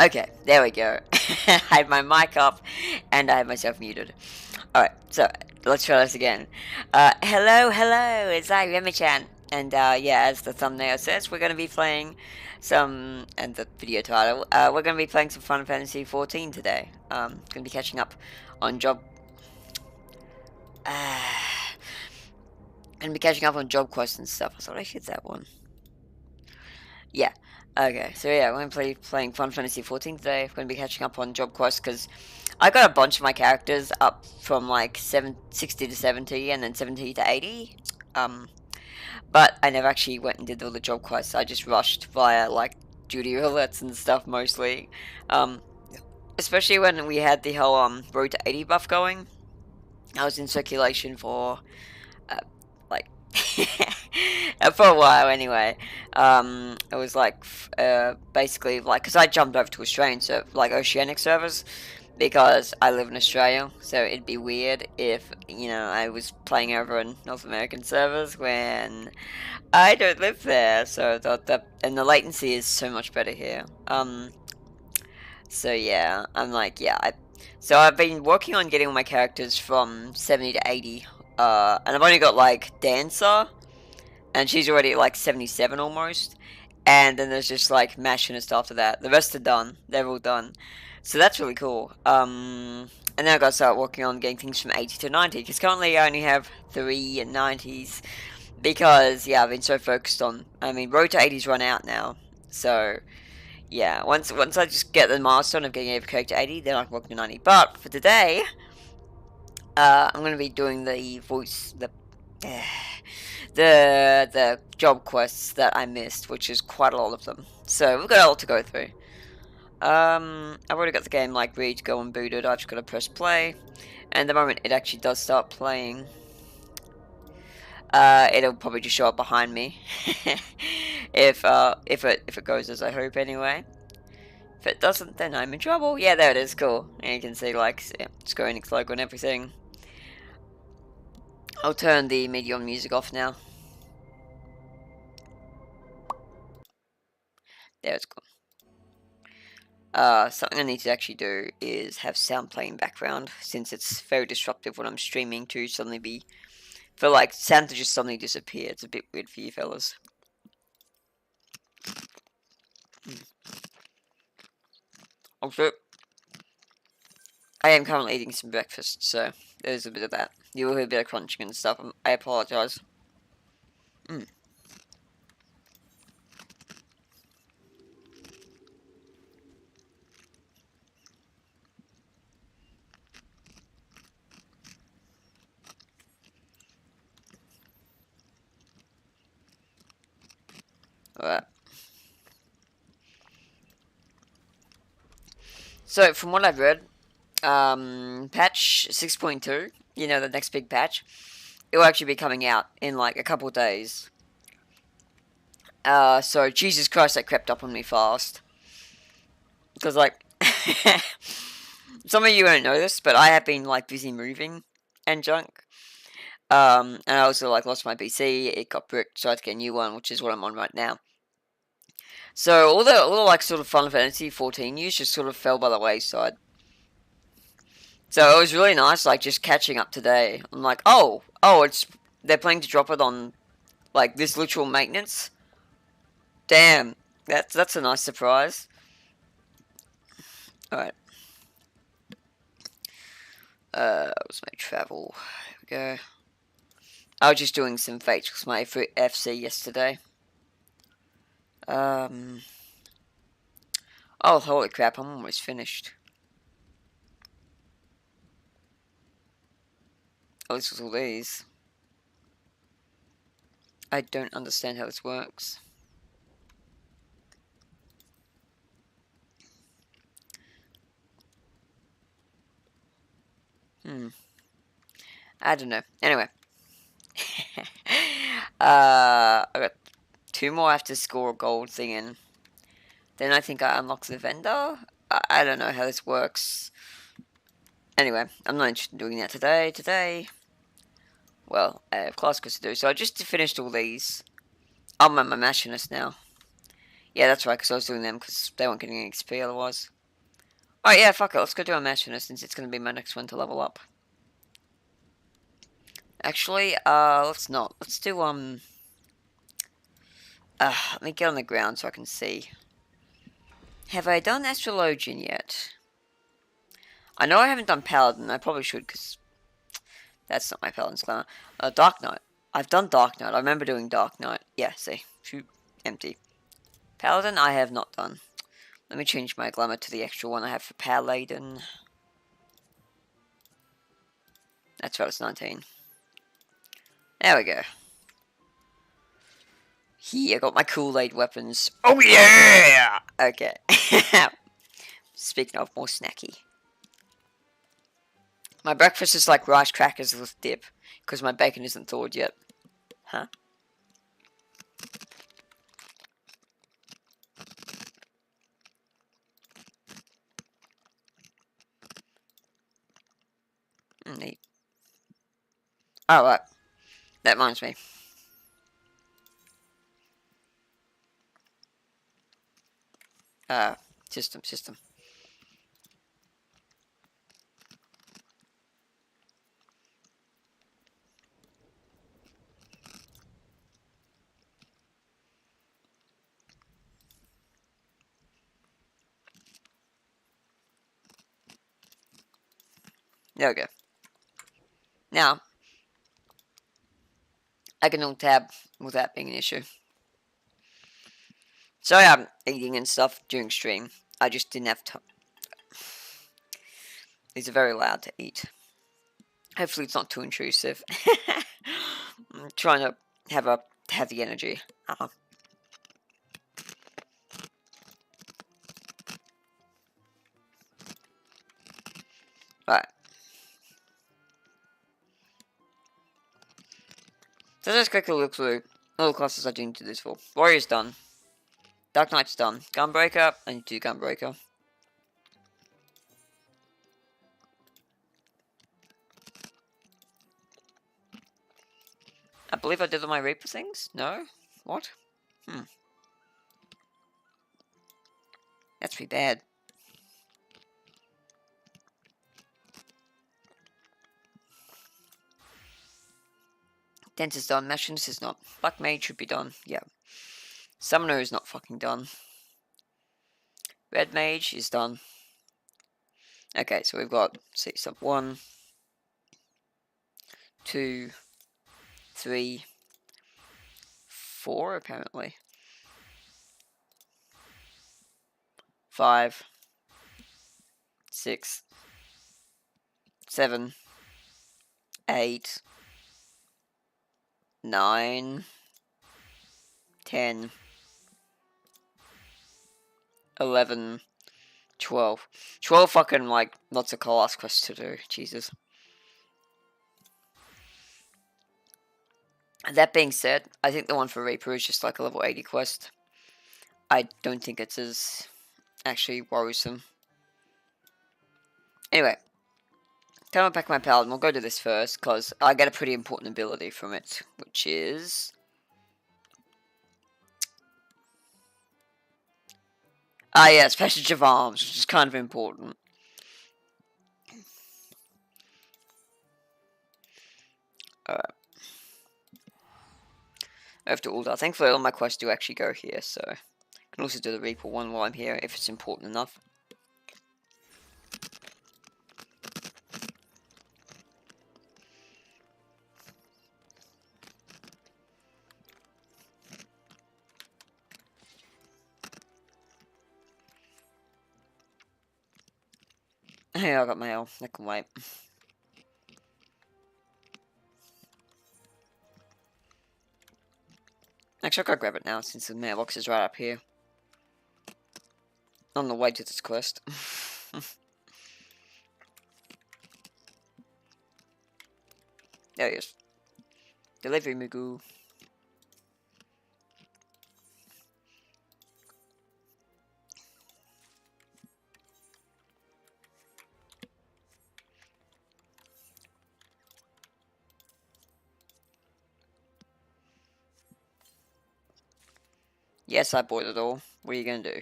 Okay, there we go. I had my mic up and I had myself muted. Alright, so let's try this again. Hello, it's I, Remi-Chan. And yeah, as the thumbnail says, we're going to be playing some, and the video title, we're going to be playing some Final Fantasy 14 today. Going to be catching up on job. Going to be catching up on job quests and stuff. I thought I hit that one. Yeah. Okay, so yeah, we're going to be playing Final Fantasy 14 today. We're going to be catching up on job quests because I got a bunch of my characters up from like 60 to 70 and then 70 to 80. But I never actually went and did all the job quests. I just rushed via like duty roulettes and stuff mostly. Um, Especially when we had the whole road to 80 buff going. I was in circulation for like for a while anyway. It was like basically like because I jumped over to Australian like Oceanic servers because I live in Australia, so it'd be weird if I was playing over in North American servers when I don't live there. So and the latency is so much better here. So yeah, I'm like so I've been working on getting all my characters from 70 to 80. And I've only got like Dancer, and she's already at like 77 almost. And then there's just like Machinist after that. The rest are done. They're all done. So that's really cool. And then I got to start working on getting things from 80 to 90, because currently I only have 3 90s. Because yeah, I've been so focused on. I mean, Road to 80's run out now. So yeah, once I just get the milestone of getting every character 80, then I can work to 90. But for today, I'm gonna be doing the the job quests that I missed, which is quite a lot of them. So we've got a lot to go through. I've already got the game like ready to go and booted. I've just got to press play, and the moment it actually does start playing, it'll probably just show up behind me. if it goes as I hope anyway. If it doesn't, then I'm in trouble. Yeah, there it is. Cool. And you can see like Square Enix logo and everything. I'll turn the medium music off now. There, it's cool. Something I need to actually do is have sound playing background, since it's very disruptive when I'm streaming to suddenly for like sound to just suddenly disappear. It's a bit weird for you fellas. Also, I am currently eating some breakfast, so there's a bit of that. You will hear a bit of crunching and stuff. I apologise. Alright. So, from what I've read, patch 6.2, the next big patch, it will actually be coming out in like a couple days. So Jesus Christ, that crept up on me fast. Because like, some of you won't know this, but I have been like busy moving and junk. And I also like lost my PC. It got bricked, so I had to get a new one, which is what I'm on right now. So all the like sort of Final Fantasy 14 news just sort of fell by the wayside. So it was really nice, like just catching up today. I'm like, oh, they're planning to drop it on like this literal maintenance. Damn, that's a nice surprise. All right. What's my travel? There we go. I was just doing some fakes with my FC yesterday. Oh, holy crap, I'm almost finished. Oh, this was all these. I don't understand how this works. I don't know. Anyway. I got 2 more after score a gold thing in. Then I think I unlock the vendor. I don't know how this works. Anyway, I'm not interested in doing that today. Well, I have class quests to do. So I just finished all these. I'm at my machinist now. Yeah, that's right, because I was doing them because they weren't getting any XP otherwise. Oh yeah, fuck it. Let's go do a Machinist since it's gonna be my next one to level up. Actually, let's not. Let's do let me get on the ground so I can see. Have I done Astrologian yet? I know I haven't done Paladin. I probably should, because that's not my Paladin's glamour. Dark Knight. I've done Dark Knight. I remember doing Dark Knight. Yeah, see. Shoot. Empty. Paladin, I have not done. Let me change my glamour to the extra one I have for Paladin. That's right, it's 19. There we go. Here, I got my Kool-Aid weapons. Oh yeah! Okay. Speaking of, more snacky. My breakfast is like rice crackers with dip, because my bacon isn't thawed yet. Huh? Neat. Oh, right. That reminds me. System. There we go. Now, I can tab without being an issue. Sorry I'm eating and stuff during stream. I just didn't have time. These are very loud to eat. Hopefully it's not too intrusive. I'm trying to have the energy. Right. So let's quickly look through all the classes I do need to do this for. Warrior's done. Dark Knight's done. Gunbreaker, I need to do Gunbreaker. I believe I did all my Reaper things? No? What? That's pretty bad. Dent is done. Machinist is not. Black Mage should be done. Yeah. Summoner is not fucking done. Red Mage is done. Okay, so we've got, see, some 1, 2, 3, 4 apparently. 5, 6, 7, 8, 9, 10, 11, 12. 12 fucking, like, lots of class quests to do. Jesus. That being said, I think the one for Reaper is just like a level 80 quest. I don't think it's as actually worrisome. Anyway, time to pack my Paladin. We'll go to this first, because I get a pretty important ability from it, which is... Ah yes, Passage of Arms, which is kind of important. Alright. I have to order. Thankfully all my quests do actually go here, so... I can also do the Reaper one while I'm here, if it's important enough. Yeah, I got mail. I can wait. Actually, I'll go grab it now, since the mailbox is right up here. On the way to this quest. There he is. Delivery Mugu. Yes, I bought it all. What are you gonna do?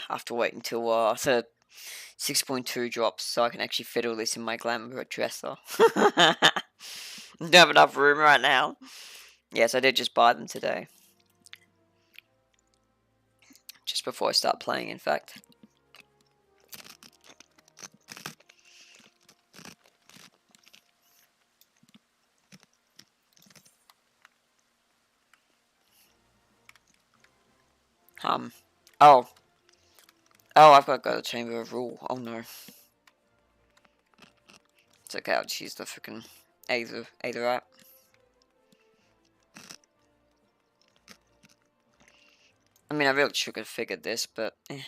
I have to wait until the 6.2 drops so I can actually fit all this in my glamour dresser. Don't have enough room right now. Yes, I did just buy them today. Just before I start playing, in fact. Oh. Oh, I've got to go to the Chamber of Rule. Oh no. It's okay, I'll just use the freaking Aether app. I mean, I really should have figured this, but eh.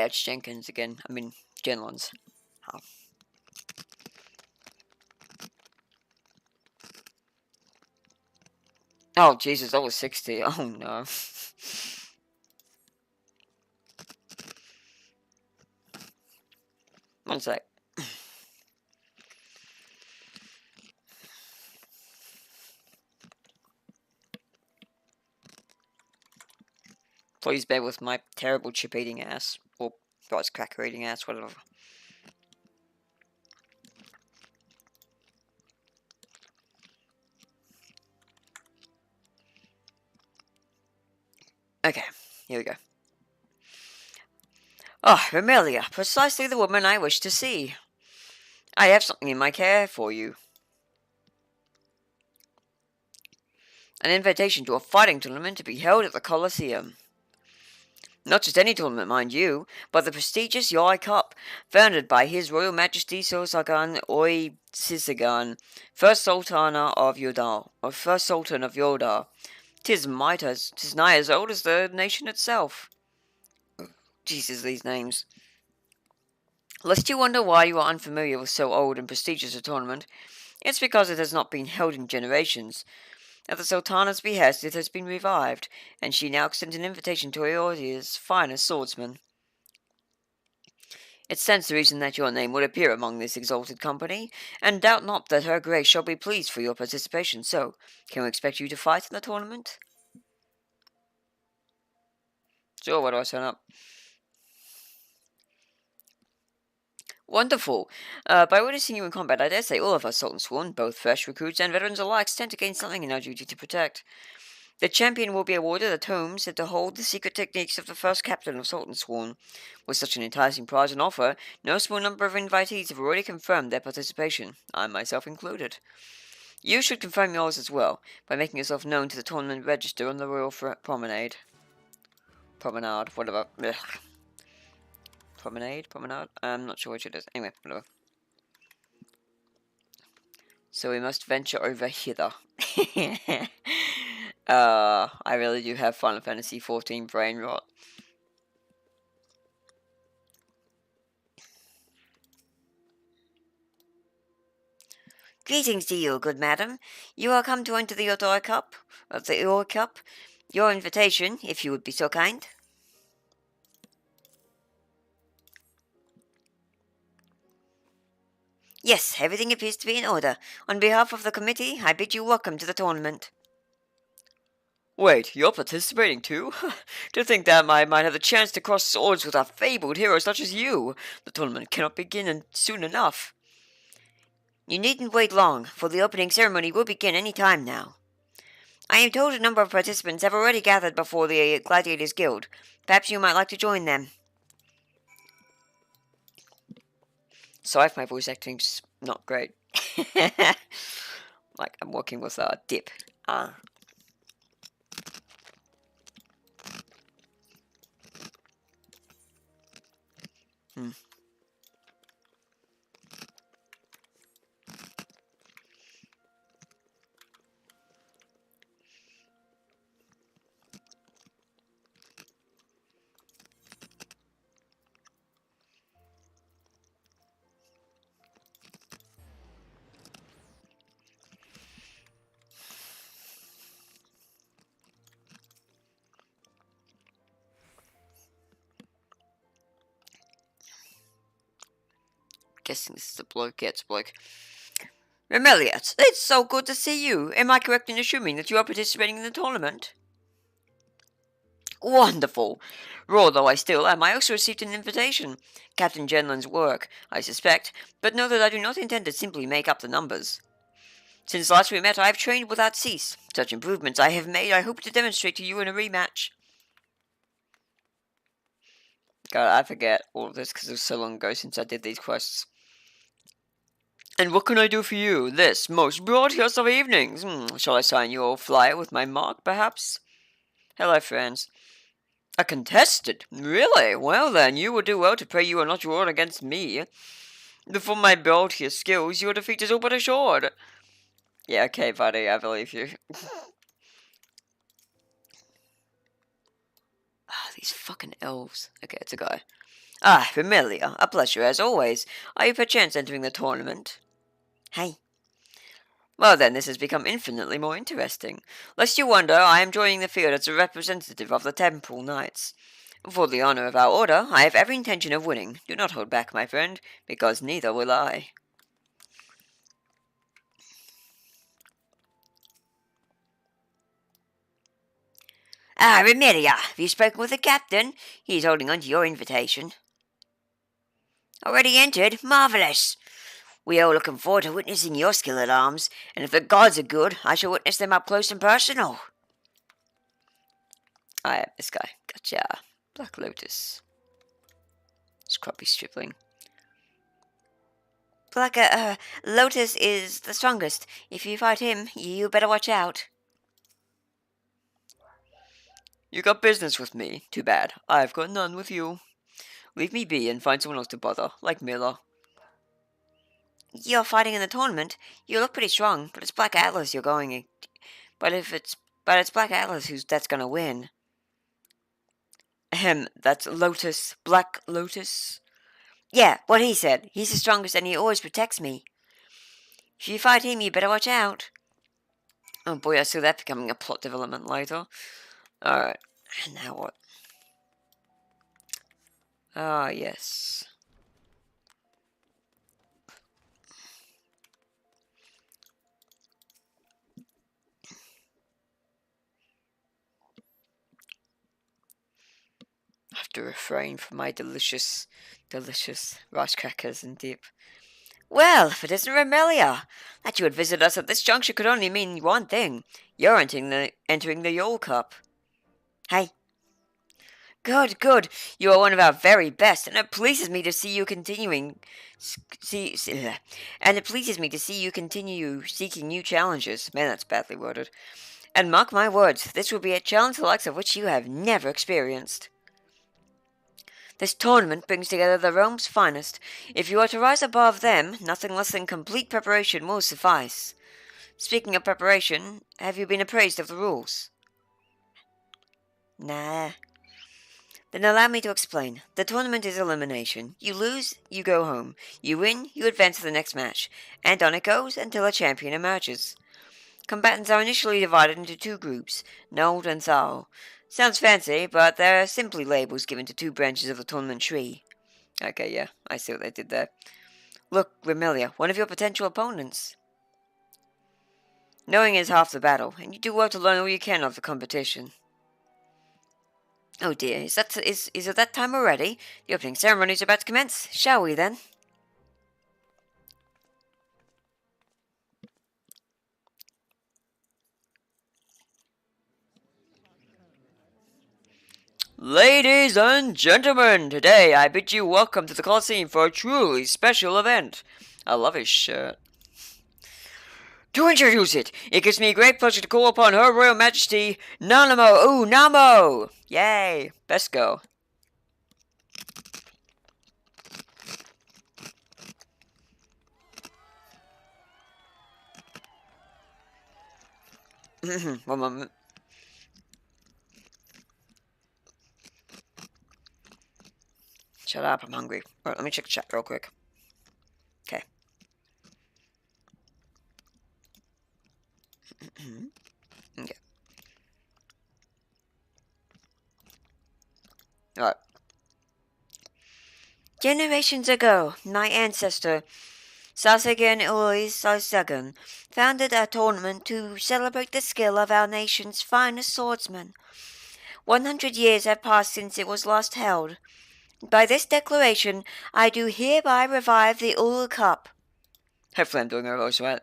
it's Jenkins again. I mean, Genlons. Oh. Oh, Jesus, that was 60. Oh, no. One sec. Please bear with my terrible chip-eating ass. Or rice cracker-eating ass, whatever. Okay, here we go. Oh, Remelia, precisely the woman I wish to see. I have something in my care for you. An invitation to a fighting tournament to be held at the Colosseum. Not just any tournament, mind you, but the prestigious Yai Cup, founded by His Royal Majesty Sosagan Oi Sisagan, first Sultana of Yodar, or first Sultan of Yodar. Tis nigh as old as the nation itself. Jesus, these names. Lest you wonder why you are unfamiliar with so old and prestigious a tournament, it's because it has not been held in generations. At the Sultana's behest, it has been revived, and she now extends an invitation to Eorzea's finest swordsman. It stands to reason that your name will appear among this exalted company, and doubt not that her grace shall be pleased for your participation. So, can we expect you to fight in the tournament? Sure, where do I sign up? Wonderful. By witnessing you in combat, I dare say all of us Sultan Sworn, both fresh recruits and veterans alike, stand to gain something in our duty to protect. The champion will be awarded a tome said to hold the secret techniques of the first captain of Sultan Sworn. With such an enticing prize on offer, no small number of invitees have already confirmed their participation, I myself included. You should confirm yours as well, by making yourself known to the tournament register on the Royal Promenade. Promenade, whatever. Ugh. Promenade? I'm not sure which it is. Anyway, whatever. So we must venture over hither. I really do have Final Fantasy XIV brain rot. Greetings to you, good madam. You are come to enter the Yodai Cup, the Ur Cup. Your invitation, if you would be so kind. Yes, everything appears to be in order. On behalf of the committee, I bid you welcome to the tournament. Wait, you're participating too? To think that I might have the chance to cross swords with a fabled hero such as you. The tournament cannot begin soon enough. You needn't wait long, for the opening ceremony will begin any time now. I am told a number of participants have already gathered before the Gladiators Guild. Perhaps you might like to join them. Sorry if my voice acting's not great. Like, I'm working with a dip. guessing this is a bloke. Yeah, it's a bloke. Remelia, it's so good to see you. Am I correct in assuming that you are participating in the tournament? Wonderful. Raw though I still am, I also received an invitation. Captain Genlin's work, I suspect, but know that I do not intend to simply make up the numbers. Since last we met, I have trained without cease. Such improvements I have made, I hope to demonstrate to you in a rematch. God, I forget all of this because it was so long ago since I did these quests. And what can I do for you, this most broadcast of evenings? Shall I sign your flyer with my mark, perhaps? Hello, friends. A contestant? Really? Well then, you will do well to pray you are not drawn against me. For my bounteous skills, your defeat is all but assured. Yeah, okay, buddy, I believe you. These fucking elves. Okay, it's a guy. Remelia, a pleasure as always. Are you perchance entering the tournament? Hey. Well then, this has become infinitely more interesting. Lest you wonder, I am joining the field as a representative of the Temple Knights. For the honor of our order, I have every intention of winning. Do not hold back, my friend, because neither will I. Remelia, have you spoken with the captain? He is holding on to your invitation. Already entered? Marvellous! We are all looking forward to witnessing your skill at arms, and if the gods are good, I shall witness them up close and personal. This guy. Gotcha. Black Lotus. Scruffy stripling. Black, Lotus is the strongest. If you fight him, you better watch out. You got business with me. Too bad. I've got none with you. Leave me be and find someone else to bother, like Miller. You're fighting in the tournament. You look pretty strong, but it's Black Atlas you're going. But it's Black Atlas that's gonna win. That's Lotus. Black Lotus. Yeah, what he said. He's the strongest and he always protects me. If you fight him, you better watch out. Oh boy, I see that becoming a plot development later. Alright, and now what? Yes. I have to refrain from my delicious rice crackers and dip. Well, if it isn't Remelia! That you would visit us at this juncture could only mean one thing. You're entering the Yule Cup. Hey. Good, good. You are one of our very best, and it pleases me to see you continuing. And it pleases me to see you continue seeking new challenges. Man, that's badly worded. And mark my words, this will be a challenge the likes of which you have never experienced. This tournament brings together the realm's finest. If you are to rise above them, nothing less than complete preparation will suffice. Speaking of preparation, have you been appraised of the rules? Nah. Then allow me to explain. The tournament is elimination. You lose, you go home. You win, you advance to the next match. And on it goes until a champion emerges. Combatants are initially divided into two groups, Nold and Thal. Sounds fancy, but they're simply labels given to two branches of the tournament tree. Okay, yeah, I see what they did there. Look, Remelia, one of your potential opponents. Knowing is half the battle, and you do well to learn all you can of the competition. Oh dear, is it that time already? The opening ceremony is about to commence. Shall we then? Ladies and gentlemen, today I bid you welcome to the Colosseum for a truly special event. I love his shirt. To introduce it, it gives me great pleasure to call upon Her Royal Majesty, Nanamo Unamo! Yay! Best go. One moment. Shut up, I'm hungry. Alright, let me check the chat real quick. Okay. Okay. Alright. Generations ago, my ancestor, Sasagan Sasagan, founded a tournament to celebrate the skill of our nation's finest swordsmen. 100 years have passed since it was last held. By this declaration, I do hereby revive the Ul Cup. Hopefully I'm doing her voice right.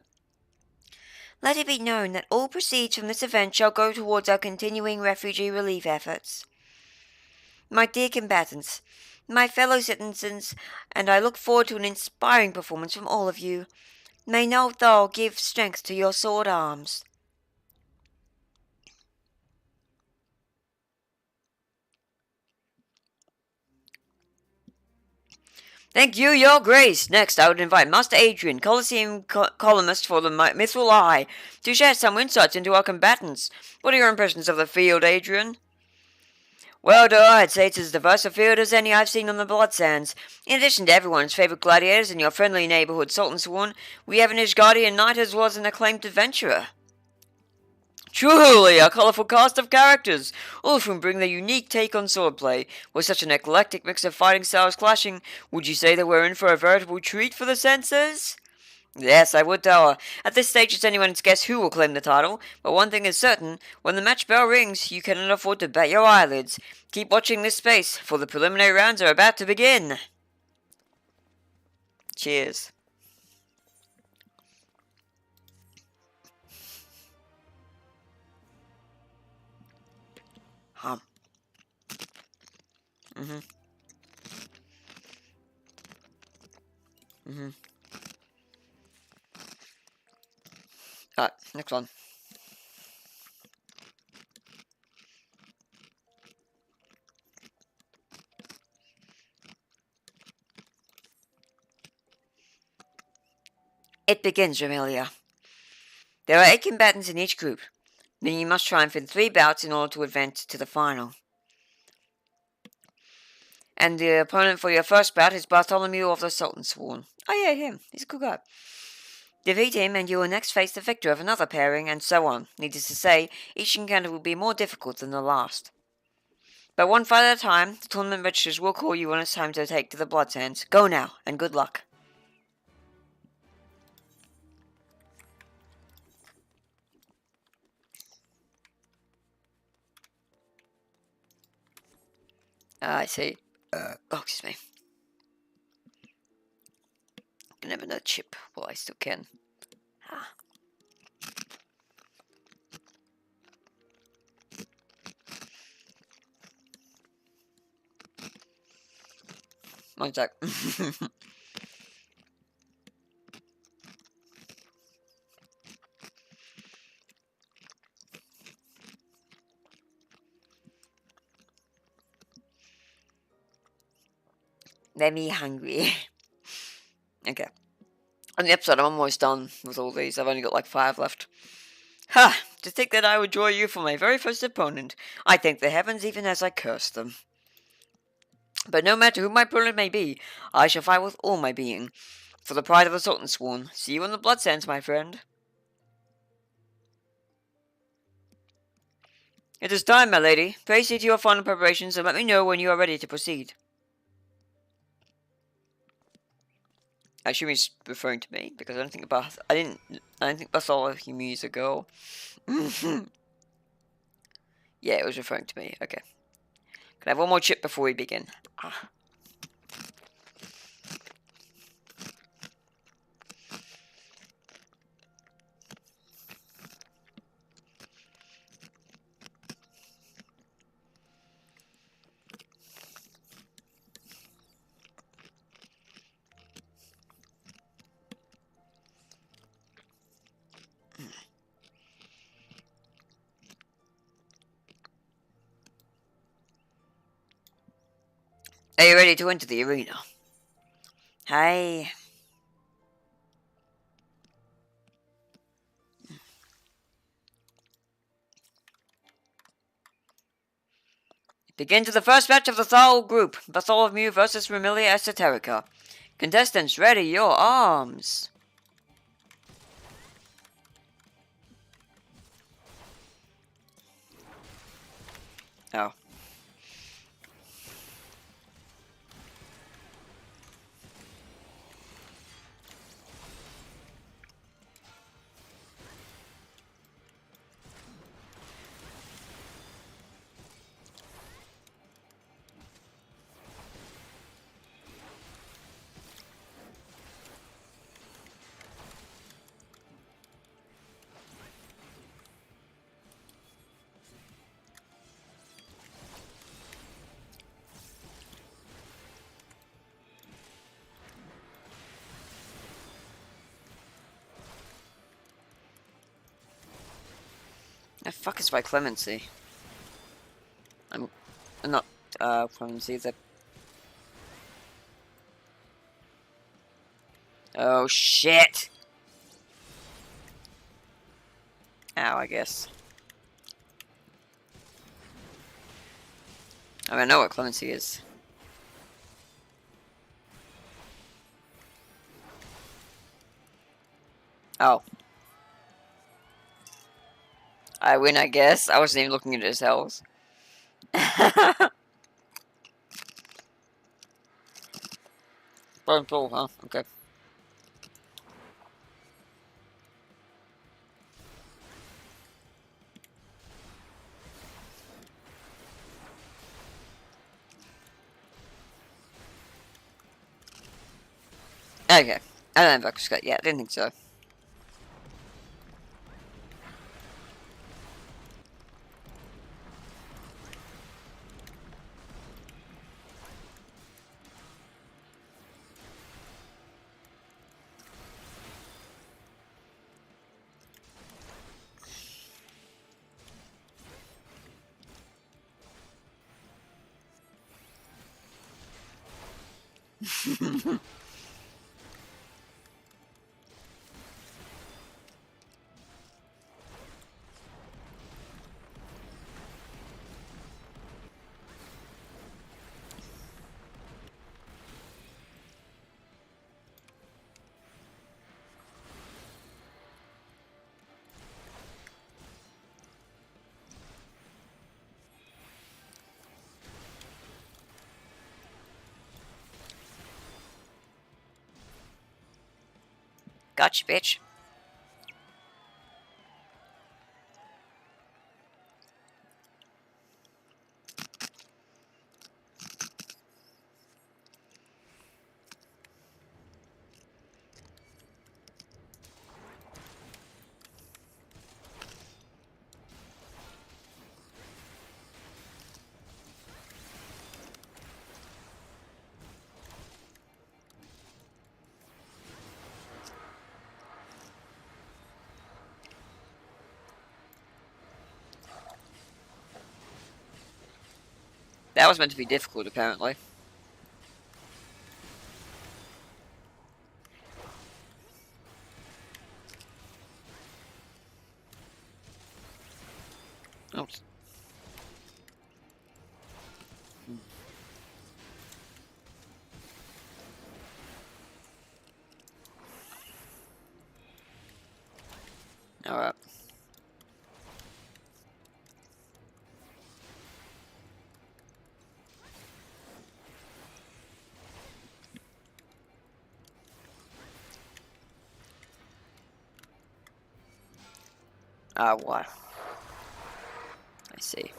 Let it be known that all proceeds from this event shall go towards our continuing refugee relief efforts. My dear combatants, my fellow citizens, and I look forward to an inspiring performance from all of you. May Nothal give strength to your sword arms. Thank you, Your Grace. Next, I would invite Master Adrian, Colosseum columnist for the Mithril Eye, to share some insights into our combatants. What are your impressions of the field, Adrian? Well, I'd say it's as diverse a field as any I've seen on the Blood Sands. In addition to everyone's favourite gladiators and your friendly neighbourhood Sultan Sworn, we have an Ishgardian knight as well as an acclaimed adventurer. Truly a colourful cast of characters, all of whom bring their unique take on swordplay. With such an eclectic mix of fighting styles clashing, would you say that we're in for a veritable treat for the senses? Yes, I would, Tower. At this stage, it's anyone's guess who will claim the title, but one thing is certain, when the match bell rings, you cannot afford to bat your eyelids. Keep watching this space, for the preliminary rounds are about to begin. Cheers. Alright, next one. It begins, Remelia. There are 8 combatants in each group. Then you must triumph in 3 bouts in order to advance to the final. And the opponent for your first bout is Bartholomew of the Sultan Sworn. Oh yeah, him. He's a cool guy. Defeat him and you will next face the victor of another pairing, and so on. Needless to say, each encounter will be more difficult than the last. But one fight at a time, the tournament registers will call you when it's time to take to the Blood Sands. Go now, and good luck. I see. Oh, excuse me. I can have another chip while I still can. Ah. One sec. Let me hungry. Okay. On the episode, I'm almost done with all these. I've only got like 5 left. Ha! To think that I would draw you for my very first opponent. I thank the heavens even as I curse them. But no matter who my opponent may be, I shall fight with all my being. For the pride of the Sultan Sworn. See you on the Blood Sands, my friend. It is time, my lady. Pray see to your final preparations and let me know when you are ready to proceed. I assume he's referring to me because I don't think Bartholomew is a girl. Yeah, it was referring to me. Okay. Can I have one more chip before we begin? Ah. Are you ready to enter the arena? Hi. Begin to the first match of the Thal group. Bartholomew versus Remilia Esoterica. Contestants, ready your arms. Oh. The fuck is my clemency? I'm not clemency. The oh shit! Ow, I guess. I mean, I know what clemency is. Oh. I win, I guess. I wasn't even looking at his health. Bone pool, huh? Okay. Okay. I don't know if I could. Yeah, I didn't think so. Gotcha, bitch. That was meant to be difficult, apparently. Oops. Alright. Ah, what? I see.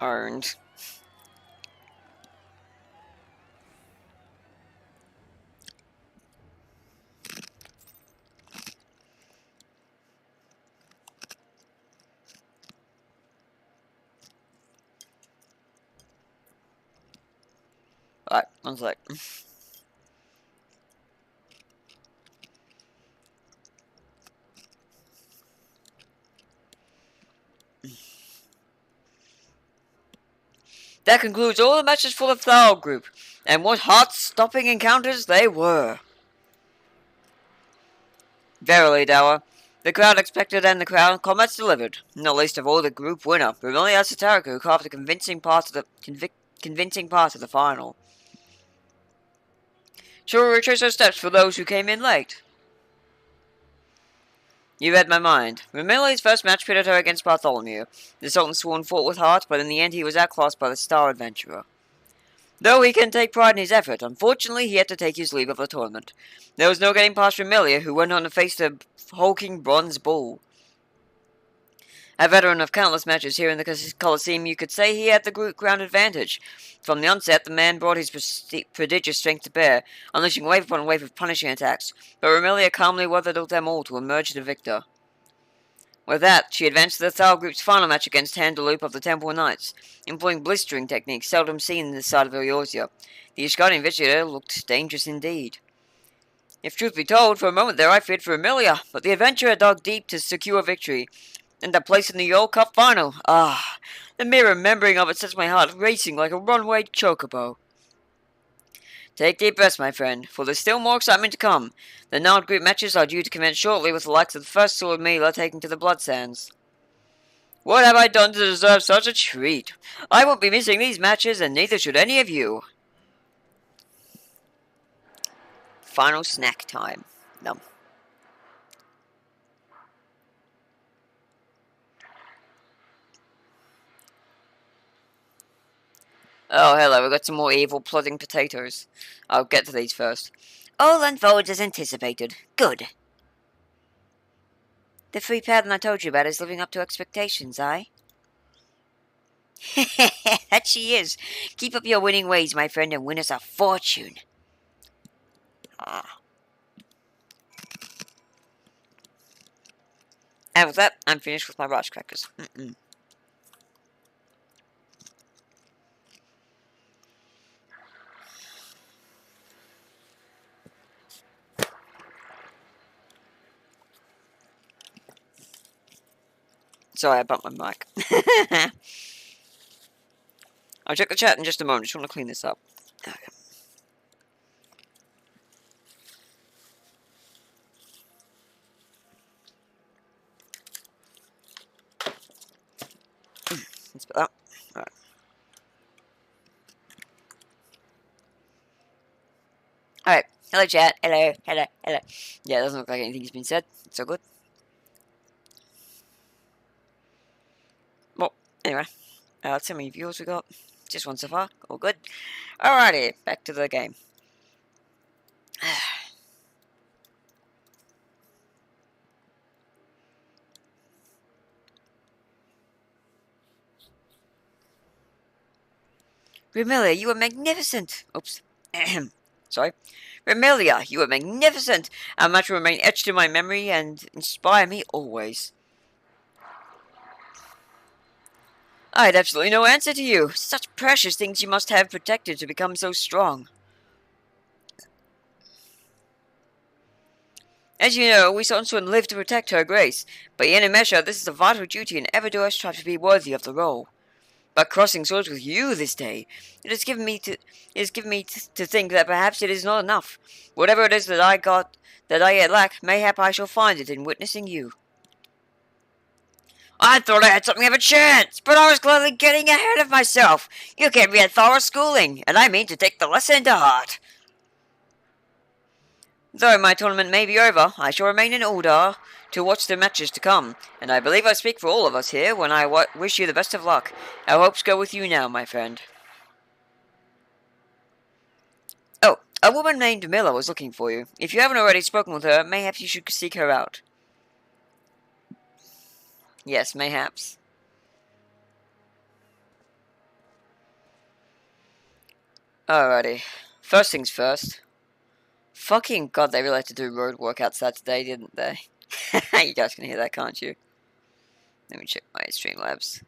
Earned. Alright, one sec. That concludes all the matches for the Flower Group, and what heart-stopping encounters they were. Verily, Dower, the crowd expected and the crowd combats delivered, not least of all the group winner, Remi-Chan Sataraku, who carved a convincing part of the final. Shall we retrace our steps for those who came in late? You read my mind. Remilia's first match pitted her against Bartholomew. The Sultan Sworn fought with heart, but in the end he was outclassed by the Star Adventurer. Though he can take pride in his effort, unfortunately he had to take his leave of the tournament. There was no getting past Remilia, who went on to face the hulking bronze bull. A veteran of countless matches here in the Colosseum, you could say he had the ground advantage. From the onset, the man brought his prodigious strength to bear, unleashing wave upon wave of punishing attacks, but Remilia calmly weathered them all to emerge the victor. With that, she advanced to the Thal group's final match against Handaloop of the Temple Knights, employing blistering techniques seldom seen in this side of Eorzea. The Ishgard Investigator looked dangerous indeed. If truth be told, for a moment there I feared for Remilia, but the adventurer dug deep to secure victory, and that place in the Yule Cup final. Ah, the mere remembering of it sets my heart racing like a runaway chocobo. Take deep breaths, my friend, for there's still more excitement to come. The Nard group matches are due to commence shortly, with the likes of the first Sword Mila taking to the Blood Sands. What have I done to deserve such a treat? I won't be missing these matches, and neither should any of you. Final snack time. Num. Oh, hello, we got some more evil plodding potatoes. I'll get to these first. All unfolds as anticipated. Good. The free pattern I told you about is living up to expectations, aye? That she is. Keep up your winning ways, my friend, and win us a fortune. Ah. And with that, I'm finished with my Raj crackers. Sorry, I bumped my mic. I'll check the chat in just a moment. Just want to clean this up. Okay. Let's put that. Right. Alright. Hello, chat. Hello. Hello. Hello. Yeah, it doesn't look like anything's been said. It's so good. Well, anyway. Let's see how many viewers we got. Just one so far. All good. Alrighty. Back to the game. Remilia, you are magnificent! Oops. Sorry. Remilia, you are magnificent! Our match will remain etched in my memory and inspire me always. I had absolutely no answer to you. Such precious things you must have protected to become so strong. As you know, we Sonswen live to protect her grace, but in a measure this is a vital duty and ever do I strive to be worthy of the role. But crossing swords with you this day, it has given me to think that perhaps it is not enough. Whatever it is that I yet lack, mayhap I shall find it in witnessing you. I thought I had something of a chance, but I was clearly getting ahead of myself. You gave me a thorough schooling, and I mean to take the lesson to heart. Though my tournament may be over, I shall remain in order to watch the matches to come, and I believe I speak for all of us here when I wish you the best of luck. Our hopes go with you now, my friend. Oh, a woman named Miller was looking for you. If you haven't already spoken with her, mayhaps you should seek her out. Yes, mayhaps. Alrighty. First things first. Fucking god, they really had to do road work outside today, didn't they? You guys can hear that, can't you? Let me check my Streamlabs.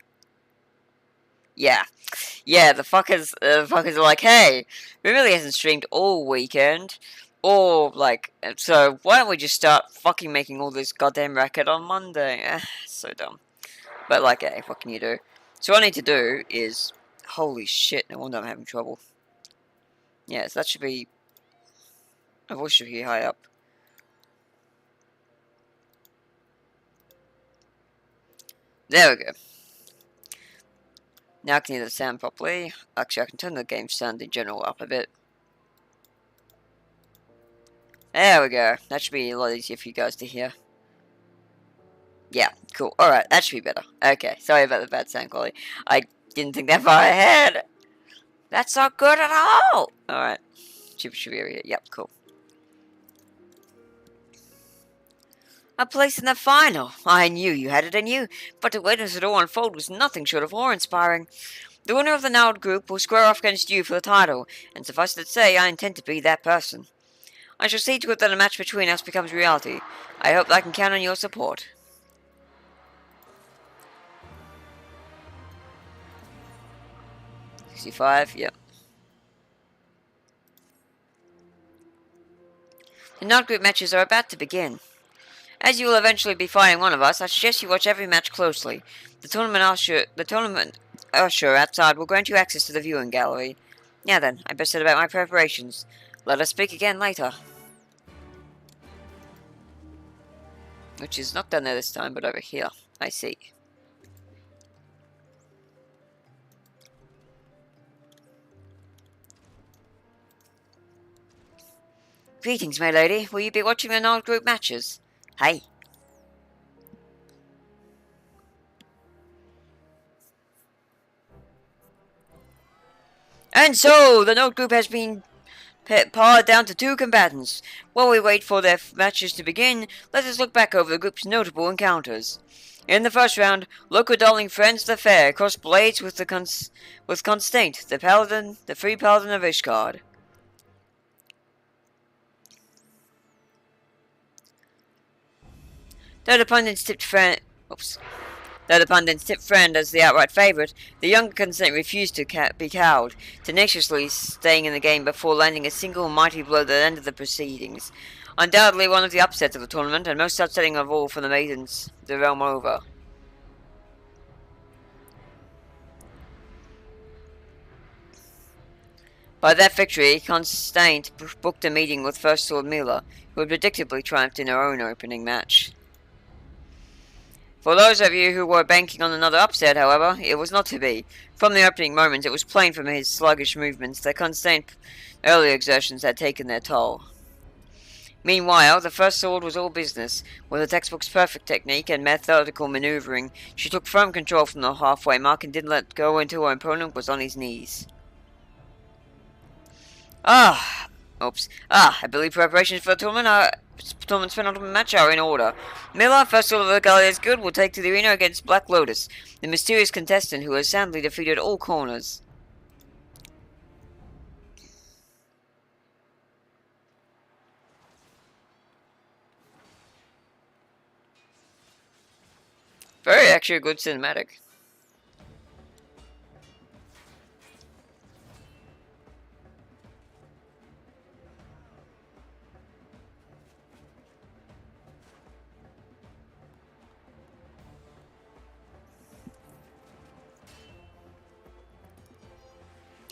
Yeah. Yeah, the fuckers are like, hey, we really hasn't streamed all weekend. Or, like, so why don't we just start fucking making all this goddamn racket on Monday? So dumb. But, like, hey, what can you do? So what I need to do is, holy shit, no wonder I'm having trouble. Yeah, so that should be, my voice should be high up. There we go. Now I can hear the sound properly. Actually, I can turn the game sound in general up a bit. There we go. That should be a lot easier for you guys to hear. Yeah, cool. Alright, that should be better. Okay, sorry about the bad sound quality. I didn't think that far ahead. That's not good at all! Alright. Should be over here. Yep, cool. A place in the final. I knew you had it in you, but to witness it all unfold was nothing short of awe-inspiring. The winner of the Nald group will square off against you for the title, and suffice it to say, I intend to be that person. I shall see to it that a match between us becomes reality. I hope I can count on your support. $65, yep. The Nald group matches are about to begin. As you will eventually be fighting one of us, I suggest you watch every match closely. The tournament usher outside will grant you access to the viewing gallery. Now then, I best set about my preparations. Let us speak again later. Which is not down there this time, but over here. I see. Greetings, my lady. Will you be watching the Nald group matches? Hi. And so, the Nald group has been pared down to 2 combatants. While we wait for their matches to begin, let us look back over the group's notable encounters. In the first round, local darling friends the fair crossed blades with Constant, the free paladin of Ishgard. Though the pundits tipped friend as the outright favourite, the younger Constant refused to be cowed, tenaciously staying in the game before landing a single mighty blow that ended the proceedings. Undoubtedly one of the upsets of the tournament, and most upsetting of all for the maidens the realm over. By that victory, Constant booked a meeting with First Sword Mila, who had predictably triumphed in her own opening match. For those of you who were banking on another upset, however, it was not to be. From the opening moment, it was plain from his sluggish movements that Constance's earlier exertions had taken their toll. Meanwhile, the First Sword was all business. With the textbook's perfect technique and methodical maneuvering, she took firm control from the halfway mark and didn't let go until her opponent was on his knees. I believe preparations for the tournament's penultimate match are in order. Mila, First Sword of the Gallia's Guild, will take to the arena against Black Lotus, the mysterious contestant who has soundly defeated all corners. Very actually a good cinematic.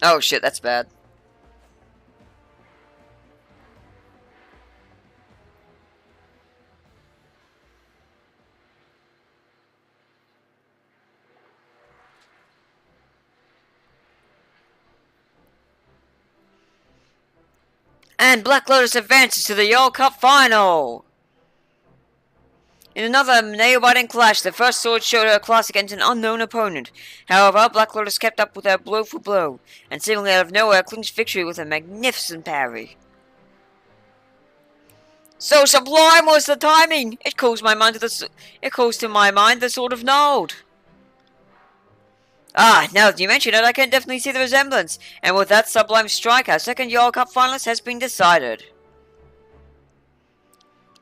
Oh shit, that's bad. And Black Lotus advances to the Yarl Cup final! In another nail-biting clash, the First Sword showed her class against an unknown opponent. However, Black Lotus kept up with her blow for blow, and seemingly out of nowhere clinched victory with a magnificent parry. So sublime was the timing! It calls to my mind the Sword of Nald. Ah, now that you mention it, I can definitely see the resemblance. And with that sublime strike, our second Yarl Cup finalist has been decided.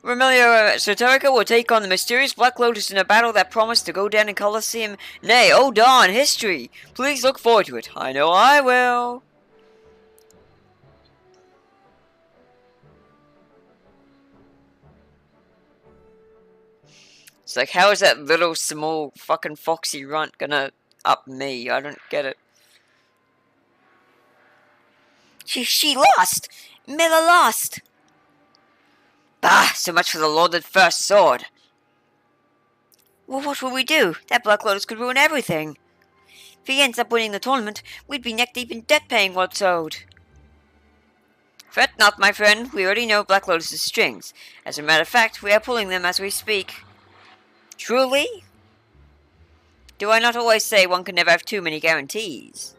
Remelia Soterica will take on the mysterious Black Lotus in a battle that promised to go down in Colosseum, nay, oh darn, history. Please look forward to it. I know I will. It's like, how is that little, small, fucking foxy runt gonna up me? I don't get it. She lost! Mila lost! Bah, so much for the lauded First Sword. Well, what will we do? That Black Lotus could ruin everything. If he ends up winning the tournament, we'd be neck-deep in debt paying what's owed. Fret not, my friend. We already know Black Lotus's strings. As a matter of fact, we are pulling them as we speak. Truly? Do I not always say one can never have too many guarantees?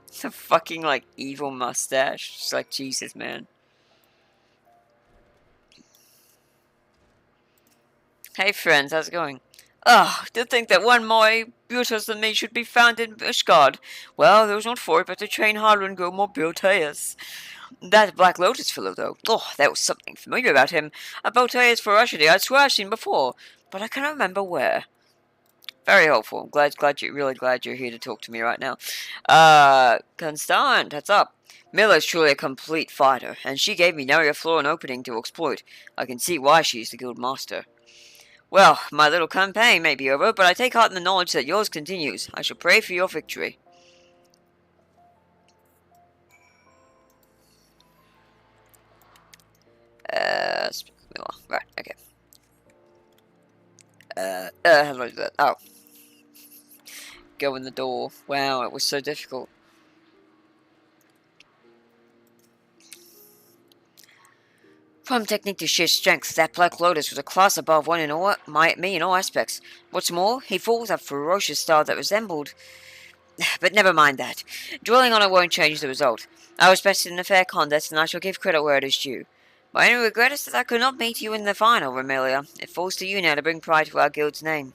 It's a fucking, like, evil mustache. It's like, Jesus, man. Hey, friends, how's it going? Oh, to think that one more beauteous than me should be found in Bushgard. Well, there was not for it but to train harder and grow more beauteous. That Black Lotus fellow, though. Oh, there was something familiar about him. A beauteous ferocity I swear I've seen before, but I cannot remember where. Very helpful. Really glad you're here to talk to me right now. Constant, that's up. Miller's truly a complete fighter, and she gave me nary a flaw and opening to exploit. I can see why she's the guild master. Well, my little campaign may be over, but I take heart in the knowledge that yours continues. I shall pray for your victory. Right, okay. How do I do that? Oh. Go in the door. Wow, it was so difficult. From technique to sheer strength, that Black Lotus was a class above me in all aspects. What's more, he fought with a ferocious style that resembled... But never mind that. Dwelling on it won't change the result. I was bested in a fair contest, and I shall give credit where it is due. My only regret is that I could not meet you in the final, Remelia. It falls to you now to bring pride to our guild's name.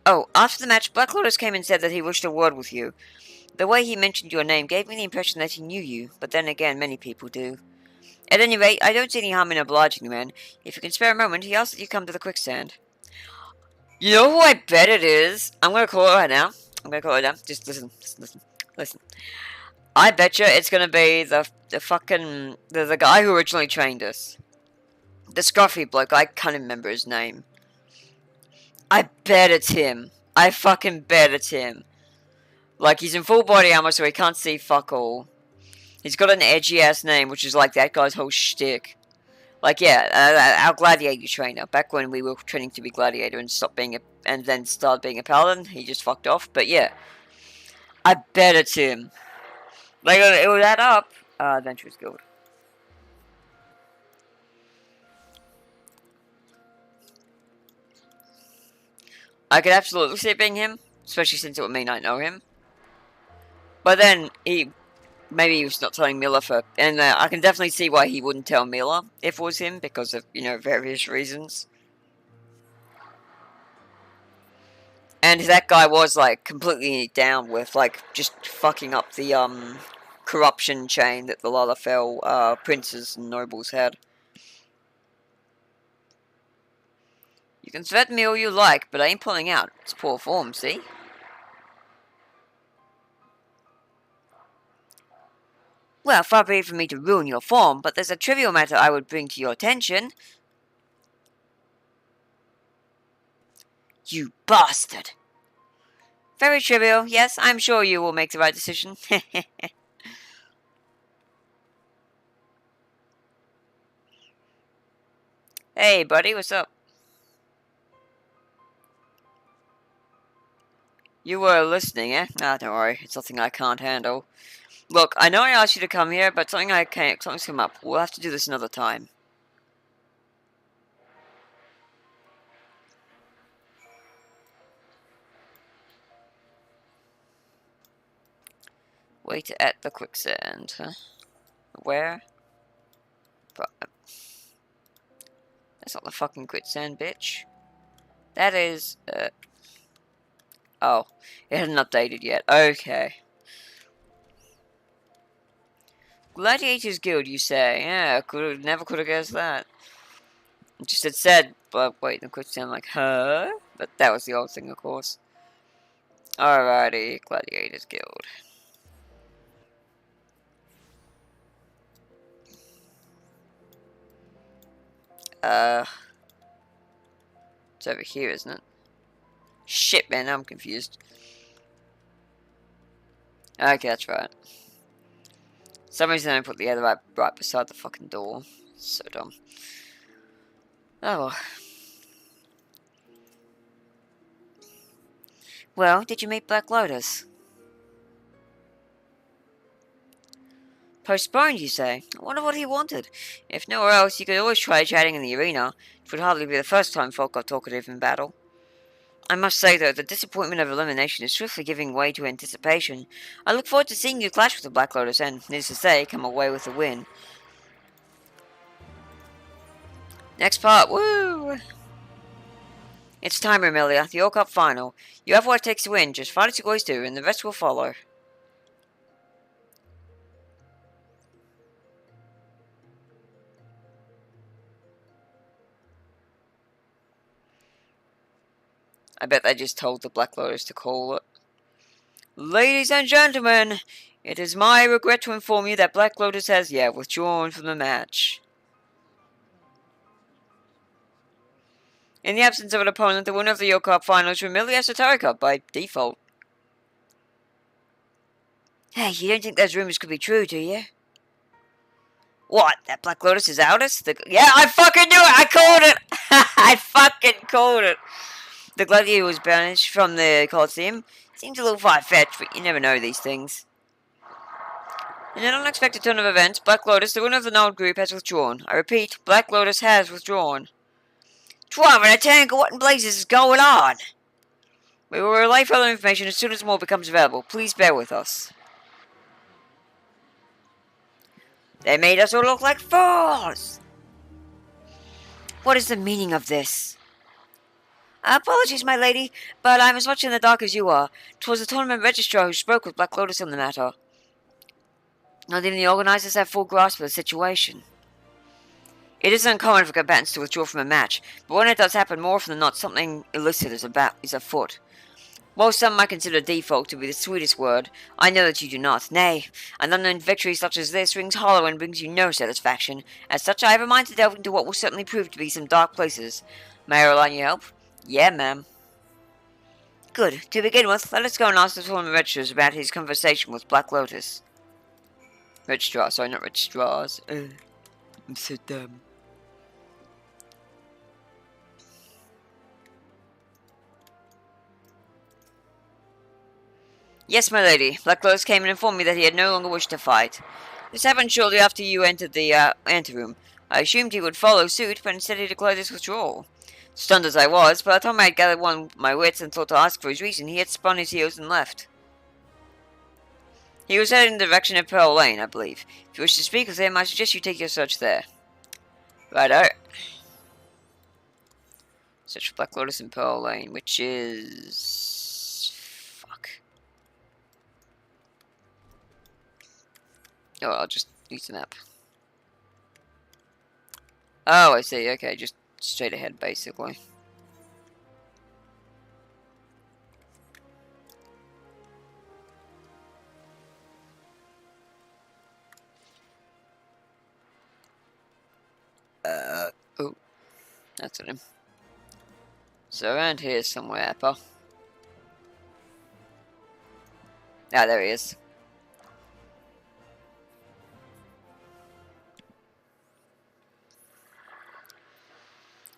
Oh, after the match, Black Lotus came and said that he wished a word with you. The way he mentioned your name gave me the impression that he knew you, but then again, many people do. At any rate, I don't see any harm in obliging the man. If you can spare a moment, he asks that you come to the quicksand. You know who I bet it is? I'm gonna call it right now. Just listen. I bet you it's gonna be the guy who originally trained us. The scruffy bloke, I can't remember his name. I bet it's him. I fucking bet it's him. Like, he's in full body armor, so he can't see fuck all. He's got an edgy-ass name, which is like that guy's whole shtick. Like, yeah, our gladiator trainer. Back when we were training to be gladiator and then started being a paladin, he just fucked off. But yeah, I bet it's him. Like, it would add up. Adventurers Guild. I could absolutely see it being him, especially since it would mean I know him. But then, maybe he was not telling Miller and I can definitely see why he wouldn't tell Miller if it was him, because of, various reasons. And that guy was, like, completely down with, like, just fucking up the, corruption chain that the Lalafell, princes and nobles had. You can threaten me all you like, but I ain't pulling out. It's poor form, see? Well, far be it from me to ruin your form, but there's a trivial matter I would bring to your attention. You bastard! Very trivial, yes, I'm sure you will make the right decision. Hey, buddy, what's up? You were listening, eh? Ah, don't worry, it's nothing I can't handle. Look, I know I asked you to come here, but something's come up. We'll have to do this another time. Wait at the quicksand, huh? Where? That's not the fucking quicksand, bitch. That is, oh, it hadn't updated yet. Okay. Gladiators Guild, you say? Yeah, never could have guessed that. It just had said, but wait, the quicksand, like, huh? But that was the old thing, of course. Alrighty, Gladiators Guild. It's over here, isn't it? Shit, man, I'm confused. Okay, that's right. For some reason I put the other right beside the fucking door. So dumb. Oh well, did you meet Black Lotus? Postponed, you say? I wonder what he wanted. If nowhere else, you could always try chatting in the arena. It would hardly be the first time folk got talkative in battle. I must say, though, the disappointment of elimination is swiftly giving way to anticipation. I look forward to seeing you clash with the Black Lotus and, needless to say, come away with the win. Next part, woo! It's time, Amelia, the All Cup final. You have what it takes to win, just fight as you always do, and the rest will follow. I bet they just told the Black Lotus to call it. Ladies and gentlemen, it is my regret to inform you that Black Lotus has, withdrawn from the match. In the absence of an opponent, the winner of the Yo Cup finals will merely has the Terra Cup by default. Hey, you don't think those rumors could be true, do you? What? That Black Lotus is out us? Yeah, I fucking knew it! I called it! I fucking called it! The Gladiator was banished from the Coliseum. Seems a little far-fetched, but you never know these things. In an unexpected turn of events, Black Lotus, the winner of the Node group, has withdrawn. I repeat, Black Lotus has withdrawn. Driving a tank, what in blazes is going on? We will relay further information as soon as more becomes available. Please bear with us. They made us all look like fools! What is the meaning of this? Apologies, my lady, but I'm as much in the dark as you are. 'Twas the tournament registrar who spoke with Black Lotus on the matter. Not even the organizers have full grasp of the situation. It is uncommon for combatants to withdraw from a match, but when it does happen, more often than not, something illicit is afoot. While some might consider default to be the sweetest word, I know that you do not. Nay, an unknown victory such as this rings hollow and brings you no satisfaction. As such, I have a mind to delve into what will certainly prove to be some dark places. May I rely on your help? Yeah, ma'am. Good. To begin with, let us go and ask the tournament registrars about his conversation with Black Lotus. Registrar, sorry, not registrars. I'm so dumb. Yes, my lady. Black Lotus came and informed me that he had no longer wished to fight. This happened shortly after you entered the anteroom. I assumed he would follow suit, but instead he declared his withdrawal. Stunned as I was, by the time I had gathered my wits and thought to ask for his reason, he had spun his heels and left. He was heading in the direction of Pearl Lane, I believe. If you wish to speak with him, I suggest you take your search there. Righto. Search for Black Lotus in Pearl Lane, which is... fuck. Oh, I'll just use the map. Oh, I see. Okay, just straight ahead, basically. Oh, that's him. So around here somewhere, pal. Ah, there he is.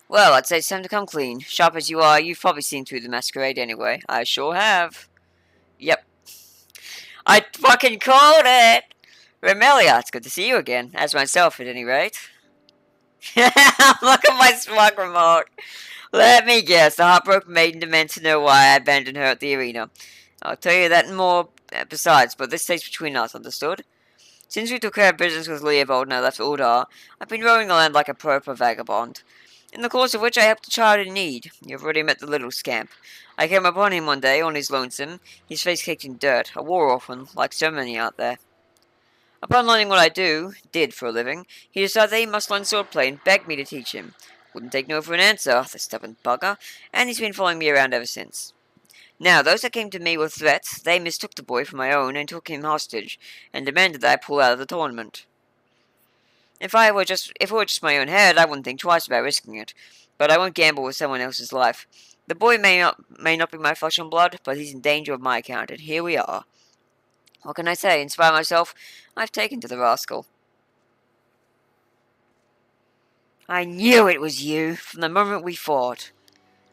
Well, I'd say it's time to come clean. Sharp as you are, you've probably seen through the masquerade anyway. I sure have. Yep. I fucking called it! Remelia, it's good to see you again. As myself, at any rate. Look at my smug remark. Let me guess, the heartbroken maiden demands to know why I abandoned her at the arena. I'll tell you that and more besides, but this stays between us, understood? Since we took care of business with Leopold and I left Uldar, I've been roaming the land like a proper vagabond. In the course of which I helped a child in need. You've already met the little scamp. I came upon him one day, on his lonesome, his face caked in dirt, a war orphan, like so many out there. Upon learning what I did for a living, he decided that he must learn swordplay and begged me to teach him. Wouldn't take no for an answer, the stubborn bugger, and he's been following me around ever since. Now, those that came to me with threats, they mistook the boy for my own and took him hostage, and demanded that I pull out of the tournament. If it were just my own head, I wouldn't think twice about risking it, but I won't gamble with someone else's life. The boy may not be my flesh and blood, but he's in danger of my account, and here we are. What can I say? In spite of myself, I've taken to the rascal. I knew it was you, from the moment we fought.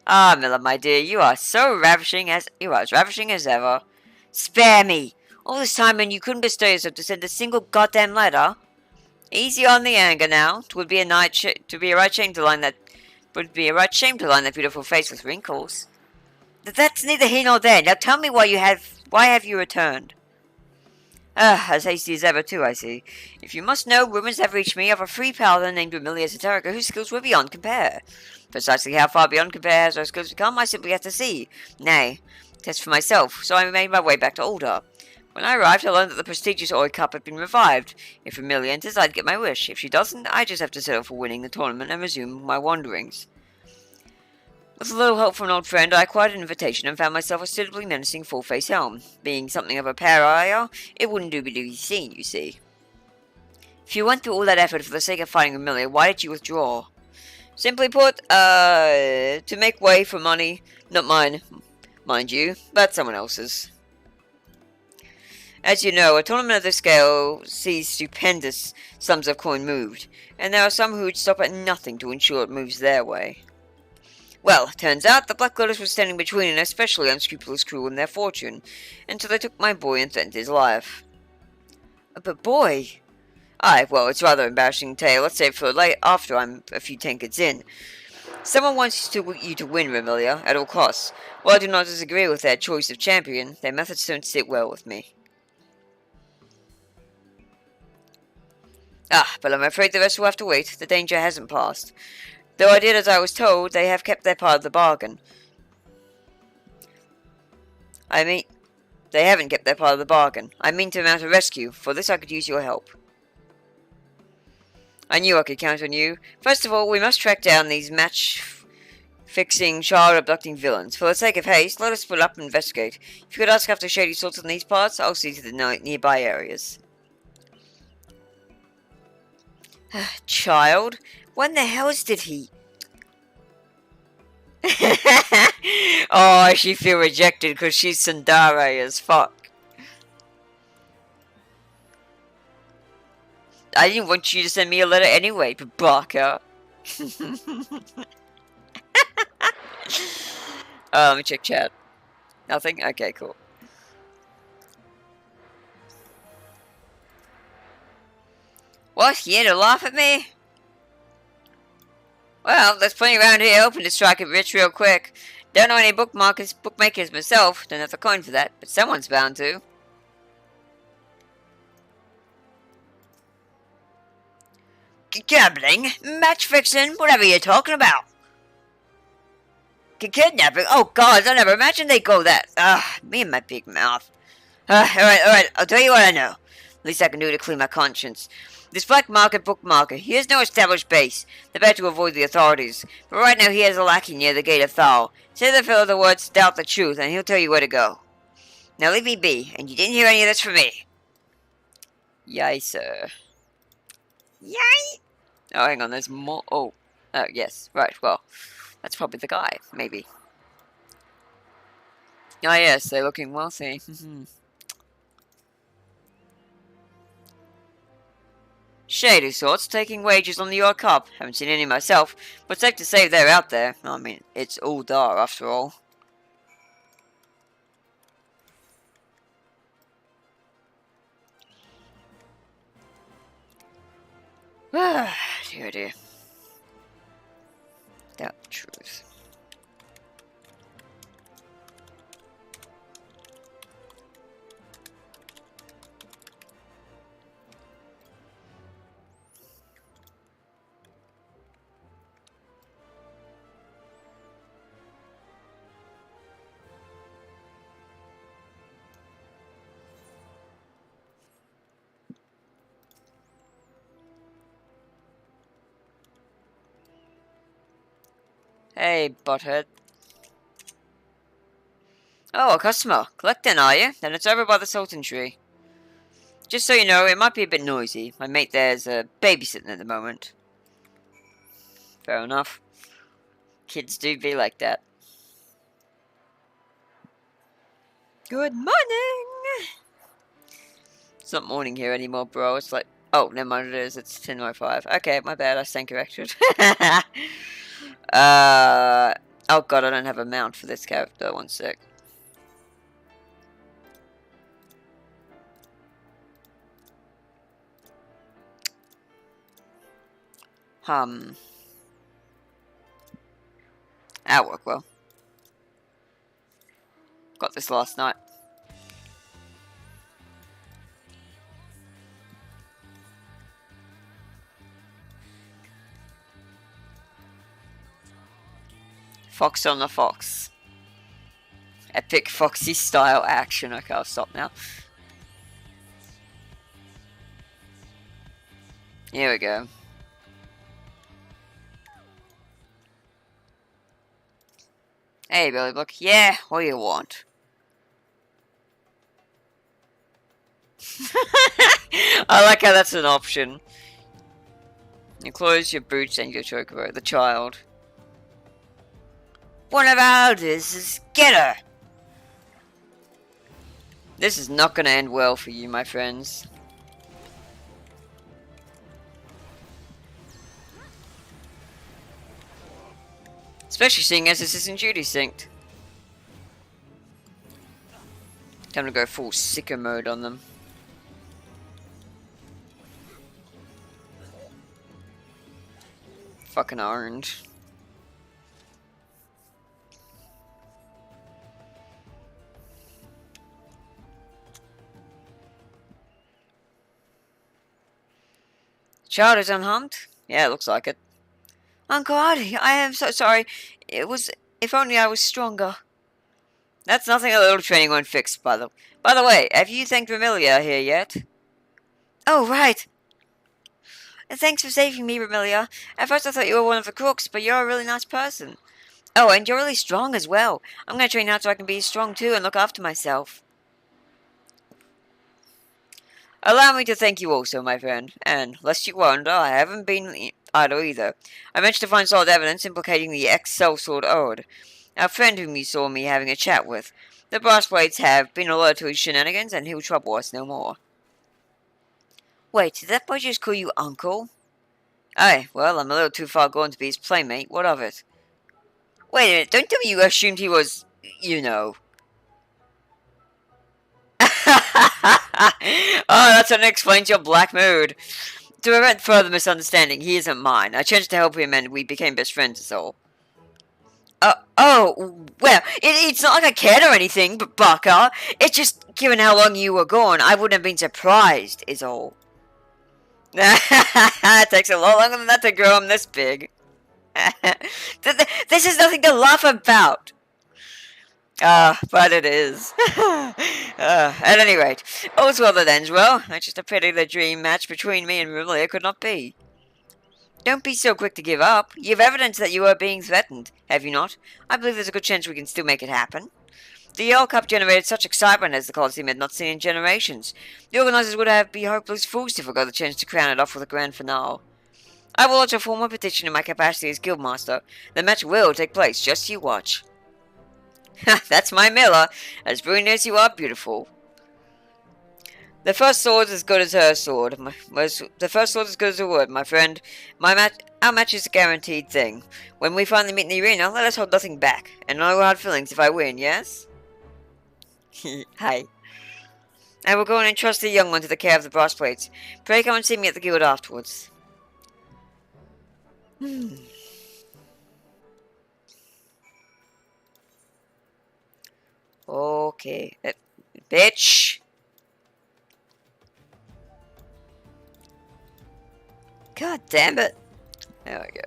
Ah, Miller, my dear, you are as ravishing as ever. Spare me, All this time and you couldn't bestow yourself to send a single goddamn letter? Easy on the anger now. It would be a right shame to line that beautiful face with wrinkles. That's neither here nor there. Now tell me why have you returned? As hasty as ever too, I see. If you must know, rumors have reached me of a free paladin named Remi-Chan whose skills were beyond compare. Precisely how far beyond compare has our skills become, I simply have to see. Nay, test for myself, so I made my way back to Alder. When I arrived, I learned that the prestigious Oi Cup had been revived. If Remi enters, I'd get my wish. If she doesn't, I just have to settle for winning the tournament and resume my wanderings. With a little help from an old friend, I acquired an invitation and found myself a suitably menacing full-face helm. Being something of a pariah, it wouldn't do me to be seen, you see. If you went through all that effort for the sake of fighting Remi, why did you withdraw? Simply put, to make way for money. Not mine, mind you, but someone else's. As you know, a tournament of this scale sees stupendous sums of coin moved, and there are some who would stop at nothing to ensure it moves their way. Well, turns out the Black Lotus was standing between an especially unscrupulous crew and their fortune, until they took my boy and threatened his life. But boy? Aye, well, it's rather an embarrassing tale. Let's save it for after I'm a few tankards in. Someone wants you to win, Remi, at all costs. While I do not disagree with their choice of champion, their methods don't sit well with me. But I'm afraid the rest will have to wait. The danger hasn't passed. Though I did as I was told, they have kept their part of the bargain. They haven't kept their part of the bargain. I mean to mount a rescue. For this I could use your help. I knew I could count on you. First of all, we must track down these match-fixing, child-abducting villains. For the sake of haste, let us split up and investigate. If you could ask after shady sorts in these parts, I'll see to the nearby areas. Child? When the hells did he... Oh, she feel rejected because she's tsundere as fuck. I didn't want you to send me a letter anyway, Babaka. Let me check chat. Nothing? Okay, cool. What? You here to laugh at me? Well, there's plenty around here hoping to strike it rich real quick. Don't know any bookmakers myself. Don't have the coin for that, but someone's bound to. Gambling? Match fixing? Whatever you're talking about. Kidnapping? Oh god, I never imagined they'd go that. Me and my big mouth. Alright, I'll tell you what I know. Least I can do to clean my conscience. This black market bookmaker, he has no established base. They're better to avoid the authorities. But right now he has a lackey near the gate of Thal. Say the fellow the words, doubt the truth, and he'll tell you where to go. Now leave me be, and you didn't hear any of this from me. Yay, sir. Yay! Oh, hang on, there's more. Oh, yes, right, well, that's probably the guy, maybe. Ah, yes, they're looking wealthy. Shady sorts, taking wages on the odd cup. Haven't seen any myself, but safe to say they're out there. I mean, it's Alder after all. Dear, dear. Doubt the truth. Hey, butthead. Oh, a customer. Collecting, are you? Then it's over by the Sultan tree. Just so you know, it might be a bit noisy. My mate there's babysitting at the moment. Fair enough. Kids do be like that. Good morning! It's not morning here anymore, bro. It's like... Oh, never mind it is. It's 10:05. Okay, my bad. I stand corrected. Oh god, I don't have a mount for this character. One sec. That'll work well. Got this last night. Fox on the Fox. Epic Foxy style action. Okay, I'll stop now. Here we go. Hey, Billy Book. Yeah, what do you want? I like how that's an option. You close your boots and your chocobo. The child. One of our orders is get her! This is not going to end well for you, my friends. Especially seeing as this isn't duty synced. Time to go full sicko mode on them. Fucking orange. Child is unharmed? Yeah, it looks like it. Uncle Artie, I am so sorry. It was... If only I was stronger. That's nothing a little training won't fix, by the way, have you thanked Remilia here yet? Oh, right. And thanks for saving me, Remilia. At first I thought you were one of the crooks, but you're a really nice person. Oh, and you're really strong as well. I'm going to train out so I can be strong too and look after myself. Allow me to thank you also, my friend. And, lest you wonder, I haven't been idle either. I managed to find solid evidence implicating the ex-sellsword Ode, our friend whom you saw me having a chat with. The Brassblades have been alerted to his shenanigans, and he'll trouble us no more. Wait, did that boy just call you uncle? Aye, well, I'm a little too far gone to be his playmate. What of it? Wait a minute, don't tell me you assumed he was, you know. Oh, that's what explains your black mood. To prevent further misunderstanding, he isn't mine. I changed to help him and we became best friends, is all. Oh, well, it's not like I cared or anything, but Barker. It's just, given how long you were gone, I wouldn't have been surprised, is all. It takes a lot longer than that to grow him this big. This is nothing to laugh about. But it is. At any rate, all's well that ends well. It's just a pity the dream match between me and Remilia could not be. Don't be so quick to give up. You've evidence that you are being threatened, have you not? I believe there's a good chance we can still make it happen. The Yale Cup generated such excitement as the Coliseum had not seen in generations. The organisers would have been hopeless fools to forgo the chance to crown it off with a grand finale. I will lodge a formal petition in my capacity as Guildmaster. The match will take place, just you watch. That's my Miller. As brilliant as you are beautiful. The first sword is as good as her sword. The first sword is as good as her word, my friend. Our match is a guaranteed thing. When we finally meet in the arena, let us hold nothing back. And no hard feelings if I win, yes? Hi. I will go and entrust the young one to the care of the brass plates. Pray come and see me at the guild afterwards. Okay. Bitch! God damn it. There we go.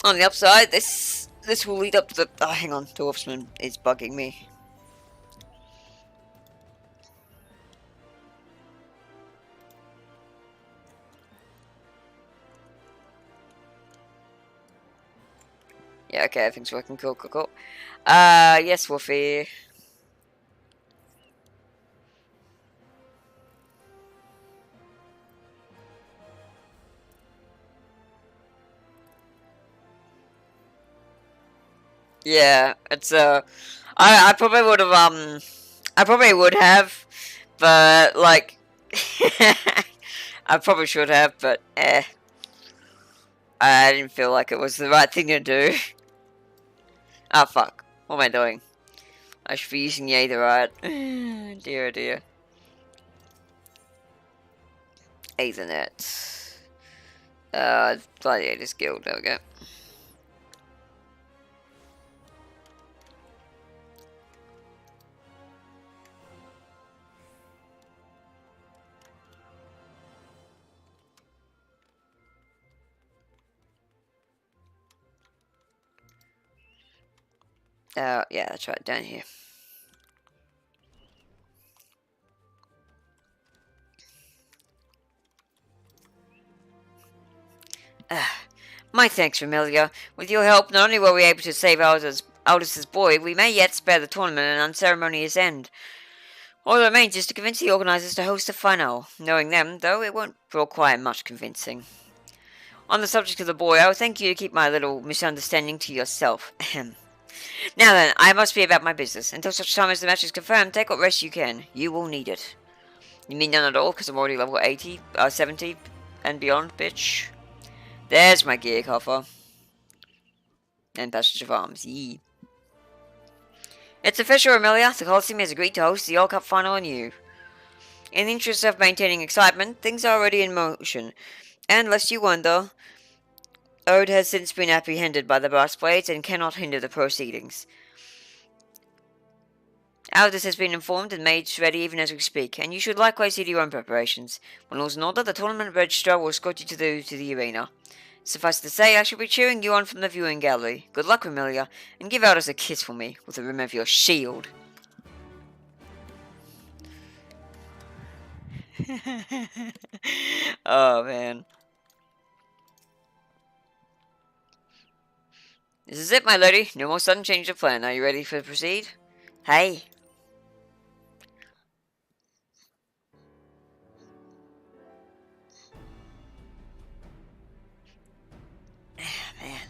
On the upside, this will lead up to the... Oh, hang on. Dwarfsman is bugging me. Yeah, okay, everything's working. Cool. Yes, Wolfie. Yeah, it's I probably would have but like I probably should have, but I didn't feel like it was the right thing to do. Ah, fuck. What am I doing? I should be using the Aetherite. Dear, oh dear. Ethernet. Gladiators Guild, there we go. Yeah, that's right, down here. My thanks, Remi-Chan. With your help, not only were we able to save Aldous' boy, we may yet spare the tournament an unceremonious end. All that remains is to convince the organisers to host a final. Knowing them, though, it won't require much convincing. On the subject of the boy, I would thank you to keep my little misunderstanding to yourself. Ahem. Now then, I must be about my business. Until such time as the match is confirmed, take what rest you can. You will need it. You mean none at all, because I'm already level 80, 70, and beyond, bitch. There's my gear coffer. And passage of arms, yee. It's official, Remi-Chan. The Coliseum has agreed to host the All Cup final on you. In the interest of maintaining excitement, things are already in motion. And lest you wonder, Ode has since been apprehended by the brass blades and cannot hinder the proceedings. Aldous has been informed and made ready even as we speak, and you should likewise see to your own preparations. When all's in order, the tournament registrar will escort you to the arena. Suffice to say, I shall be cheering you on from the viewing gallery. Good luck, Remi-Chan, and give Aldous a kiss for me, with the rim of your shield. Oh, man. This is it, my lady. No more sudden change of plan. Are you ready to proceed? Hey. Man.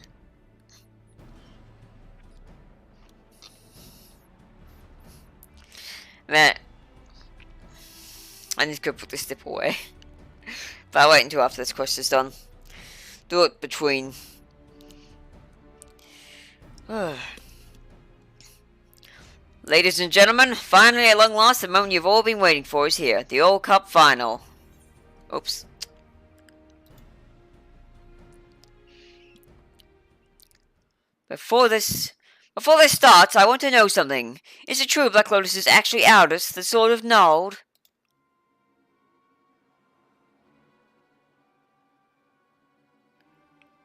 Man. I need to go put this dip away. But I'll wait until after this quest is done. Do it between... Ladies and gentlemen, finally at long last, the moment you've all been waiting for is here. The All Cup Final. Oops. Before this starts, I want to know something. Is it true Black Lotus is actually Aldous, the Sword of Nald?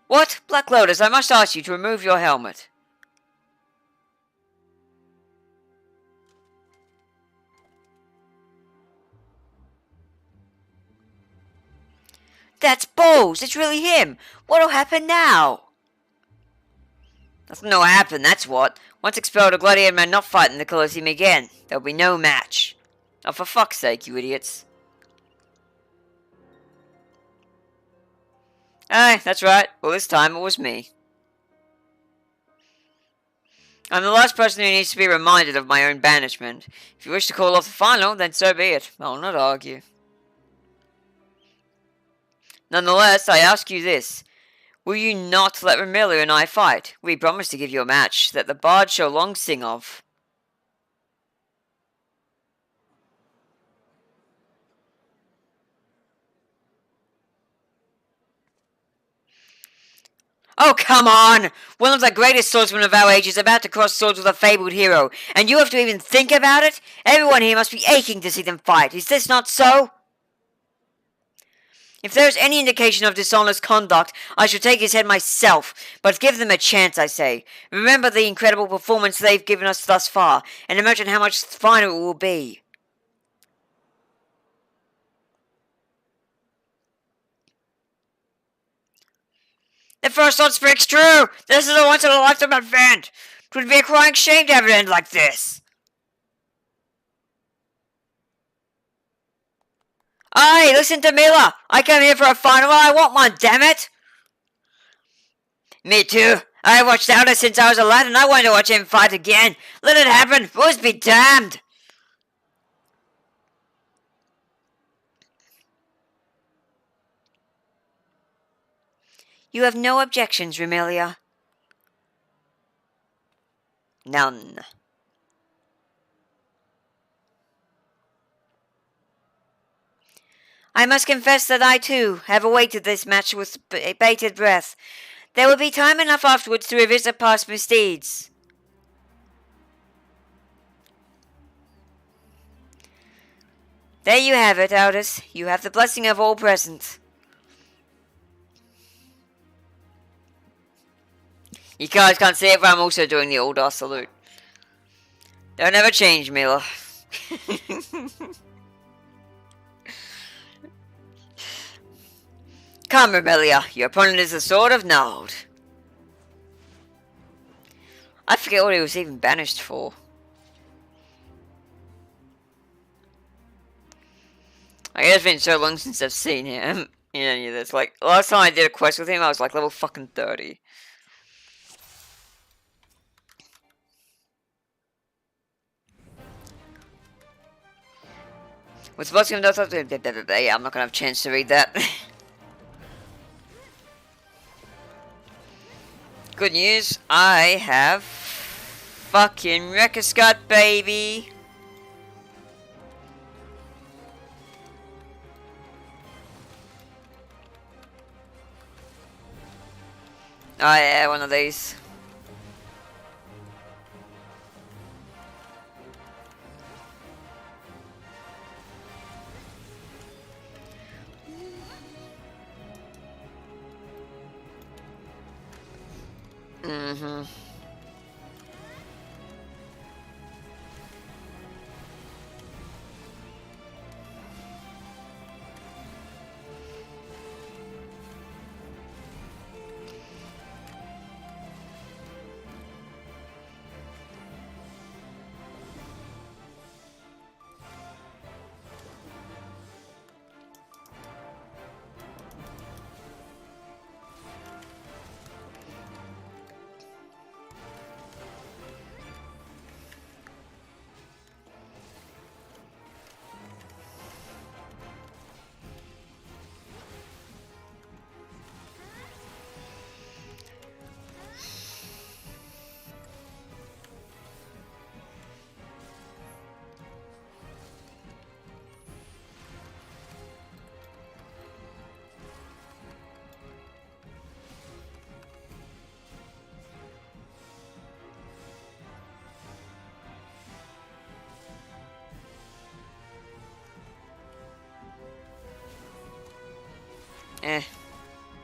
What? Black Lotus, I must ask you to remove your helmet. That's Bose! It's really him! What'll happen now? Nothing will happen, that's what. Once expelled, a gladiator may not fight in the Colosseum again. There'll be no match. Oh, for fuck's sake, you idiots. Aye, that's right. Well, this time it was me. I'm the last person who needs to be reminded of my own banishment. If you wish to call off the final, then so be it. I'll not argue. Nonetheless, I ask you this. Will you not let Remi-Chan and I fight? We promised to give you a match that the bard shall long sing of. Oh, come on! One of the greatest swordsmen of our age is about to cross swords with a fabled hero, and you have to even think about it? Everyone here must be aching to see them fight. Is this not so? If there is any indication of dishonest conduct, I shall take his head myself. But give them a chance, I say. Remember the incredible performance they've given us thus far, and imagine how much finer it will be. The first one speaks true! This is a once-in-a-lifetime event! 'Twould be a crying shame to have it end like this! Aye, listen to Mila! I came here for a final and I want one, damn it! Me too. I watched Aldous since I was a lad and I want to watch him fight again. Let it happen, fools be damned! You have no objections, Remi-Chan? None. I must confess that I, too, have awaited this match with bated breath. There will be time enough afterwards to revisit past misdeeds. There you have it, Aldous. You have the blessing of all present. You guys can't see it, but I'm also doing the old salute. Don't ever change, Mila. Come, Remelia. Your opponent is the Sword of Nod. I forget what he was even banished for. I guess it's been so long since I've seen him in any of this. Like, last time I did a quest with him, I was like level fucking 30. What's the blessing of Death? Yeah, I'm not gonna have a chance to read that. Good news, I have fucking Rekascut, baby. Oh yeah, one of these. Mm-hmm.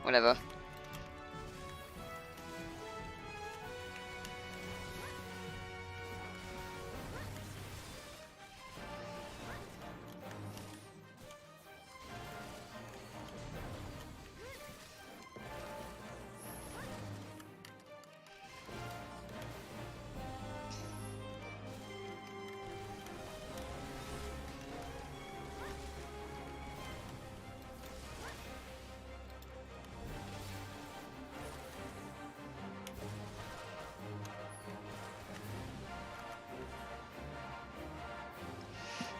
Whatever.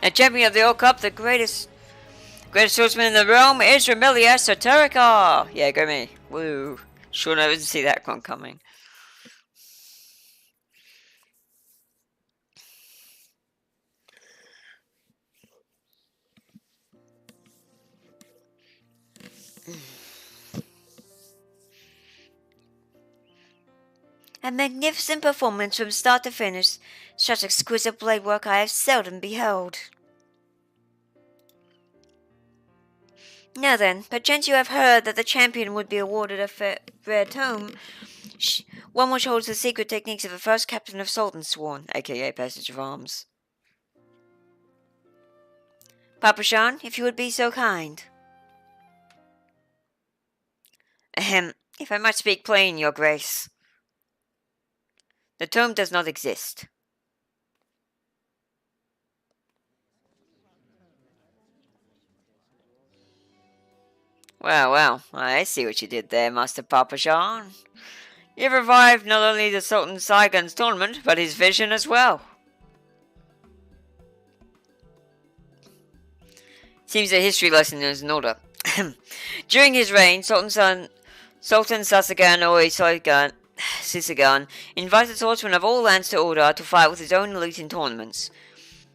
The champion of the Old Cup, the greatest swordsman in the realm is Remi-Chan Soterica! Yeah, go me. Woo. Sure, I didn't see that one coming. A magnificent performance from start to finish. Such exquisite blade work I have seldom beheld. Now then, perchance you have heard that the champion would be awarded a rare tome, one which holds the secret techniques of the first captain of Sultansworn, aka Passage of Arms. Papa-chan, if you would be so kind. Ahem, if I might speak plain, your grace. The tome does not exist. Well, I see what you did there, Master Papa-chan. You've revived not only the Sultan Saigon's tournament, but his vision as well. Seems a history lesson is in order. During his reign, Sultan Sasagan or Sisagan invited swordsmen of all lands to order to fight with his own elite in tournaments.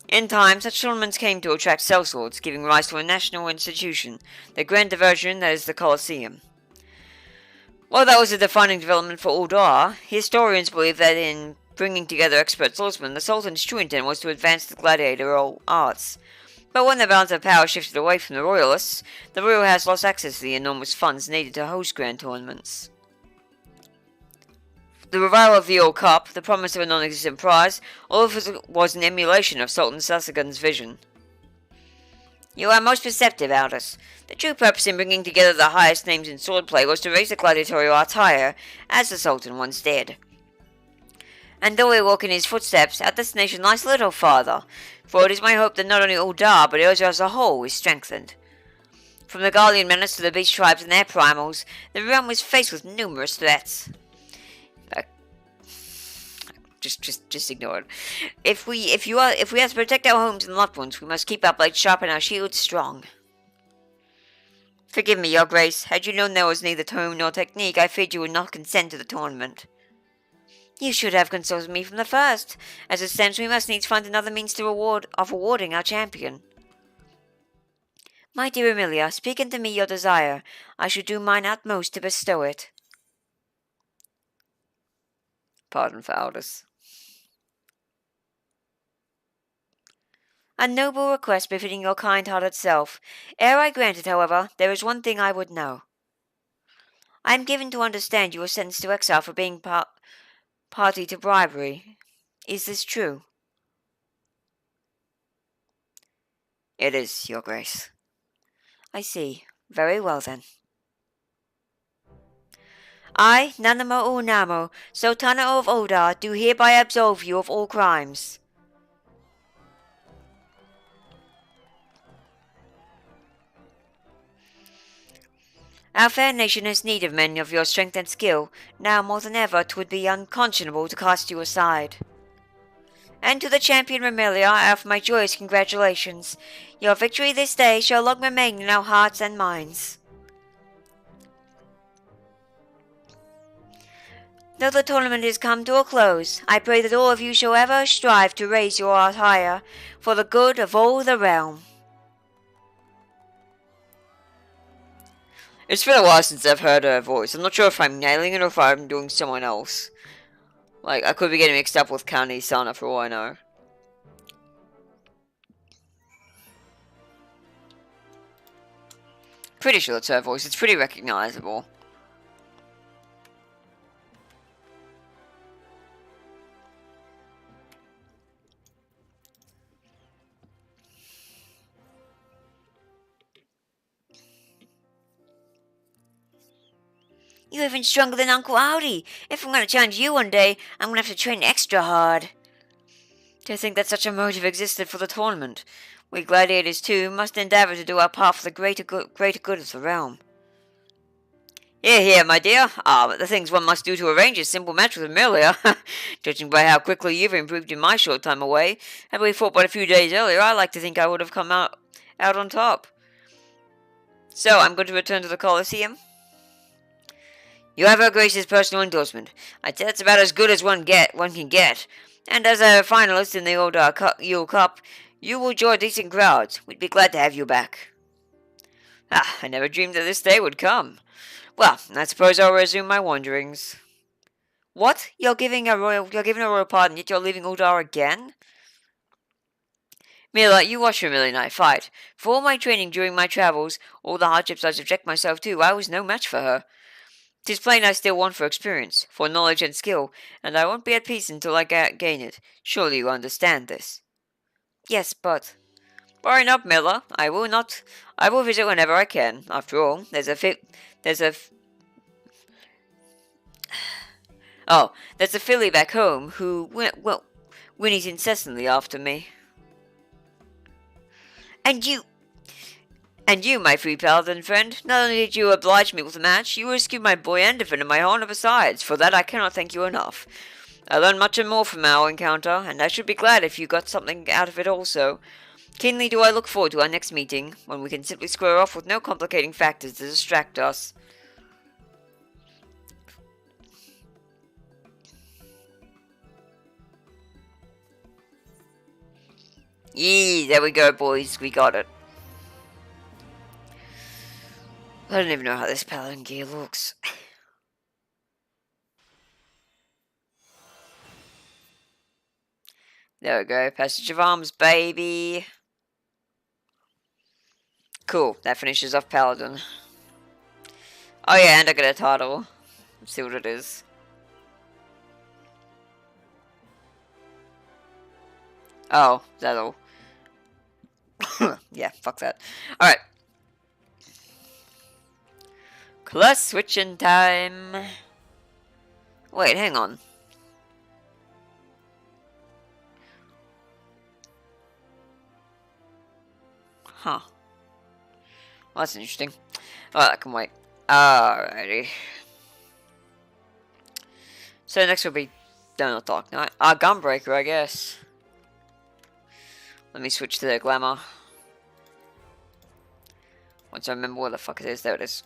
In time, such tournaments came to attract sellswords, giving rise to a national institution, the grand diversion that is the Colosseum. While that was a defining development for Uldar, historians believe that in bringing together expert swordsmen, the Sultan's true intent was to advance the gladiatorial arts. But when the balance of power shifted away from the royalists, the royal house lost access to the enormous funds needed to host grand tournaments. The revival of the Old Cup, the promise of a non-existent prize, all of it was an emulation of Sultan Sasagan's vision. You are most perceptive, Aldous. The true purpose in bringing together the highest names in swordplay was to raise the gladiatorial arts higher, as the Sultan once did. And though we walk in his footsteps, our destination lies a little farther, for it is my hope that not only Uldar, but Urza as a whole is strengthened. From the Guardian menace to the beast tribes and their primals, the realm was faced with numerous threats. Just ignore it. If we have to protect our homes and loved ones, we must keep our blades sharp and our shields strong. Forgive me, Your Grace. Had you known there was neither tone nor technique, I feared you would not consent to the tournament. You should have consulted me from the first. As it stands, we must needs find another means of rewarding our champion. My dear Emilia, speak unto me your desire. I should do mine utmost to bestow it. Pardon for Aldous. A noble request befitting your kind-hearted self. Ere I grant it, however, there is one thing I would know. I am given to understand you were sentenced to exile for being party to bribery. Is this true? It is, Your Grace. I see. Very well, then. I, Nanamo Unamo, Sultana of Uldar, do hereby absolve you of all crimes. Our fair nation has need of men of your strength and skill. Now more than ever 'twould be unconscionable to cast you aside. And to the champion Remi-Chan, I offer my joyous congratulations. Your victory this day shall long remain in our hearts and minds. Though the tournament is come to a close, I pray that all of you shall ever strive to raise your art higher, for the good of all the realm. It's been a while since I've heard her voice. I'm not sure if I'm nailing it or if I'm doing someone else. Like, I could be getting mixed up with Kani Sana for all I know. Pretty sure that's her voice. It's pretty recognizable. You're even stronger than Uncle Audi. If I'm going to challenge you one day, I'm going to have to train extra hard. To think that such a motive existed for the tournament. We gladiators, too, must endeavour to do our part for the greater good of the realm. Hear, hear, my dear. But the things one must do to arrange a simple match with Amelia. Judging by how quickly you've improved in my short time away, had we fought but a few days earlier, I like to think I would have come out on top. So, I'm going to return to the Colosseum. You have Her Grace's personal endorsement. I'd say that's about as good as one can get. And as a finalist in the old Yule Cup, you will draw decent crowds. We'd be glad to have you back. I never dreamed that this day would come. Well, I suppose I'll resume my wanderings. What? You're giving a royal pardon, yet you're leaving Uldar again? Mila, you watch Remi-Chan and I fight. For all my training during my travels, all the hardships I subject myself to, I was no match for her. 'Tis plain I still want for experience, for knowledge and skill, and I won't be at peace until I gain it. Surely you understand this. Yes, but... Worry not, Miller. I will visit whenever I can. After all, there's a filly back home who, whinnies incessantly after me. And you, my free paladin friend, not only did you oblige me with a match, you rescued my boy and defended my honor besides. For that I cannot thank you enough. I learned much and more from our encounter, and I should be glad if you got something out of it also. Keenly do I look forward to our next meeting, when we can simply square off with no complicating factors to distract us. Yeah, there we go, boys. We got it. I don't even know how this paladin gear looks. There we go. Passage of arms, baby. Cool. That finishes off paladin. Oh yeah, and I got a title. Let's see what it is. Oh, is that all? Yeah, fuck that. Alright. Class switching time. Wait, hang on. Huh. Well, that's interesting. Oh, that can wait. Alrighty. So next will be Donut Dark Knight. Gunbreaker, I guess. Let me switch to the glamour. Once I remember what the fuck it is, there it is.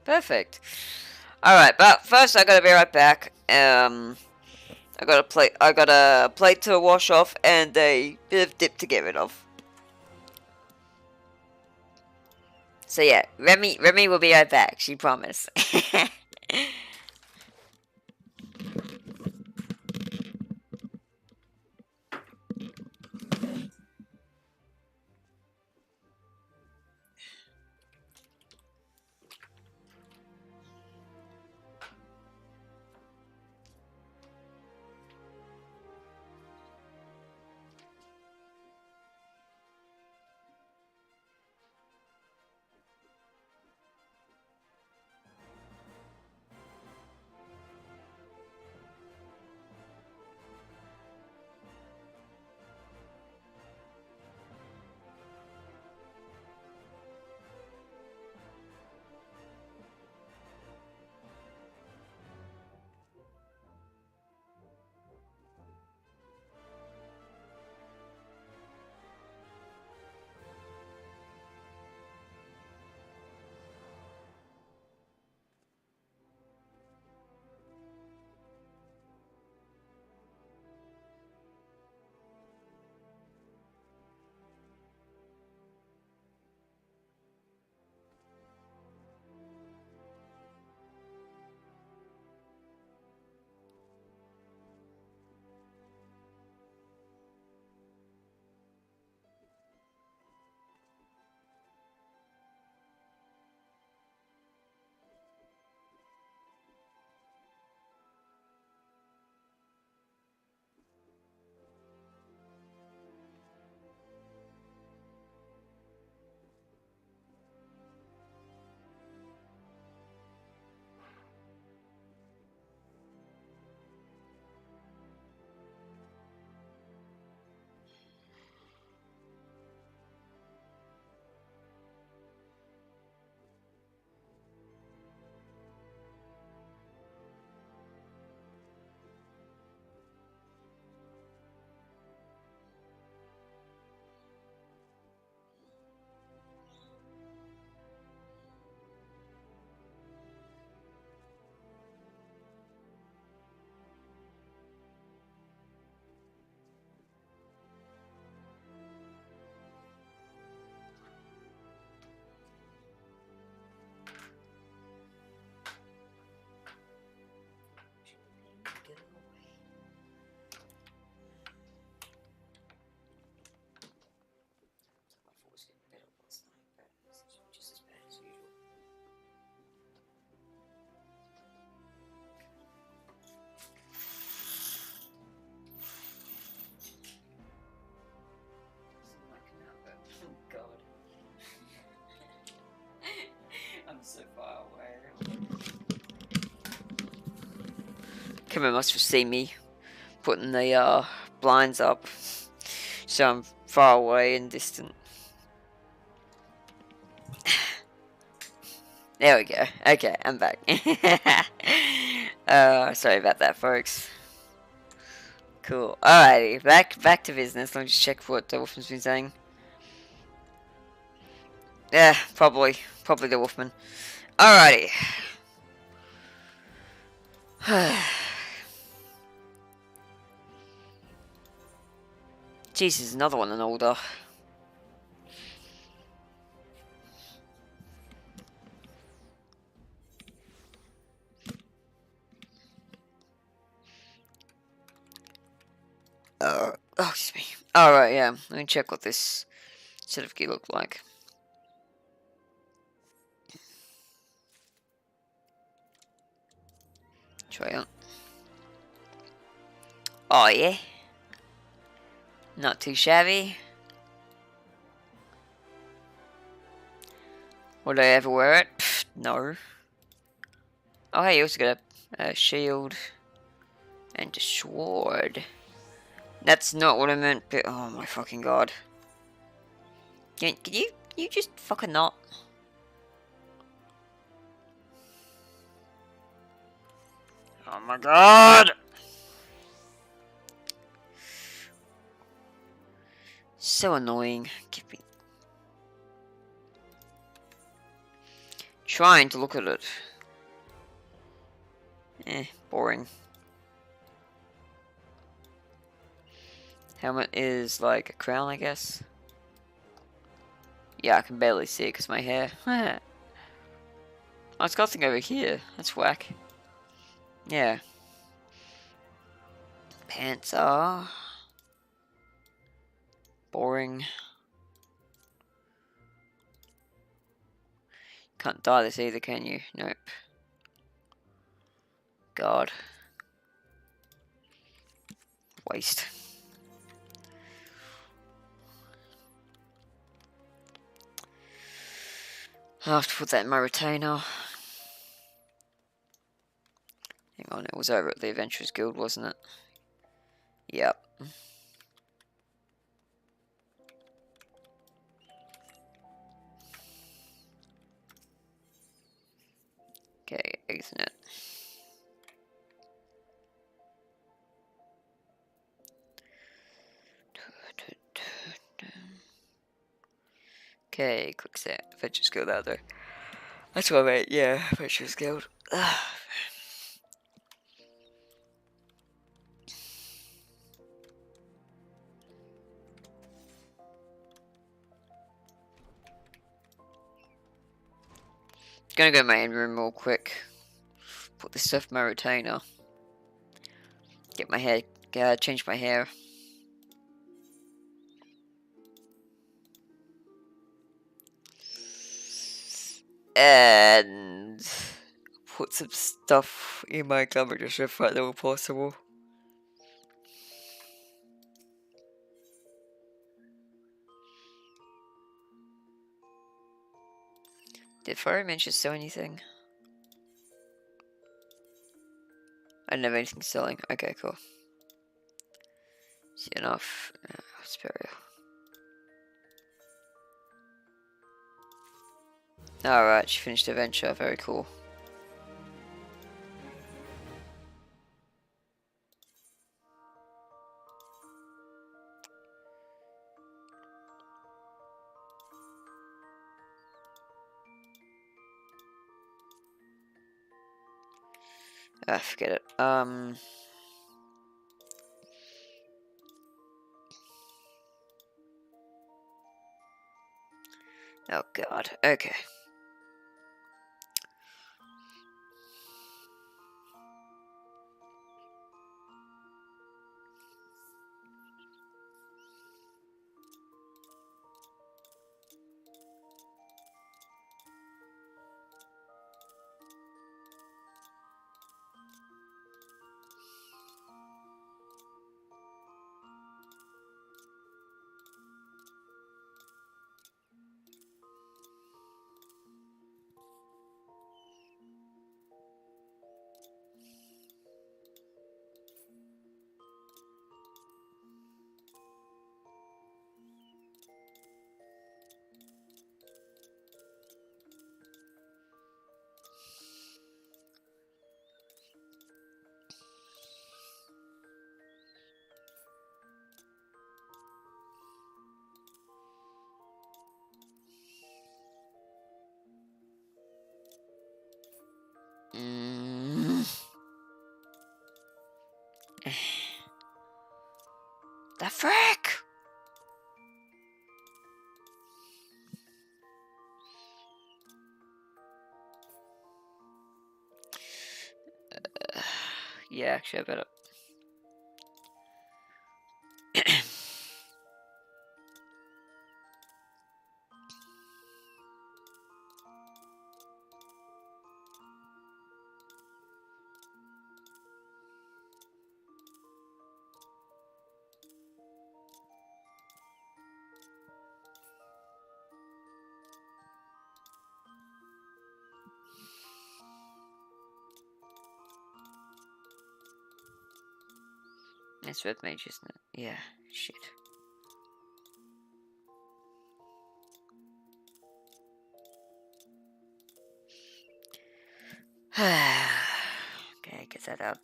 Perfect. Alright, but first I gotta be right back. I got a plate to wash off and a bit of dip to get rid of. So yeah, Remi will be right back, she promised. So far away. Kimmer must have seen me putting the blinds up, so I'm far away and distant. There we go. Okay, I'm back. Sorry about that, folks. Cool. Alrighty, back to business. Let me just check what the Wolfman's been saying. Yeah, probably the Wolfman. Alrighty. Jesus, another one an older. Oh, excuse me. Alright, yeah. Let me check what this certificate looked like. Try out. Oh, yeah. Not too shabby. Would I ever wear it? Pfft, no. Oh, hey, you also got a shield and a sword. That's not what I meant, but oh my fucking god. Can you just fucking not? Oh my god! So annoying. Give me. Trying to look at it. Boring. Helmet is like a crown, I guess. Yeah, I can barely see it because my hair. Oh, it's got something over here. That's whack. Yeah. Pants are boring. Can't dye this either, can you? Nope. God. Waste. I'll have to put that in my retainer. Hang on, it was over at the Adventurers Guild, wasn't it? Yep. Okay, isn't it? Okay, quick set. Adventurers Guild out there. That's what I meant, yeah, Adventurers Guild. Gonna go to my end room real quick. Put this stuff in my retainer. Get my hair, change my hair. And put some stuff in my cupboard just if at all possible. Did Fire Mention sell anything? I don't have anything selling. Okay, cool. See enough. Burial. Alright, she finished the adventure. Very cool. Forget it. Oh god. Okay. The frick? Yeah, actually, I better. It's red mage, isn't it? Yeah, shit. Okay, get that out.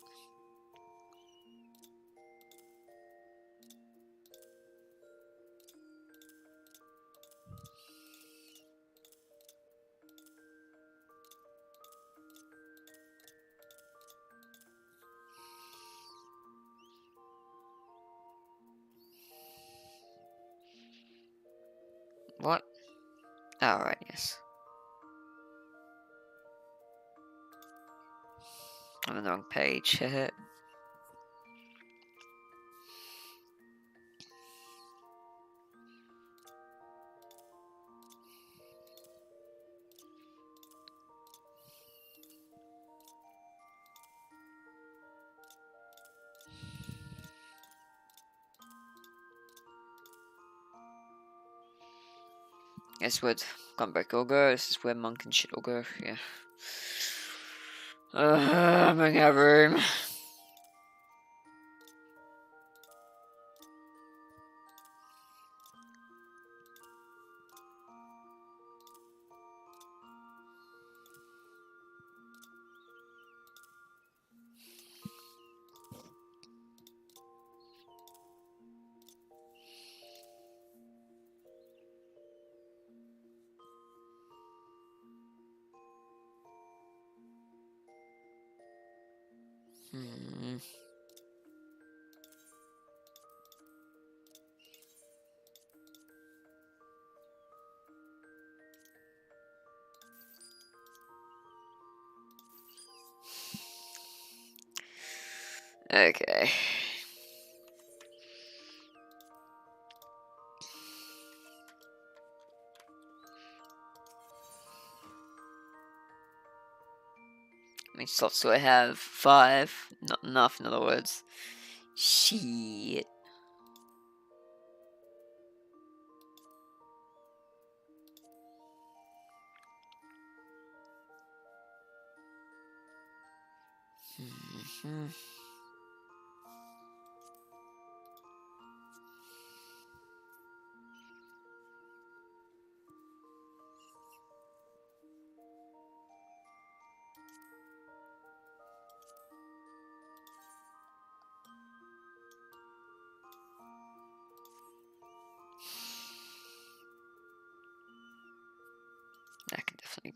What? Oh, right, yes. I'm on the wrong page. This would Gunbreaker will go. This is where Monk and shit will go. Yeah. I'm running out of room. Hmm. Okay. How many slots do I have? 5. Not enough, in other words. Shit. Hmm. I can definitely.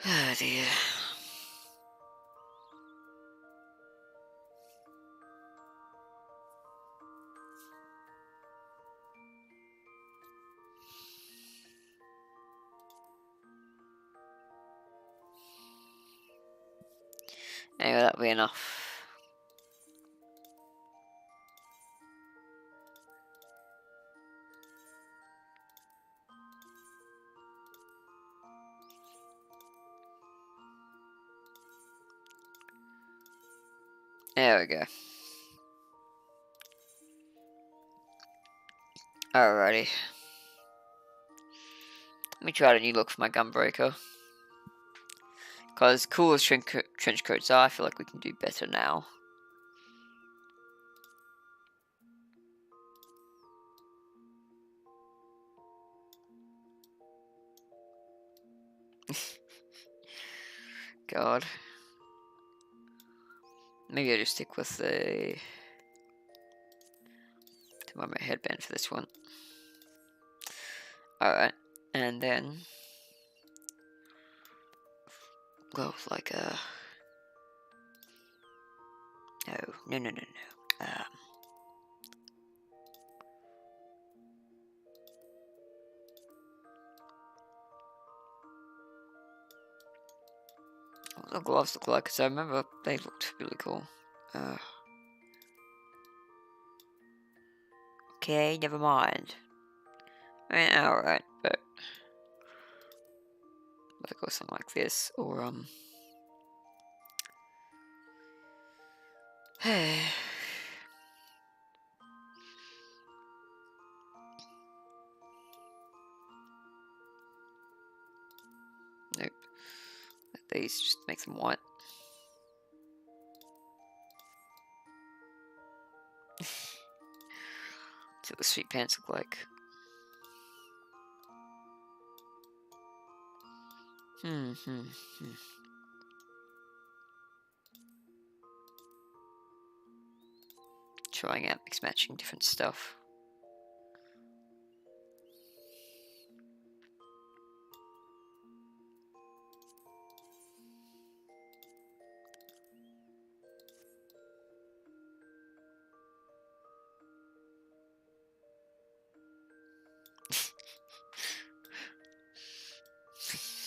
Oh dear. Anyway, that'll be enough. There we go. Alrighty. Let me try a new look for my Gunbreaker. Because cool as trench coats are, I feel like we can do better now. God. Maybe I just stick with the thermometer headband for this one. Alright, and then go with like a... No. What do the gloves look like? Because I remember they looked really cool. Okay, never mind. I mean, alright, but... I'll go something like this, or, Nope. Like these, just make them white. See what the sweet pants look like. Trying out mix matching different stuff.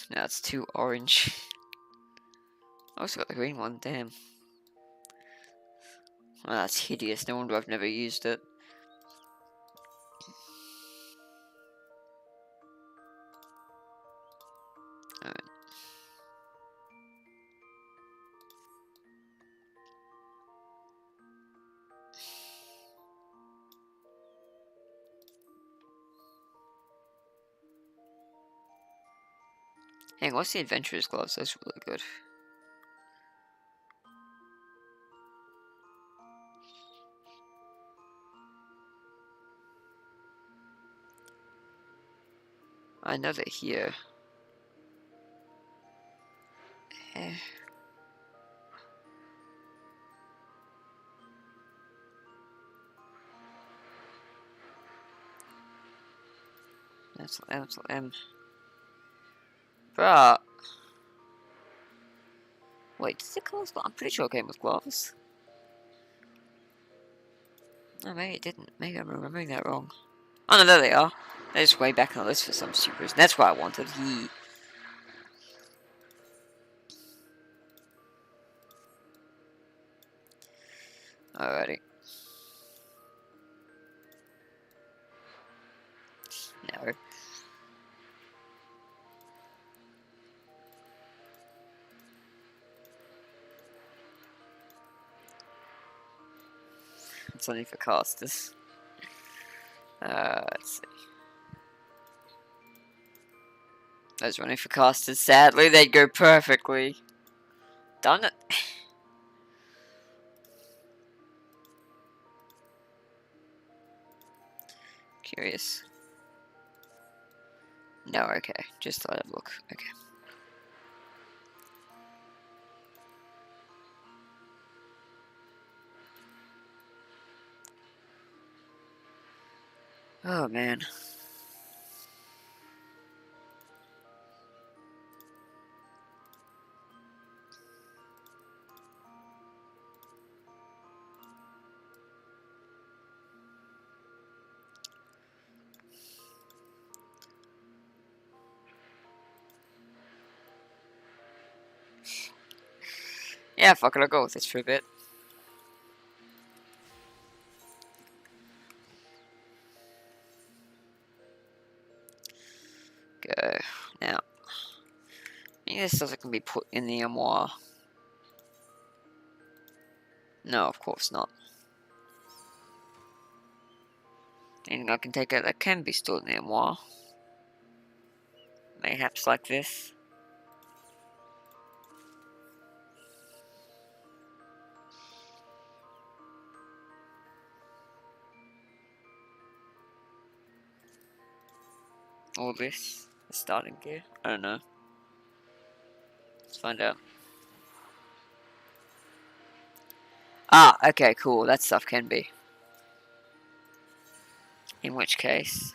Now it's too orange. I also got the green one, damn. Oh, that's hideous, no wonder I've never used it. Alright. Hang on, what's the adventurer's gloves? That's really good. I know they're here. That's them. Bruh. Wait, does it come with gloves? I'm pretty sure it came with gloves. No, maybe it didn't. Maybe I'm remembering that wrong. Oh no, there they are. They're just way back on the list for some stupid reason. That's what I wanted. Alrighty. No. It's only for casters. Let's see. Those are only for casters. Sadly, they'd go perfectly. Done it. Curious. No, okay. Just thought I'd look. Okay. Oh, man. Yeah, fuck it, I'll go with this for a bit. Go. Now. Any of this stuff that can be put in the armoire? No, of course not. Anything I can take out that can be stored in the armoire? Mayhaps like this. Or this. The starting gear. I don't know. Let's find out. Ah, okay, cool. That stuff can be. In which case...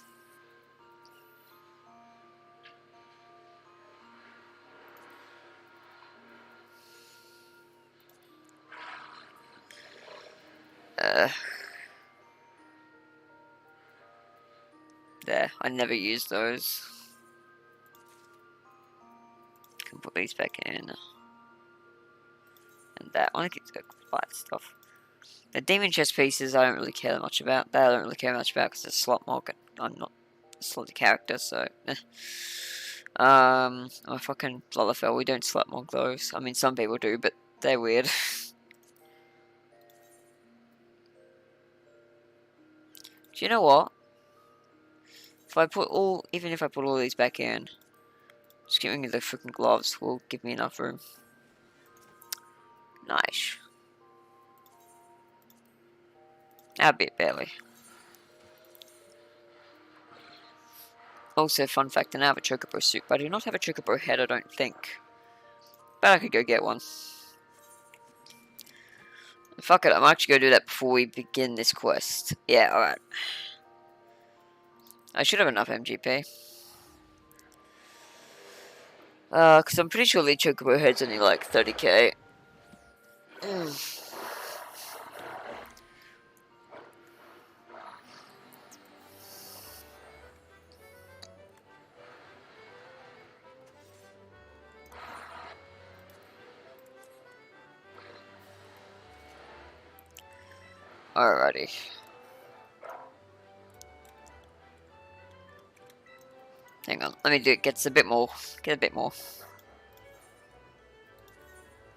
there, I never use those. Can put these back in. And that. I think it's got quiet stuff. The demon chest pieces I don't really care much about. That I don't really care much about because it's a slot market. I'm not a slotty character, so... Oh, fucking Lalafell, we don't slot mark those. I mean, some people do, but they're weird. Do you know what? If I put all... Even if I put all these back in... Just giving me the freaking gloves will give me enough room. Nice. A bit, barely. Also, fun fact, I now have a Chocobo suit, but I do not have a Chocobo head, I don't think. But I could go get one. Fuck it, I'm actually gonna do that before we begin this quest. Yeah, alright. I should have enough MGP. Because I'm pretty sure the Chocobo head's only like 30k. Alrighty. Hang on, let me do it. Get a bit more. Get a bit more.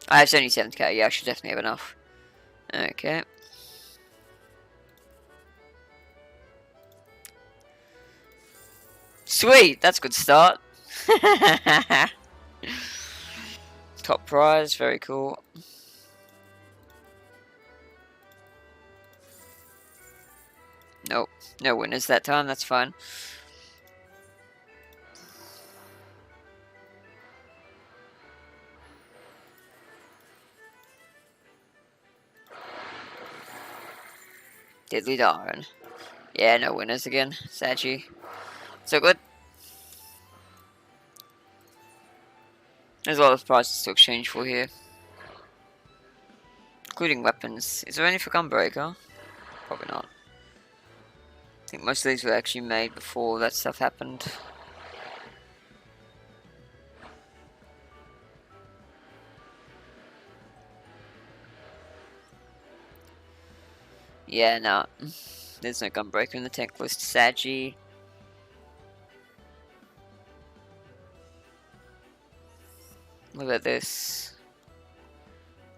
I have 77k. Yeah, I should definitely have enough. Okay. Sweet, that's a good start. Top prize, very cool. Nope, no winners that time, that's fine. Deadly Darn. Yeah, no winners again. Saggy. So good. There's a lot of prizes to exchange for here. Including weapons. Is there any for Gunbreaker? Probably not. I think most of these were actually made before that stuff happened. Yeah, no. There's no Gunbreaker in the tank list. Saggy. What about this?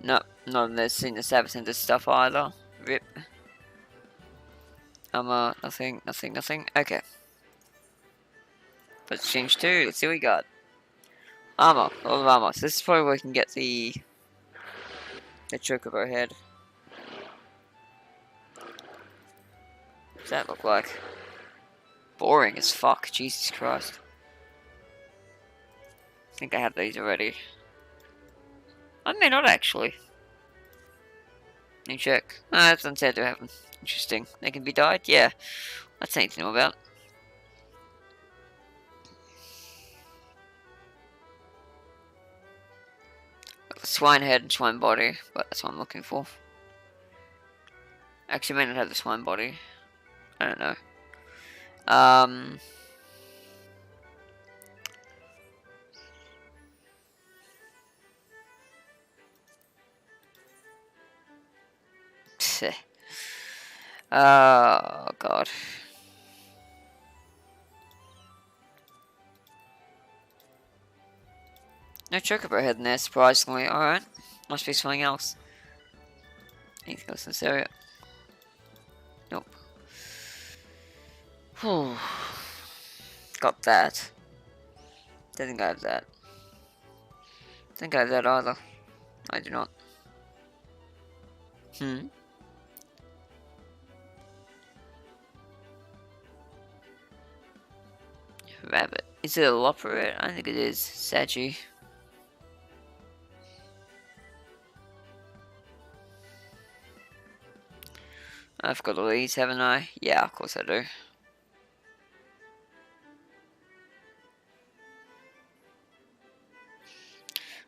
Nope, not in this in the Savage Center stuff either. Rip. Nothing, nothing, nothing. Okay. Let's change to. Let's see what we got. Armor, a lot of armor. So this is probably where we can get the Chocobo head. What's that look like? Boring as fuck, Jesus Christ. I think I have these already. I may not actually. Let me check. Ah, that's unsaid to have them. Interesting. They can be dyed? Yeah. That's anything to know about. Swine head and swine body, but that's what I'm looking for. Actually, I may not have the swine body. I don't know. Oh, God. No Chocobo head in there, surprisingly. Alright. Must be something else. Anything else in this area? Nope. Whew. Got that. Don't think I have that. Think I have that either. I do not. Rabbit. Is it a Loperate? I think it is. Saggy. I've got all these, haven't I? Yeah, of course I do.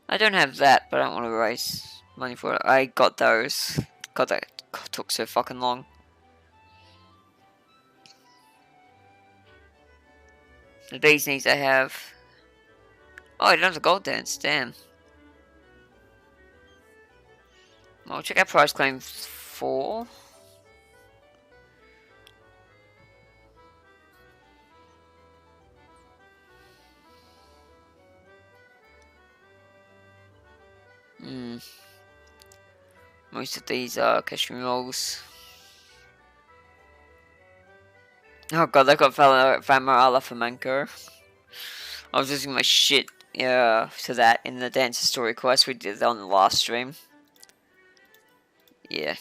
I don't have that, but I don't want to raise money for it. I got those. God, that took so fucking long. The bee's knees I have. Oh, I don't have the gold dance, damn. Well, check out price claim 4. Most of these are cashmere rolls. Oh god, I got Vamarala Flamenco. I was losing my shit to that in the Dance Story quest we did on the last stream. Yeah.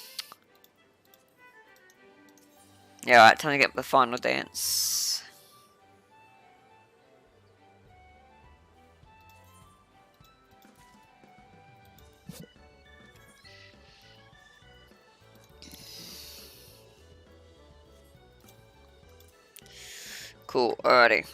Yeah, alright, time to get the final dance. Cool, alrighty.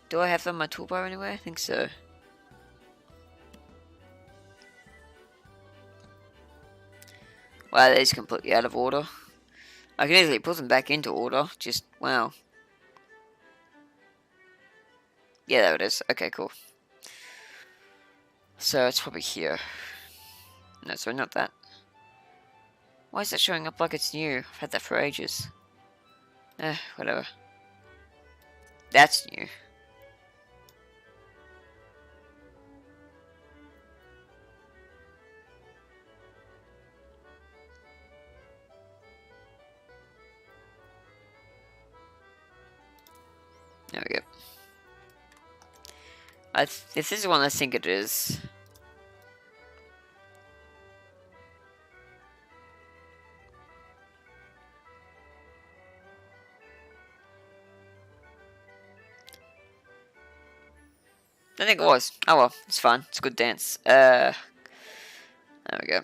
Do I have them on my toolbar anyway? I think so. Wow, that is completely out of order. I can easily put them back into order, just, wow. Yeah, there it is. Okay, cool. So, it's probably here. No, sorry, not that. Why is that showing up like it's new? I've had that for ages. Whatever. That's new. There we go. If this is the one I think it is. I think it was. Oh well, it's fine. It's a good dance. There we go.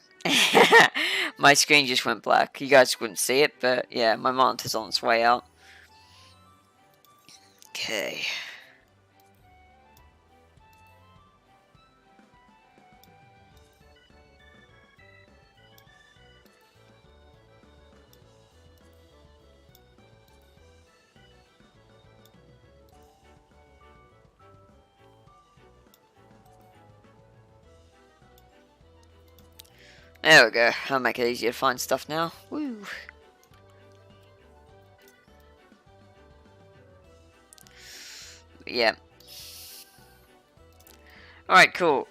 My screen just went black. You guys couldn't see it, but yeah, my monitor's on its way out. Okay. There we go. I'll make it easier to find stuff now. Woo. Yeah. Alright, cool.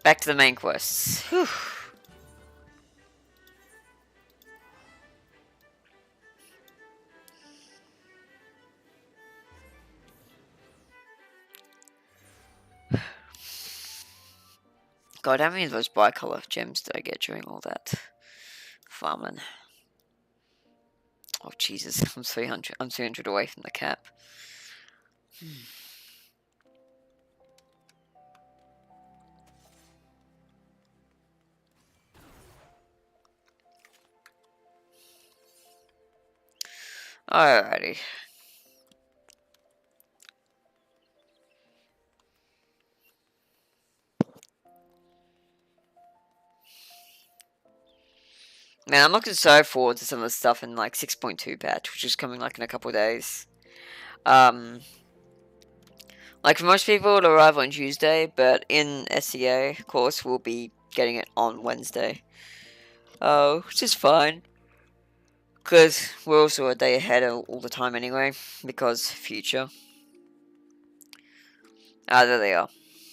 Back to the main quests. Whew. God, how many of those bicolor gems did I get during all that farming? Oh Jesus, I'm 300. I'm 300 away from the cap. Alrighty. Man, I'm looking so forward to some of the stuff in like 6.2 patch, which is coming like in a couple of days. Like for most people, it'll arrive on Tuesday, but in SEA, of course, we'll be getting it on Wednesday. Oh, which is fine. Because we're also a day ahead all the time anyway, because future. Ah, there they are.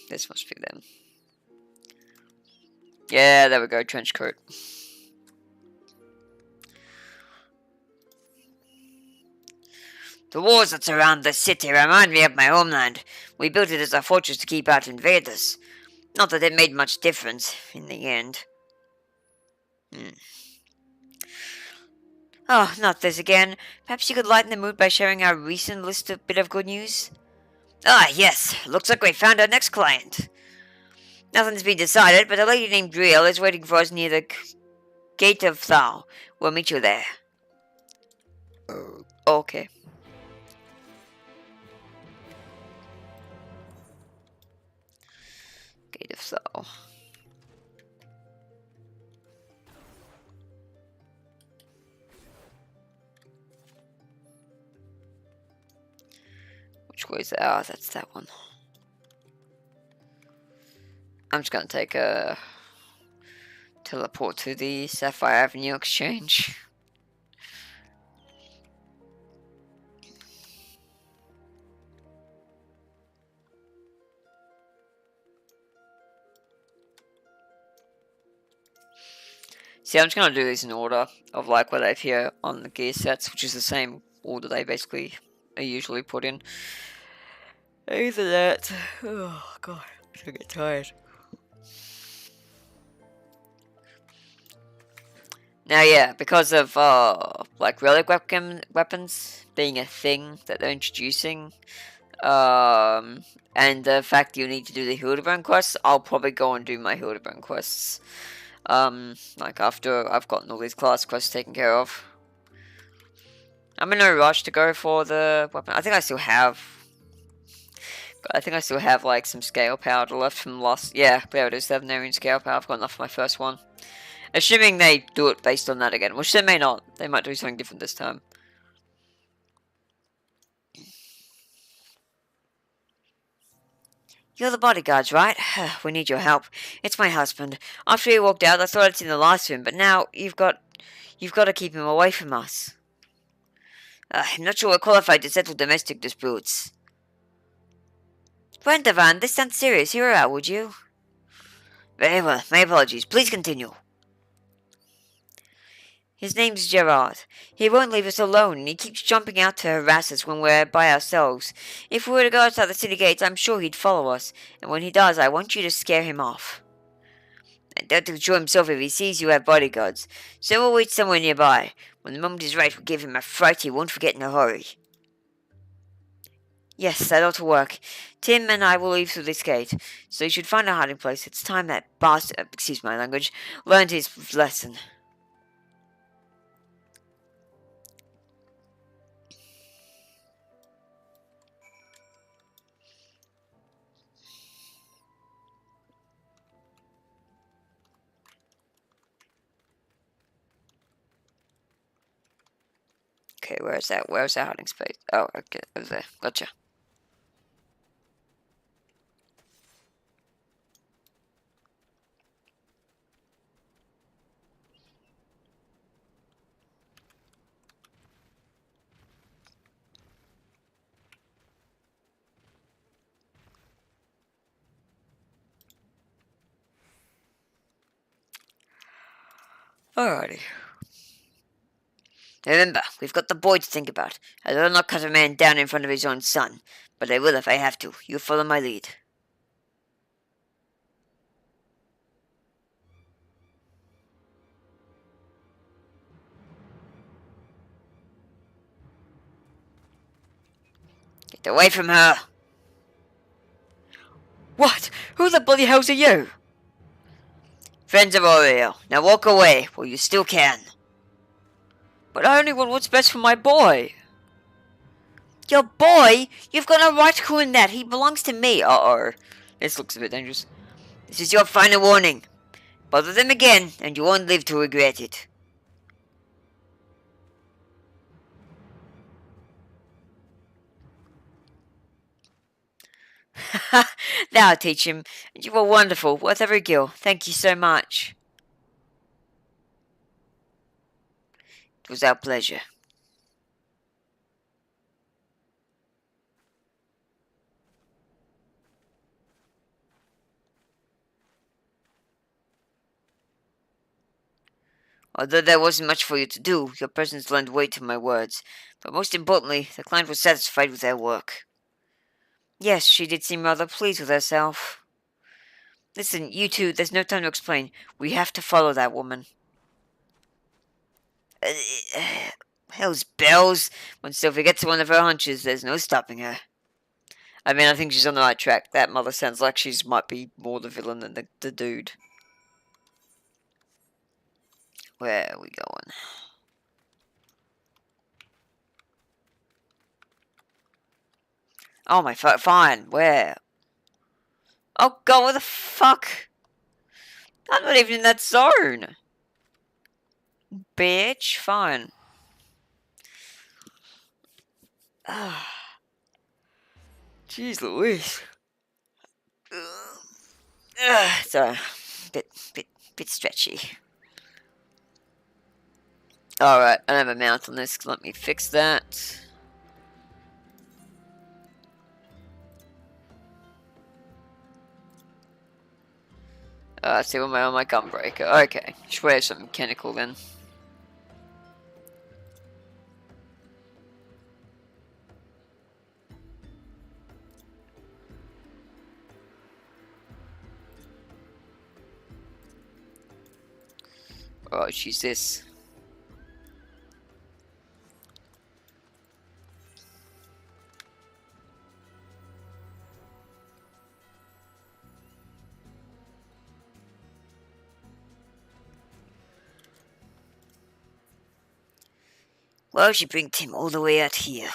This must be them. Yeah, there we go, trench coat. The walls that surround the city remind me of my homeland. We built it as a fortress to keep out invaders. Not that it made much difference in the end. Oh, not this again. Perhaps you could lighten the mood by sharing our recent list of bit of good news? Ah, yes. Looks like we found our next client. Nothing's been decided, but a lady named Driel is waiting for us near the Gate of Thal. We'll meet you there. Okay. Gate of Thal. Which way is that? Oh, that's that one. I'm just gonna take a teleport to the Sapphire Avenue Exchange. See, I'm just gonna do these in order of like what they appear on the gear sets, which is the same order they basically are usually put in. Either that. Oh god, I'm gonna get tired. Now, yeah, because of like relic weapons being a thing that they're introducing, and the fact you need to do the Hildebrand quests, I'll probably go and do my Hildebrand quests. Like after I've gotten all these class quests taken care of. I'm in no rush to go for the weapon. I think I still have like some scale powder left from last. Yeah, there it is. 7 area scale powder. I've got enough for my first one. Assuming they do it based on that again, which they may not. They might do something different this time. You're the bodyguards, right? We need your help. It's my husband. After he walked out, I thought I'd seen the last of him, but now you've got to keep him away from us. I'm not sure we're qualified to settle domestic disputes. Randavan, this sounds serious. Hear her out, would you? Very well. My apologies. Please continue. His name's Gerard. He won't leave us alone, and he keeps jumping out to harass us when we're by ourselves. If we were to go outside the city gates, I'm sure he'd follow us, and when he does, I want you to scare him off. I doubt he'll show himself if he sees you have bodyguards, so we'll wait somewhere nearby. When the moment is right, we'll give him a fright he won't forget in a hurry. Yes, that ought to work. Tim and I will leave through this gate, so you should find a hiding place. It's time that bastard, excuse my language, learned his lesson. Okay, where's that? Where's the hiding space? Oh, okay, over there. Gotcha. Alrighty. Remember, we've got the boy to think about. I will not cut a man down in front of his own son, but I will if I have to. You follow my lead. Get away from her! What? Who the bloody hell's are you? Friends of Oriel. Now walk away, while you still can. But I only want what's best for my boy. Your boy? You've got no right to call him that. He belongs to me. Uh-oh. This looks a bit dangerous. This is your final warning. Bother them again, and you won't live to regret it. That'll teach him. You were wonderful, worth every gill. Thank you so much. It was our pleasure. Although there wasn't much for you to do, your presence lent weight to my words. But most importantly, the client was satisfied with their work. Yes, she did seem rather pleased with herself. Listen, you two, there's no time to explain. We have to follow that woman. Hell's bells. When Sophie gets one of her hunches, there's no stopping her. I mean, I think she's on the right track. That mother sounds like she might be more the villain than the dude. Where are we going? Oh my fine. Where? Oh god, what the fuck? I'm not even in that zone. Bitch, fine. Jeez Louise. It's a bit stretchy. Alright, I don't have a mount on this. Let me fix that. See what on my gun breaker. Okay, should wear something mechanical then. Oh, she's this. Why would she bring Tim all the way out here?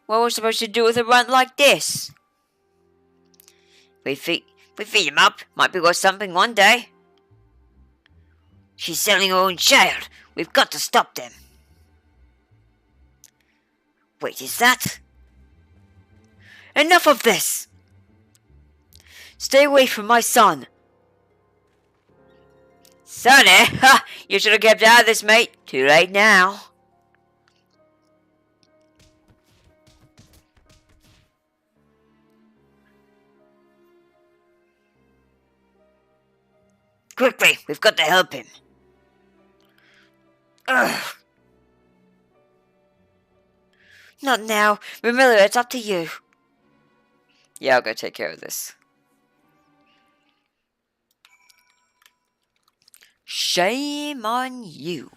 What are we supposed to do with a runt like this? We feed him up. Might be worth something one day. She's selling her own child. We've got to stop them. Wait, is that? Enough of this! Stay away from my son. Sonny? Ha! You should have kept out of this, mate. Too late now. Quickly, we've got to help him. Ugh. Not now. Remember, it's up to you. Yeah, I'll go take care of this. Shame on you.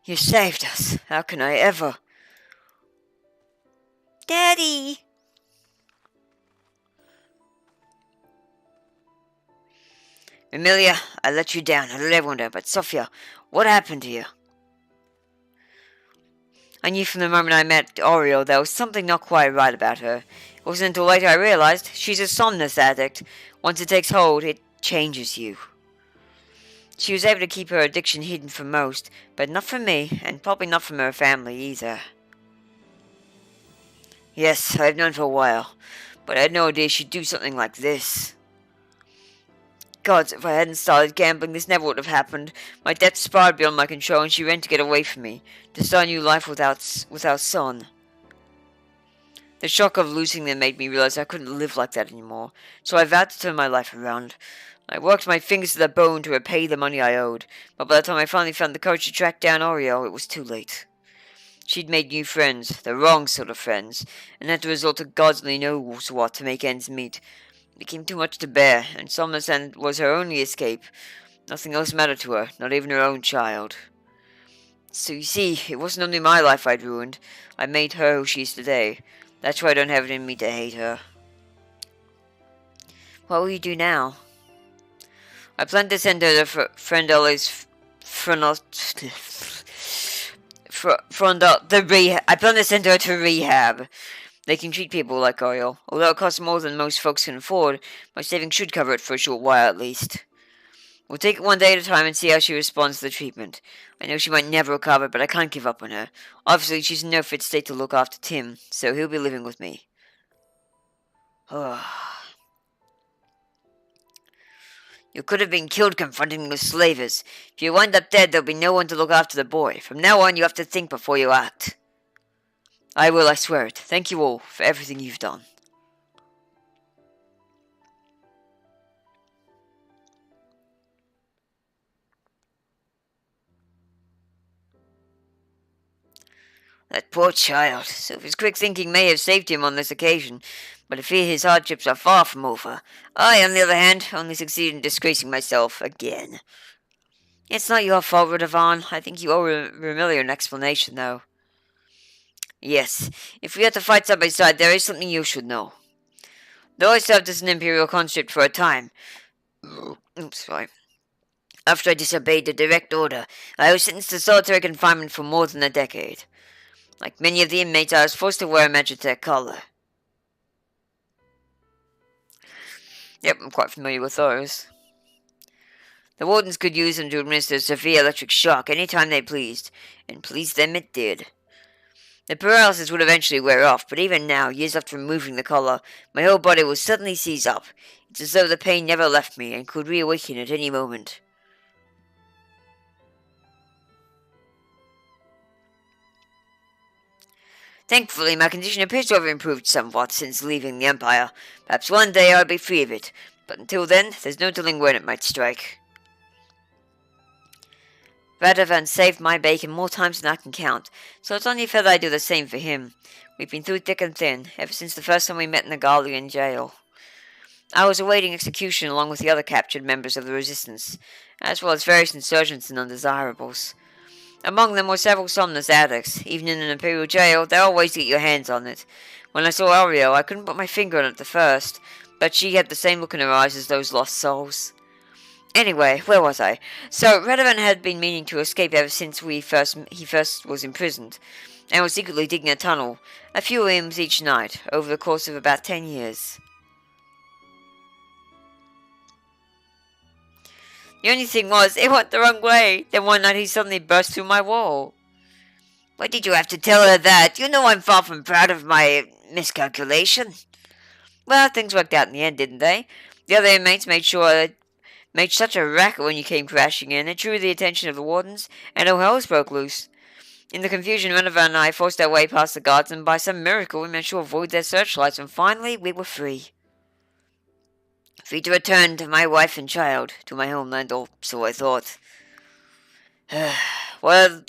You saved us. How can I ever? Daddy! Emilia, I let you down. I let everyone down. But Sophia, what happened to you? I knew from the moment I met Oriole there was something not quite right about her. It wasn't until later I realized she's a somnus addict. Once it takes hold, it changes you. She was able to keep her addiction hidden from most, but not from me, and probably not from her family either. Yes, I've known for a while, but I had no idea she'd do something like this. God, if I hadn't started gambling, this never would have happened. My debt spiraled beyond my control, and she ran to get away from me, to start a new life with our son. The shock of losing them made me realize I couldn't live like that anymore, so I vowed to turn my life around. I worked my fingers to the bone to repay the money I owed, but by the time I finally found the courage to track down Oriole, it was too late. She'd made new friends, the wrong sort of friends, and had to resort to God only knows what to make ends meet. It became too much to bear, and Somnus was her only escape. Nothing else mattered to her, not even her own child. So you see, it wasn't only my life I'd ruined. I made her who she is today. That's why I don't have it in me to hate her. What will you do now? I plan to send her to Friendoli's I plan to send her to rehab. They can treat people like oil. Although it costs more than most folks can afford, my savings should cover it for a short while at least. We'll take it one day at a time and see how she responds to the treatment. I know she might never recover, but I can't give up on her. Obviously, she's in no fit state to look after Tim, so he'll be living with me. You could have been killed confronting the slavers. If you wind up dead, there'll be no one to look after the boy. From now on, you have to think before you act. I will, I swear it. Thank you all for everything you've done. That poor child. Sophie's quick thinking may have saved him on this occasion, but I fear his hardships are far from over. I, on the other hand, only succeeded in disgracing myself again. It's not your fault, Radovan. I think you owe Remillion an explanation, though. Yes, if we had to fight side by side, there is something you should know. Though I served as an Imperial conscript for a time, sorry. After I disobeyed the direct order, I was sentenced to solitary confinement for more than a decade. Like many of the inmates, I was forced to wear a Magitech collar. Yep, I'm quite familiar with those. The wardens could use them to administer severe electric shock any time they pleased, and please them it did. The paralysis would eventually wear off, but even now, years after removing the collar, my whole body will suddenly seize up. It's as though the pain never left me and could reawaken at any moment. Thankfully, my condition appears to have improved somewhat since leaving the Empire. Perhaps one day I'll be free of it, but until then, there's no telling when it might strike. Radovan saved my bacon more times than I can count, so it's only fair that I do the same for him. We've been through thick and thin, ever since the first time we met in the Garlean jail. I was awaiting execution along with the other captured members of the Resistance, as well as various insurgents and undesirables. Among them were several somnus addicts. Even in an Imperial jail, there are ways to get your hands on it. When I saw Ariel, I couldn't put my finger on it at first, but she had the same look in her eyes as those lost souls. Anyway, where was I? So, Radovan had been meaning to escape ever since he first was imprisoned, and was secretly digging a tunnel, a few rooms each night, over the course of about 10 years. The only thing was, it went the wrong way. Then one night he suddenly burst through my wall. Why did you have to tell her that? You know I'm far from proud of my miscalculation. Well, things worked out in the end, didn't they? The other inmates made such a racket when you came crashing in, it drew the attention of the wardens, and all hell broke loose. In the confusion, Radovan and I forced our way past the guards, and by some miracle we managed to avoid their searchlights, and finally we were free. Free to return to my wife and child, to my homeland, or so I thought. While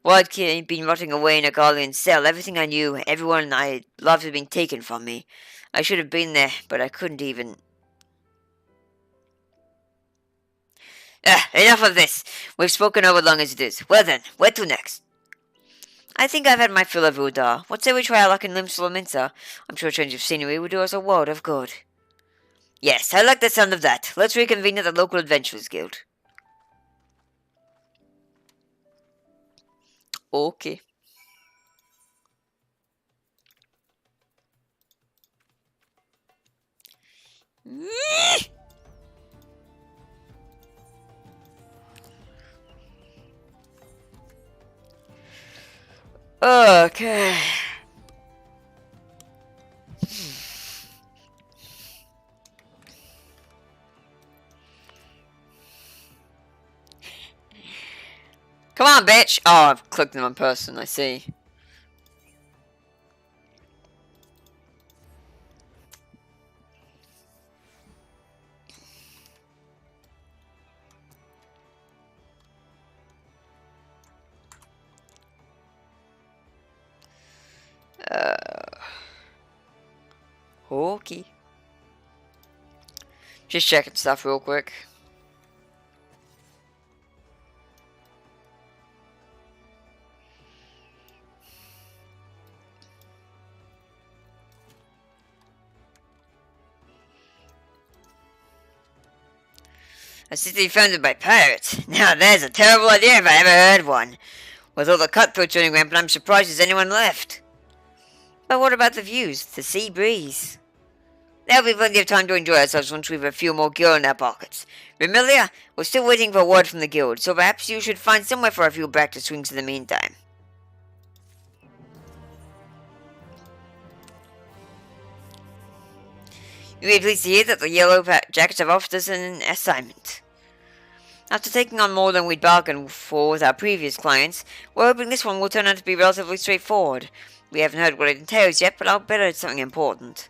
I'd been rotting away in a Garlean cell, everything I knew, everyone I loved had been taken from me. I should have been there, but I couldn't even. Enough of this. We've spoken over long as it is. Well then, where to next? I think I've had my fill of Udar. What say we try our luck in Limslominsa? I'm sure a change of scenery would do us a world of good. Yes, I like the sound of that. Let's reconvene at the local Adventurers Guild. Okay. Okay. Come on, bitch! Oh, I've clicked them on person, I see. Okay. Just checking stuff real quick. A city founded by pirates. Now there's a terrible idea if I ever heard one. With all the cutthroats running rampant, I'm surprised there's anyone left. But what about the views? The sea breeze? There'll be plenty of time to enjoy ourselves once we've a few more gil in our pockets. Remilia, we're still waiting for word from the guild, so perhaps you should find somewhere for a few practice swings in the meantime. You may be pleased to hear that the Yellow Jackets have offered us an assignment. After taking on more than we'd bargained for with our previous clients, we're hoping this one will turn out to be relatively straightforward. We haven't heard what it entails yet, but I'll bet it's something important.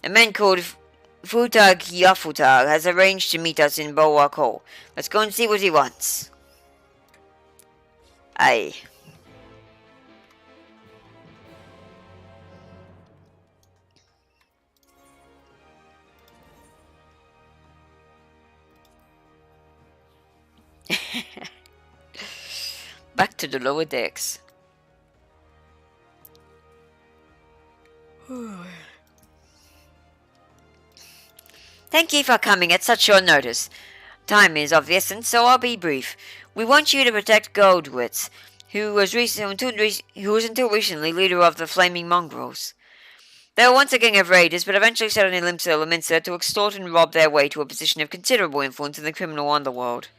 A man called Futag Yafutag has arranged to meet us in Bulwark Hall. Let's go and see what he wants. Aye. Back to the lower decks. Thank you for coming at such short notice. Time is of the essence, so I'll be brief. We want you to protect Goldwitz, who was until recently leader of the Flaming Mongrels. They were once a gang of raiders, but eventually settled in Limsa to extort and rob their way to a position of considerable influence in the criminal underworld.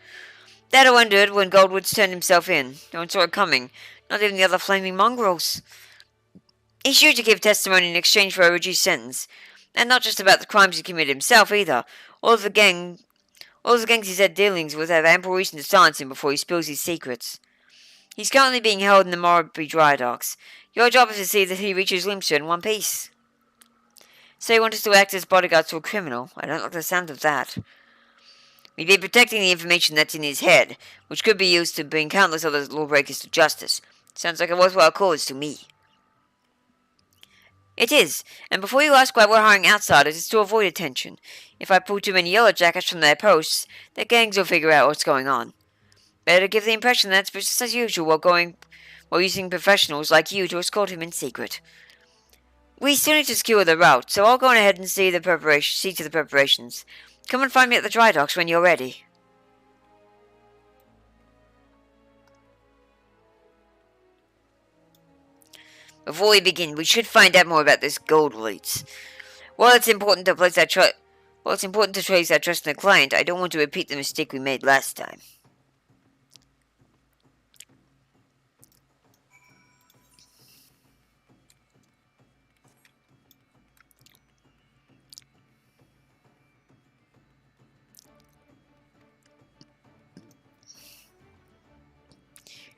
That all ended when Goldwitz turned himself in. No one saw it coming, not even the other Flaming Mongrels. He's sure to give testimony in exchange for a reduced sentence, and not just about the crimes he committed himself either. All of the gangs he's had dealings with have ample reason to silence him before he spills his secrets. He's currently being held in the Morrowby Dry Docks. Your job is to see that he reaches Limsa in one piece. So you want us to act as bodyguards to a criminal? I don't like the sound of that. We'd be protecting the information that's in his head, which could be used to bring countless other lawbreakers to justice. Sounds like a worthwhile cause to me. It is, and before you ask why we're hiring outsiders, it's to avoid attention. If I pull too many yellow jackets from their posts, their gangs will figure out what's going on. Better give the impression that it's business as usual while using professionals like you to escort him in secret. We still need to secure the route, so I'll go on ahead and see to the preparations. Come and find me at the dry docks when you're ready. Before we begin, we should find out more about this Goldwitz. While it's important to trace our trust in the client, I don't want to repeat the mistake we made last time.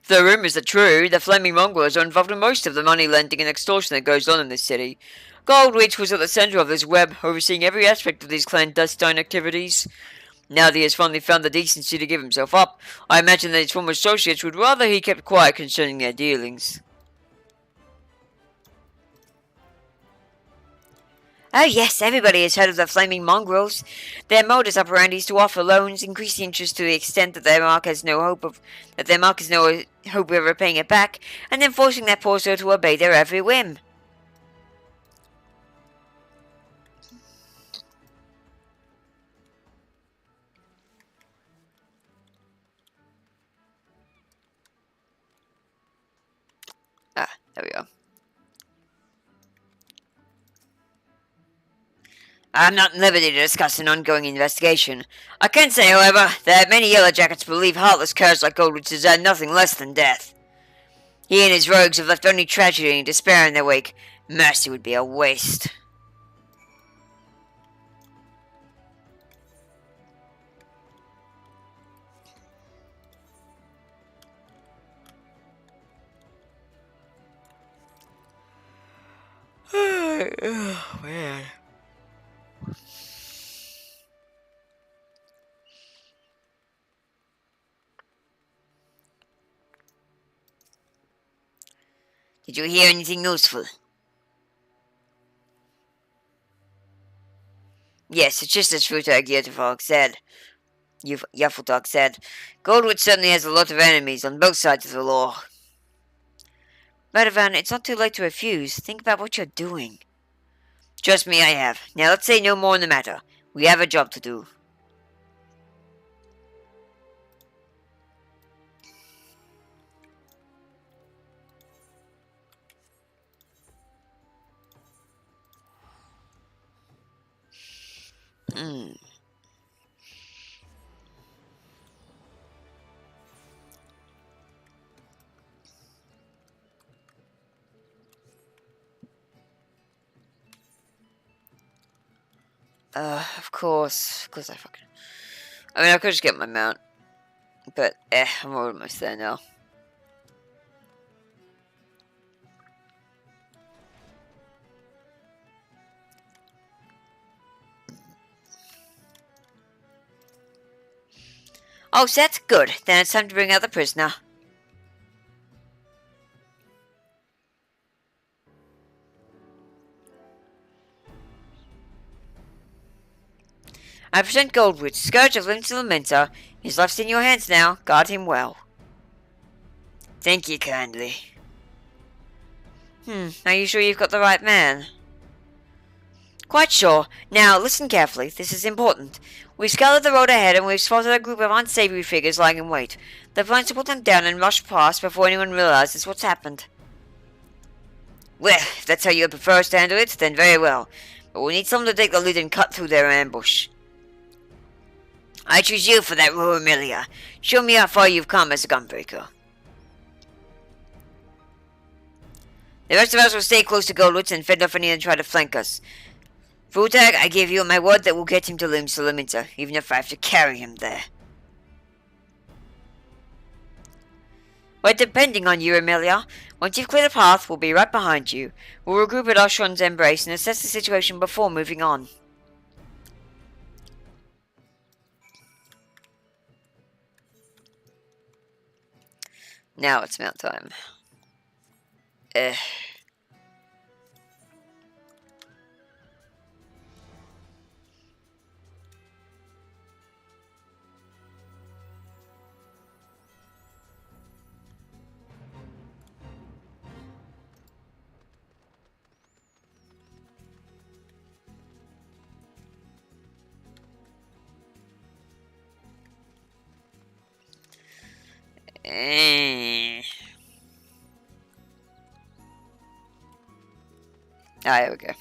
If the rumors are true, the Flaming Mongrels are involved in most of the money lending and extortion that goes on in this city. Goldwitz was at the center of this web, overseeing every aspect of these clandestine activities. Now that he has finally found the decency to give himself up, I imagine that his former associates would rather he kept quiet concerning their dealings. Oh yes, everybody has heard of the Flaming Mongrels. Their modus operandi is to offer loans, increase the interest to the extent that their mark has no hope of ever paying it back, and then forcing their poor soul to obey their every whim. Ah, there we go. I'm not at liberty to discuss an ongoing investigation. I can say, however, that many Yellow Jackets believe heartless curs like Goldwitz deserve nothing less than death. He and his rogues have left only tragedy and despair in their wake. Mercy would be a waste. Oh, man. Did you hear anything useful? Yes, it's just as Futag said. Goldwood certainly has a lot of enemies on both sides of the law. Radovan, it's not too late to refuse. Think about what you're doing. Trust me, I have. Now let's say no more on the matter. We have a job to do. Hmm. Of course. Of course I fucking... I mean, I could just get my mount. But, I'm almost there now. Oh, so that's good. Then it's time to bring out the prisoner. I present Goldwood, Scourge of Limbs Lamenter. His life's in your hands now. Guard him well. Thank you kindly. Are you sure you've got the right man? Quite sure. Now, listen carefully. This is important. We've scoured the road ahead and we've spotted a group of unsavory figures lying in wait. The plan is to put them down and rush past before anyone realizes what's happened. Well, if that's how you prefer us to handle it, then very well. But we need someone to take the lead and cut through their ambush. I choose you for that role, Amelia. Show me how far you've come as a gunbreaker. The rest of us will stay close to Goldwood and fend off anyone try to flank us. Futag, I give you my word that we'll get him to Limsa, even if I have to carry him there. We're depending on you, Amelia. Once you've cleared the path, we'll be right behind you. We'll regroup at Oshron's embrace and assess the situation before moving on. Now it's mount time. There we go.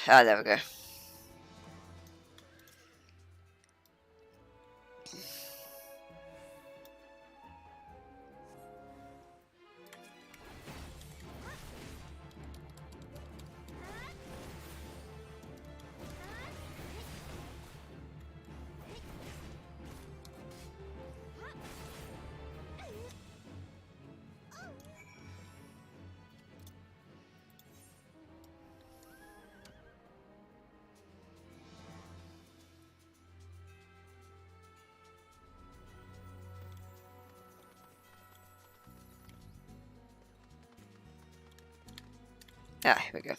Ah, there we go. Ah, here we go.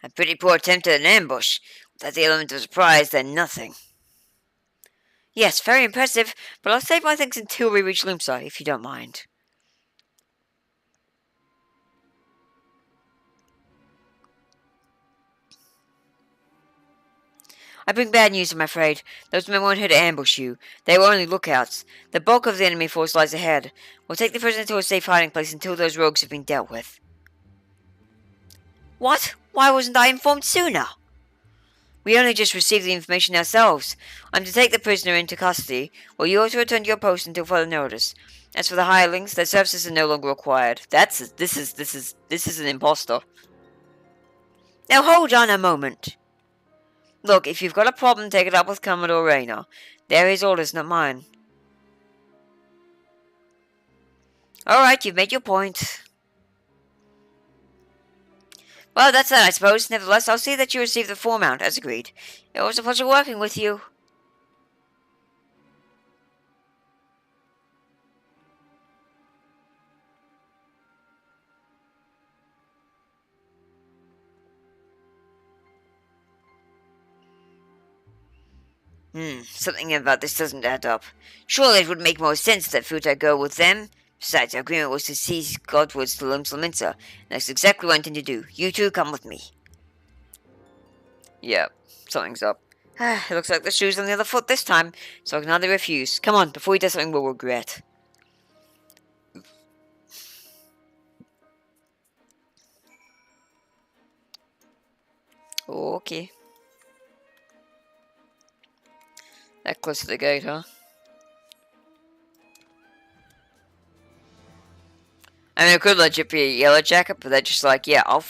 A pretty poor attempt at an ambush. Without the element of surprise, then nothing. Yes, very impressive, but I'll save my thanks until we reach Lumsa, if you don't mind. I bring bad news, I'm afraid. Those men weren't here to ambush you. They were only lookouts. The bulk of the enemy force lies ahead. We'll take the prisoner to a safe hiding place until those rogues have been dealt with. What? Why wasn't I informed sooner? We only just received the information ourselves. I'm to take the prisoner into custody, while you are to return to your post until further notice. As for the hirelings, their services are no longer required. This is an imposter. Now hold on a moment. Look, if you've got a problem, take it up with Commodore Rayner. They're his orders, not mine. Alright, you've made your point. Well, that's that, I suppose. Nevertheless, I'll see that you receive the full amount, as agreed. It was a pleasure working with you. Something about this doesn't add up. Surely it would make more sense that Futa go with them. Besides, our agreement was to seize Godward's to Limsa. That's exactly what I intend to do. You two come with me. Yeah, something's up. It looks like the shoe's on the other foot this time, so I can hardly refuse. Come on, before he does something we'll regret. Okay. That close to the gate, huh? I mean, it could legit be a yellow jacket, but they're just like, yeah, I'll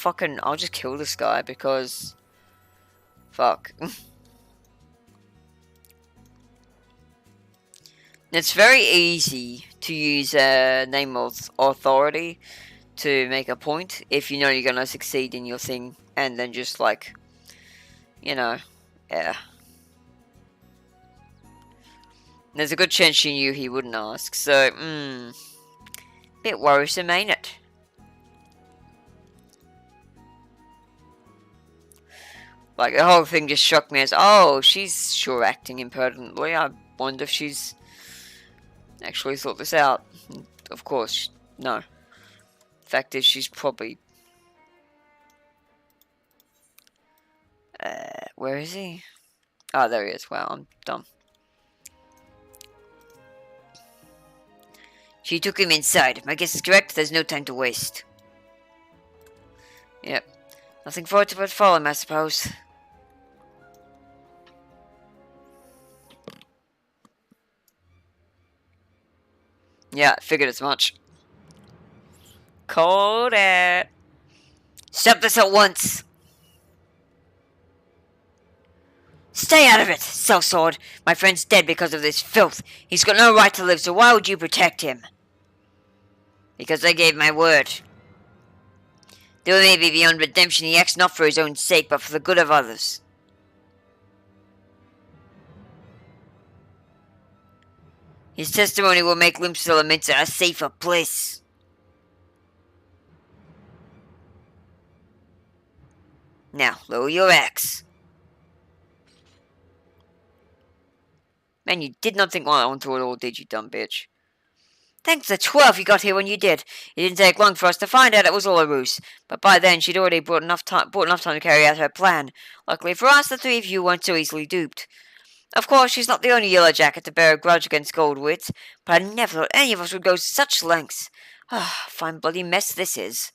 just kill this guy because, fuck. It's very easy to use a name of authority to make a point if you know you're gonna succeed in your thing, and then just like, you know, yeah. There's a good chance she knew he wouldn't ask, so, bit worrisome, ain't it? Like, the whole thing just shocked me as, oh, she's sure acting impertinently. I wonder if she's actually thought this out. Of course, no. Fact is, she's probably... where is he? Oh, there he is. Wow, I'm dumb. She took him inside. My guess is correct. There's no time to waste. Yep. Nothing for it but follow him, I suppose. Yeah, figured as much. Called it. Stop this at once. Stay out of it, sellsword. My friend's dead because of this filth. He's got no right to live, so why would you protect him? Because I gave my word. Though he may be beyond redemption, he acts not for his own sake, but for the good of others. His testimony will make Limsa a safer place. Now, lower your axe. Man, you did not think well onto it all, did you, dumb bitch? Thanks to 12 you got here when you did. It didn't take long for us to find out it was all a ruse. But by then, she'd already brought enough time to carry out her plan. Luckily for us, the three of you weren't so easily duped. Of course, she's not the only yellow jacket to bear a grudge against Goldwitz, but I never thought any of us would go to such lengths. Ah, fine bloody mess this is.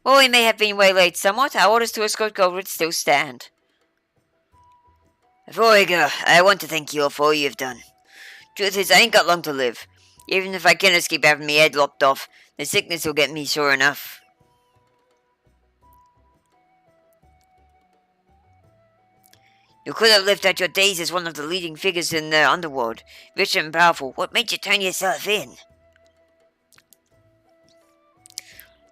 Well, we may have been waylaid somewhat. Our orders to escort Goldwitz still stand. Before we go, I want to thank you all for all you've done. Truth is, I ain't got long to live. Even if I can escape having me head lopped off, the sickness will get me sure enough. You could have lived out your days as one of the leading figures in the underworld, rich and powerful. What made you turn yourself in?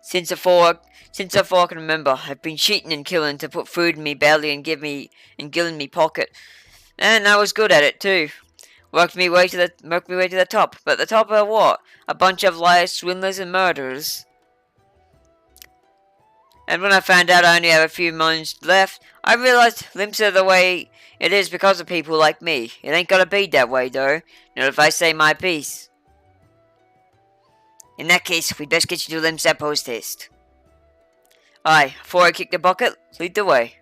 Since afore I can remember, I've been cheating and killing to put food in me belly and gilling me pocket, and I was good at it too. Worked me way to the top. But the top of what? A bunch of liars, swindlers, and murderers. And when I found out I only have a few months left, I realized Limsa the way it is because of people like me. It ain't gotta be that way, though. Not if I say my piece. In that case, we'd best get you to Limsa post-haste. Aye, before I kick the bucket, lead the way.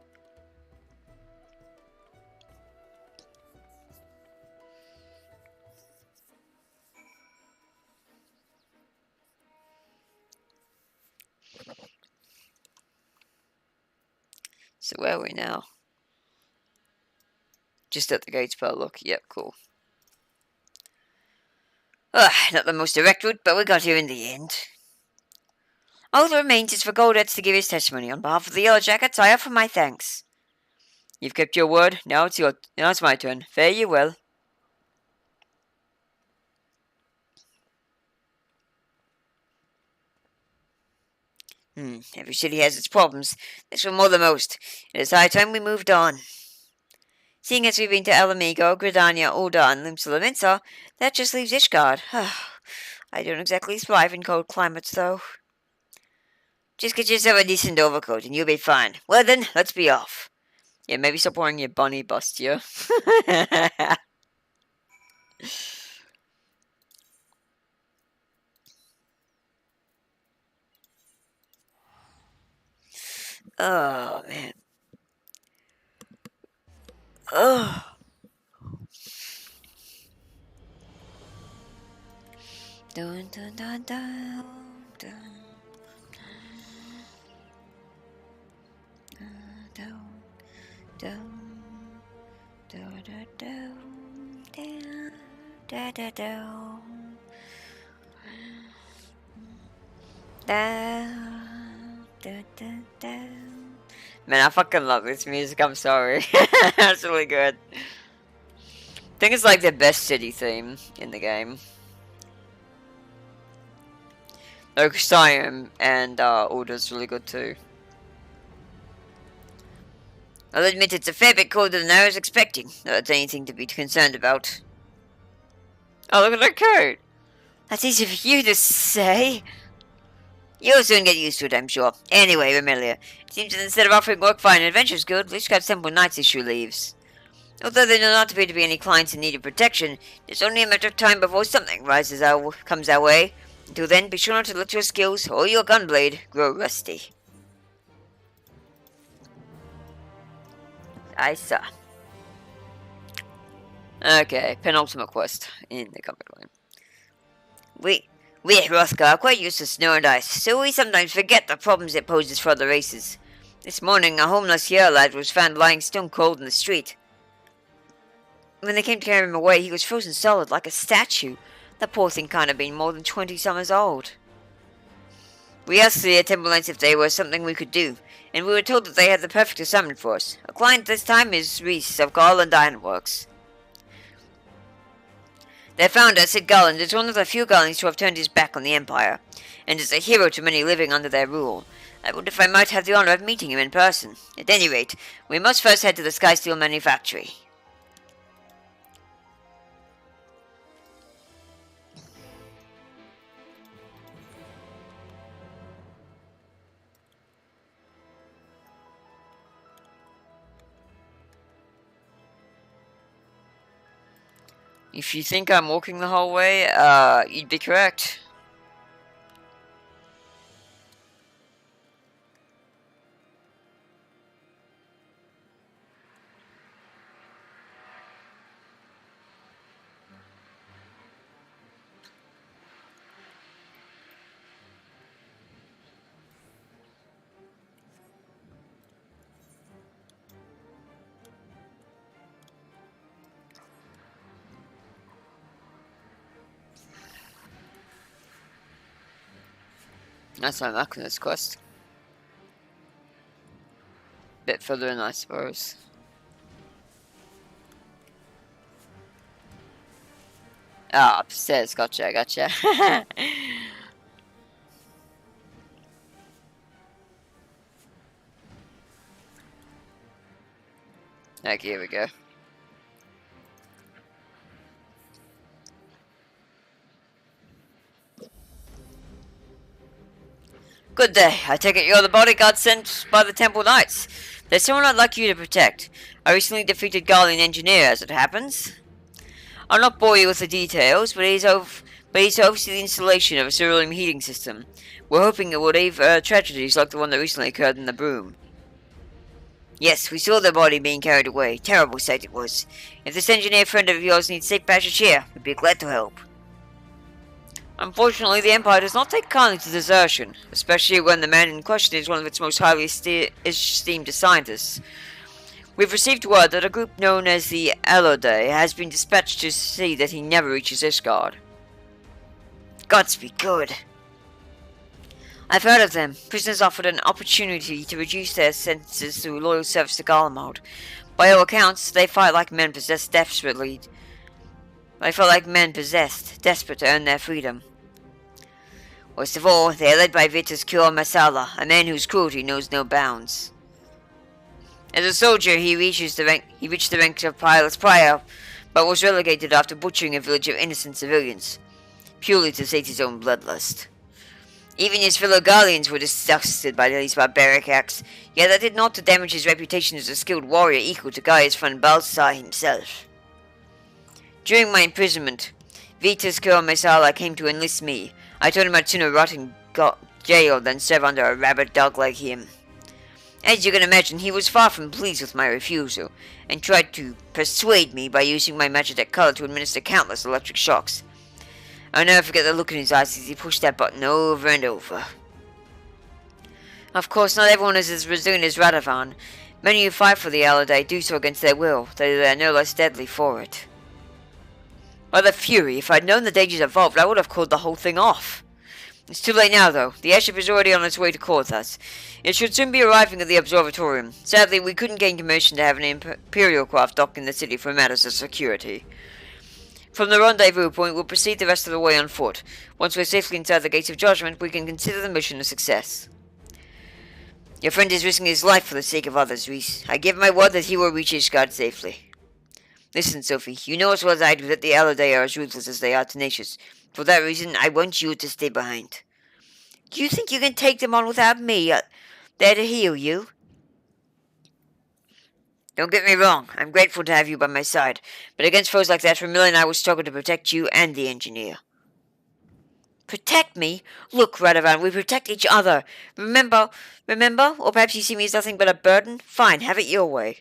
So where are we now? Just at the gates per look. Yep, cool. Ugh, not the most direct route, but we got here in the end. All that remains is for Goldetz to give his testimony. On behalf of the Yellow Jackets, I offer my thanks. You've kept your word. Now it's my turn. Fare you well. Every city has its problems. This one more than most. It is high time we moved on. Seeing as we've been to Alamigo, Gridania, Ulda, and Limsa, that just leaves Ishgard. I don't exactly thrive in cold climates, though. Just get yourself a decent overcoat, and you'll be fine. Well then, let's be off. Yeah, maybe stop wearing your bunny bustier. Oh, man. Oh. Dun, dun, dun, dun, dun. Man, I fucking love this music, I'm sorry. That's really good. I think it's like the best city theme in the game. Oakstein and Order's really good too. I'll admit it's a fair bit colder than I was expecting. Not that anything to be concerned about. Oh, look at that coat! That's easy for you to say. You'll soon get used to it, I'm sure. Anyway, Remelia, it seems that instead of offering work for an adventures guild, Lychgard's Temple Knights issue leaves. Although there do not appear to be any clients in need of protection, it's only a matter of time before something comes our way. Until then, be sure not to let your skills or your gunblade grow rusty. I saw. Okay, penultimate quest in the combat line. We at Hrothgar are quite used to snow and ice, so we sometimes forget the problems it poses for other races. This morning, a homeless Yale lad was found lying stone cold in the street. When they came to carry him away, he was frozen solid like a statue. The poor thing can't have been more than 20 summers old. We asked the Temple Knights if there was something we could do, and we were told that they had the perfect assignment for us. A client this time is Reese of Garland Ironworks. Their founder, Sid Garland, is one of the few Garlands to have turned his back on the Empire, and is a hero to many living under their rule. I wonder if I might have the honor of meeting him in person. At any rate, we must first head to the Skysteel Manufactory. If you think I'm walking the whole way, you'd be correct. That's my luck in this quest. Bit further in, I suppose. Ah, upstairs, gotcha. Okay, here we go. Good day. I take it you're the bodyguard sent by the Temple Knights. There's someone I'd like you to protect. I recently defeated Garlean engineer, as it happens. I'll not bore you with the details, but he's to oversee the installation of a cerulean heating system. We're hoping it will avert tragedies like the one that recently occurred in the Broom. Yes, we saw the body being carried away. Terrible sight it was. If this engineer friend of yours needs safe passage here, we'd be glad to help. Unfortunately, the Empire does not take kindly to desertion, especially when the man in question is one of its most highly esteemed scientists. We've received word that a group known as the Elodie has been dispatched to see that he never reaches Ishgard. Gods be good. I've heard of them. Prisoners offered an opportunity to reduce their sentences through loyal service to Garlemald. By all accounts, they fight like men possessed desperately. They felt like men possessed, desperate to earn their freedom. Worst of all, they are led by Vitus Masala, a man whose cruelty knows no bounds. As a soldier, he reached the rank of Pilot's Prior, but was relegated after butchering a village of innocent civilians, purely to sate his own bloodlust. Even his fellow Garleans were disgusted by these barbaric acts, yet that did not damage his reputation as a skilled warrior equal to Gaius von Balsar himself. During my imprisonment, Vitus Masala came to enlist me. I told him I'd sooner rot in jail than serve under a rabid dog like him. As you can imagine, he was far from pleased with my refusal, and tried to persuade me by using my magic color to administer countless electric shocks. I'll never forget the look in his eyes as he pushed that button over and over. Of course, not everyone is as resilient as Radovan. Many who fight for the Elodie do so against their will, though they are no less deadly for it. By the Fury, if I'd known the dangers involved, I would have called the whole thing off. It's too late now, though. The airship is already on its way to Korthas. It should soon be arriving at the observatorium. Sadly, we couldn't gain permission to have an Imperial craft dock in the city for matters of security. From the rendezvous point, we'll proceed the rest of the way on foot. Once we're safely inside the Gates of Judgment, we can consider the mission a success. Your friend is risking his life for the sake of others, Reese. I give my word that he will reach Ishgard safely. Listen, Sophie, you know as well as I do that the Elodie are as ruthless as they are tenacious. For that reason, I want you to stay behind. Do you think you can take them on without me there to heal you? Don't get me wrong, I'm grateful to have you by my side, but against foes like that, Vermilla and I will struggle to protect you and the engineer. Protect me? Look, Radovan, we protect each other. Remember? Or perhaps you see me as nothing but a burden? Fine, have it your way.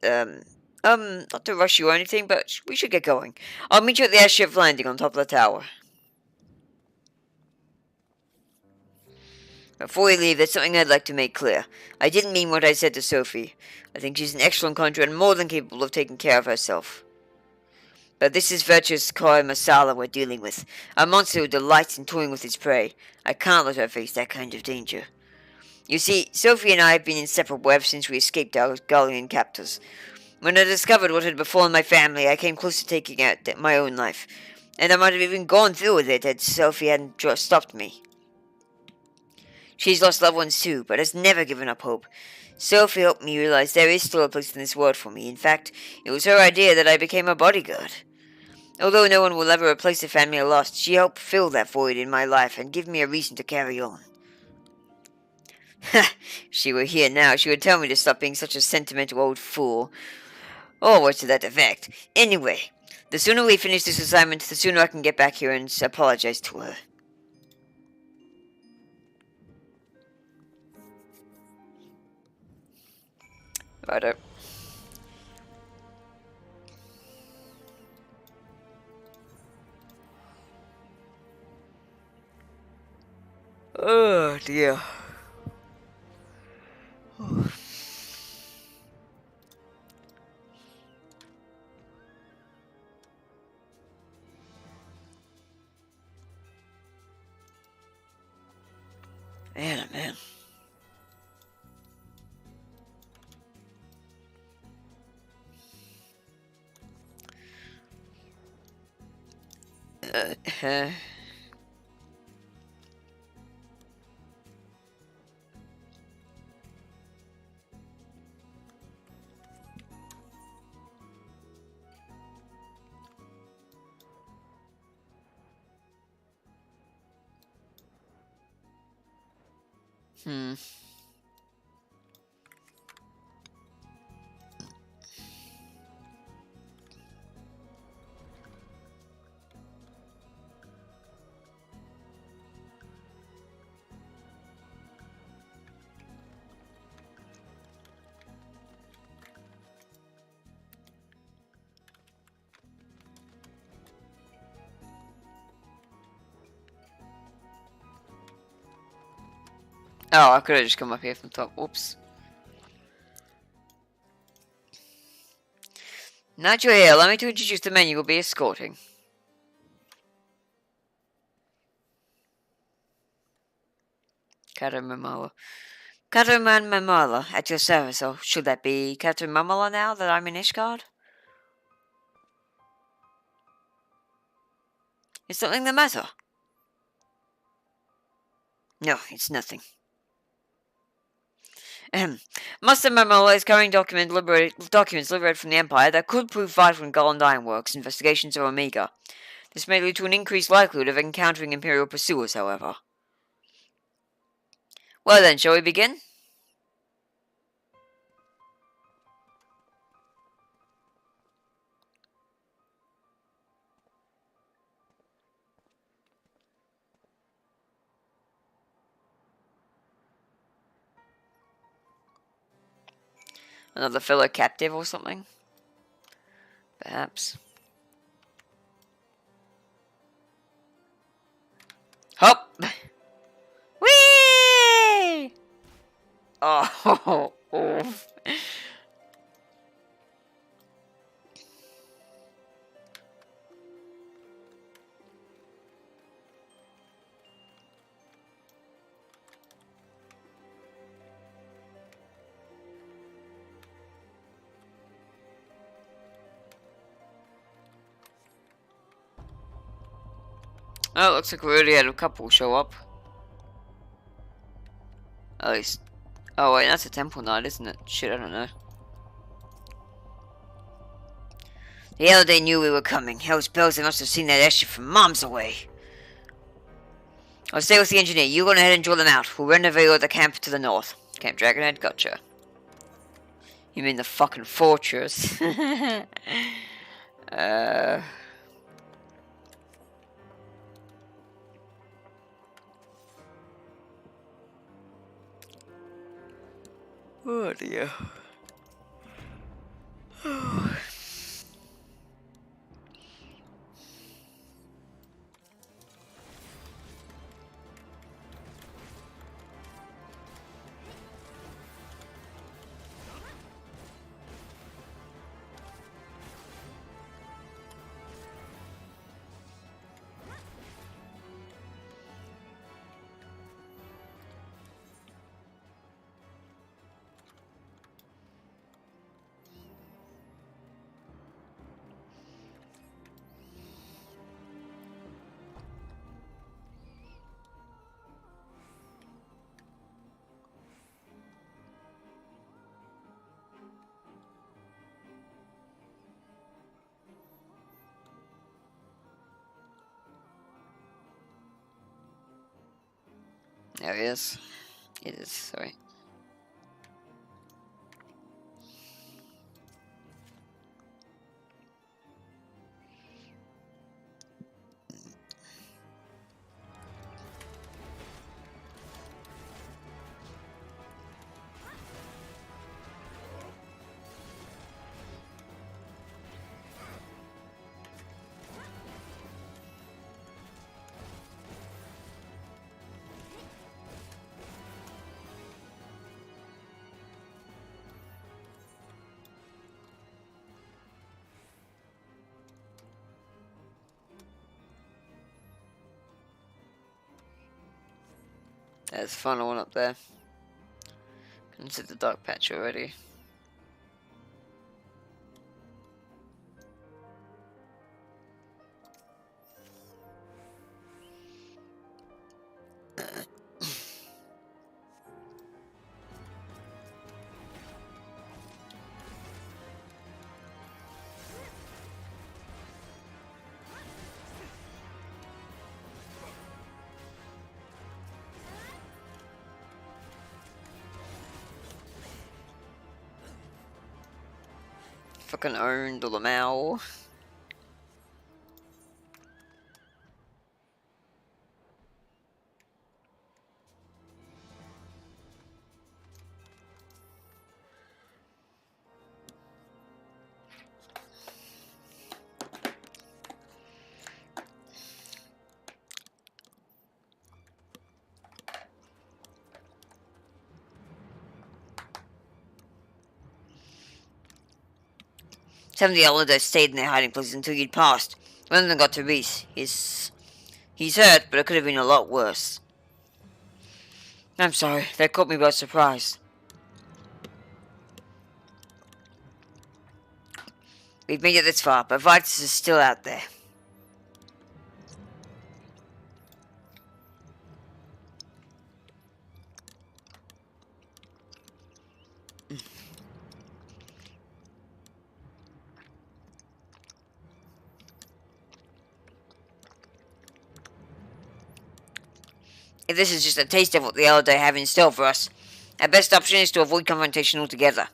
Not to rush you or anything, but we should get going. I'll meet you at the airship landing on top of the tower. Before we leave, there's something I'd like to make clear. I didn't mean what I said to Sophie. I think she's an excellent conjurer and more than capable of taking care of herself. But this is virtuous Koi Masala we're dealing with, a monster who delights in toying with his prey. I can't let her face that kind of danger. You see, Sophie and I have been inseparable ever since we escaped our Gallian captors. When I discovered what had befallen my family, I came close to taking out my own life, and I might have even gone through with it had Sophie hadn't just stopped me. She's lost loved ones too, but has never given up hope. Sophie helped me realize there is still a place in this world for me. In fact, it was her idea that I became a bodyguard. Although no one will ever replace the family I lost, she helped fill that void in my life and give me a reason to carry on. If she were here now, she would tell me to stop being such a sentimental old fool. Or words to that effect. Anyway, the sooner we finish this assignment, the sooner I can get back here and apologize to her. Righto. Oh dear. Man, oh man. Uh, Hmm. Oh, I could have just come up here from top. Whoops. Now that you're here, allow me to introduce the men you will be escorting. Captain Mamala. Captain Mamala, at your service, or should that be Captain Mamala now that I'm in Ishgard? Is something the matter? No, it's nothing. Master Mamala is carrying documents liberated from the Empire that could prove vital in Gold Ironworks investigations of Omega. This may lead to an increased likelihood of encountering Imperial pursuers, however. Well then, shall we begin? Another fellow captive or something? Perhaps. Hop! Whee! Oh, oof. Oh, it looks like we already had a couple show up. At least. Oh, wait, that's a temple knight, isn't it? Shit, I don't know. The hell they knew we were coming. Hell's bells, they must have seen that airship from miles away. I'll stay with the engineer. You go ahead and draw them out. We'll rendezvous the camp to the north. Camp Dragonhead, gotcha. You mean the fucking fortress? Oh dear. There he is. It is, sorry. There's the final one up there. Can see the dark patch already. Fucking owned the Lamau. Some of the elders stayed in their hiding places until you'd passed. One of them got to Reese. He's hurt, but it could have been a lot worse. I'm sorry, that caught me by surprise. We've made it this far, but Vitus is still out there. If this is just a taste of what the Elder have in store for us, our best option is to avoid confrontation altogether.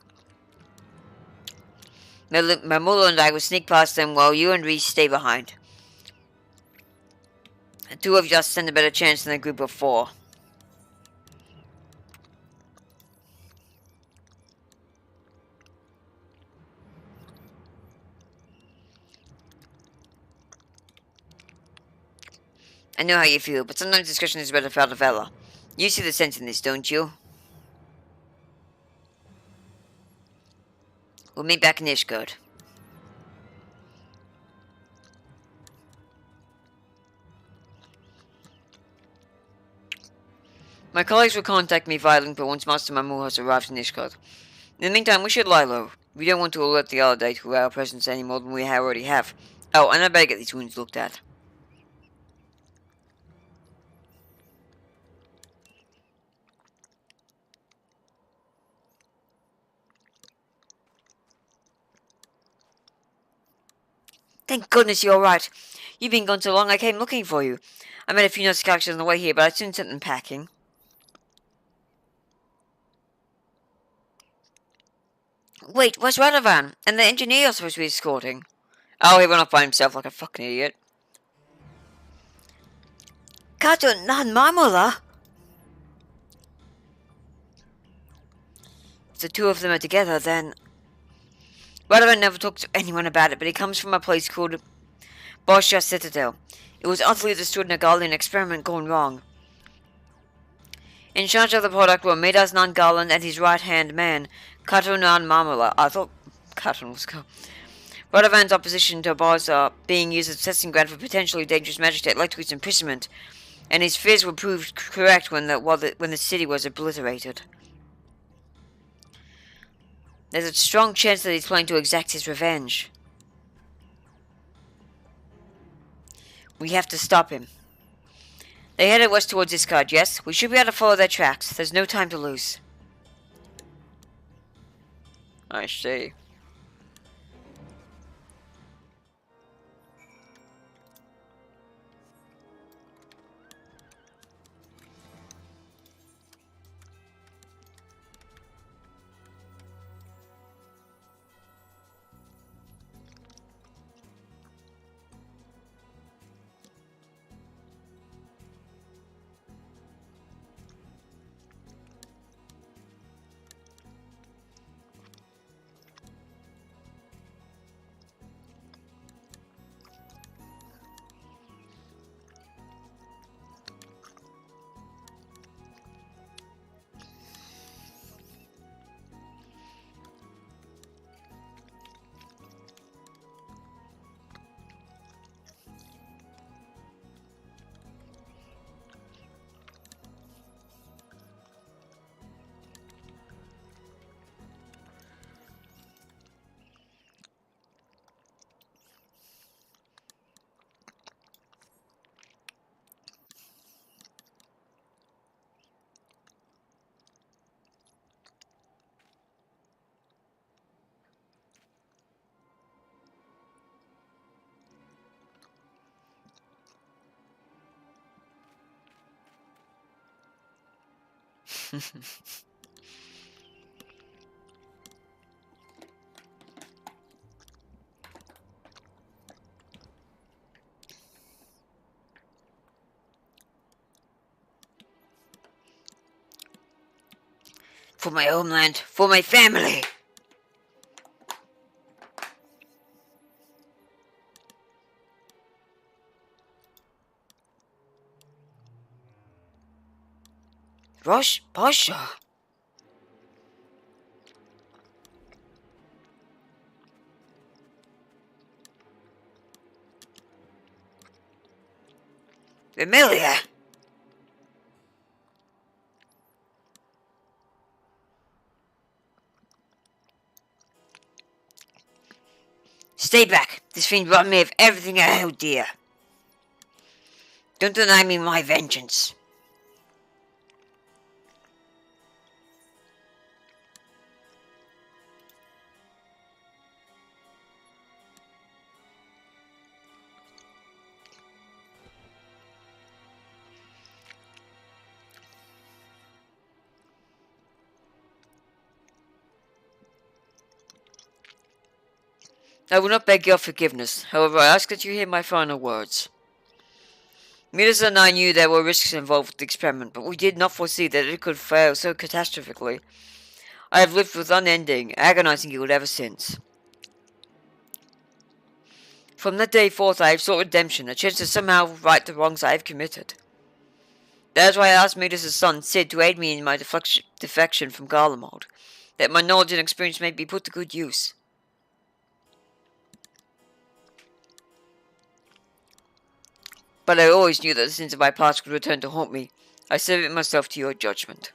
Mamulo and I will sneak past them while you and Reese stay behind. The two of you stand a better chance than a group of 4. I know how you feel, but sometimes discussion is better for the fella. You see the sense in this, don't you? We'll meet back in Ishgard. My colleagues will contact me via link once Master Mamu has arrived in Ishgard. In the meantime, we should lie low. We don't want to alert the Allied to our presence any more than we already have. Oh, and I better get these wounds looked at. Thank goodness you're alright. You've been gone so long I came looking for you. I met a few nice characters on the way here, but I soon sent them packing. Wait, where's Radovan? And the engineer you're supposed to be escorting? Oh, he went off by himself like a fucking idiot. Kato Nan Marmola? If the two of them are together, then... Radovan never talked to anyone about it, but he comes from a place called Bosha Citadel. It was utterly destroyed in a Garland experiment gone wrong. In charge of the product were Midas Nan Garland and his right-hand man, Kato Nan Marmola. I thought Kato was cool. Radovan's opposition to Barza being used as a testing ground for potentially dangerous magic led to its imprisonment, and his fears were proved correct when the city was obliterated. There's a strong chance that he's planning to exact his revenge. We have to stop him. They headed west towards Iscard, yes? We should be able to follow their tracks. There's no time to lose. I see. For my homeland, for my family. Rosh Pasha. Amelia! Stay back. This fiend robbed me of everything I held dear. Don't deny me my vengeance. I will not beg your forgiveness. However, I ask that you hear my final words. Midas and I knew there were risks involved with the experiment, but we did not foresee that it could fail so catastrophically. I have lived with unending, agonizing guilt ever since. From that day forth I have sought redemption, a chance to somehow right the wrongs I have committed. That is why I asked Midas' son, Sid, to aid me in my defection from Garlemald, that my knowledge and experience may be put to good use. But I always knew that the sins of my past would return to haunt me. I submit myself to your judgment.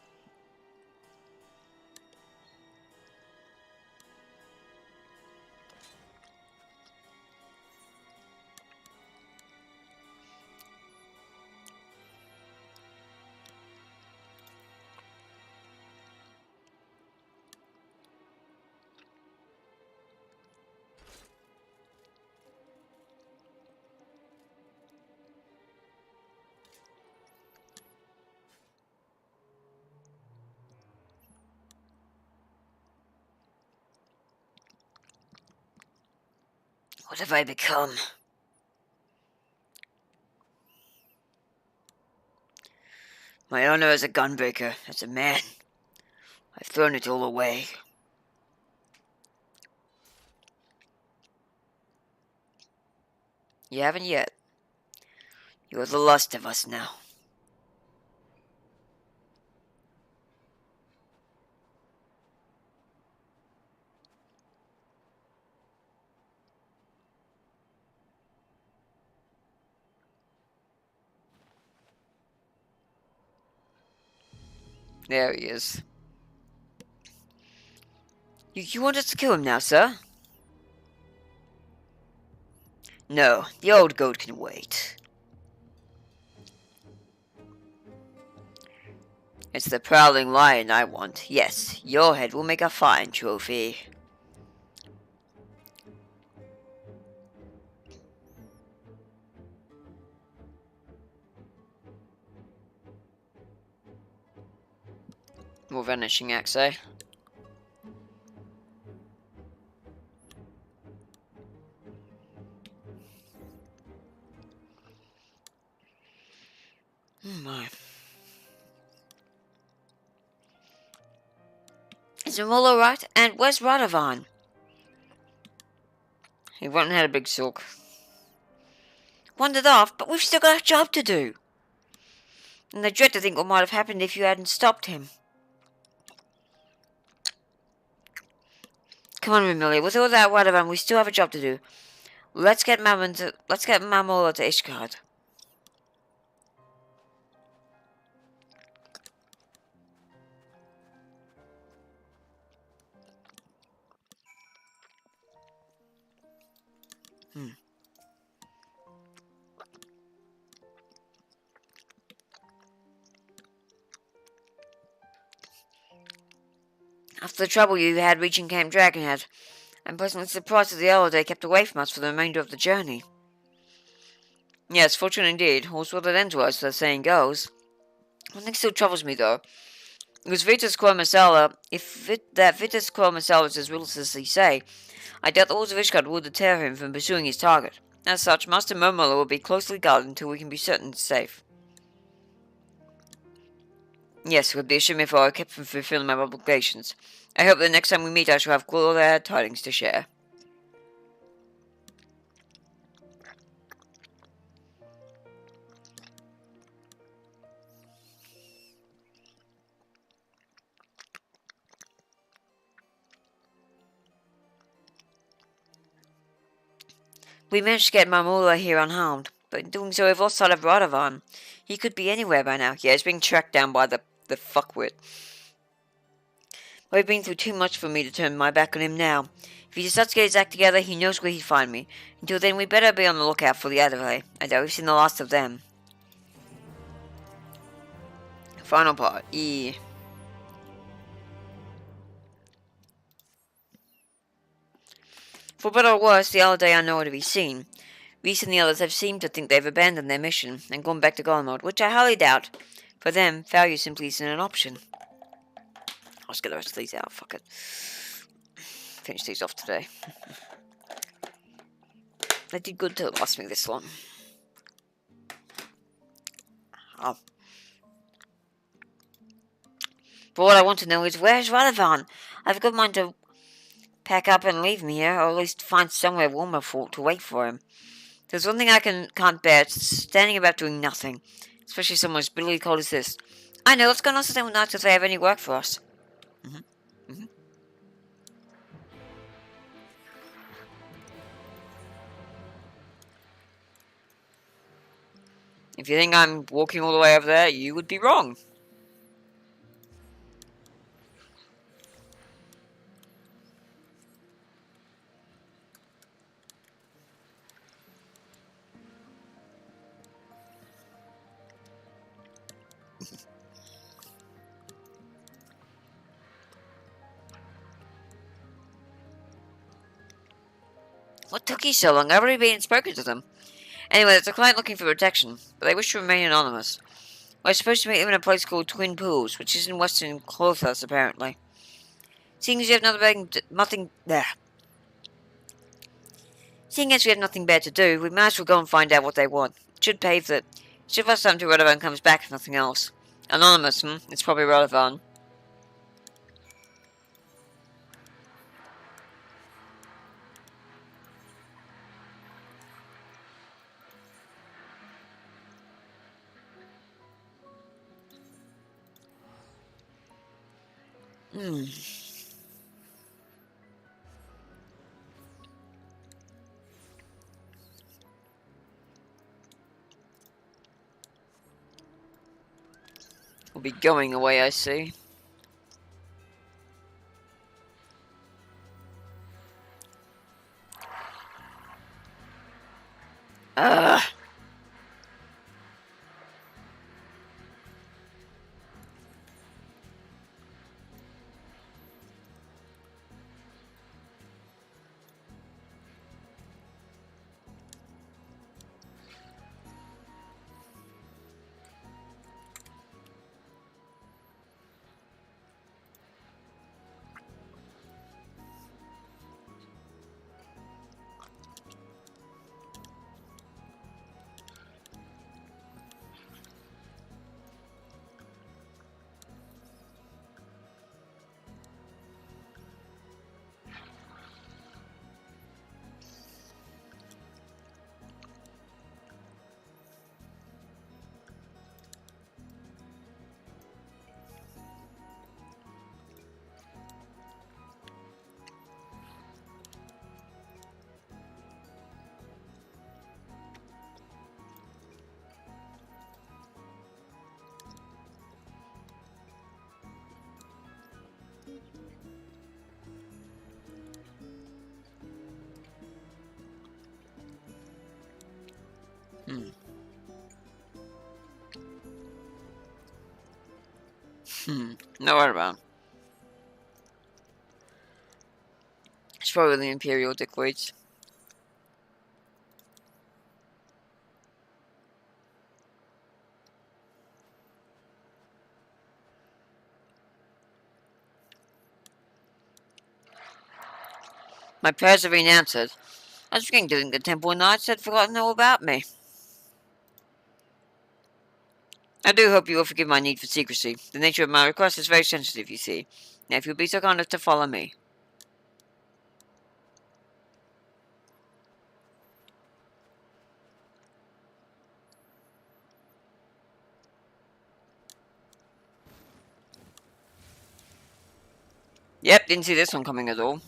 What have I become? My honor as a gunbreaker, as a man. I've thrown it all away. You haven't yet. You are the last of us now. There he is. You want us to kill him now, sir? No, the old goat can wait. It's the prowling lion I want. Yes, your head will make a fine trophy. More vanishing axe, eh? Oh my. Is the mole alright? And where's Radovan? He went and had a big sulk. Wandered off, but we've still got a job to do. And I dread to think what might have happened if you hadn't stopped him. Come on, Remi, with all that Radovan, we still have a job to do. Let's get Mamola to Ishgard. After the trouble you had reaching Camp Dragonhead, I'm pleasantly surprised that the holiday kept away from us for the remainder of the journey. Yes, fortunate indeed. All's well that ends well, as the saying goes. One thing still troubles me, though. It was Vitus Quo If Vitus Quo is as real as they say, I doubt the Lords of Ishgard will deter him from pursuing his target. As such, Master Momola will be closely guarded until we can be certain it's safe. Yes, it would be a shame if I kept from fulfilling my obligations. I hope that next time we meet I shall have glad tidings to share. We managed to get Momola here unharmed. But in doing so, we've lost sight of Radovan. He could be anywhere by now. Yeah, he's being tracked down by the fuckwit. We've been through too much for me to turn my back on him now. If he decides to get his act together, he knows where he'd find me. Until then, we better be on the lookout for the Adelaide. I doubt we've seen the last of them. Final part. Yeah. For better or worse, the Adelaide are nowhere to be seen. Reese and the others have seemed to think they've abandoned their mission and gone back to God mode, which I highly doubt. For them, failure simply isn't an option. I'll just get the rest of these out, fuck it. Finish these off today. They did good to last me this long. Oh. But what I want to know is, where's Radovan? I've got mine to pack up and leave me here, or at least find somewhere warmer to wait for him. There's one thing I can't bear, it's standing about doing nothing. Especially somewhere as bitterly cold as this. I know, let's go and ask them nights if they have any work for us. If you think I'm walking all the way over there, you would be wrong. What took you so long? I've already been and spoken to them. Anyway, there's a client looking for protection, but they wish to remain anonymous. We're supposed to meet them in a place called Twin Pools, which is in western Clothas, apparently. Seeing as we have nothing better to do, we might as well go and find out what they want. It should pave the... Should have time till Radovan comes back, if nothing else. Anonymous, It's probably Radovan. We'll be going away, I see. Ugh. No worry about it. It's probably the Imperial Dickweeds. My prayers have been answered. I was beginning to think the Temple Knights had forgotten all about me. I do hope you will forgive my need for secrecy. The nature of my request is very sensitive, you see. Now, if you'll be so kind as to follow me. Yep, didn't see this one coming at all.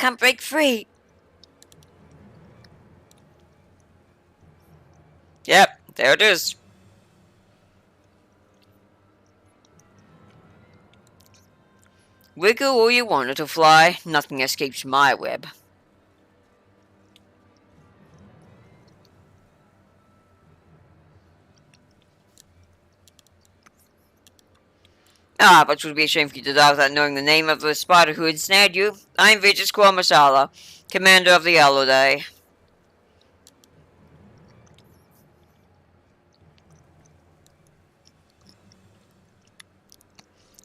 can't break free. Yep, there it is. Wiggle all you want, little fly. Nothing escapes my web. Ah, but it would be a shame for you to die without knowing the name of the spider who ensnared you. I'm VTUBER Masala, commander of the Yellow Day.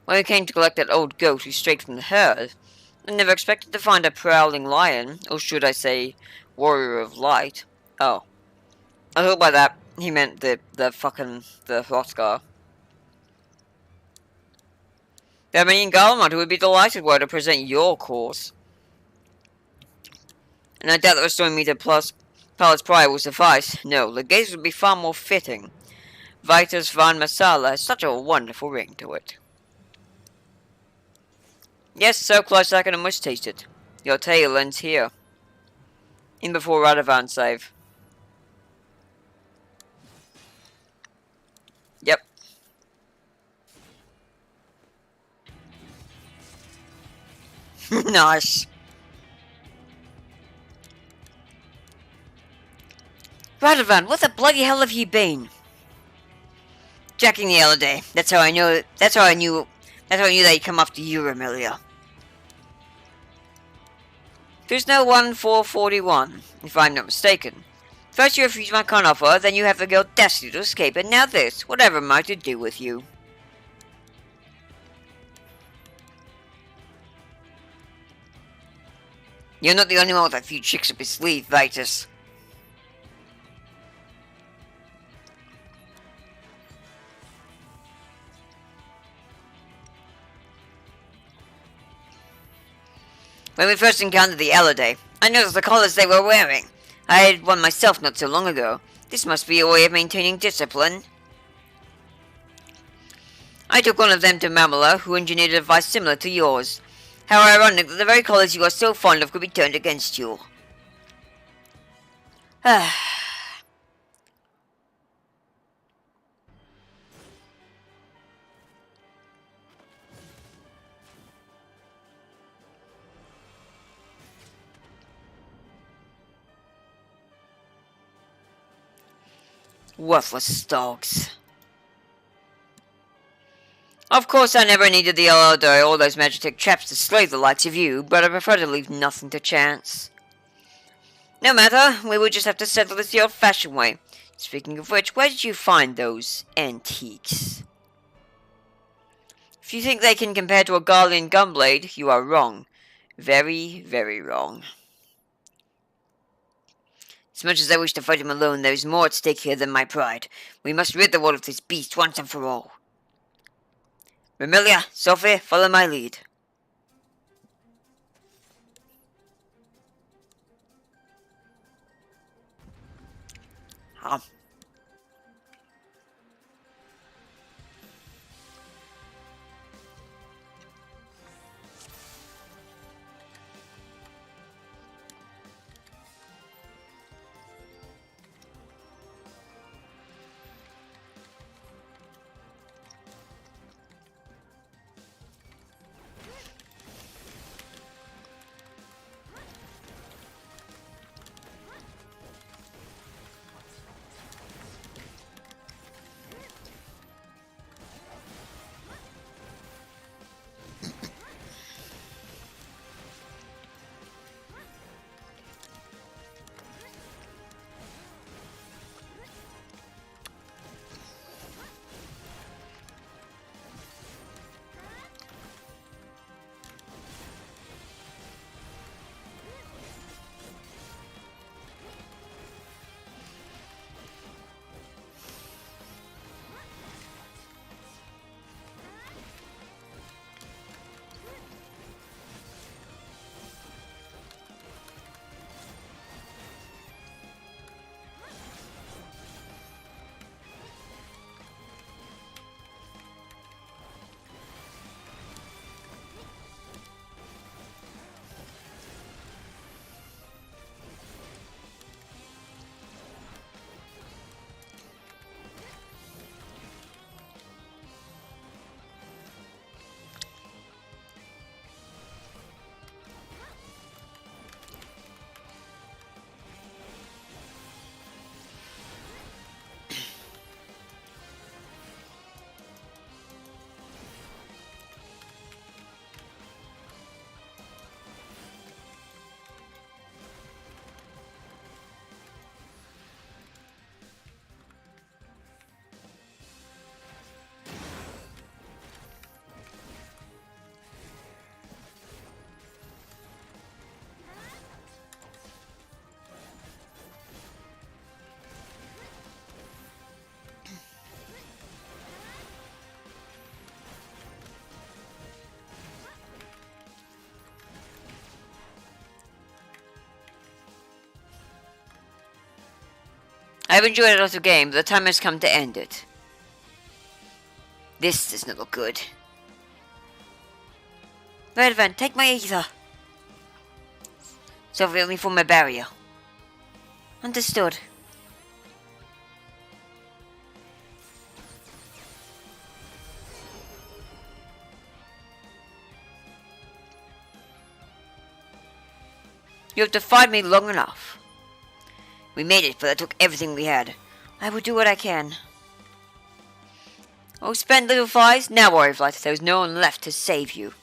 When we came to collect that old goat who strayed from the herd, I never expected to find a prowling lion, or should I say, warrior of light. Oh. I thought by that he meant the Hrothgar. The Armenian government would be delighted were to present your cause. And I doubt that restoring me to Palace Prior will suffice. No, the gaze would be far more fitting. Vitus van Masala has such a wonderful ring to it. Yes, so close I can almost taste it. Your tale ends here. In before Radovan save. Yep. Nice. Radovan, what the bloody hell have you been? Jacking the other day. That's how I knew they'd come after you, Amelia. There's no 1441, if I'm not mistaken. First you refuse my con offer, then you have the audacity to escape, and now this. Whatever am I to do with you? You're not the only one with a few tricks up his sleeve, Vitus. When we first encountered the Elodie, I noticed the collars they were wearing. I had one myself not so long ago. This must be a way of maintaining discipline. I took one of them to Mamela, who engineered a device similar to yours. How ironic that the very collars you are so fond of could be turned against you. Worthless dogs. Of course, I never needed the Elodie or all those magic traps to slay the likes of you, but I prefer to leave nothing to chance. No matter, we will just have to settle this the old-fashioned way. Speaking of which, where did you find those antiques? If you think they can compare to a Garlean gunblade, you are wrong. Very, very wrong. As much as I wish to fight him alone, there is more at stake here than my pride. We must rid the world of this beast once and for all. Remilia, Sophie, follow my lead. I've enjoyed a lot of game, but the time has come to end it. This does not look good. Right then, take my ether. So let me form my barrier. Understood. You have defied me long enough. We made it, but that took everything we had. I will do what I can. Oh, spent little flies? Now worry, Flight. There's no one left to save you.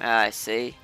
I see.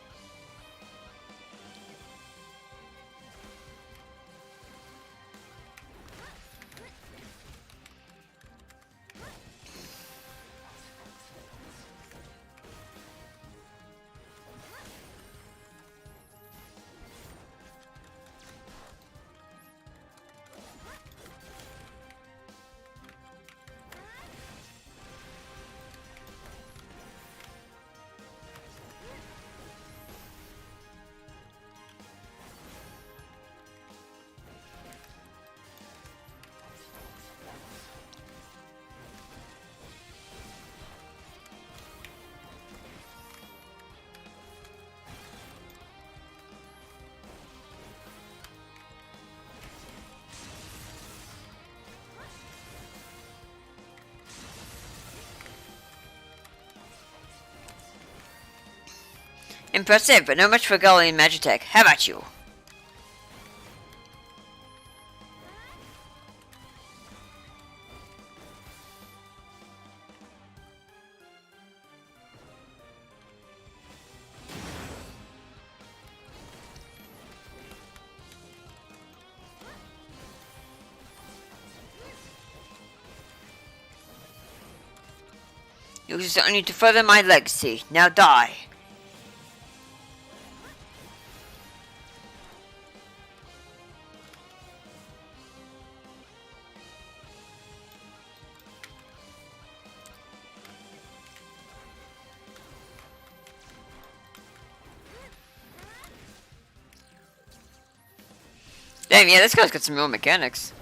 Impressive, but no much for Gully and Magitech. How about you? You just only to further my legacy. Now die. Damn, yeah, this guy's got some real mechanics.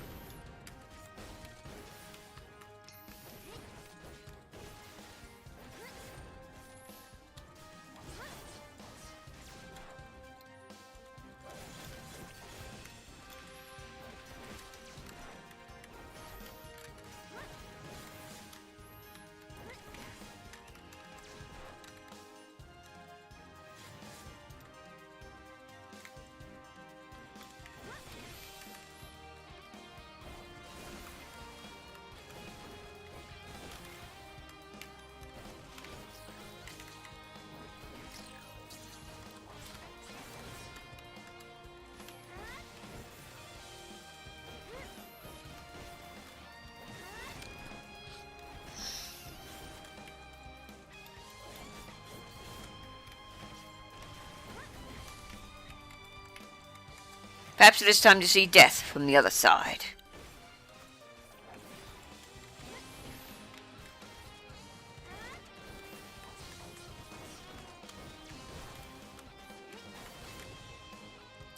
Perhaps it is time to see death from the other side.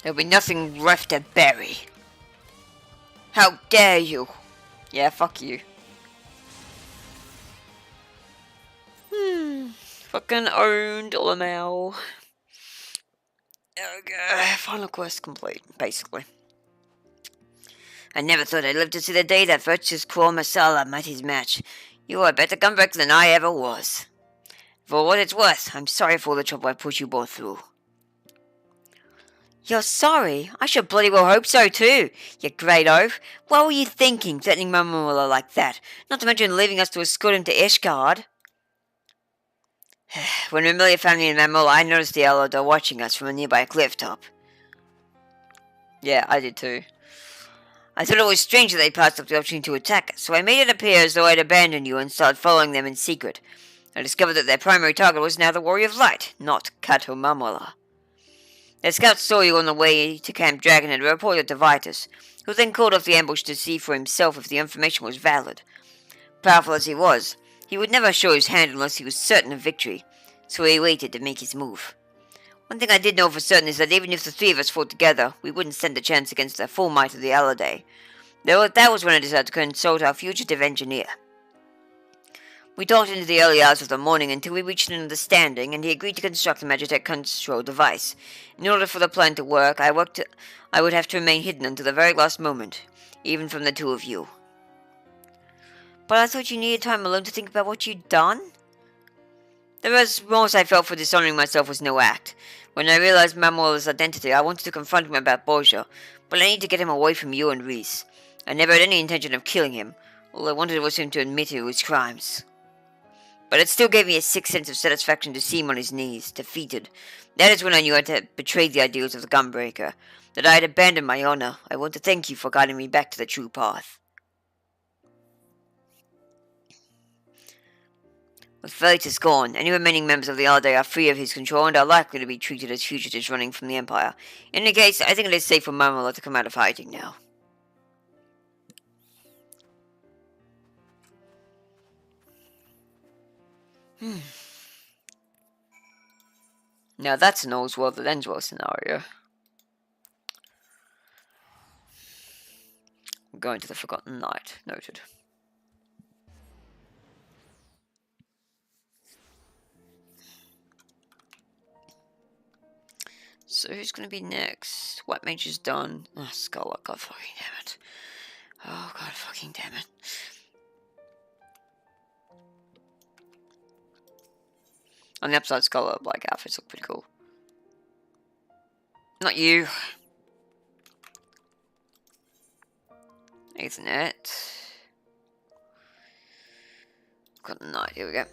There'll be nothing left to bury. How dare you? Yeah, fuck you. Fucking owned Lamau. Okay, final quest complete, basically. I never thought I'd live to see the day that Virtue's Claw Masala met his match. You are a better comeback than I ever was. For what it's worth, I'm sorry for all the trouble I put you both through. You're sorry? I should bloody well hope so too, you great oaf. What were you thinking, threatening Mamula like that? Not to mention leaving us to escort him to Ishgard. When Remilia found me in Mamula, I noticed the Eldar watching us from a nearby cliff top. Yeah, I did too. I thought it was strange that they passed up the opportunity to attack us, so I made it appear as though I'd abandoned you and started following them in secret. I discovered that their primary target was now the Warrior of Light, not Kato Mamola. Their scouts saw you on the way to Camp Dragon and reported to Vitus, who then called off the ambush to see for himself if the information was valid. Powerful as he was, he would never show his hand unless he was certain of victory, so he waited to make his move. One thing I did know for certain is that even if the three of us fought together, we wouldn't stand a chance against the full might of the Aladay. That was when I decided to consult our fugitive engineer. We talked into the early hours of the morning until we reached an understanding, and he agreed to construct the Magitech control device. In order for the plan to work, I would have to remain hidden until the very last moment, even from the two of you. But I thought you needed time alone to think about what you'd done? The remorse I felt for dishonoring myself was no act. When I realized Mamola's identity, I wanted to confront him about Borgia, but I needed to get him away from you and Reese. I never had any intention of killing him. All I wanted was him to admit to his crimes. But it still gave me a sick sense of satisfaction to see him on his knees, defeated. That is when I knew I had betrayed the ideals of the Gunbreaker, that I had abandoned my honor. I want to thank you for guiding me back to the true path. With Vitus gone, any remaining members of the Aladay are free of his control and are likely to be treated as fugitives running from the Empire. In any case, I think it is safe for Mamola to come out of hiding now. Now that's an all's well that ends well scenario. I'm going to the Forgotten Night. Noted. So who's going to be next? White Mage is done. Oh, Scholar. God fucking damn it. Oh, God fucking damn it. On the upside, Scholar like outfits look pretty cool. Not you. Ethernet. Got the night. Here we go.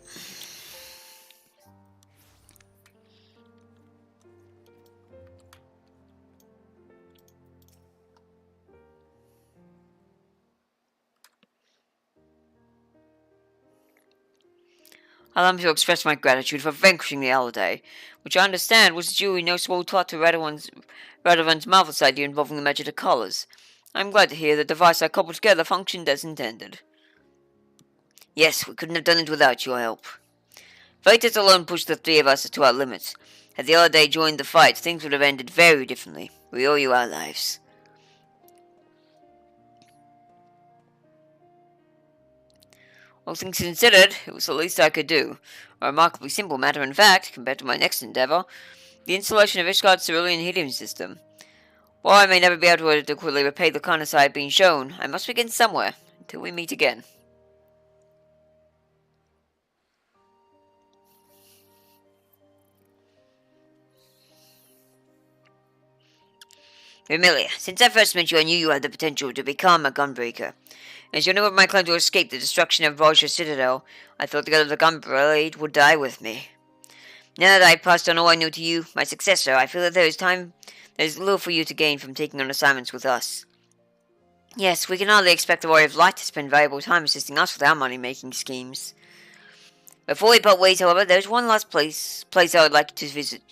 Allow me to express my gratitude for vanquishing the Aladay, which I understand was due in no small part to Radovan's marvelous idea involving the magic of colours. I am glad to hear the device I cobbled together functioned as intended. Yes, we couldn't have done it without your help. Vitus alone pushed the three of us to our limits. Had the Aladay joined the fight, things would have ended very differently. We owe you our lives. All things considered, it was the least I could do. A remarkably simple matter, in fact, compared to my next endeavour, the installation of Ishgard's cerulean helium system. While I may never be able to adequately repay the kindness I have been shown, I must begin somewhere, until we meet again. Remilia, since I first met you, I knew you had the potential to become a Gunbreaker. As you know of my claim to escape the destruction of Borgia Citadel, I thought together the Gunblade would die with me. Now that I have passed on all I know to you, my successor, I feel that there is little for you to gain from taking on assignments with us. Yes, we can hardly expect the Warrior of Light to spend valuable time assisting us with our money-making schemes. Before we part ways, however, there is one last place I would like to visit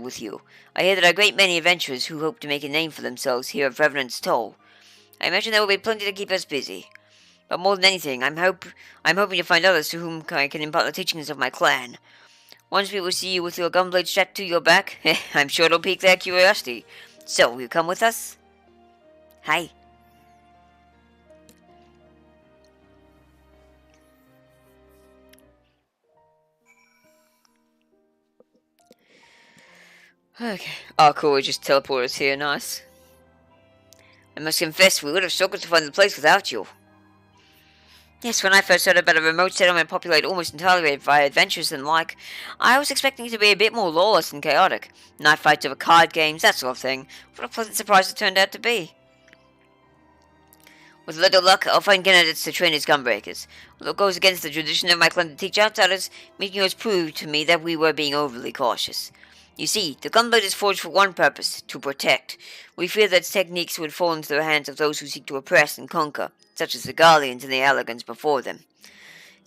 with you. I hear that a great many adventurers who hope to make a name for themselves here of Revenant's Toll. I imagine there will be plenty to keep us busy. But more than anything, I'm hoping to find others to whom I can impart the teachings of my clan. Once people see you with your gunblade strapped to your back, I'm sure it'll pique their curiosity. So, will you come with us? Hi. Okay. Oh, cool, we just teleported us here, nice. I must confess, we would have struggled to find the place without you. Yes, when I first heard about a remote settlement populated almost entirely by adventurers and like, I was expecting it to be a bit more lawless and chaotic. Knife fights over card games, that sort of thing. What a pleasant surprise it turned out to be. With a little luck, I'll find candidates to train as gunbreakers. Although it goes against the tradition of my clan to teach outsiders, making yours prove to me that we were being overly cautious. You see, the gunblade is forged for one purpose, to protect. We fear that its techniques would fall into the hands of those who seek to oppress and conquer, such as the Garleans and the Elegans before them.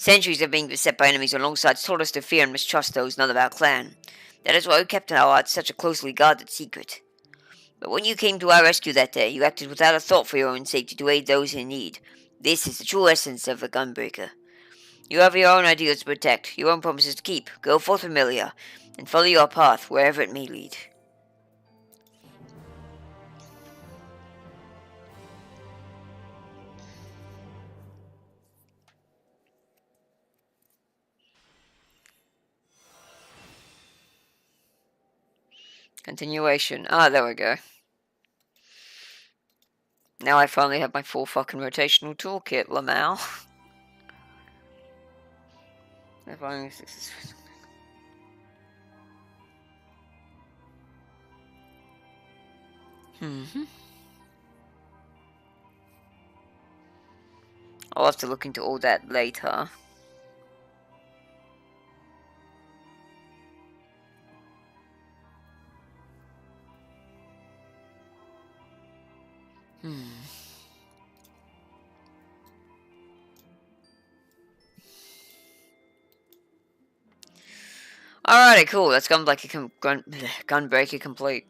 Centuries of being beset by enemies on all sides taught us to fear and mistrust those not of our clan. That is why we kept our hearts such a closely guarded secret. But when you came to our rescue that day, you acted without a thought for your own safety to aid those in need. This is the true essence of a gunbreaker. You have your own ideals to protect, your own promises to keep. Go forth, familiar, and follow your path wherever it may lead. Continuation. Ah, there we go. Now I finally have my full fucking rotational toolkit, Lamau. I'll have to look into all that later. Alrighty, cool. That's Gunbreaker complete.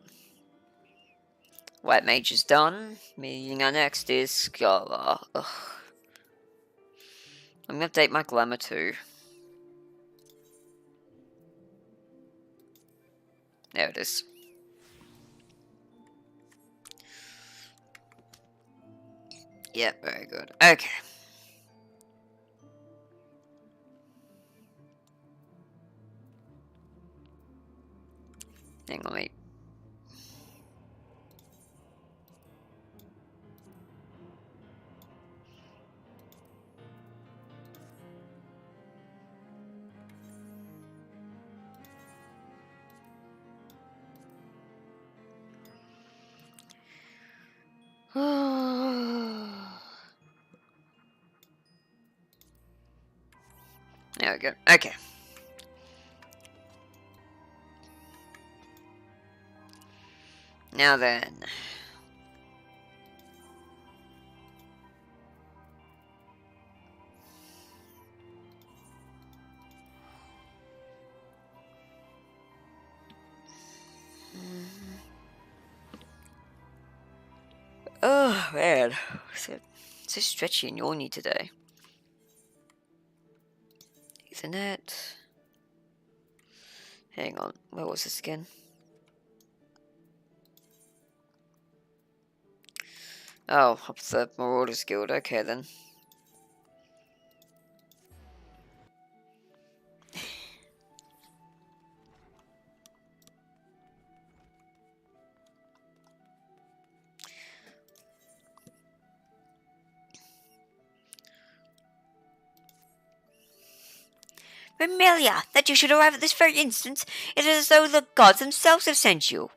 White Mage is done. Meaning our next is Scholar. Ugh. I'm gonna update my glamour too. There it is. Yep, very good. Okay. Hang on, wait. There we go. Okay. Now then. Oh, man. So stretchy and yawny today. Ethernet. Hang on. Where was this again? Oh, up the Marauders Guild. Okay, then. Remilia, that you should arrive at this very instant. It is as though the gods themselves have sent you.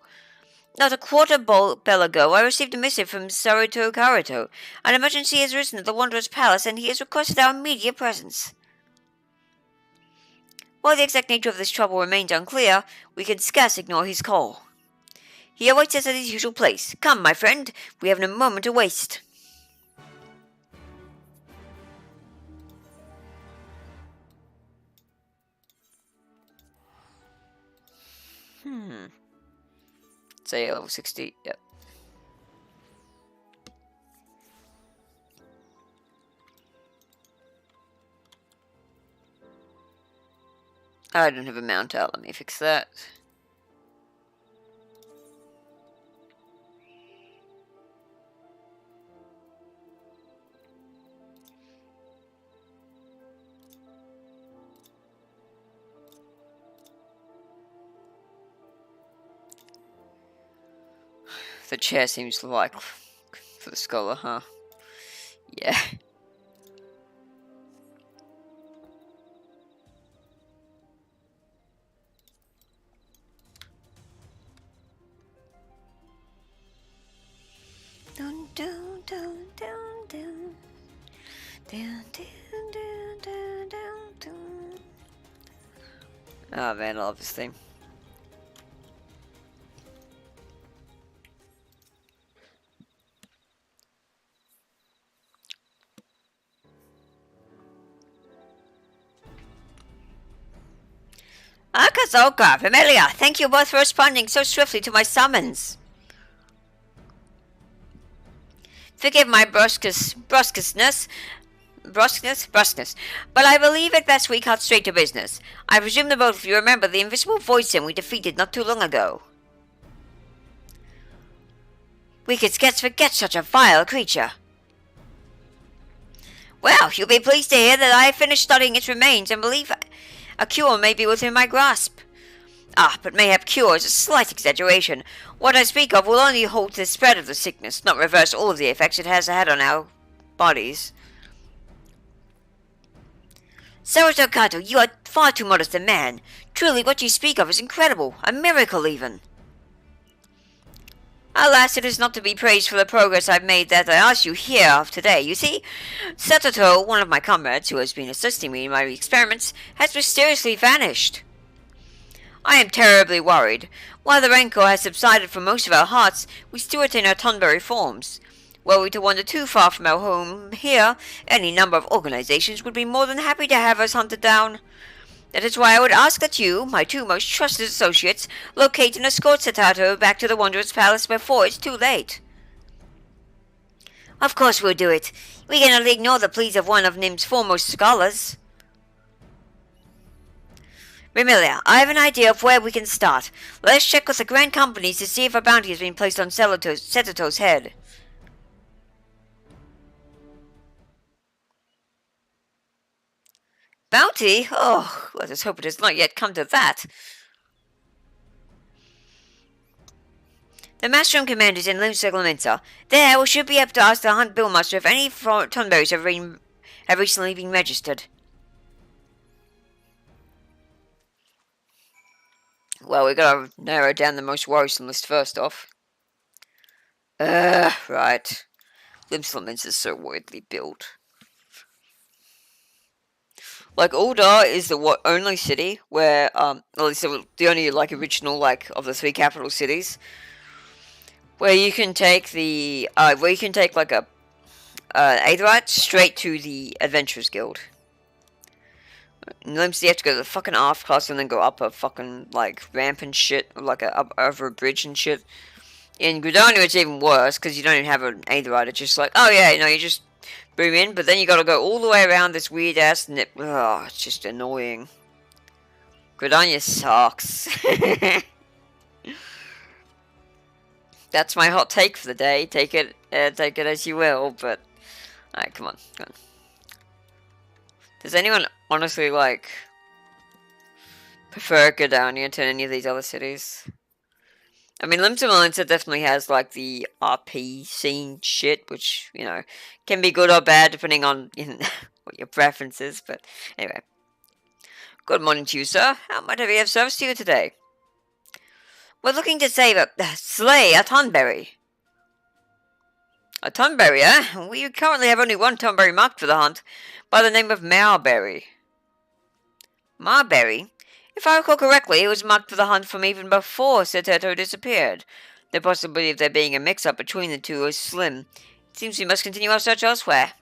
Not a quarter bell ago, I received a missive from Saruto Karuto. An emergency has risen at the Wanderer's Palace, and he has requested our immediate presence. While the exact nature of this trouble remains unclear, we can scarce ignore his call. He awaits us at his usual place. Come, my friend, we have no moment to waste. Say level 60, yep. I don't have a mount out, let me fix that. The chair seems like for the scholar, huh? Yeah. Dun, dun, dun, dun, dun. Dun, dun, dun, dun, dun, dun. Oh man, I love this theme. Akazoka, Remi-Chan, thank you both for responding so swiftly to my summons. Forgive my brusqueness, but I believe it best we cut straight to business. I presume that both of you remember the invisible voidsome we defeated not too long ago. We could scarce forget such a vile creature. Well, you'll be pleased to hear that I have finished studying its remains and believe a cure may be within my grasp. Ah, but mayhap cure is a slight exaggeration. What I speak of will only halt the spread of the sickness, not reverse all of the effects it has had on our bodies. Saruto Kato, you are far too modest a man. Truly, what you speak of is incredible, a miracle even. Alas, it is not to be praised for the progress I've made that I asked you here of today. You see, Satoto, one of my comrades who has been assisting me in my experiments, has mysteriously vanished. I am terribly worried. While the rancor has subsided from most of our hearts, we still retain our Tonberry forms. Were we to wander too far from our home here, any number of organizations would be more than happy to have us hunted down. That is why I would ask that you, my two most trusted associates, locate and escort Satato back to the Wanderer's Palace before it's too late. Of course we'll do it. We cannot ignore the pleas of one of NIM's foremost scholars. Remi-Chan, I have an idea of where we can start. Let us check with the grand companies to see if a bounty has been placed on Setato's head. Bounty? Oh, let us hope it has not yet come to that. The Master Command is in Lune Seglamenta. There, we should be able to ask the Hunt Billmaster if any Tonberries have recently been registered. Well, we gotta narrow down the most worrisome list first off. Right. Lune Seglamenta is so weirdly built. Like, Uldar is the only city where, at least the only, like, original, like, of the three capital cities, where you can take the, like, a, Aetherite straight to the Adventurers Guild. In Limps, you have to go to the fucking Arth class and then go up a fucking, like, ramp and shit, or, like, up over a bridge and shit. In Gridania, it's even worse, because you don't even have an Aetherite, it's just like, oh yeah, you know, you just boom in, but then you gotta go all the way around this weird ass nip. Oh, it's just annoying. Gridania sucks. That's my hot take for the day. Take it as you will. But alright, come on. Does anyone honestly like prefer Gridania to any of these other cities? I mean, Limited Valentia definitely has, like, the RP scene shit, which, you know, can be good or bad depending on what your preference is, but anyway. Good morning to you, sir. How might I be of service to you today? We're looking to slay a Tonberry. A Tonberry, eh? We currently have only one Tonberry marked for the hunt, by the name of Marberry. Marberry? If I recall correctly, it was marked for the hunt from even before Setato disappeared. The possibility of there being a mix-up between the two is slim. It seems we must continue our search elsewhere.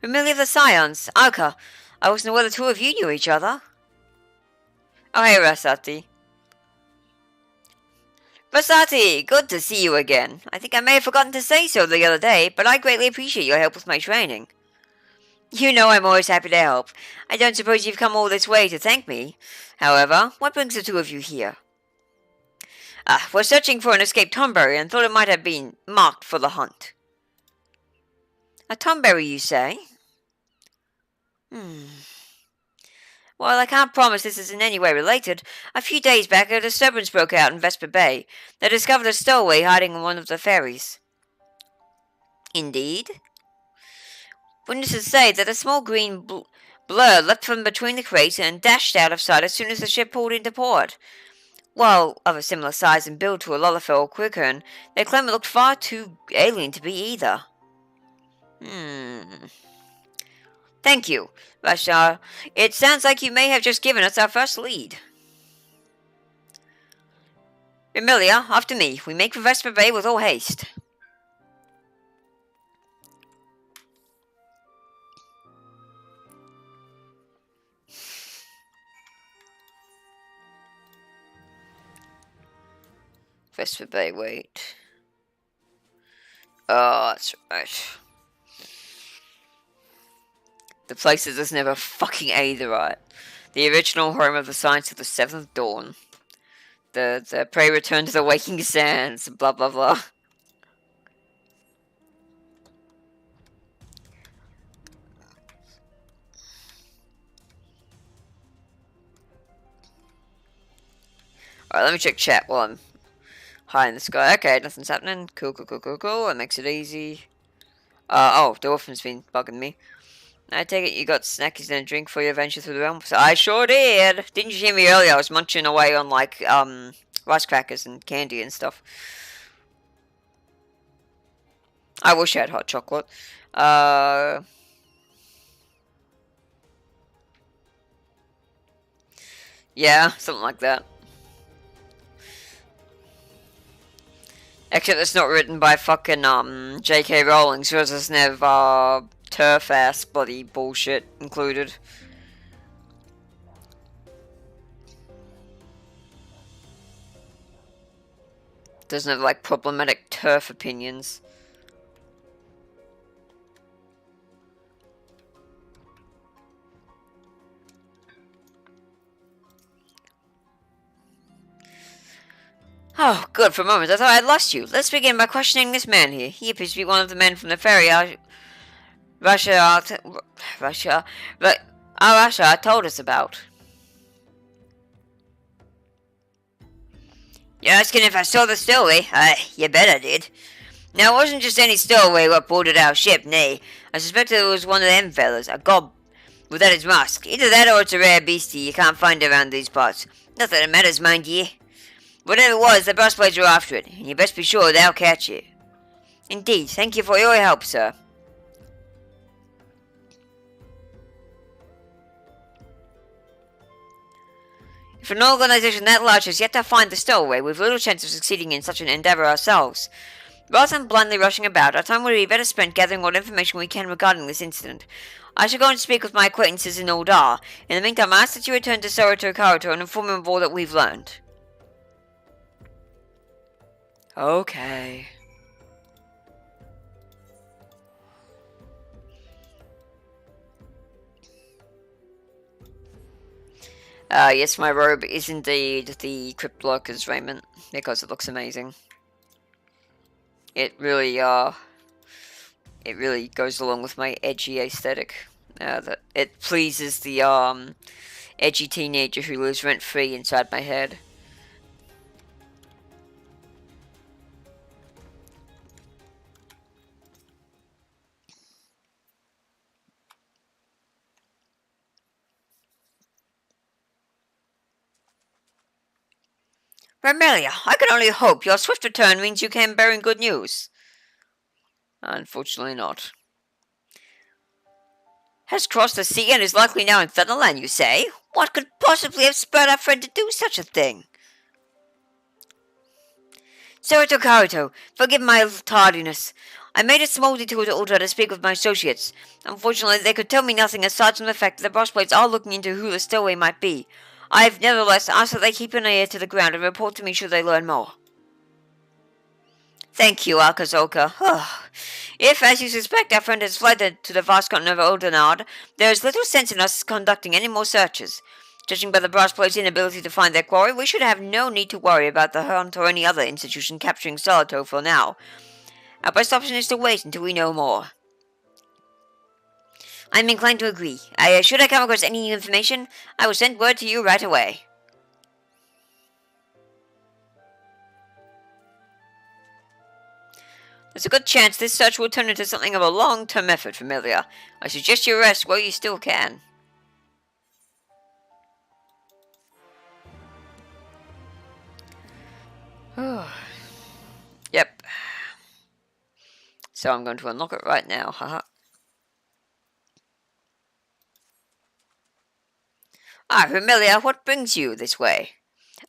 Familiar of the Scions, Alka. I wasn't aware the two of you knew each other. Oh, hey, Rasati. Rasati, good to see you again. I think I may have forgotten to say so the other day, but I greatly appreciate your help with my training. You know I'm always happy to help. I don't suppose you've come all this way to thank me. However, what brings the two of you here? We're searching for an escaped Tonberry and thought it might have been marked for the hunt. A Tonberry, you say? Well, I can't promise this is in any way related. A few days back, a disturbance broke out in Vesper Bay. They discovered a stowaway hiding on one of the ferries. Indeed? Witnesses say that a small green blur leapt from between the crates and dashed out of sight as soon as the ship pulled into port. While of a similar size and build to a Lullafell or Quickhorn, they claim it looked far too alien to be either. Thank you, Rashar. It sounds like you may have just given us our first lead. Emilia, after me. We make for Vesper Bay with all haste. Vesper Bay, wait. Oh, that's right. The place that does never fucking either, right? The original home of the science of the Seventh Dawn. The prey return to the waking sands, blah blah blah. Alright, let me check chat while I'm high in the sky. Okay, nothing's happening. Cool. That makes it easy. Oh, the orphan's been bugging me. I take it you got snackies and a drink for your venture through the realms? I sure did! Didn't you hear me earlier? I was munching away on, like, rice crackers and candy and stuff. I wish I had hot chocolate. Yeah, something like that. Except it's not written by fucking, J.K. Rowling, so it doesn't have, turf-ass bloody bullshit included. Doesn't have, like, problematic turf opinions. Oh, good, for a moment I thought I'd lost you. Let's begin by questioning this man here. He appears to be one of the men from the ferry Russia told us about. You're asking if I saw the stowaway? You bet I did. Now, it wasn't just any stowaway what boarded our ship, nay. I suspected it was one of them fellas, a gob without his mask. Either that or it's a rare beastie you can't find around these parts. Not that it matters, mind ye. Whatever it was, the brass-blades are after it, and you best be sure they'll catch it. Indeed, thank you for your help, sir. If an organization that large has yet to find the stowaway, we've little chance of succeeding in such an endeavor ourselves. Rather than blindly rushing about, our time would be better spent gathering what information we can regarding this incident. I shall go and speak with my acquaintances in Oldar. In the meantime, I ask that you return to Soroto Karuto and inform him of all that we've learned. Okay. Yes, my robe is indeed the Crypt Lurker's raiment, because it looks amazing. It really goes along with my edgy aesthetic. That it pleases the, edgy teenager who lives rent-free inside my head. Remelia, I can only hope your swift return means you came bearing good news. Unfortunately not. Has crossed the sea and is likely now in Thunderland, you say? What could possibly have spurred our friend to do such a thing? Soroto Karuto, forgive my tardiness. I made a small detour to Ultra to speak with my associates. Unfortunately, they could tell me nothing aside from the fact that the boss blades are looking into who the stowaway might be. I have nevertheless asked that they keep an ear to the ground and report to me should they learn more. Thank you, Akazoka. If, as you suspect, our friend has fled to the vast continent of Oldenard, there is little sense in us conducting any more searches. Judging by the brass plates' inability to find their quarry, we should have no need to worry about the Hunt or any other institution capturing Soroto for now. Our best option is to wait until we know more. I'm inclined to agree. Should I come across any new information, I will send word to you right away. There's a good chance this search will turn into something of a long-term effort, Familiar. I suggest you rest while you still can. Yep. So I'm going to unlock it right now, haha. Familiar, what brings you this way?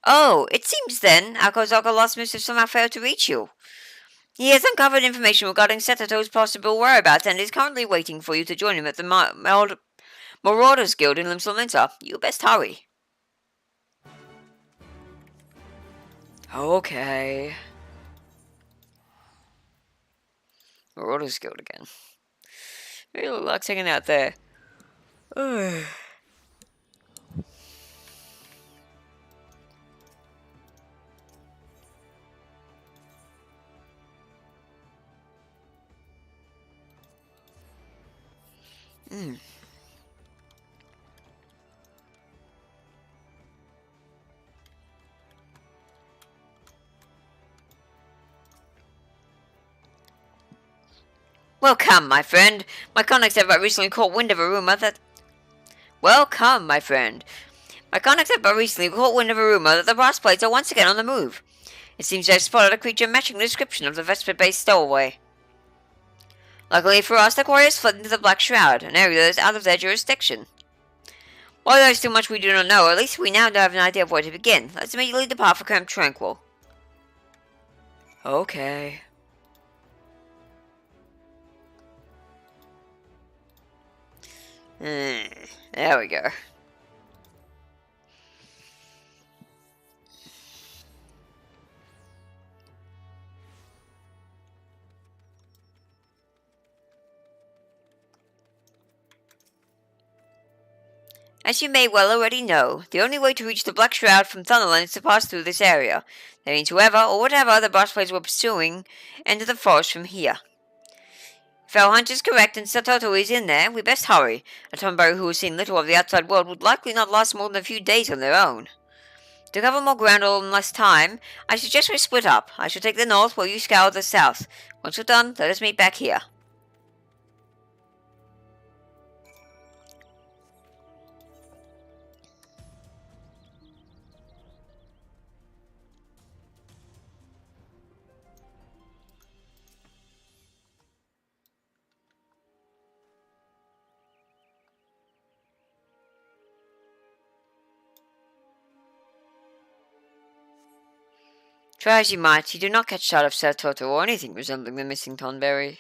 Oh, it seems then Akozaka lost missive somehow failed to reach you. He has uncovered information regarding Setato's possible whereabouts and is currently waiting for you to join him at the Marauders Guild in Limsalinta. You best hurry. Okay. We're auto skilled again. Maybe look like taking out there. Welcome, my friend. My contacts have recently caught wind of a rumor that... Welcome, my friend. My contacts have recently caught wind of a rumor that the brass plates are once again on the move. It seems they have spotted a creature matching the description of the Vesper-based stowaway. Luckily for us, the quarriers fled into the Black Shroud, an area that is out of their jurisdiction. While there is still much we do not know, at least we now have an idea of where to begin. Let's immediately depart for Camp Tranquil. Okay. There we go. As you may well already know, the only way to reach the Black Shroud from Thunderland is to pass through this area. That means whoever or whatever the brass plates were pursuing enter the forest from here. If our hunch is correct and Satoto is in there, we best hurry. A Tonberry who has seen little of the outside world would likely not last more than a few days on their own. To cover more ground all in less time, I suggest we split up. I shall take the north while you scour the south. Once we're done, let us meet back here. Try as you might, you do not catch sight of Satoto or anything resembling the missing Tonberry.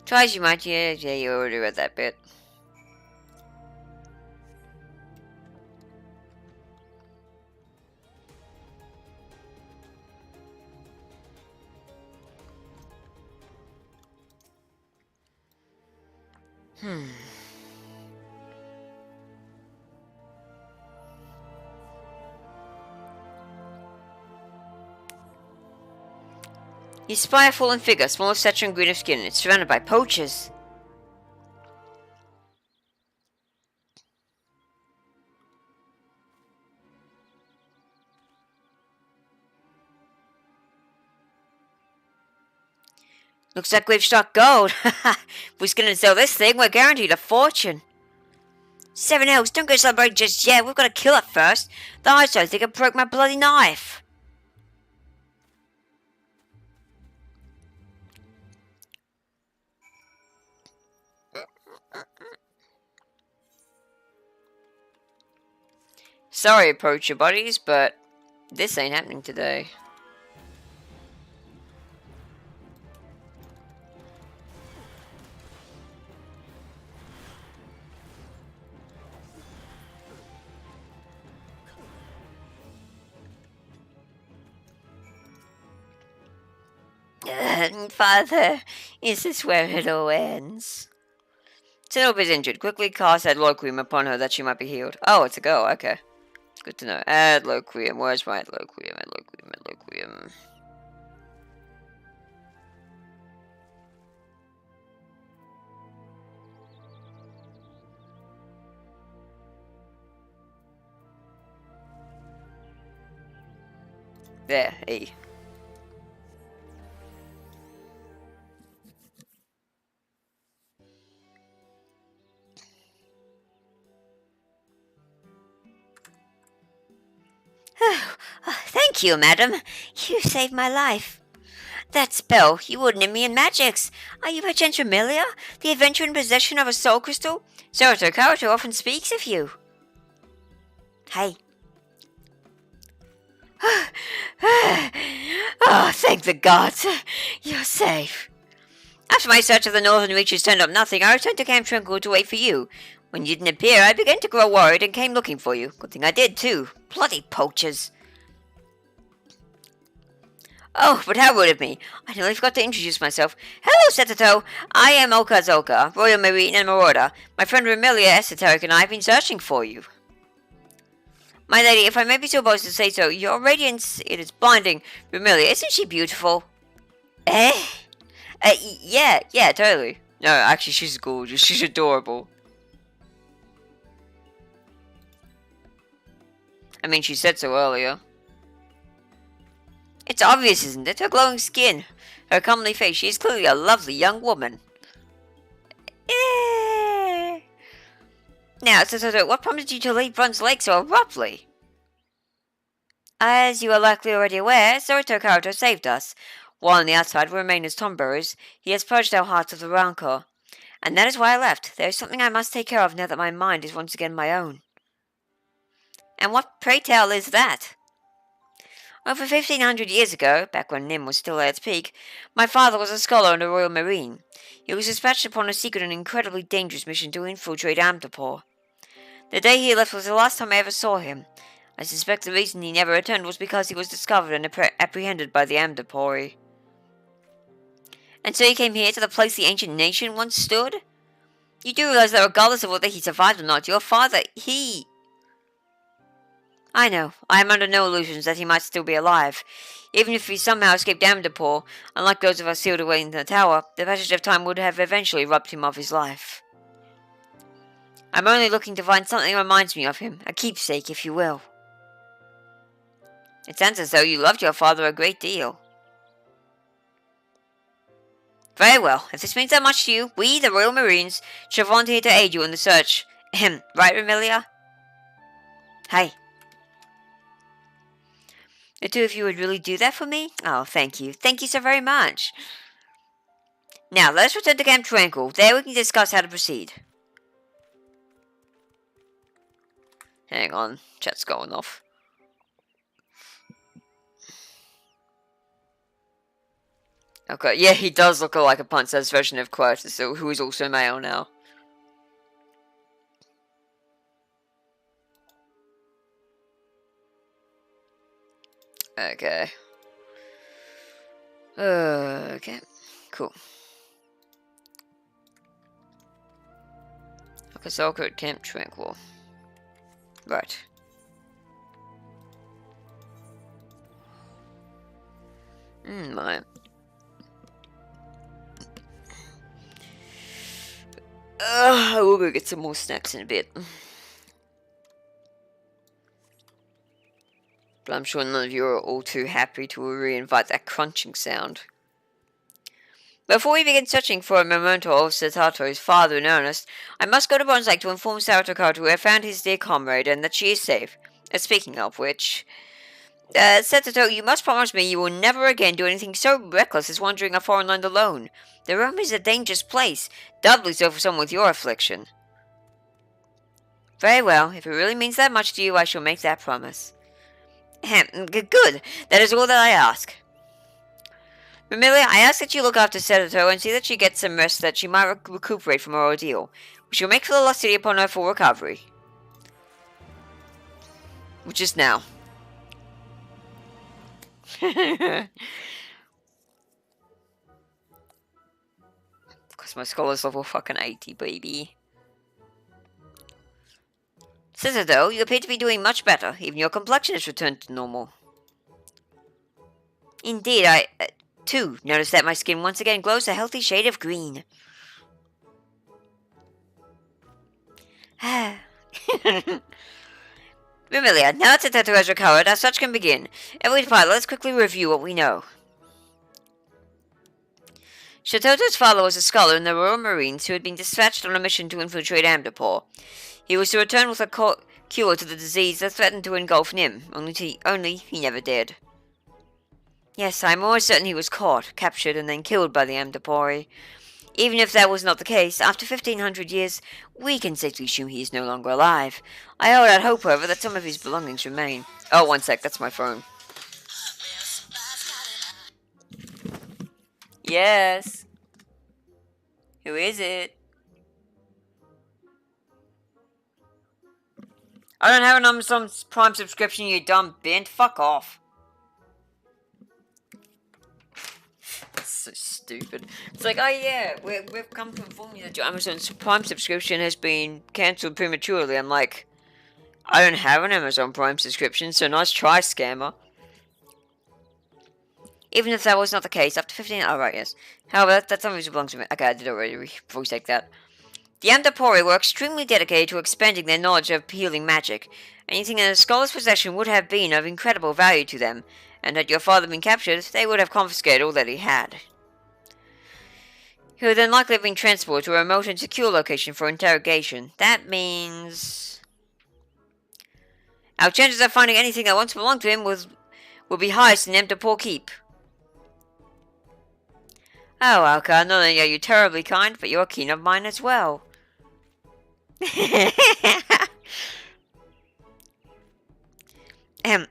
Try as you might, yeah, you already read that bit. You spy a fallen figure, small of stature and green of skin. It's surrounded by poachers. Looks like we've struck gold. If we're gonna sell this thing, we're guaranteed a fortune. 7 L's, don't go celebrating just yet. We've got to kill it first. The I don't think I broke my bloody knife. Sorry, poacher buddies, but this ain't happening today. Father, is this where it all ends? Tinope is injured. Quickly cast Add Loquium upon her that she might be healed. Oh, it's a go. Okay. Good to know. Add Loquium. Where's my Add Loquium? Add Loquium. Add Loquium. There. E. Thank you, madam. You saved my life. That spell, you wouldn't me in magics. Are you by chance Remi-Chan, the adventurer in possession of a soul crystal? Saratoga Karuto often speaks of you. Hey. Oh, thank the gods. You're safe. After my search of the northern reaches turned up nothing, I returned to Camp Tranquil to wait for you. When you didn't appear, I began to grow worried and came looking for you. Good thing I did, too. Bloody poachers. Oh, but how rude of me. I nearly forgot to introduce myself. Hello, Setato. I am Okazoka, Royal Marine and Marauder. My friend Remi-Chan, Esoteric, and I have been searching for you. My lady, if I may be so bold to say so, your radiance, it is blinding. Remi-Chan, isn't she beautiful? Eh? Yeah, totally. No, actually, she's gorgeous. She's adorable. I mean, she said so earlier. It's obvious, isn't it? Her glowing skin, her comely face. She is clearly a lovely young woman. Now, so, what prompted you to leave Bronze Lake so abruptly? As you are likely already aware, Saratoga Karuto saved us. While on the outside we remain as tombourers, he has purged our hearts of the rancor. And that is why I left. There is something I must take care of now that my mind is once again my own. And what, pray tell, is that? Over 1,500 years ago, back when Nim was still at its peak, my father was a scholar in the Royal Marine. He was dispatched upon a secret and incredibly dangerous mission to infiltrate Amdapor. The day he left was the last time I ever saw him. I suspect the reason he never returned was because he was discovered and apprehended by the Amdapori. And so he came here to the place the ancient nation once stood? You do realize that regardless of whether he survived or not, your father, I know. I am under no illusions that he might still be alive. Even if he somehow escaped Amdapor, unlike those of us sealed away in the tower, the passage of time would have eventually robbed him of his life. I'm only looking to find something that reminds me of him, a keepsake, if you will. It sounds as though you loved your father a great deal. Very well. If this means that much to you, we, the Royal Marines, shall volunteer to aid you in the search. Right, Remi-Chan? Hey. The two of you would really do that for me? Oh, thank you. Thank you so very much. Now, let us return to Camp Tranquil. There we can discuss how to proceed. Hang on. Chat's going off. Okay, yeah, he does look like a princess version of Quertus, who is also male now. Okay. Okay. Cool. Okay, so I'll go to Camp Tranquil. Right. My. We'll go get some more snacks in a bit. But I'm sure none of you are all too happy to re-invite that crunching sound. Before we begin searching for a memento of Satato's father in earnest, I must go to Bronze Lake to inform Saratoga Karuto I have found his dear comrade and that she is safe. Speaking of which... Setato, you must promise me you will never again do anything so reckless as wandering a foreign land alone. The realm is a dangerous place, doubly so for someone with your affliction. Very well, if it really means that much to you, I shall make that promise. Good, that is all that I ask. Remi-Chan, I ask that you look after Setato and see that she gets some rest that she might recuperate from her ordeal. We shall make for the Lost City upon her full recovery. Which is now. Because my scholar's level fucking 80, baby. Setato, you appear to be doing much better. Even your complexion has returned to normal. Indeed, I, too, notice that my skin once again glows a healthy shade of green. Remi-Chan, now that Setato has recovered, our search can begin. Every part, let's quickly review what we know. Setoto's father was a scholar in the Royal Marines who had been dispatched on a mission to infiltrate Amdapor. He was to return with a cure to the disease that threatened to engulf Nim, only he never did. Yes, I'm more certain he was caught, captured, and then killed by the Amdapori. Even if that was not the case, after 1500 years, we can safely assume he is no longer alive. I hold out hope, however, that some of his belongings remain. Oh, one sec, that's my phone. Yes. Who is it? I don't have an Amazon Prime subscription, you dumb bint. Fuck off. That's so stupid. It's like, oh yeah, we've come to inform you that your Amazon Prime subscription has been cancelled prematurely. I'm like, I don't have an Amazon Prime subscription, so nice try, scammer. Even if that was not the case, after 15... Oh, right, yes. However, that's something that belongs to me. Okay, I did already forsake that. The Amdapori were extremely dedicated to expanding their knowledge of healing magic. Anything in a scholar's possession would have been of incredible value to them, and had your father been captured, they would have confiscated all that he had. He would then likely have been transported to a remote and secure location for interrogation. That means... our chances of finding anything that once belonged to him will be highest in Amdapor Keep. Oh, Alka, not only are you terribly kind, but you're keen of mine as well.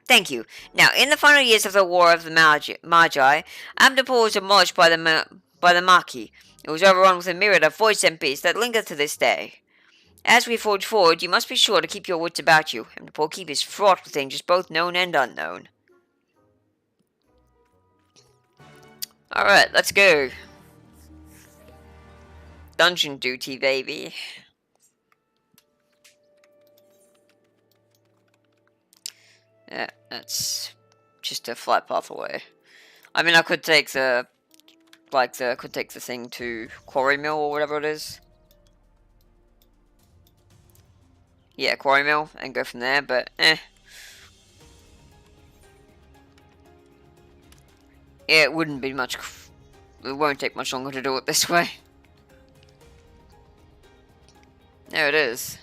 Thank you. Now, in the final years of the War of the Magi, Amdapor was demolished by the Maki. It was overrun with a myriad of void sent beasts that linger to this day. As we forge forward, you must be sure to keep your wits about you. Amdapor Keep is fraught with dangers both known and unknown. Alright, let's go. Dungeon duty, baby. Yeah, that's just a flat path away. I mean, I could take the thing to Quarry Mill or whatever it is. Yeah, Quarry Mill, and go from there, but Yeah, it wouldn't be much. It won't take much longer to do it this way. There it is.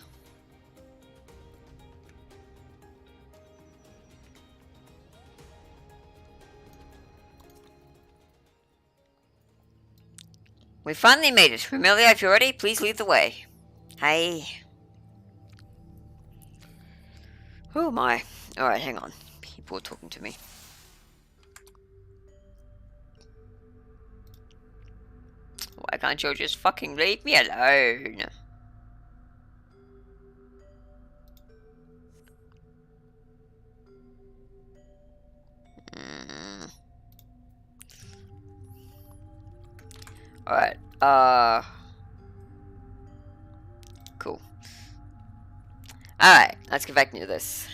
We finally made it. Remi-Chan, if you're ready, please lead the way. Hi. Oh my. Alright, hang on. People are talking to me. Why can't you just fucking leave me alone? Alright, cool. Alright, let's get back into this.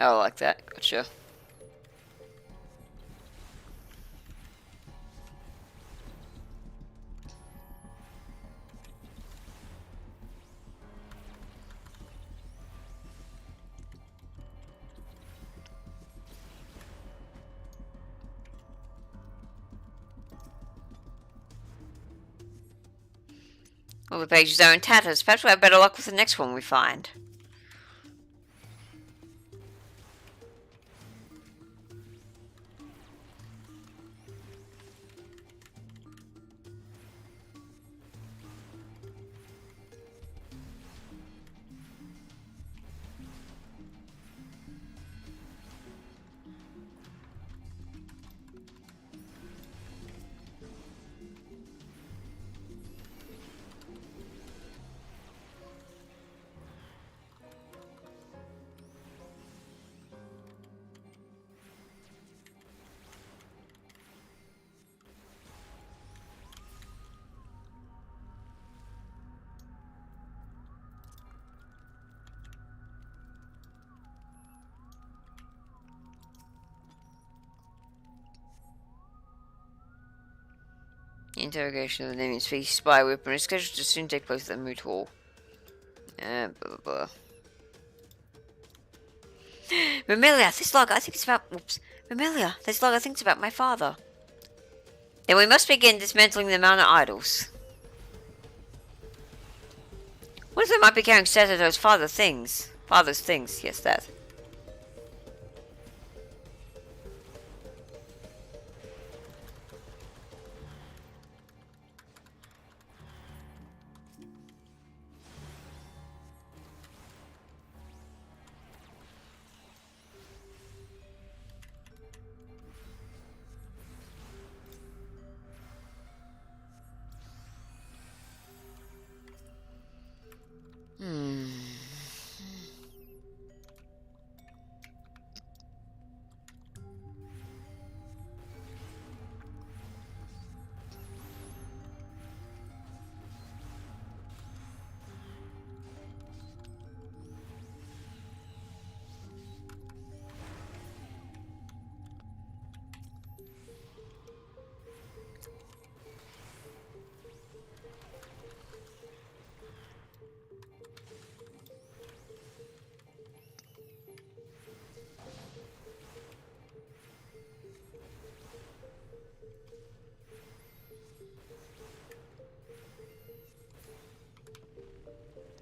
Oh, like that. Gotcha. All the pages are in tatters. Perhaps we'll have better luck with the next one we find. Interrogation of the naming species spy weapon is scheduled to soon take place at the moot hall. Blah blah blah. Remilia, this log, I think it's about. Whoops. Remilia, this log, I think it's about my father. Then we must begin dismantling the Manor idols. What if they might be carrying Satato's father's things? Yes, that.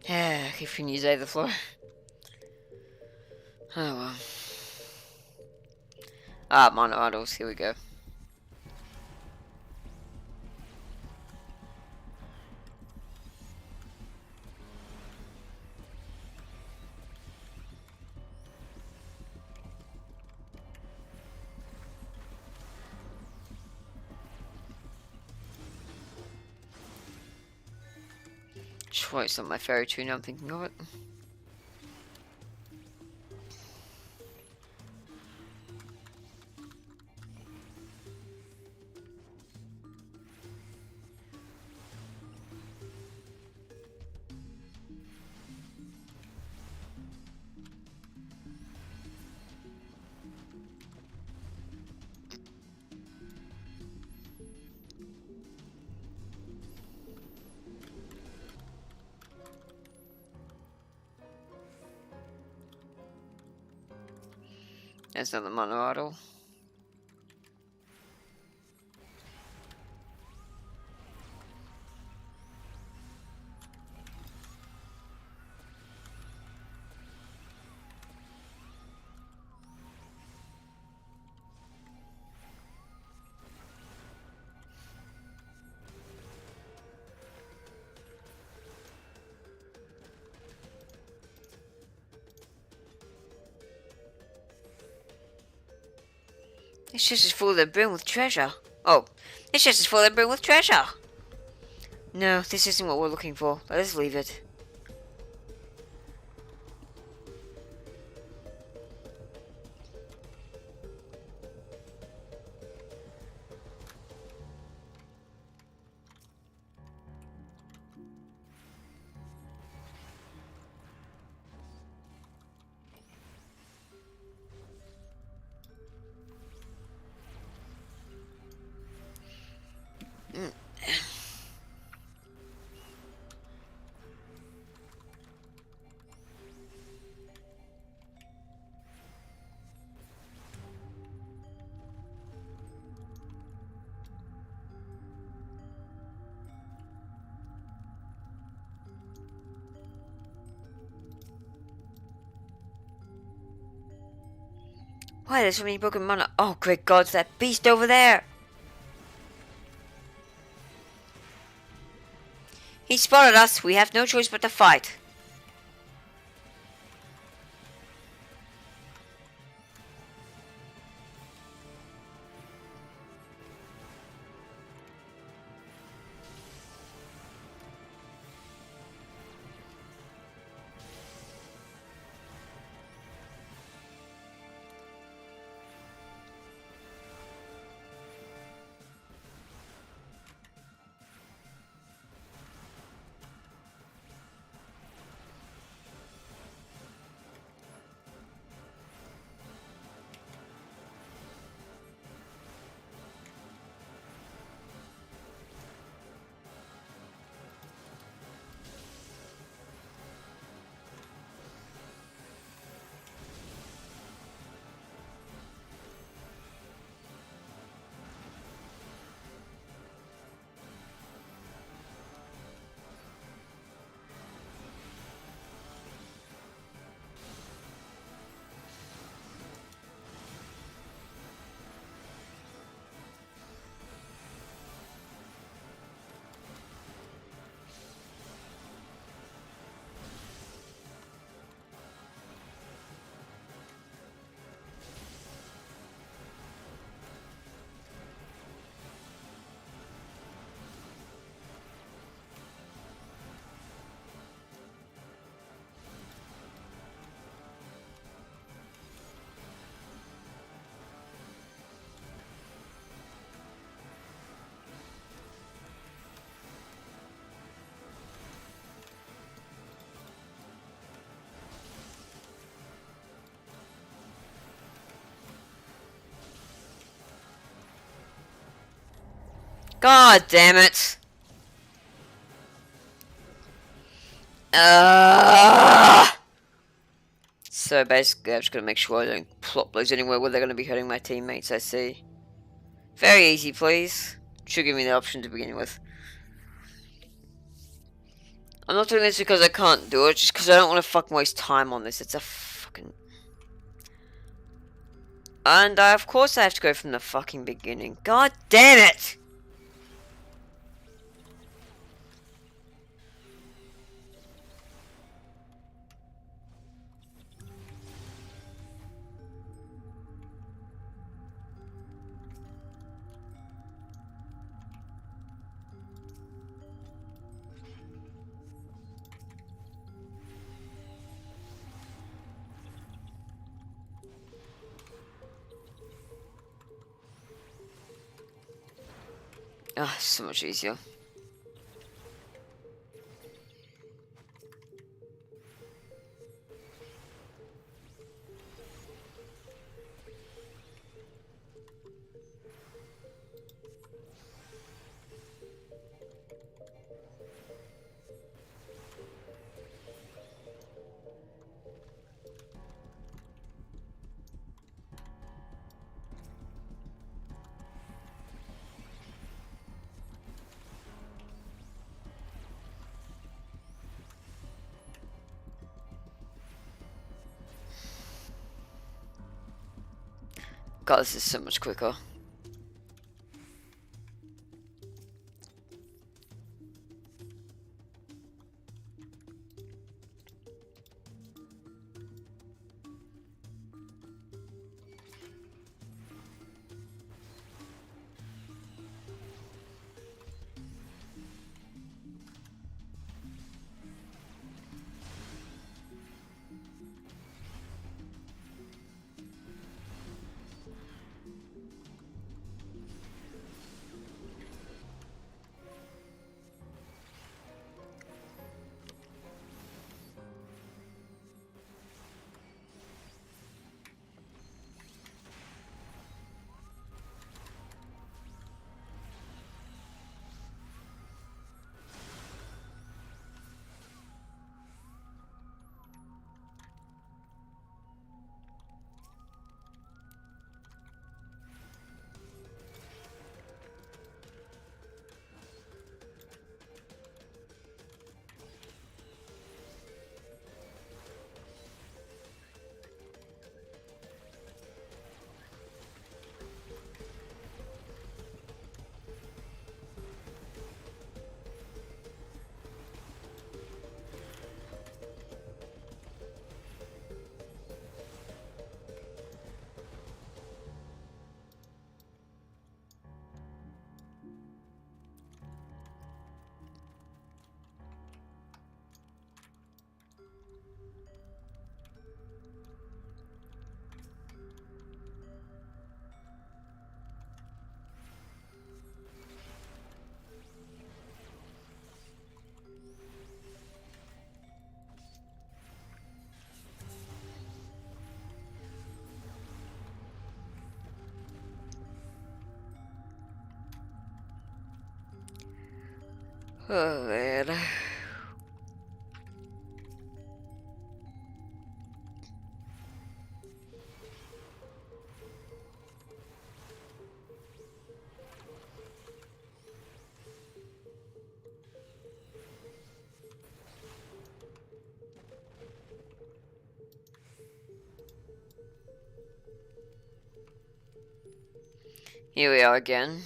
Yeah, if you can use either floor. Oh well. Ah, Manor idols, here we go. Sure, it's not my fairy tree now I'm thinking of it. That's not the Manor idol. This chest is full of the brim with treasure. Oh, this chest is full of the brim with treasure. No, this isn't what we're looking for. Let us leave it. Why, there's so many broken mana. Oh, great gods, that beast over there! He spotted us. We have no choice but to fight. God damn it! So basically, I'm just gonna make sure I don't plot those anywhere where they're gonna be hurting my teammates. I see. Very easy, please. Should give me the option to begin with. I'm not doing this because I can't do it, just because I don't want to fucking waste time on this. It's a fucking... And of course I have to go from the fucking beginning. God damn it! Ah, so much easier. God, this is so much quicker. Oh man. Here we are again.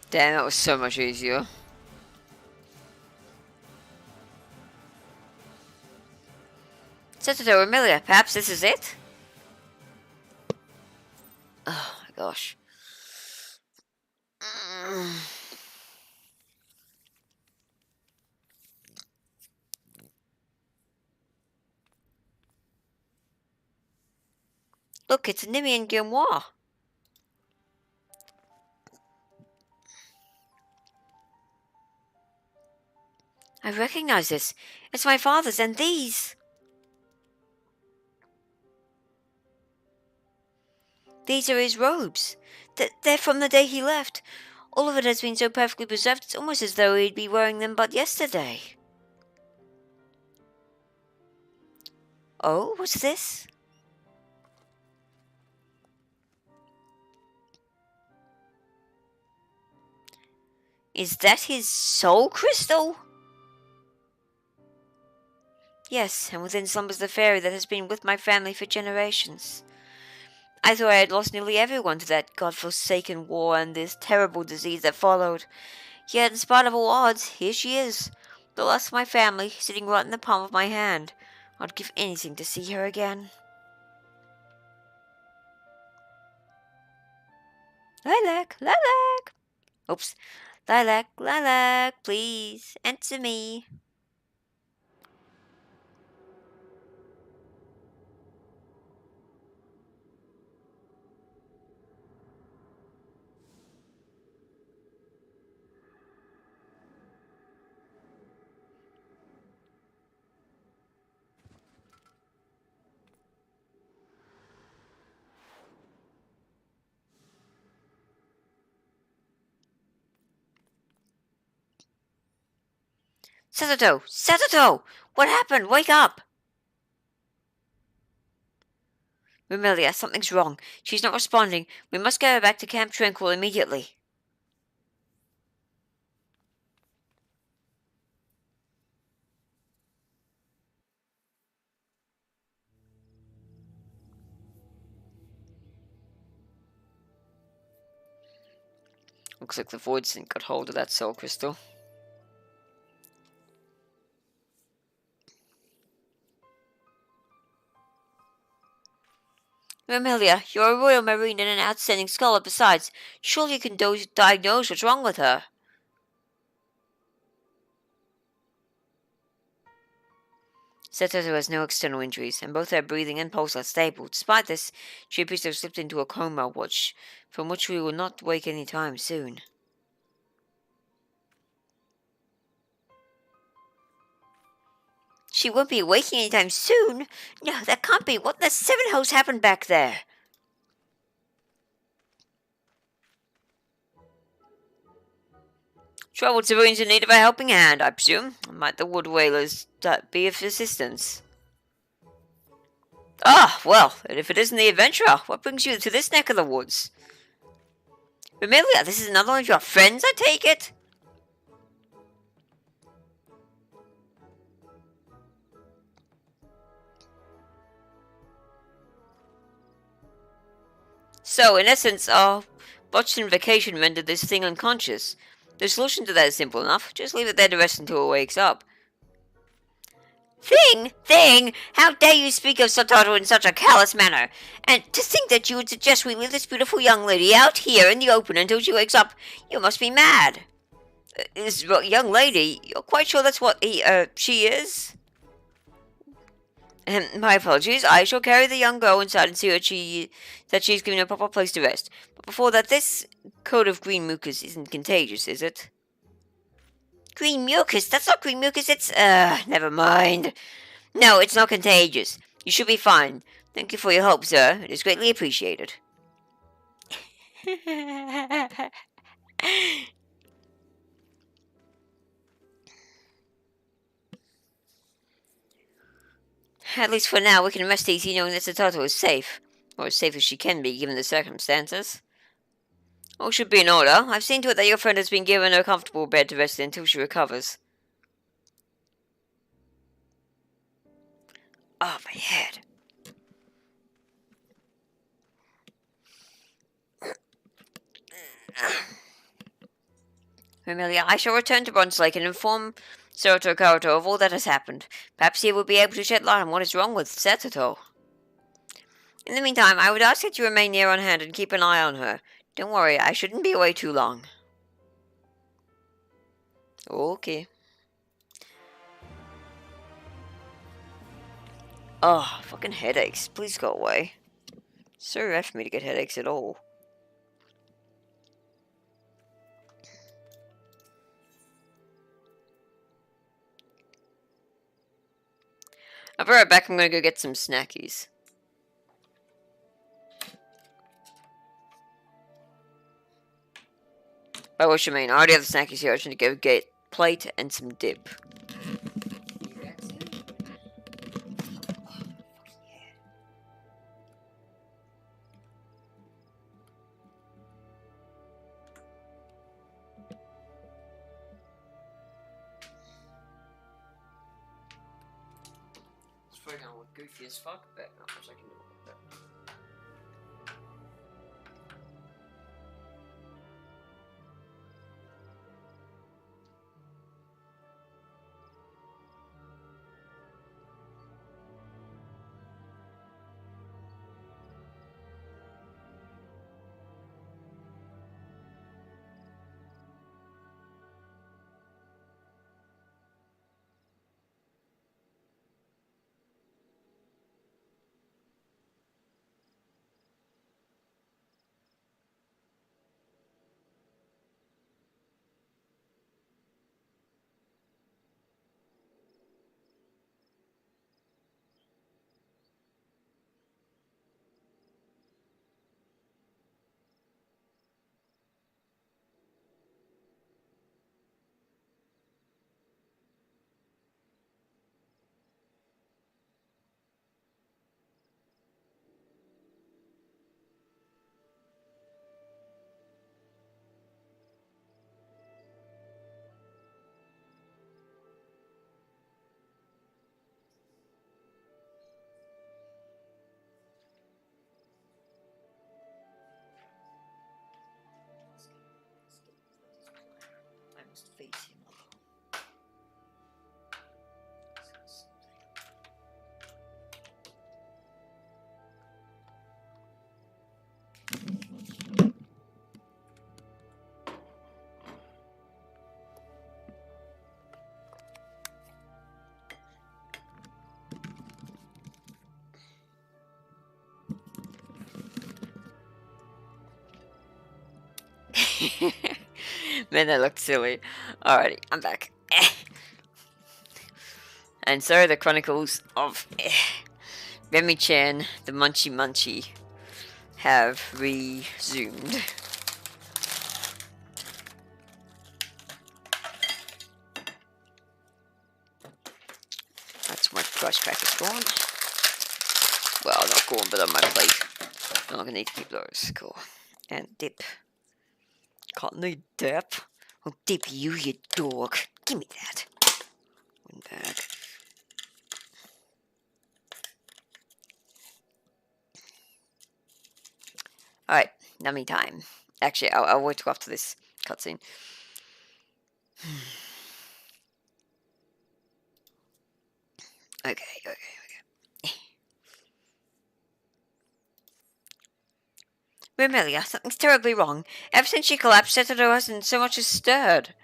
Damn, that was so much easier. Senator Amelia, perhaps this is it? Oh my gosh. Look, it's Nimian Gilmour. I recognize this. It's my father's, and these. These are his robes. They're from the day he left. All of it has been so perfectly preserved, it's almost as though he'd be wearing them but yesterday. Oh, what's this? Is that his soul crystal? Yes, and within slumbers the fairy that has been with my family for generations. I thought I had lost nearly everyone to that godforsaken war and this terrible disease that followed. Yet, in spite of all odds, here she is, the last of my family, sitting right in the palm of my hand. I'd give anything to see her again. Lilac, lilac! Oops. Lilac, lilac, please, answer me. Satoto! Satoto! What happened? Wake up! Remilia, something's wrong. She's not responding. We must get her back to Camp Tranquil immediately. Looks like the Void Sync got hold of that soul crystal. Remilia, you're a Royal Marine and an outstanding scholar besides. Surely you can diagnose what's wrong with her. Satoto has no external injuries, and both her breathing and pulse are stable. Despite this, she appears to have slipped into a coma, from which we will not wake any time soon. She won't be waking anytime soon? No, that can't be. What the seven hells happened back there? Troubled civilians in need of a helping hand, I presume. Might the wood whalers be of assistance? Ah, well, and if it isn't the adventurer, what brings you to this neck of the woods? Remilia, this is another one of your friends, I take it? So, in essence, our botched invocation rendered this thing unconscious. The solution to that is simple enough. Just leave it there to rest until it wakes up. Thing! How dare you speak of Satoto in such a callous manner? And to think that you would suggest we leave this beautiful young lady out here in the open until she wakes up. You must be mad. This young lady? You're quite sure that's what she is? My apologies. I shall carry the young girl inside and see that she's given a proper place to rest. But before that, this coat of green mucus isn't contagious, is it? Green mucus? That's not green mucus, it's... never mind. No, it's not contagious. You should be fine. Thank you for your help, sir. It is greatly appreciated. At least for now, we can rest easy knowing that Satoto is safe. Or as safe as she can be, given the circumstances. All should be in order. I've seen to it that your friend has been given a comfortable bed to rest in until she recovers. Oh, my head. Amelia, I shall return to Bronze Lake and inform Seto Karuto of all that has happened. Perhaps he will be able to shed light on what is wrong with Seto. In the meantime, I would ask that you remain near on hand and keep an eye on her. Don't worry, I shouldn't be away too long. Okay. Oh, fucking headaches. Please go away. So rare for me to get headaches at all. I'll be right back. I'm gonna go get some snackies. By which I mean, I already have the snackies here. I just need to go get plate and some dip. It's probably gonna look goofy as fuck, but not much I can do with that. I must face him. Man, that looked silly. Alrighty, I'm back. And so the Chronicles of Remi-Chan, the Munchie Munchie, have resumed. That's my rice crackers gone. Well, not gone, but on my plate. I'm not gonna need to keep those. Cool. And dip. Can't need dip. I'll dip you, you dog. Give me that. One bag. Alright, nummy time. Actually, I'll wait till after this cutscene. Okay. Amelia, something's terribly wrong. Ever since she collapsed, Setoro hasn't so much as stirred.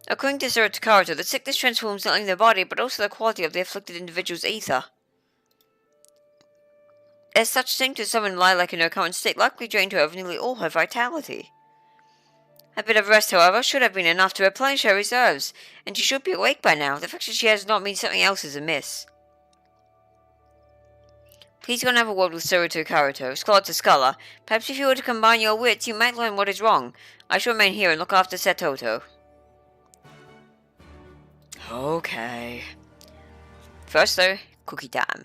According to Karuto, the sickness transforms not only the body, but also the quality of the afflicted individual's ether. As such, symptoms summon Lilac in her current state likely drained her of nearly all her vitality. A bit of rest, however, should have been enough to replenish her reserves, and she should be awake by now. The fact that she has not means something else is amiss. Please go and have a word with Karuto, scholar to scholar. Perhaps if you were to combine your wits, you might learn what is wrong. I shall remain here and look after Setoto. Okay. First, though, cookie time.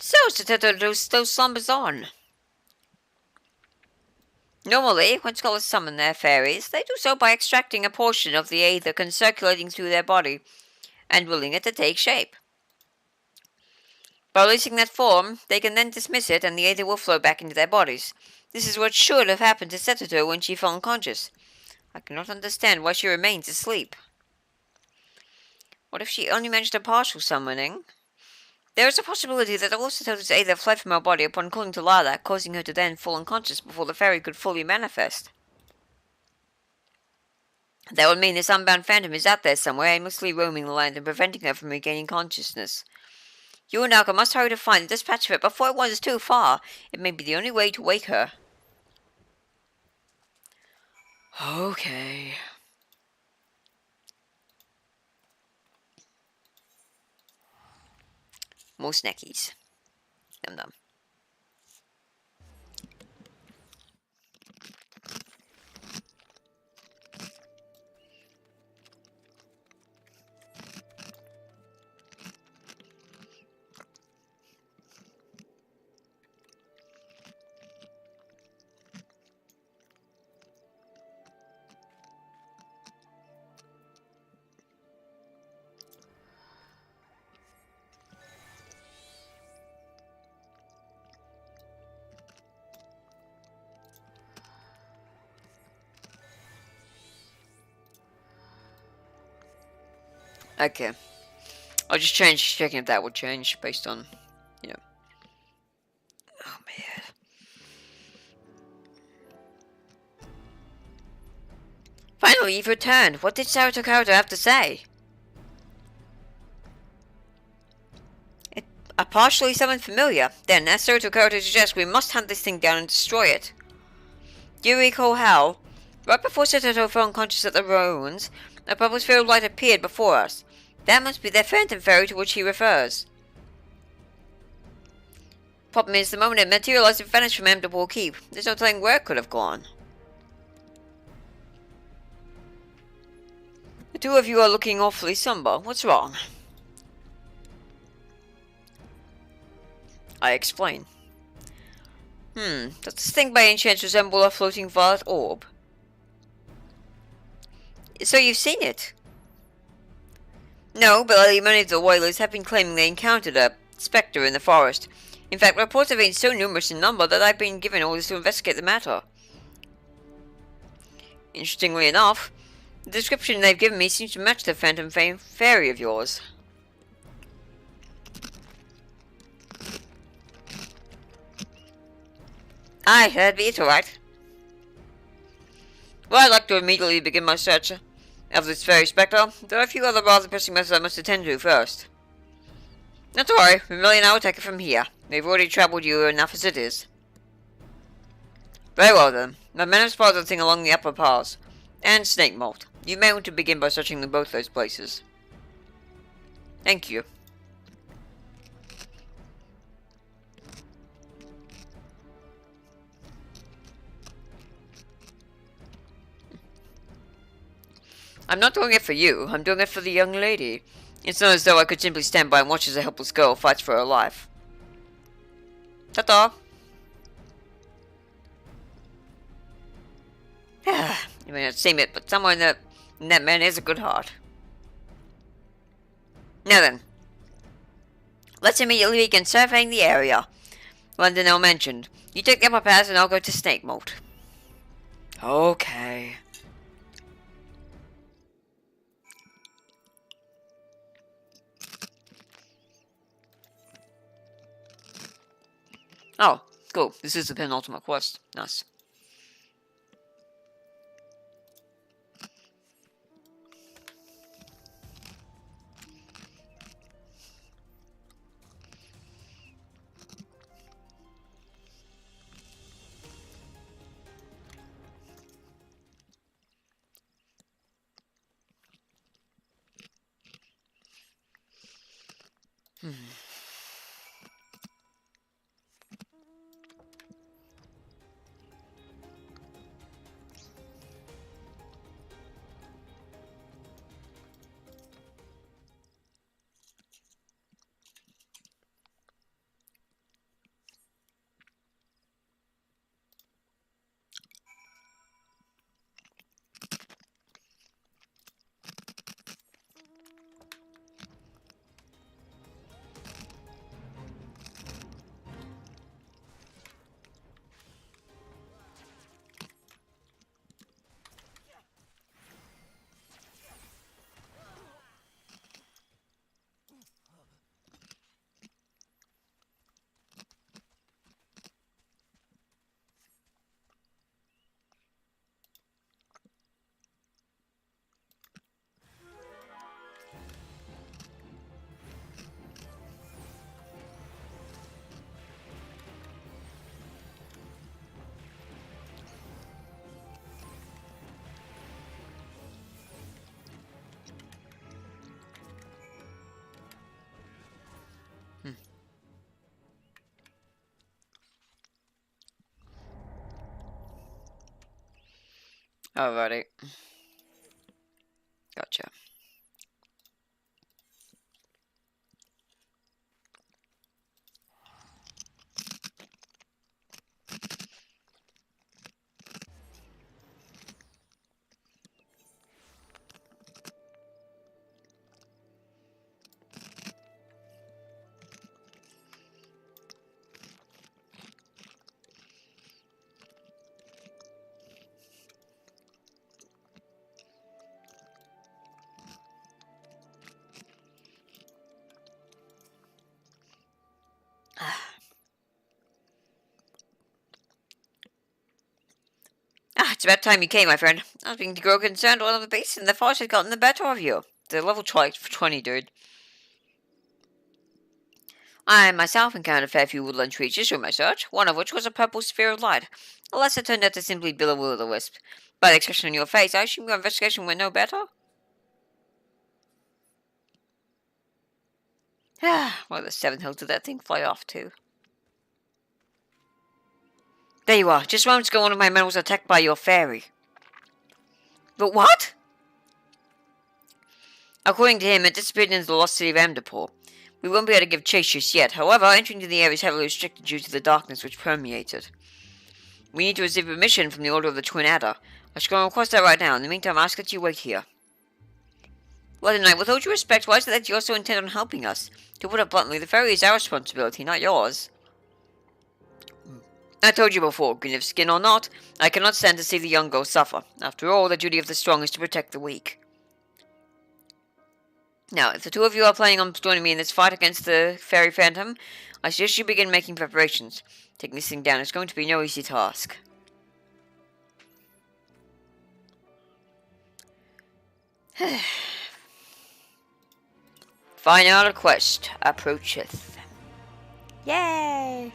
So, Sateto still slumbers on. Normally, when scholars summon their fairies, they do so by extracting a portion of the aether circulating through their body and willing it to take shape. By releasing that form, they can then dismiss it and the aether will flow back into their bodies. This is what should have happened to Seto when she fell unconscious. I cannot understand why she remains asleep. What if she only managed a partial summoning? There is a possibility that all Seto's aether fled from her body upon calling to Lilac, causing her to then fall unconscious before the fairy could fully manifest. That would mean this unbound phantom is out there somewhere, aimlessly roaming the land and preventing her from regaining consciousness. You and Naga must hurry to find and dispatch of it before it wanders too far. It may be the only way to wake her. Okay. More snackies. Num num. Okay. I'll just checking if that would change based on, you know. Oh man. Finally, you've returned. What did Saratokato have to say? A partially summoned familiar. Then, as Saratokato suggests, we must hunt this thing down and destroy it. Do you recall how, right before Satoto fell unconscious at the ruins, a purple sphere of light appeared before us? That must be the phantom fairy to which he refers. Problem is, the moment it materialized, it vanished from Amdapor Keep. There's no telling where it could have gone. The two of you are looking awfully somber. What's wrong? I explain. Does this thing by any chance resemble a floating violet orb? So you've seen it? No, but many of the whalers have been claiming they encountered a spectre in the forest. In fact, reports have been so numerous in number that I've been given orders to investigate the matter. Interestingly enough, the description they've given me seems to match the phantom fairy of yours. Aye, that'd be it, alright. Well, I'd like to immediately begin my search of this fairy spectre. There are a few other rather pressing matters I must attend to first. Not to worry, Millie and I will take it from here. We've already troubled you enough as it is. Very well then. My men have spotted the thing along the upper pass. And snake mold. You may want to begin by searching both those places. Thank you. I'm not doing it for you. I'm doing it for the young lady. It's not as though I could simply stand by and watch as a helpless girl fights for her life. Ta-ta! You may not seem it, but somewhere in that man is a good heart. Now then, let's immediately begin surveying the area. London mentioned. You take the upper pass and I'll go to snake mold. Okay. Oh, cool. This is the penultimate quest. Nice. Alrighty. Gotcha. It's about time you came, my friend. I was beginning to grow concerned one of the beasts in the forest had gotten the better of you. The level 20, dude. I myself encountered a fair few woodland creatures during my search, one of which was a purple sphere of light. Alas, it turned out to simply be a will-o'-the-wisp. By the expression on your face, I assume your investigation went no better? Well, the 7 hills did that thing fly off to? There you are. Just moments ago, one of my men was attacked by your fairy. But what? According to him, it disappeared into the lost city of Amdapur. We won't be able to give chase just yet. However, entering to the area is heavily restricted due to the darkness which permeated. We need to receive permission from the Order of the Twin Adder. I shall go and request that right now. In the meantime, I ask that you wait here. Well, Knight, with all due respect, why is it that you also intend on helping us? To put it bluntly, the ferry is our responsibility, not yours. I told you before, green of skin or not, I cannot stand to see the young girl suffer. After all, the duty of the strong is to protect the weak. Now, if the two of you are planning on joining me in this fight against the fairy phantom, I suggest you begin making preparations. Taking this thing down is going to be no easy task. Final quest approacheth. Yay!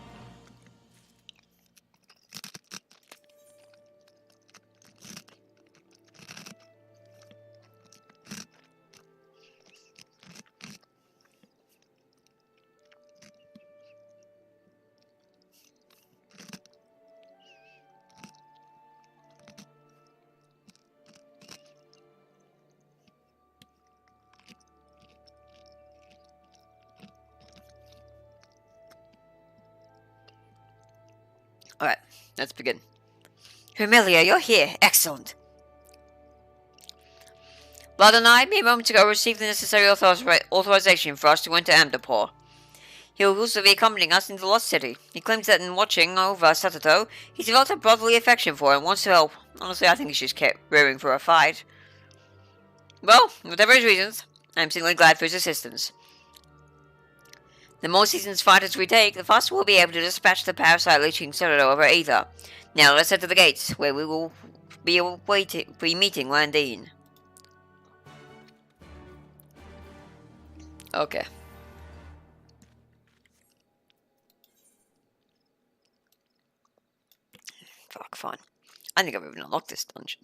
Alright, let's begin. Hermilia, you're here. Excellent. Blood and I, mere moments ago, received the necessary authorization for us to enter Amdapur. He will also be accompanying us into the Lost City. He claims that in watching over Satato, he's developed a brotherly affection for her and wants to help. Honestly, I think he's just kept rearing for a fight. Well, whatever his reasons, I'm simply glad for his assistance. The more seasoned fighters we take, the faster we'll be able to dispatch the parasite leeching Satato over Aether. Now let's head to the gates, where we will be meeting Landine. Okay. Fuck, fine. I think I've even unlocked this dungeon.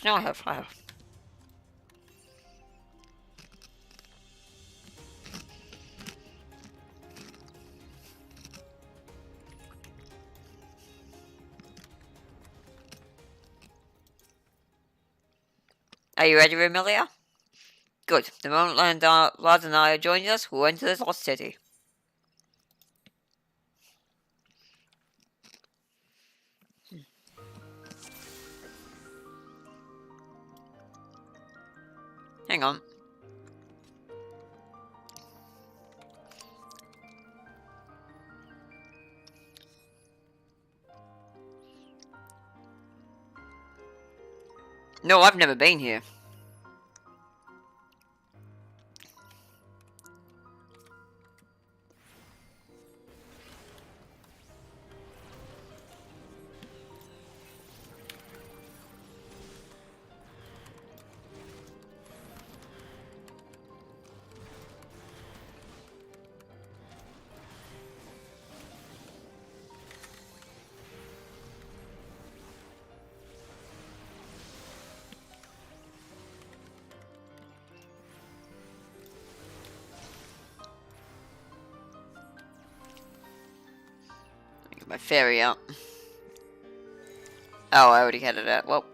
No, I have. Are you ready, Remi-Chan? Good. The moment Lard and I are joining us, we'll enter the Lost City. Hang on. No, I've never been here. my fairy out. Oh, I already had it out. Well.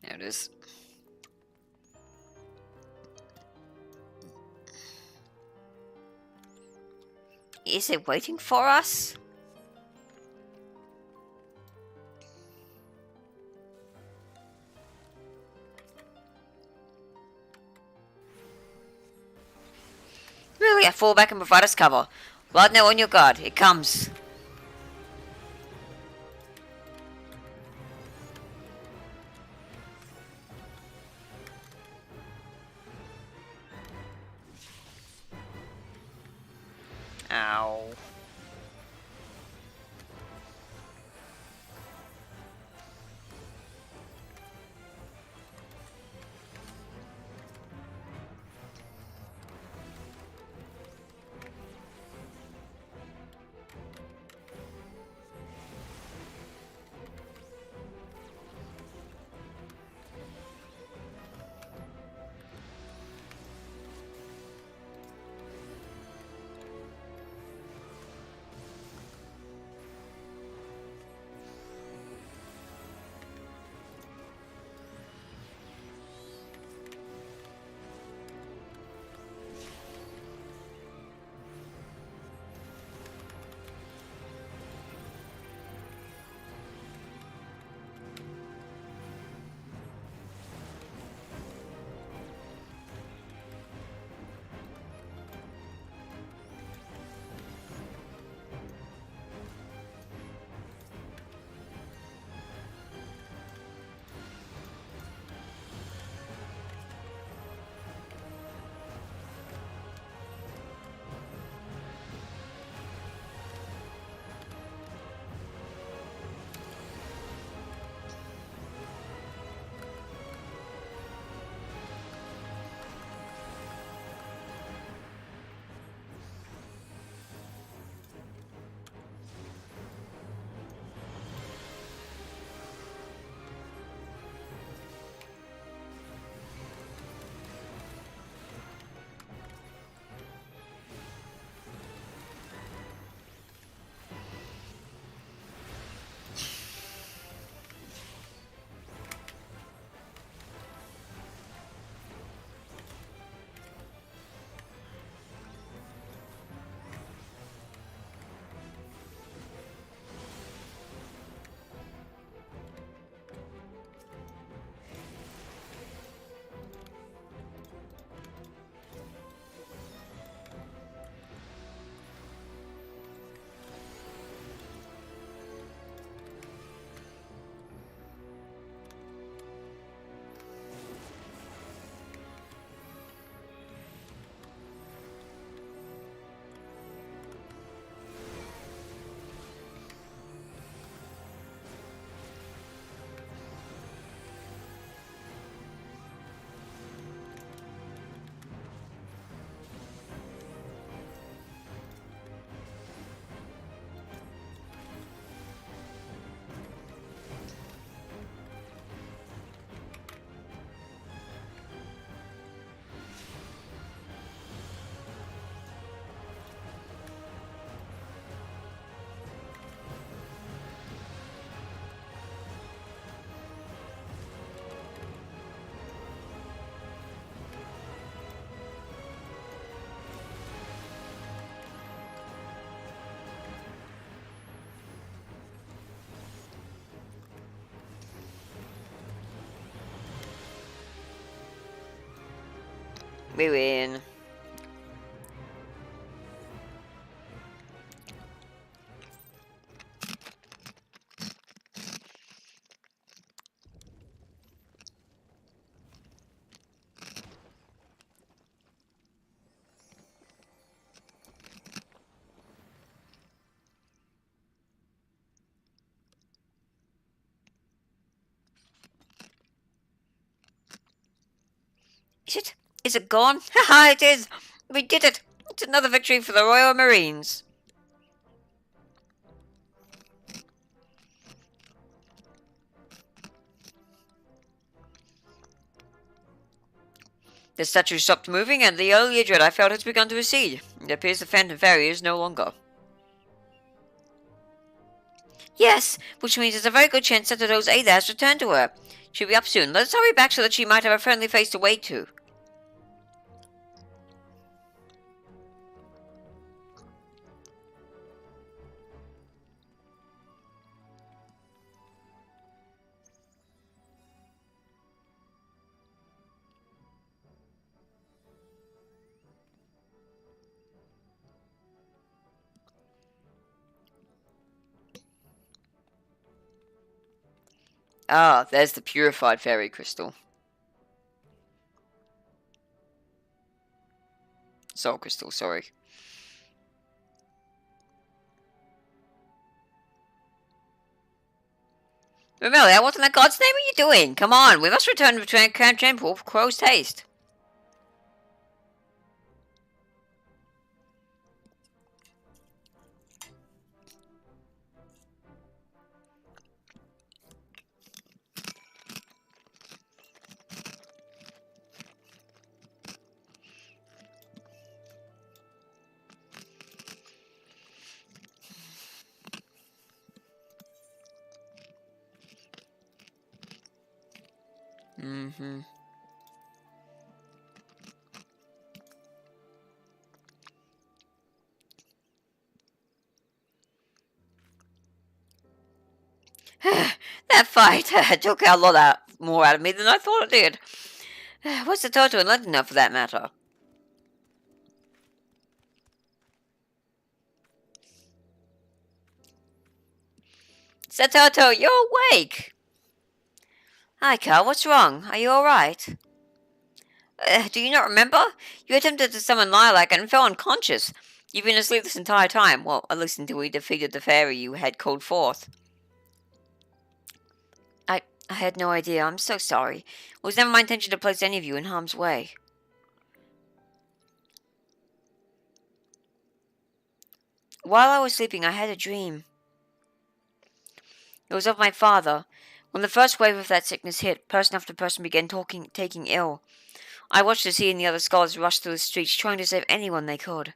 There it is. Is it waiting for us? Really? Fall back and provide us cover. Right now, on your guard. It comes. Ow. We win. Is it? Is it gone? Haha, it is! We did it! It's another victory for the Royal Marines! The statue stopped moving, and the earlier dread I felt has begun to recede. It appears the Phantom Fairy is no longer. Yes, which means there's a very good chance that those Ada has returned to her. She'll be up soon. Let's hurry back so that she might have a friendly face to wave to. Ah, there's the purified fairy crystal. Soul crystal, sorry. Remelia, what in the God's name are you doing? Come on, we must return to Camp Temple for Crow's Taste. Mm-hmm. That fight took a lot more out of me than I thought it did. What's the total in London for that matter? Satoto, you're awake! Hi, Carl, what's wrong? Are you alright? Do you not remember? You attempted to summon Lilac and fell unconscious. You've been asleep this entire time. Well, at least until we defeated the fairy you had called forth. I had no idea. I'm so sorry. It was never my intention to place any of you in harm's way. While I was sleeping, I had a dream. It was of my father. When the first wave of that sickness hit, person after person began taking ill. I watched as he and the other scholars rushed through the streets, trying to save anyone they could.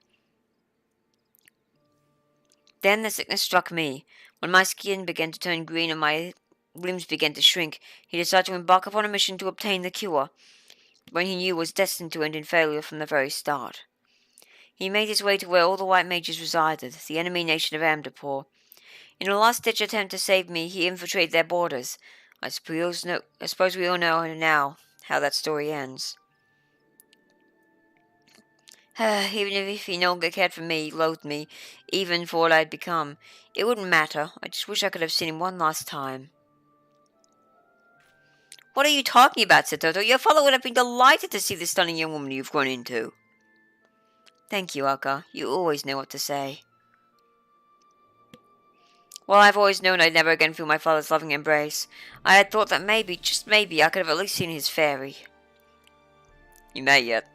Then the sickness struck me. When my skin began to turn green and my limbs began to shrink, he decided to embark upon a mission to obtain the cure, when he knew was destined to end in failure from the very start. He made his way to where all the white mages resided, the enemy nation of Amdapur. In a last-ditch attempt to save me, he infiltrated their borders. I suppose we all know now how that story ends. Even if he no longer cared for me, loathed me, even for what I had become, it wouldn't matter. I just wish I could have seen him one last time. What are you talking about, Satoto? Your father would have been delighted to see the stunning young woman you've grown into. Thank you, Akka. You always know what to say. Well, I've always known I'd never again feel my father's loving embrace. I had thought that maybe, just maybe, I could have at least seen his fairy. You may yet.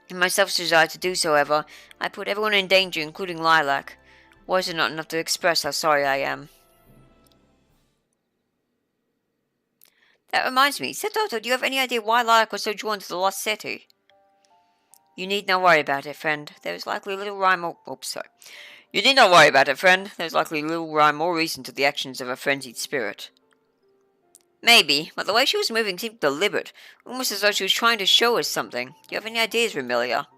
In my selfish desire to do so, however, I put everyone in danger, including Lilac. Words are not enough to express how sorry I am. That reminds me, Satoto, do you have any idea why Lilac was so drawn to the lost city? You need not worry about it, friend. There is likely little rhyme or... Oops, sorry. You need not worry about it, friend. There is likely little rhyme or reason to the actions of a frenzied spirit. Maybe, but the way she was moving seemed deliberate, almost as though she was trying to show us something. Do you have any ideas, Remelia?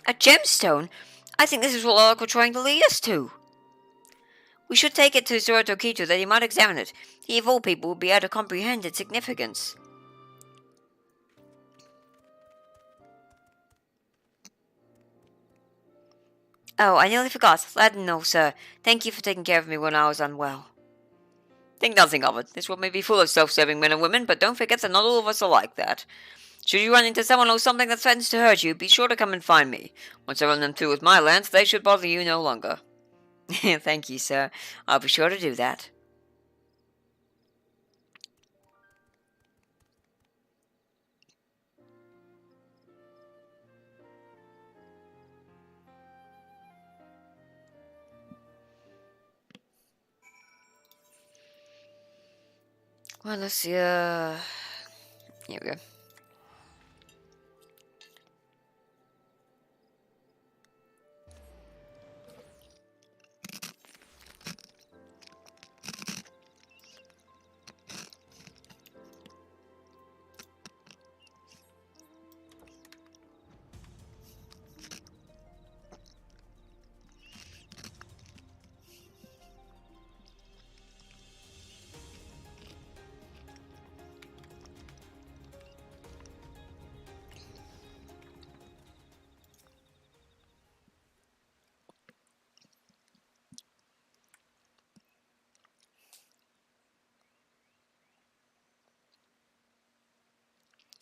A gemstone? I think this is what Lilac was trying to lead us to. We should take it to Soroto Kito that he might examine it. He, of all people, would be able to comprehend its significance. Oh, I nearly forgot. No, sir. Thank you for taking care of me when I was unwell. Think nothing of it. This world may be full of self-serving men and women, but don't forget that not all of us are like that. Should you run into someone or something that threatens to hurt you, be sure to come and find me. Once I run them through with my lance, they should bother you no longer. Thank you, sir. I'll be sure to do that. Well, let's see, here we go.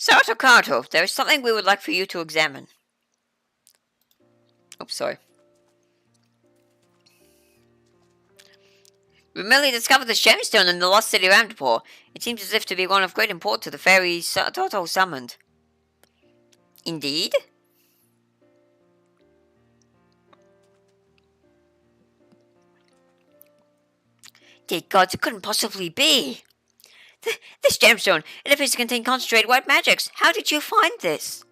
Sir Kato, there is something we would like for you to examine. Oops, sorry. We merely discovered the gemstone in the lost city of Amdapur. It seems as if to be one of great import to the fairy Toto summoned. Indeed? Dear gods, it couldn't possibly be. This gemstone, it appears to contain concentrated white magics. How did you find this?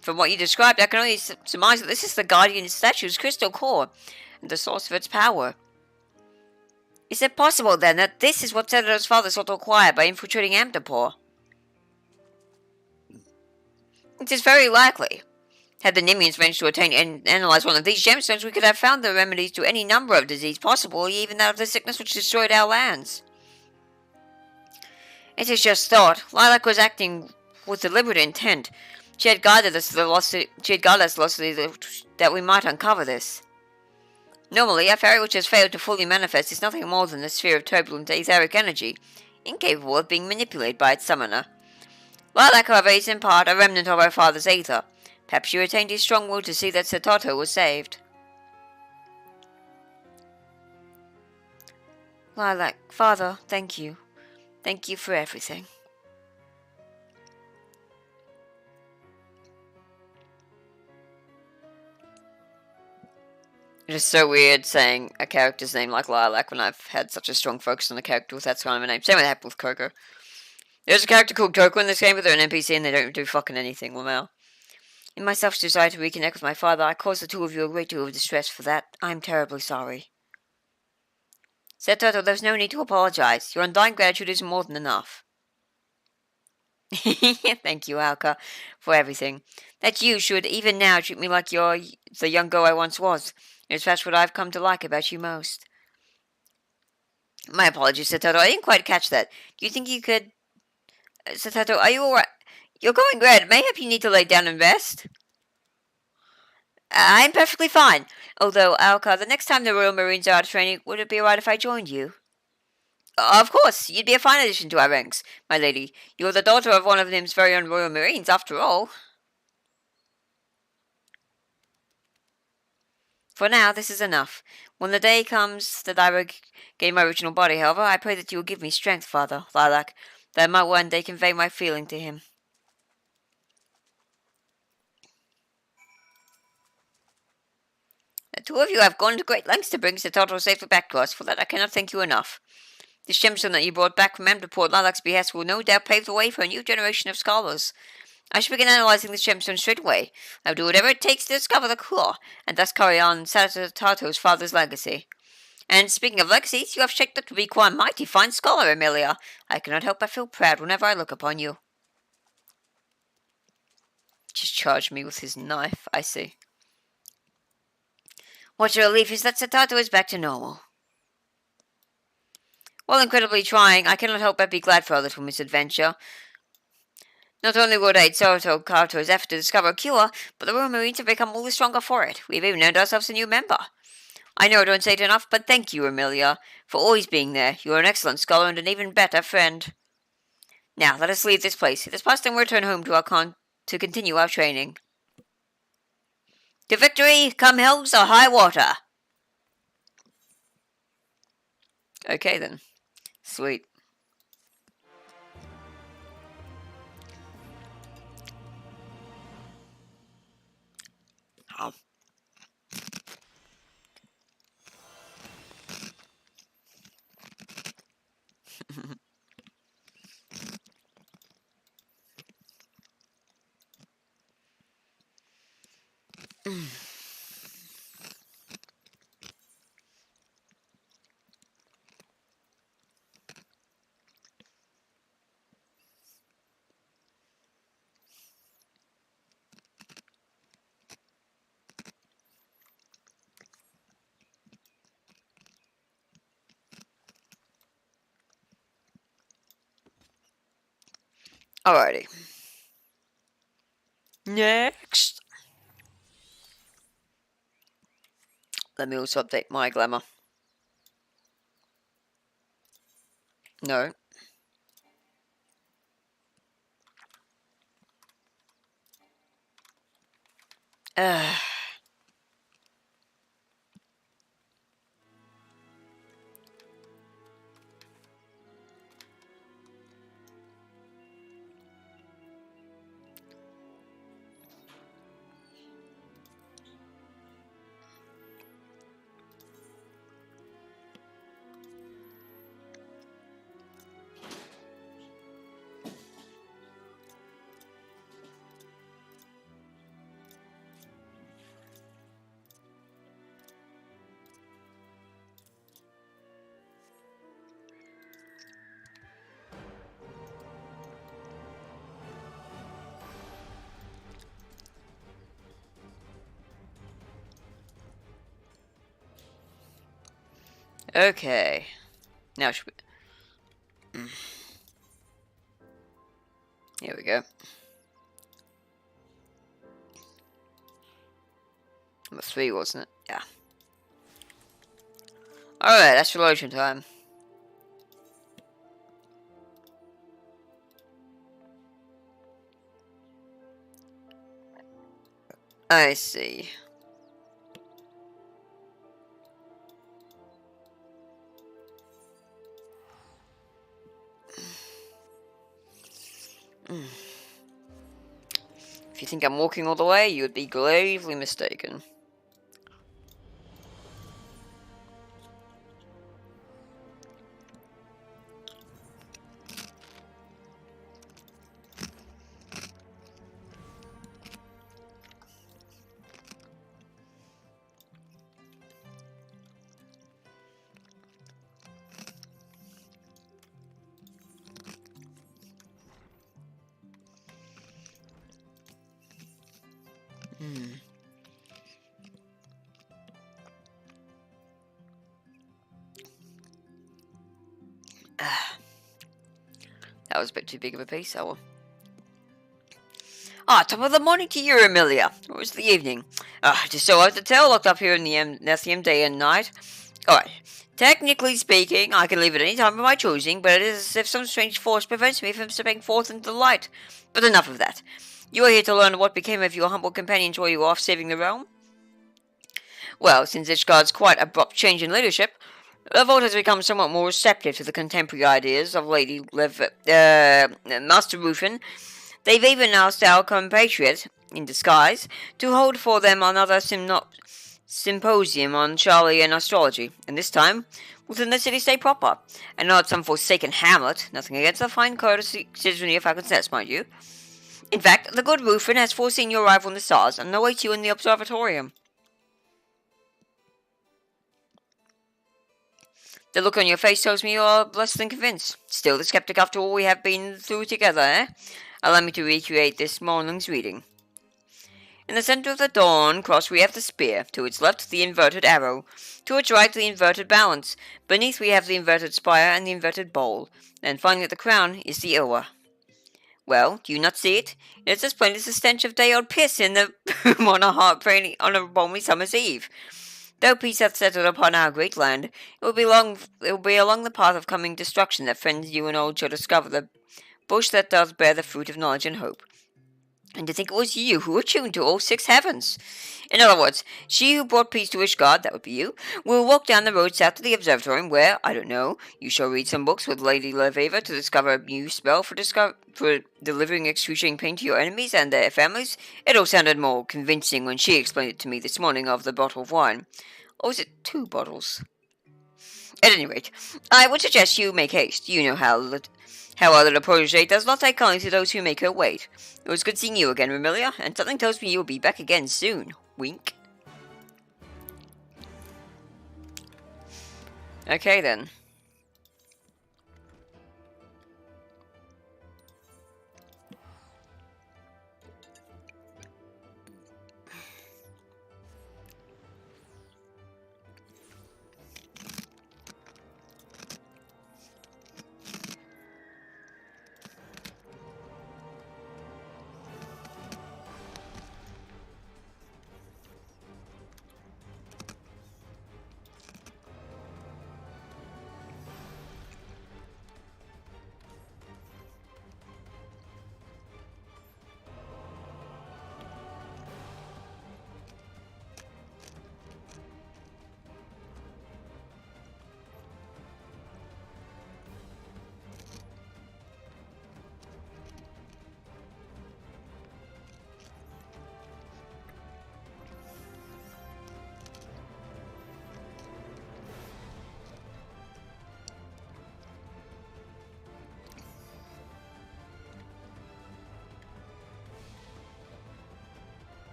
From what you described, I can only surmise that this is the guardian statue's crystal core, and the source of its power. Is it possible, then, that this is what Setato's father sought to acquire by infiltrating Amdapur? It is very likely. Had the Nimians managed to attain and analyze one of these gemstones, we could have found the remedies to any number of disease possible, even that of the sickness which destroyed our lands. It is just thought. Lilac was acting with deliberate intent. She had guided us to the lost city, that we might uncover this. Normally, a fairy which has failed to fully manifest is nothing more than a sphere of turbulent etheric energy, incapable of being manipulated by its summoner. Lilac, however, is in part a remnant of her father's aether. Perhaps she retained his strong will to see that Setoto was saved. Lilac, Father, thank you. Thank you for everything. It is so weird saying a character's name like Lilac when I've had such a strong focus on the character with that kind of a name. Same with happened with Coco. There's a character called Coco in this game, but they're an NPC and they don't do fucking anything. Well, now. In my selfish desire to reconnect with my father, I caused the two of you a great deal of distress. For that, I am terribly sorry. Said Turtle, there's no need to apologize. Your undying gratitude is more than enough. Thank you, Alka, for everything. That you should, even now, treat me like you're the young girl I once was. It's perhaps what I've come to like about you most. My apologies, said Turtle. I didn't quite catch that. Do you think you could... Said Turtle, are you alright? You're going red. Mayhap you need to lay down and rest? I'm perfectly fine. Although, Alka, the next time the Royal Marines are out training, would it be alright if I joined you? Of course. You'd be a fine addition to our ranks, my lady. You're the daughter of one of Nim's very own Royal Marines, after all. For now, this is enough. When the day comes that I regain my original body, however, I pray that you will give me strength, Father, Lilac, that I might one day convey my feeling to him. The two of you have gone to great lengths to bring Setoto safely back to us. For that I cannot thank you enough. This gemstone that you brought back from Amdapur at Lilac's behest will no doubt pave the way for a new generation of scholars. I shall begin analysing this gemstone straight away. I will do whatever it takes to discover the core, and thus carry on Satato's father's legacy. And speaking of legacies, you have shaped up to be quite a mighty fine scholar, Amelia. I cannot help but feel proud whenever I look upon you. Just charged me with his knife, I see. What a relief is that Satato is back to normal. While incredibly trying, I cannot help but be glad for our little misadventure. Not only would aid Soroto Karuto's effort to discover a cure, but the Royal Marines have become all the stronger for it. We've even earned ourselves a new member. I know I don't say it enough, but thank you, Amelia, for always being there. You are an excellent scholar and an even better friend. Now, let us leave this place. It is past time we return home to continue our training. To victory, come hills or high water. Okay then. Sweet. Oh. Alrighty. Next. Let me also update my glamour. No. Okay. Now should we... Here we go. Number 3, wasn't it? Yeah. Alright, astrologian time. I see. If you think I'm walking all the way, you would be gravely mistaken. That was a bit too big of a piece, oh well. Top of the morning to you, Amelia. Or was the evening? Just so hard to tell, locked up here in the Nethium day and night. Alright. Technically speaking, I can leave at any time of my choosing, but it is as if some strange force prevents me from stepping forth into the light. But enough of that. You are here to learn what became of your humble companions while you were off saving the realm. Well, since Ishgard's quite abrupt change in leadership, Revolt has become somewhat more receptive to the contemporary ideas of Master Rufin. They've even asked our compatriot, in disguise, to hold for them another symposium on Charlie and astrology, and this time within the city-state proper, and not some forsaken hamlet. Nothing against the fine courtesy of Falcon's, mind you. In fact, the good Rufin has foreseen your arrival in the stars and awaits you in the observatorium. The look on your face tells me you are less than convinced. Still the skeptic after all we have been through together, eh? Allow me to recreate this morning's reading. In the center of the dawn cross we have the spear, to its left the inverted arrow, to its right the inverted balance, beneath we have the inverted spire and the inverted bowl, and finally at the crown is the oar. Well, do you not see it? It is as plain as the stench of day-old piss in the room on a balmy summer's eve. Though peace hath settled upon our great land, it will be along the path of coming destruction that friends you and old shall discover the bush that does bear the fruit of knowledge and hope. And to think it was you who were tuned to all 6 heavens. In other words, she who brought peace to Ishgard, that would be you, will walk down the road south to the observatory where, I don't know, you shall read some books with Lady Leveva to discover a new spell for delivering excruciating pain to your enemies and their families. It all sounded more convincing when she explained it to me this morning of the bottle of wine. Or was it 2 bottles? At any rate, I would suggest you make haste. You know how our little protege does not take kindly to those who make her wait. It was good seeing you again, Remilia, and something tells me you will be back again soon. Wink. Okay then.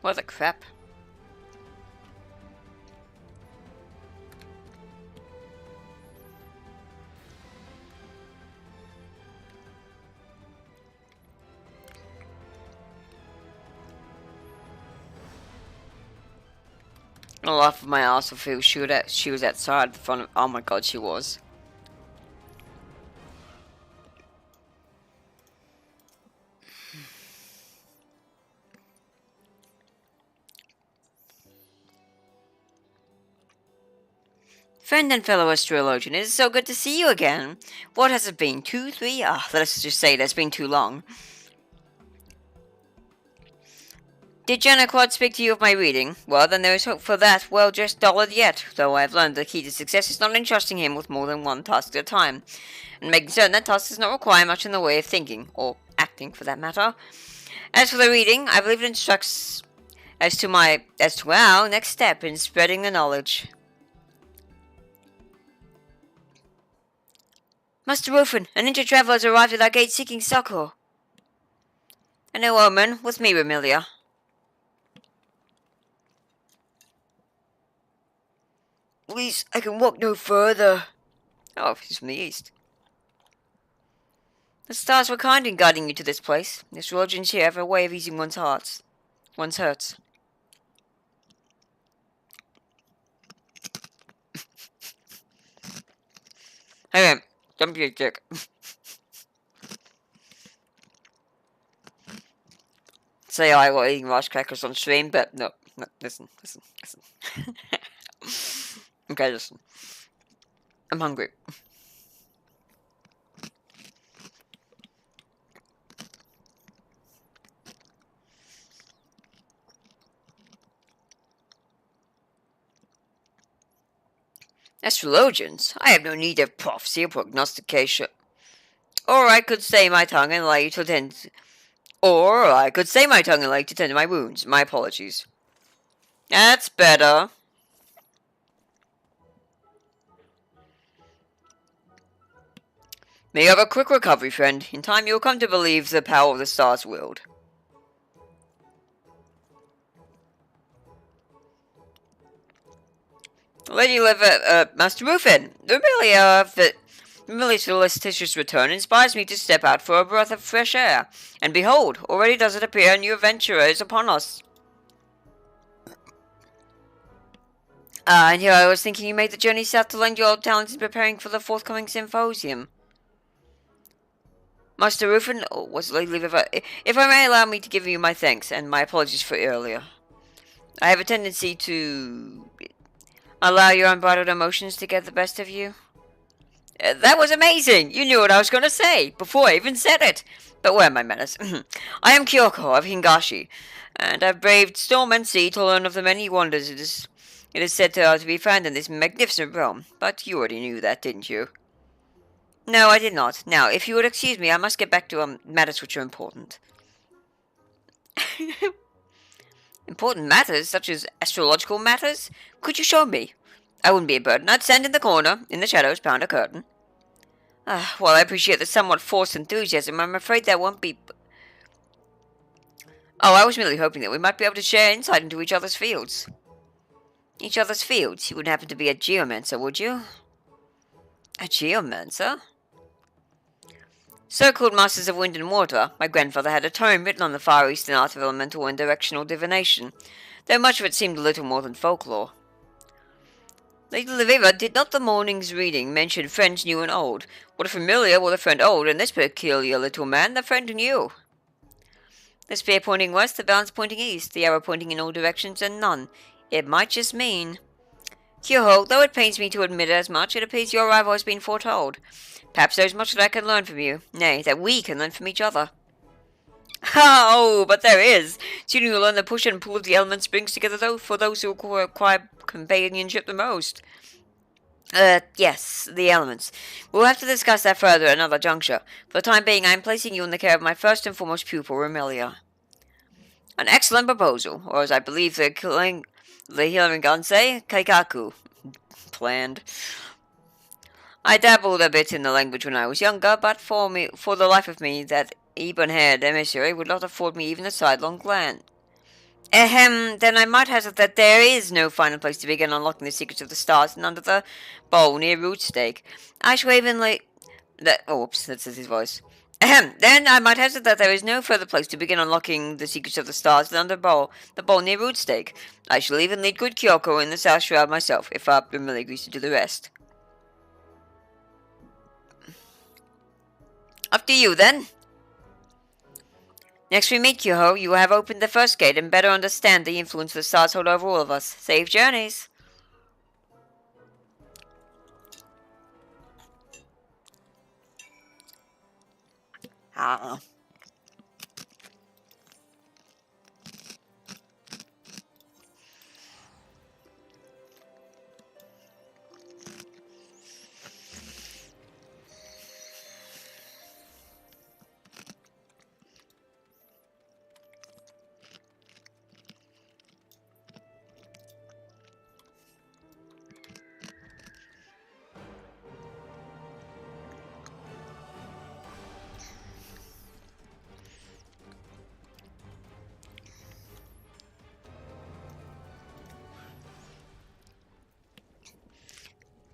What the crap? I laugh my ass off. She was outside the front of. Oh my god, she was. Friend and fellow astrologian, it is so good to see you again. What has it been? 2, 3? Let's just say that's been too long. Did Janacquad speak to you of my reading? Well, then there is hope for that well-dressed dullard yet, though I have learned the key to success is not entrusting him with more than one task at a time, and making certain that task does not require much in the way of thinking, or acting for that matter. As for the reading, I believe it instructs as to our next step in spreading the knowledge. Master Rofin, an ninja traveler has arrived at our gate seeking succor. An omen with me, Remilia. Please, I can walk no further. Oh, he's from the east. The stars were kind in guiding you to this place. The astrologians here have a way of easing one's hurts. Hey, don't be a dick. Say I like eating rice crackers on stream, but no, listen. Okay, listen. I'm hungry. Astrologians? I have no need of prophecy or prognostication. Or I could stay my tongue and allow you to attend to my wounds. My apologies. That's better. May you have a quick recovery, friend. In time you'll come to believe the power of the stars willed. Lady Master Rufin, Remilia's felicitous return inspires me to step out for a breath of fresh air, and behold, already does it appear a new adventurer is upon us. And here I was thinking you made the journey south to lend your talents in preparing for the forthcoming symposium. Master Rufin, was Lady River, if I may allow me to give you my thanks and my apologies for earlier. I have a tendency to allow your unbridled emotions to get the best of you. That was amazing! You knew what I was going to say before I even said it. But where are my manners? I am Kyoko of Hingashi, and I've braved storm and sea to learn of the many wonders it is said to be found in this magnificent realm. But you already knew that, didn't you? No, I did not. Now, if you would excuse me, I must get back to matters which are important. Important matters, such as astrological matters? Could you show me? I wouldn't be a burden. I'd stand in the corner, in the shadows, behind a curtain. While I appreciate the somewhat forced enthusiasm, I'm afraid there won't be... Oh, I was merely hoping that we might be able to share insight into each other's fields. Each other's fields? You wouldn't happen to be a geomancer, would you? A geomancer? So-called Masters of Wind and Water, my grandfather had a tome written on the far eastern art of elemental and directional divination, though much of it seemed little more than folklore. Lady Lavera, did not the morning's reading mention friends new and old? What a familiar, what a friend old, and this peculiar little man, the friend new. The spear pointing west, the balance pointing east, the arrow pointing in all directions, and none. It might just mean... Kyoho, though it pains me to admit as much, it appears your arrival has been foretold. Perhaps there is much that I can learn from you. Nay, that we can learn from each other. Oh, but there is. Soon you'll learn the push and pull of the elements brings together for those who require companionship the most. Yes, the elements. We'll have to discuss that further at another juncture. For the time being, I am placing you in the care of my first and foremost pupil, Remi-Chan. An excellent proposal, or as I believe the Hilingan say, Kaikaku. Planned. I dabbled a bit in the language when I was younger, but for the life of me, that ebon-haired emissary would not afford me even a sidelong glance. Ahem, then I might hazard that there is no final place to begin unlocking the secrets of the stars than under the bowl near Rootstake. I shall even oops, that's his voice. Ahem, then I might hazard that there is no further place to begin unlocking the secrets of the stars than under the bowl near Rootstake. I shall even lead good Kyoko in the South Shroud myself, if Remi agrees to do the rest. Up to you, then. Next we meet, Kyoho, you will have opened the first gate and better understand the influence the stars hold over all of us. Safe journeys.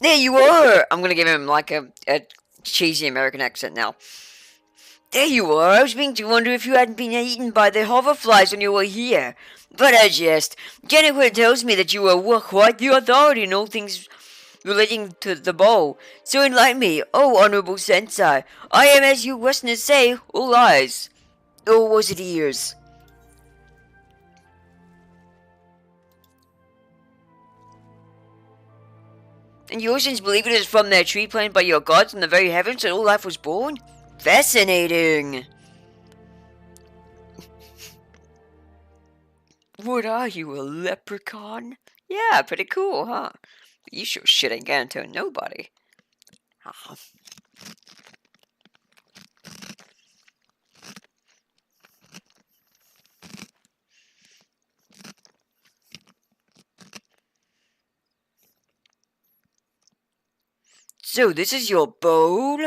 There you are! I'm gonna give him like a cheesy American accent now. There you are! I was beginning to wonder if you hadn't been eaten by the hoverflies when you were here. But I jest. Jennifer tells me that you were quite the authority in all things relating to the bowl. So enlighten me, oh honorable sensei. I am, as you Westerners say, all eyes. Or was it ears? And you Oceans believe it is from that tree planted by your gods in the very heavens that all life was born? Fascinating! What are you, a leprechaun? Yeah, pretty cool, huh? You sure shit ain't gonna tell nobody. Oh. So this is your bowl?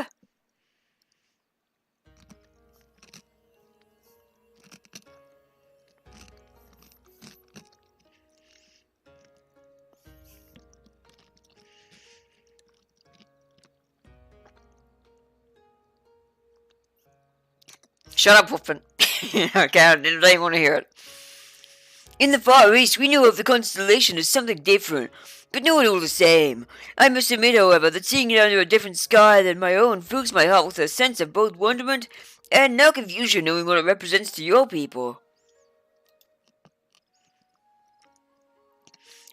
Shut up, Wolfman. Okay, I didn't even want to hear it. In the Far East, we knew of the constellation as something different, but not all the same. I must admit, however, that seeing it under a different sky than my own fills my heart with a sense of both wonderment and now confusion knowing what it represents to your people.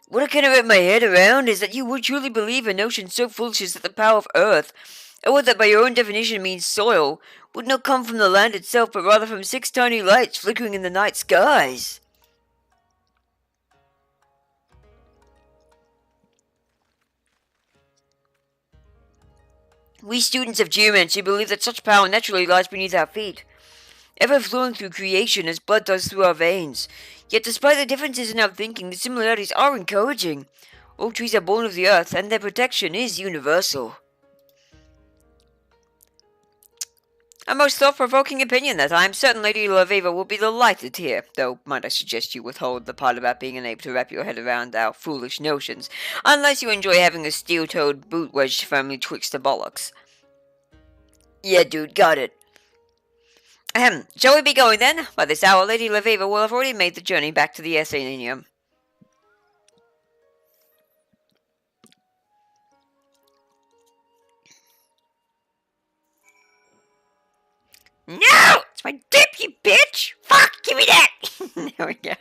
What I cannot wrap my head around is that you would truly believe a notion so foolish as that the power of Earth, or that by your own definition means soil, would not come from the land itself, but rather from 6 tiny lights flickering in the night skies. We students of geomancy believe that such power naturally lies beneath our feet, ever flowing through creation as blood does through our veins. Yet despite the differences in our thinking, the similarities are encouraging. All trees are born of the earth, and their protection is universal. A most thought-provoking opinion that I am certain Lady Laveva will be delighted to hear, though might I suggest you withhold the part about being unable to wrap your head around our foolish notions, unless you enjoy having a steel-toed boot wedged firmly twixt the bollocks. Yeah, dude, got it. Ahem, shall we be going then? By this hour, Lady Laveva will have already made the journey back to the Athenium. No! It's my dip, you bitch! Fuck, give me that! There we go.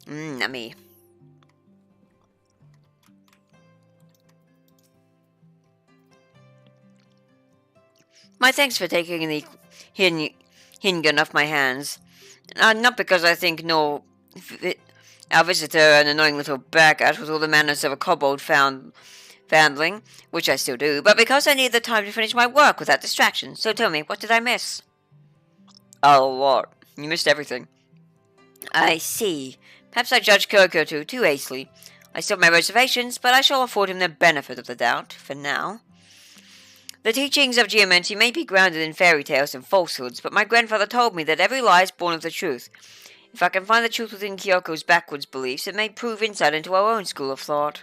Nummy. My thanks for taking the hingun off my hands. Not because I think our visitor an annoying little backass with all the manners of a kobold foundling, which I still do, but because I need the time to finish my work without distraction. So tell me, what did I miss? A lot. You missed everything. I see. Perhaps I judged Kyoko too hastily. I still have my reservations, but I shall afford him the benefit of the doubt, for now. The teachings of geomancy may be grounded in fairy tales and falsehoods, but my grandfather told me that every lie is born of the truth. If I can find the truth within Kyoko's backwards beliefs, it may prove insight into our own school of thought.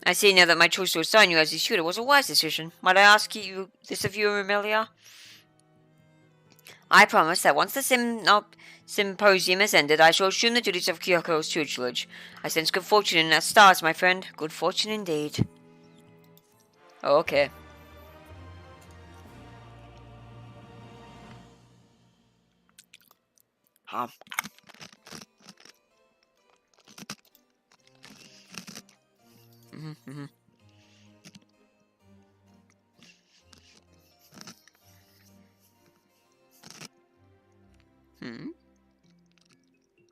I see now that my choice to assign you as his tutor was a wise decision. Might I ask you this of you, Amelia? I promise that once the symposium has ended, I shall assume the duties of Kyoko's tutelage. I sense good fortune in our stars, my friend. Good fortune indeed. Okay.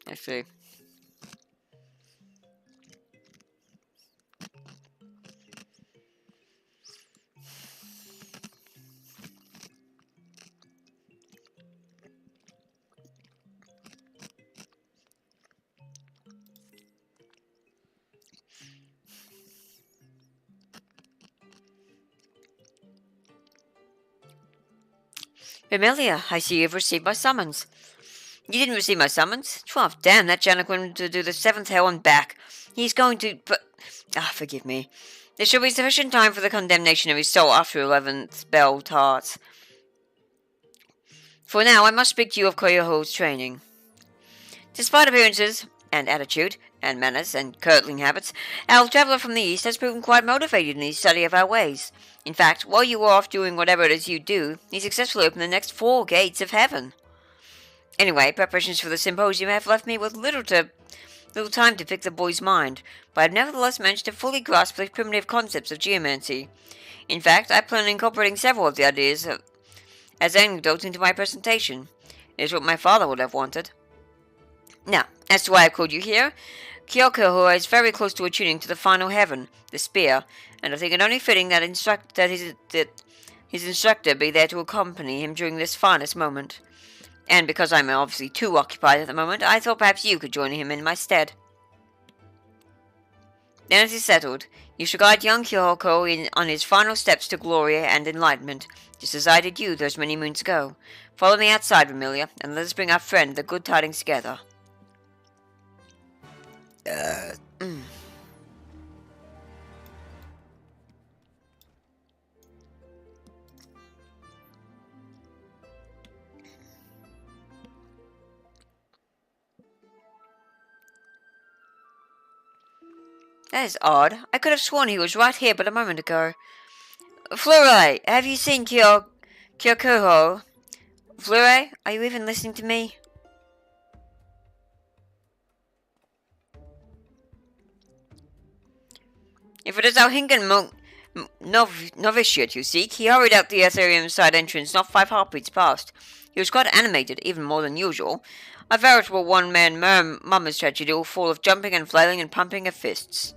I see. Amelia, I see you've received my summons. You didn't receive my summons? 12. Damn, that Janik went to do the 7th hell and back. He's going to... forgive me. There shall be sufficient time for the condemnation of his soul after 11th bell tarts. For now, I must speak to you of Koyoho's training. Despite appearances, and attitude, and manners, and curdling habits, our traveller from the east has proven quite motivated in his study of our ways. In fact, while you were off doing whatever it is you do, he successfully opened the next 4 gates of heaven. Anyway, preparations for the symposium have left me with little time to pick the boy's mind, but I've nevertheless managed to fully grasp the primitive concepts of geomancy. In fact, I plan on incorporating several of the ideas as anecdotes into my presentation. It is what my father would have wanted. Now, as to why I called you here, Kyokuho is very close to attuning to the final heaven, the spear, and I think it only fitting that his instructor be there to accompany him during this finest moment. And because I'm obviously too occupied at the moment, I thought perhaps you could join him in my stead. Then it is settled. You shall guide young Kyokuho on his final steps to glory and enlightenment, just as I did you those many moons ago. Follow me outside, Remi-Chan, and let us bring our friend the good tidings together. That is odd. I could have sworn he was right here but a moment ago. Fleury, have you seen Kyokuho? Fleury, are you even listening to me? If it is our Hingan novitiate you seek, he hurried out the Ethereum side entrance not 5 heartbeats past. He was quite animated, even more than usual. A veritable one-man mama's tragedy, all full of jumping and flailing and pumping of fists.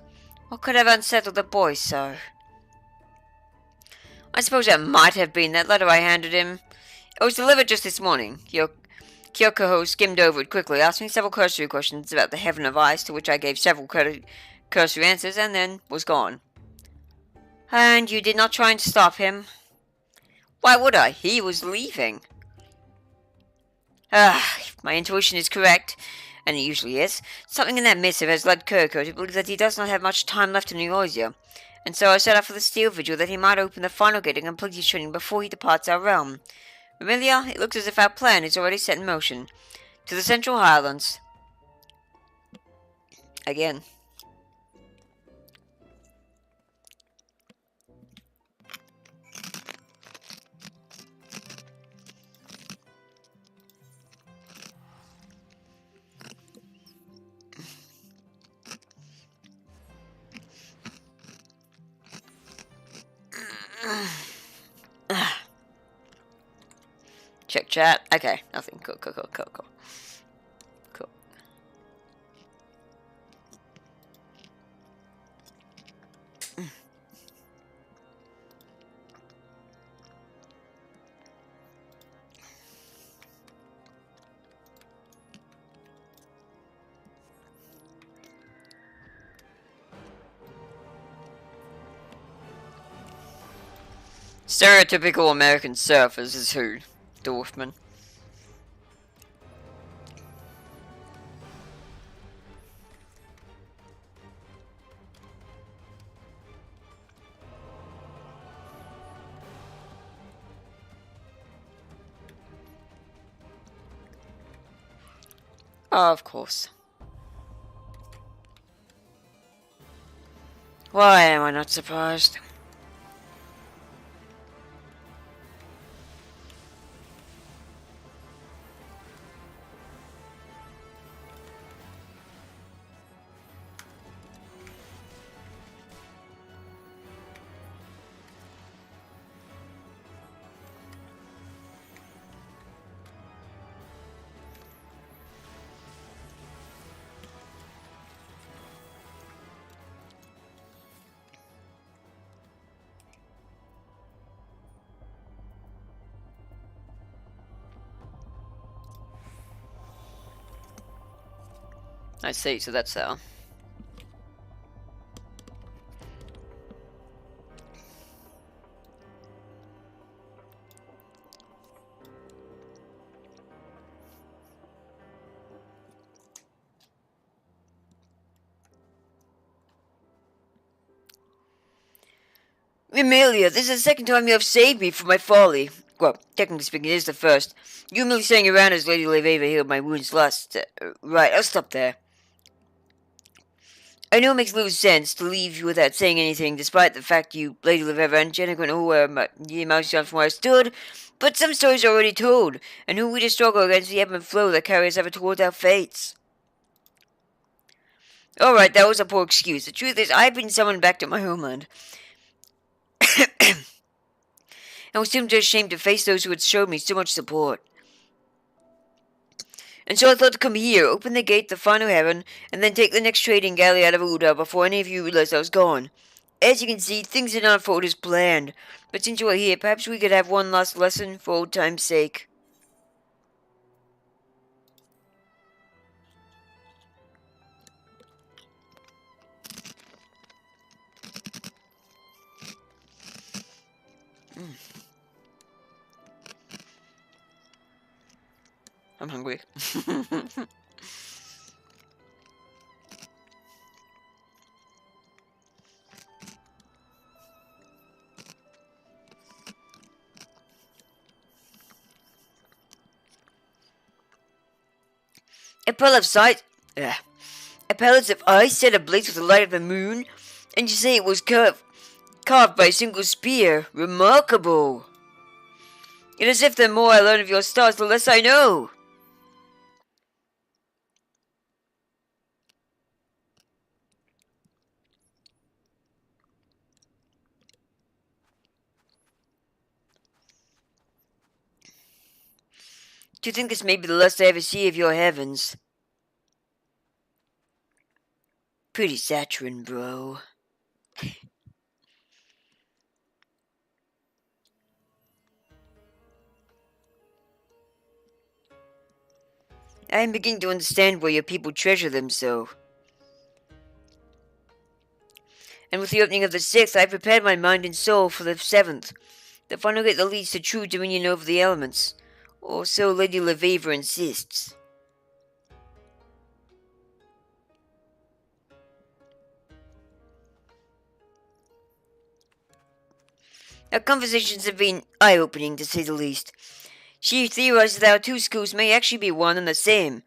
What could have unsettled the boy so? I suppose that might have been that letter I handed him. It was delivered just this morning. Kyokuho skimmed over it quickly, asked me several cursory questions about the heaven of ice, to which I gave several cursory answers, and then was gone. And you did not try and stop him? Why would I? He was leaving. If my intuition is correct, and it usually is, something in that missive has led Kyokuho to believe that he does not have much time left in Eorzea, and so I set out for the steel vigil that he might open the final gate and complete his training before he departs our realm. Remi-Chan, it looks as if our plan is already set in motion. To the Central Highlands. Again. Check chat. Okay, nothing. Cool. Stereotypical American surfers is who? Dwarfman. Oh, of course. Why am I not surprised? I see, so that's how. Emilia, this is the second time you have saved me from my folly. Well, technically speaking, it is the first. You merely saying around as Lady Leveva healed my wounds last. Right, I'll stop there. I know it makes little sense to leave you without saying anything, despite the fact you, Lady Leveva, and Jennifer know where mouse from where I stood, but some stories are already told, and who we to struggle against the ebb and flow that carries ever toward our fates. Alright, that was a poor excuse. The truth is, I've been summoned back to my homeland. I was too ashamed to face those who had showed me so much support. And so I thought to come here, open the gate to final heaven, and then take the next trading galley out of Uda before any of you realized I was gone. As you can see, things did not unfold as planned, but since you are here, perhaps we could have one last lesson for old time's sake. I'm hungry. A pearl of sight. A palace of ice set ablaze with the light of the moon, and you say it was carved by a single spear. Remarkable. It is as if the more I learn of your stars, the less I know. Do you think this may be the last I ever see of your heavens? Pretty saccharine, bro. I am beginning to understand why your people treasure them so. And with the opening of the 6th, I have prepared my mind and soul for the 7th, the final gate that leads to true dominion over the elements. Or so Lady LaVever insists. Our conversations have been eye-opening, to say the least. She theorizes that our two schools may actually be one and the same.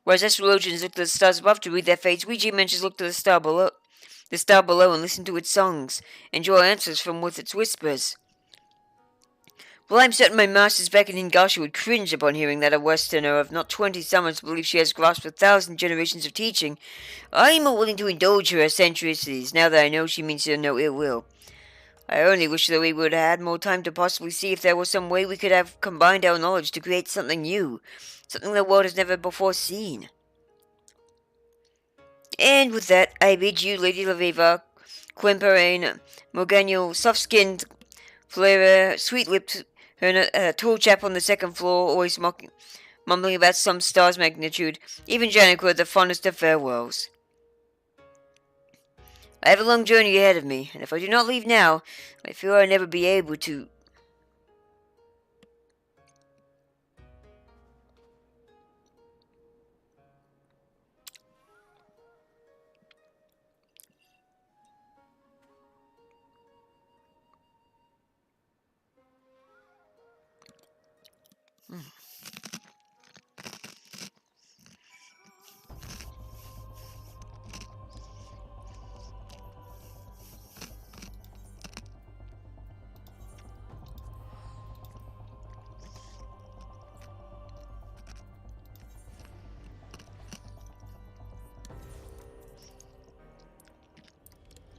Whereas astrologians look to the stars above to read their fates, we geometrists look to the star below and listen to its songs, and draw answers from with its whispers. Well, I'm certain my masters back in Hingashi would cringe upon hearing that a Westerner of not 20 summers believes she has grasped 1,000 generations of teaching. I'm more willing to indulge her eccentricities, now that I know she means her no ill will. I only wish that we would have had more time to possibly see if there was some way we could have combined our knowledge to create something new, something the world has never before seen. And with that, I bid you, Lady LaVever, Quimperane, Morgano, soft-skinned, Fleur, sweet-lipped, her tall chap on the second floor, always mumbling about some star's magnitude, even Janico, the fondest of farewells. I have a long journey ahead of me, and if I do not leave now, I fear I'll never be able to.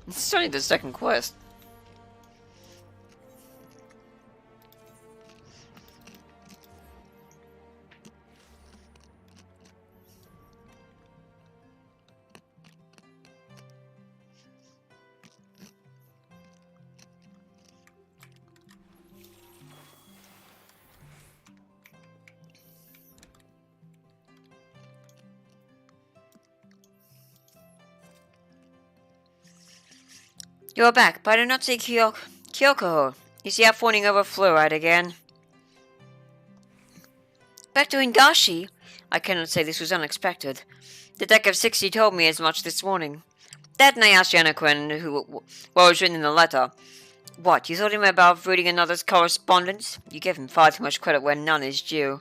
It's only the second quest. You are back, but I do not see Kyoko. Is he out fawning over fluoride again? Back to Ingashi? I cannot say this was unexpected. The deck of 60 told me as much this morning. That and I asked Yanaquen what was written in the letter. What, you thought him above reading another's correspondence? You gave him far too much credit where none is due.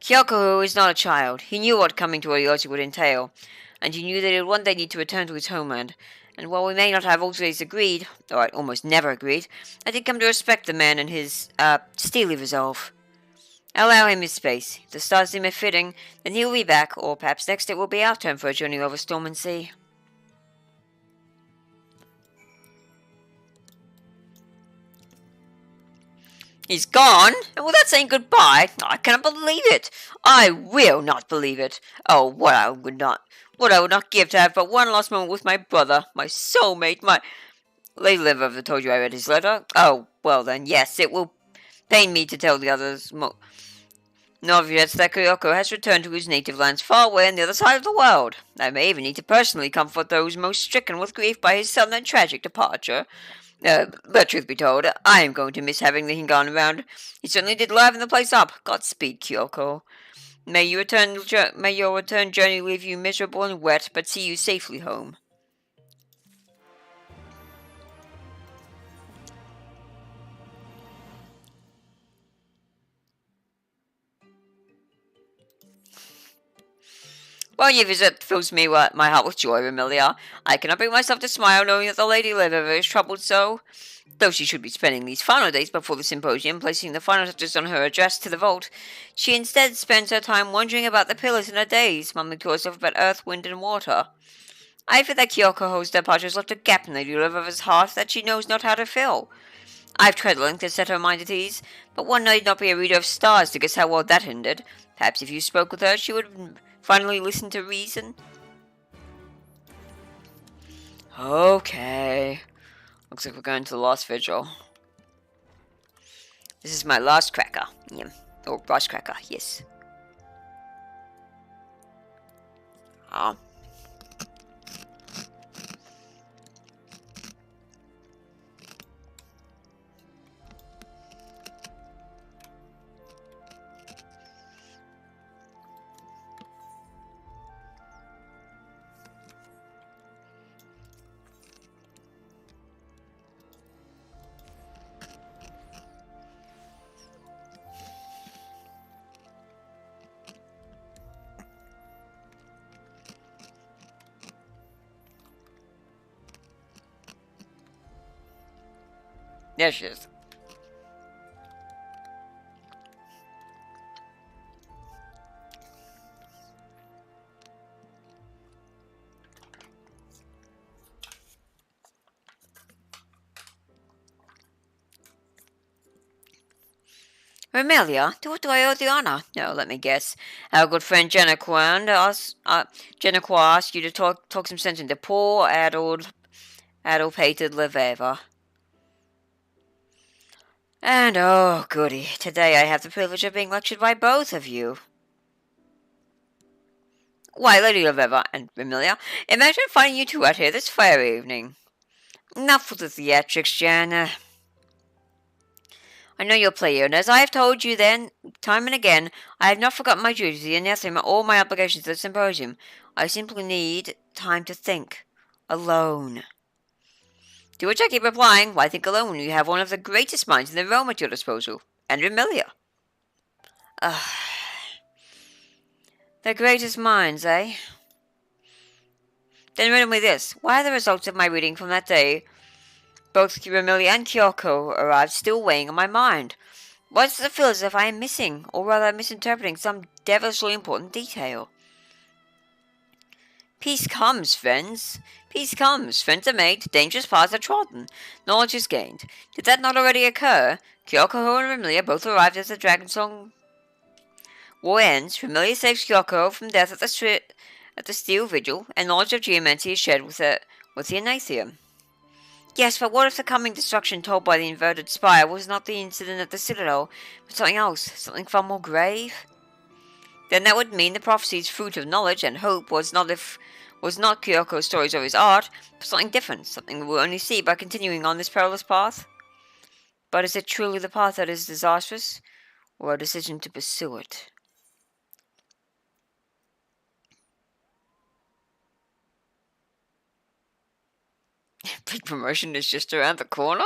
Kyoko is not a child. He knew what coming to Oyoshi would entail, and he knew that he would one day need to return to his homeland. And while we may not have always agreed, or almost never agreed, I did come to respect the man and his, steely resolve. Allow him his space. If the stars seem fitting, then he will be back, or perhaps next it will be our turn for a journey over storm and sea. He's gone? And without saying goodbye? I cannot believe it. I will not believe it. Oh, what I would not give to have but one last moment with my brother, my soulmate, my... Lady Liver told you I read his letter? Oh, well then, yes, it will pain me to tell the others none of you that Kyoko has returned to his native lands far away on the other side of the world. I may even need to personally comfort those most stricken with grief by his sudden and tragic departure. But truth be told, I am going to miss having him gone around. He certainly did liven the place up. Godspeed, Kyoko. May your return journey leave you miserable and wet, but see you safely home. While your visit fills my heart with joy, Remi-Chan, I cannot bring myself to smile knowing that the Lady Liver is troubled so. Though she should be spending these final days before the symposium placing the final touches on her address to the vault, she instead spends her time wondering about the pillars in her days, mumbling to herself about earth, wind, and water. I fear that Kyoko's departure has left a gap in Lady Liver's heart that she knows not how to fill. I've tried long to set her mind at ease, but one need not be a reader of stars to guess how well that ended. Perhaps if you spoke with her, she would finally listen to reason. Okay. Looks like we're going to the last vigil. This is my last cracker. Yeah. Or last cracker, yes. Ah. There she is. Remi-Chan, to what do I owe the honor? No, let me guess. Our good friend Jenna-Kwan asked you to talk some sense into poor, addle-pated Leveva. And oh, goody, today I have the privilege of being lectured by both of you. Why, Lady Leveva and Remi-Chan, imagine finding you two out here this fair evening. Enough with the theatrics, Jan. I know you'll play, and as I have told you then, time and again, I have not forgotten my duties, and yes, all my obligations to the symposium. I simply need time to think. Alone. To which I keep replying, why think alone when you have one of the greatest minds in the realm at your disposal? And Remi-Chan. The greatest minds, eh? Then riddle me this. Why are the results of my reading from that day, both Remi-Chan and Kyoko arrived, still weighing on my mind? Why does it feel as if I am missing, or rather misinterpreting, some devilishly important detail? Peace comes, friends. Peace comes. Friends are made. Dangerous paths are trodden. Knowledge is gained. Did that not already occur? Kyoko and Remi-Chan both arrived as the Dragon Song war ends. Remi-Chan saves Kyoko from death at the Steel Vigil, and knowledge of geomancy is shared with the Anatheum. Yes, but what if the coming destruction told by the inverted spire was not the incident at the Citadel, but something else, something far more grave? Then that would mean the prophecy's fruit of knowledge and hope was not Kyoko's stories of his art, but something different, something we will only see by continuing on this perilous path. But is it truly the path that is disastrous, or a decision to pursue it? Big promotion is just around the corner?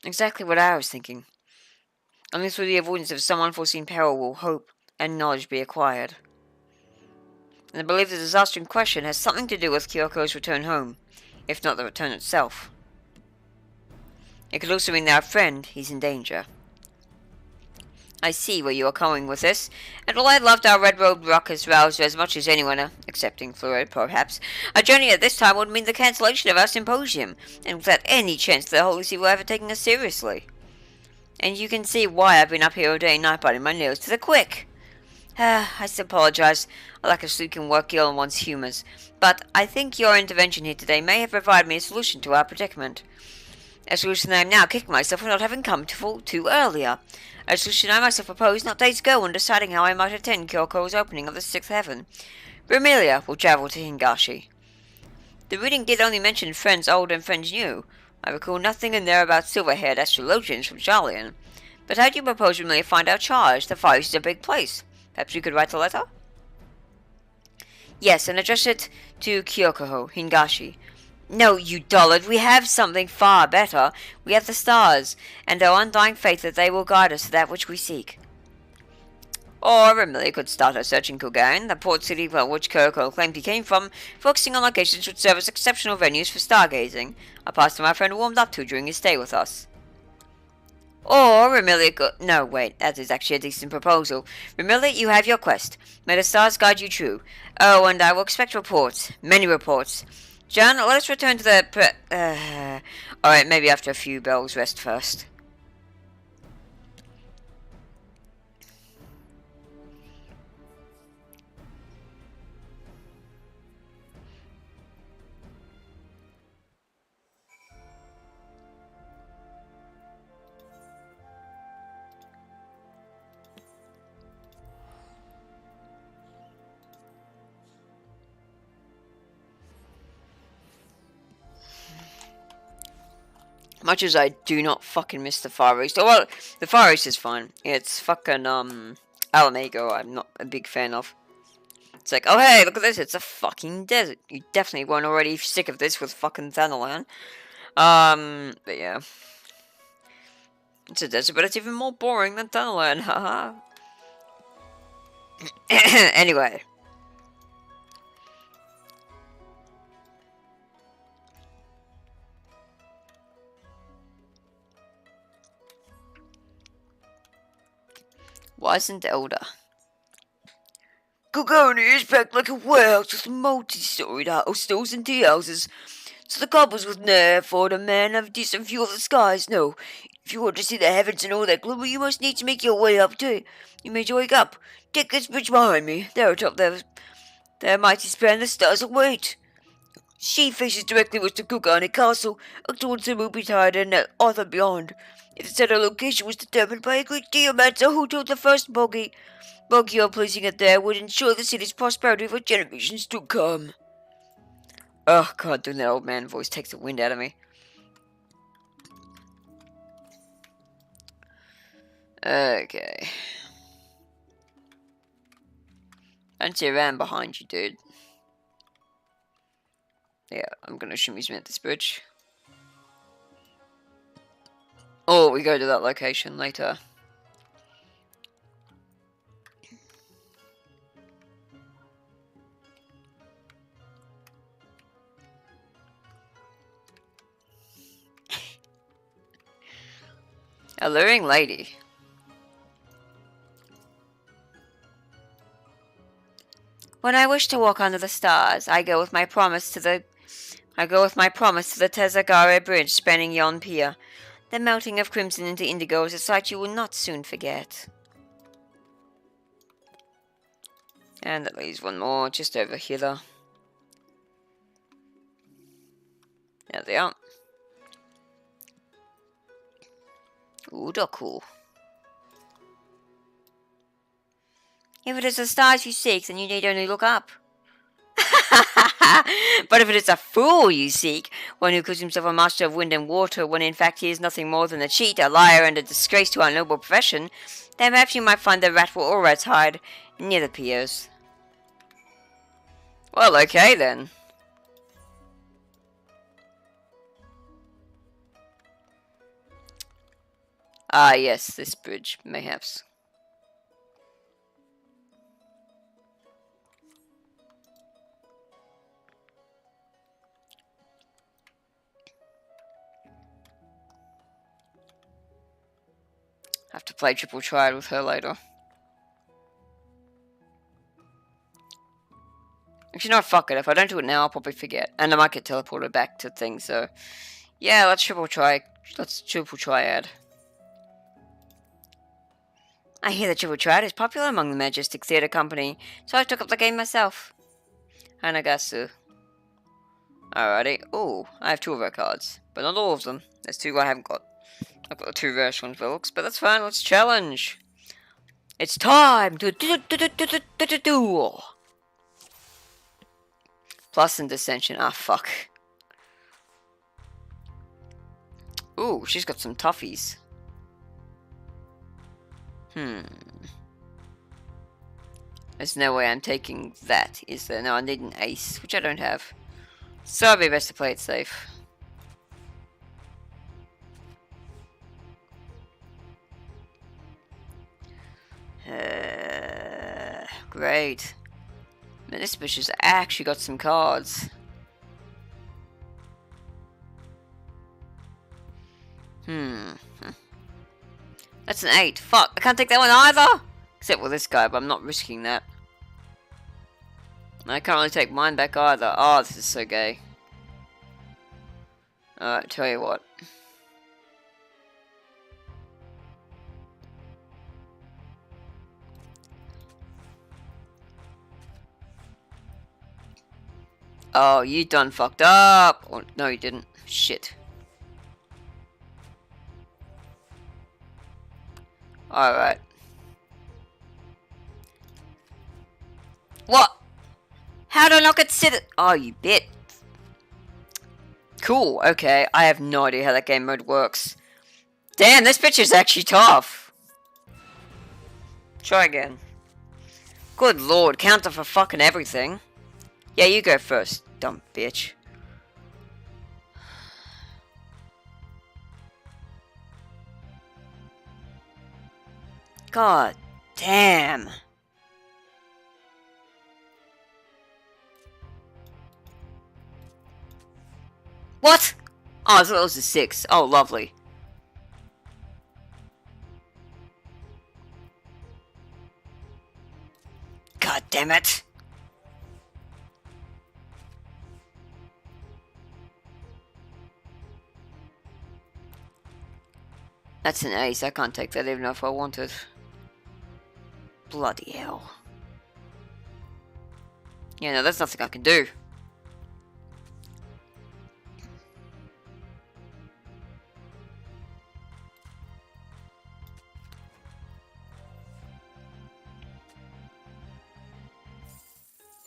Exactly what I was thinking. Only through the avoidance of some unforeseen peril will hope and knowledge be acquired. And I believe the disaster in question has something to do with Kyoko's return home, if not the return itself. It could also mean that our friend, he's in danger. I see where you are coming with this, and while I loved our red-robed ruckus rouser as much as anyone, excepting Fluid, perhaps, a journey at this time would mean the cancellation of our symposium, and without any chance the Holy See will ever taking us seriously. And you can see why I've been up here all day and night biting my nails to the quick. I apologize. A lack of sleep can work ill on one's humours, but I think your intervention here today may have provided me a solution to our predicament. A solution that I am now kicking myself for not having come too earlier. A solution I myself proposed not days ago when deciding how I might attend Kyoko's opening of the Sixth Heaven. Remilia will travel to Hingashi. The reading did only mention friends old and friends new. I recall nothing in there about silver-haired astrologians from Jalian. But how do you propose Remilia find our charge? The Far East is a big place. Perhaps you could write a letter? Yes, and address it to Kyokoho, Hingashi. No, you dullard, we have something far better. We have the stars, and our undying faith that they will guide us to that which we seek. Or Remilia could start her search in Kogan, the port city from which Kyoko claimed he came from, focusing on locations which serve as exceptional venues for stargazing, a pastime my friend warmed up to during his stay with us. Or Remilia could... No, wait, that is actually a decent proposal. Remilia, you have your quest. May the stars guide you true. Oh, and I will expect reports. Many reports. John, let us return to the... Alright, maybe after a few bells rest first. Much as I do not fucking miss the Far East. Oh, well, the Far East is fine. It's fucking, Alamago I'm not a big fan of. It's like, oh hey, look at this, it's a fucking desert. You definitely weren't already sick of this with fucking Thanalan. But yeah. It's a desert, but it's even more boring than Thanalan, haha. Anyway. Wizened Elder. Gogoni is packed like a warehouse with multi-storied hostels and tea houses. So the couples with nerve for the man have a decent view of the skies. No, if you want to see the heavens and all that gloom, you must need to make your way up too. You made your way up. Take this bridge behind me. There atop their mighty span, the stars await. She faces directly west to Kugani Castle, up towards the Ruby Tide and Arthur beyond. Its settled location was determined by a great geomancer who told the first bogey of placing it there would ensure the city's prosperity for generations to come. Oh god, doing that old man voice takes the wind out of me. Okay. Don't see a ram behind you, dude. Yeah, I'm gonna assume he's meant this bridge. Or we go to that location later. Alluring lady. When I wish to walk under the stars, I go with my promise to the Tezagare Bridge spanning yon pier. The melting of crimson into indigo is a sight you will not soon forget. And that leaves one more just over here. There they are. Ooh, they're cool. If it is the stars you seek, then you need only look up. But if it is a fool you seek, one who calls himself a master of wind and water, when in fact he is nothing more than a cheat, a liar, and a disgrace to our noble profession, then perhaps you might find the rat or rat's hide near the piers. Well, okay then. Ah, yes, this bridge, mayhaps. Have to play triple triad with her later. Actually, no, fuck it. If I don't do it now, I'll probably forget. And I might get teleported back to things, so... Yeah, let's triple triad. I hear the triple triad is popular among the Majestic Theatre Company, so I took up the game myself. Hanagasu. Alrighty. Ooh, I have 2 of her cards. But not all of them. There's 2 I haven't got. I've got the 2 rare ones for looks, but that's fine. Let's challenge. It's time to duel. Plus and dissension. Ah, fuck. Ooh, she's got some toughies. There's no way I'm taking that, is there? No, I need an ace, which I don't have. So it'd be best to play it safe. Great. Man, this bitch has actually got some cards. That's an 8. Fuck, I can't take that one either! Except with this guy, but I'm not risking that. I can't really take mine back either. Oh, this is so gay. Alright, tell you what. Oh, you done fucked up! Oh, no, you didn't. Shit. Alright. What? How do I not get sit? Oh, you bit. Cool, okay. I have no idea how that game mode works. Damn, this bitch is actually tough. Try again. Good lord, counter for fucking everything. Yeah, you go first, dumb bitch. God damn. What? Oh, I thought it was a 6. Oh, lovely. God damn it. That's an ace. I can't take that even if I wanted. Bloody hell. Yeah, no, there's nothing I can do.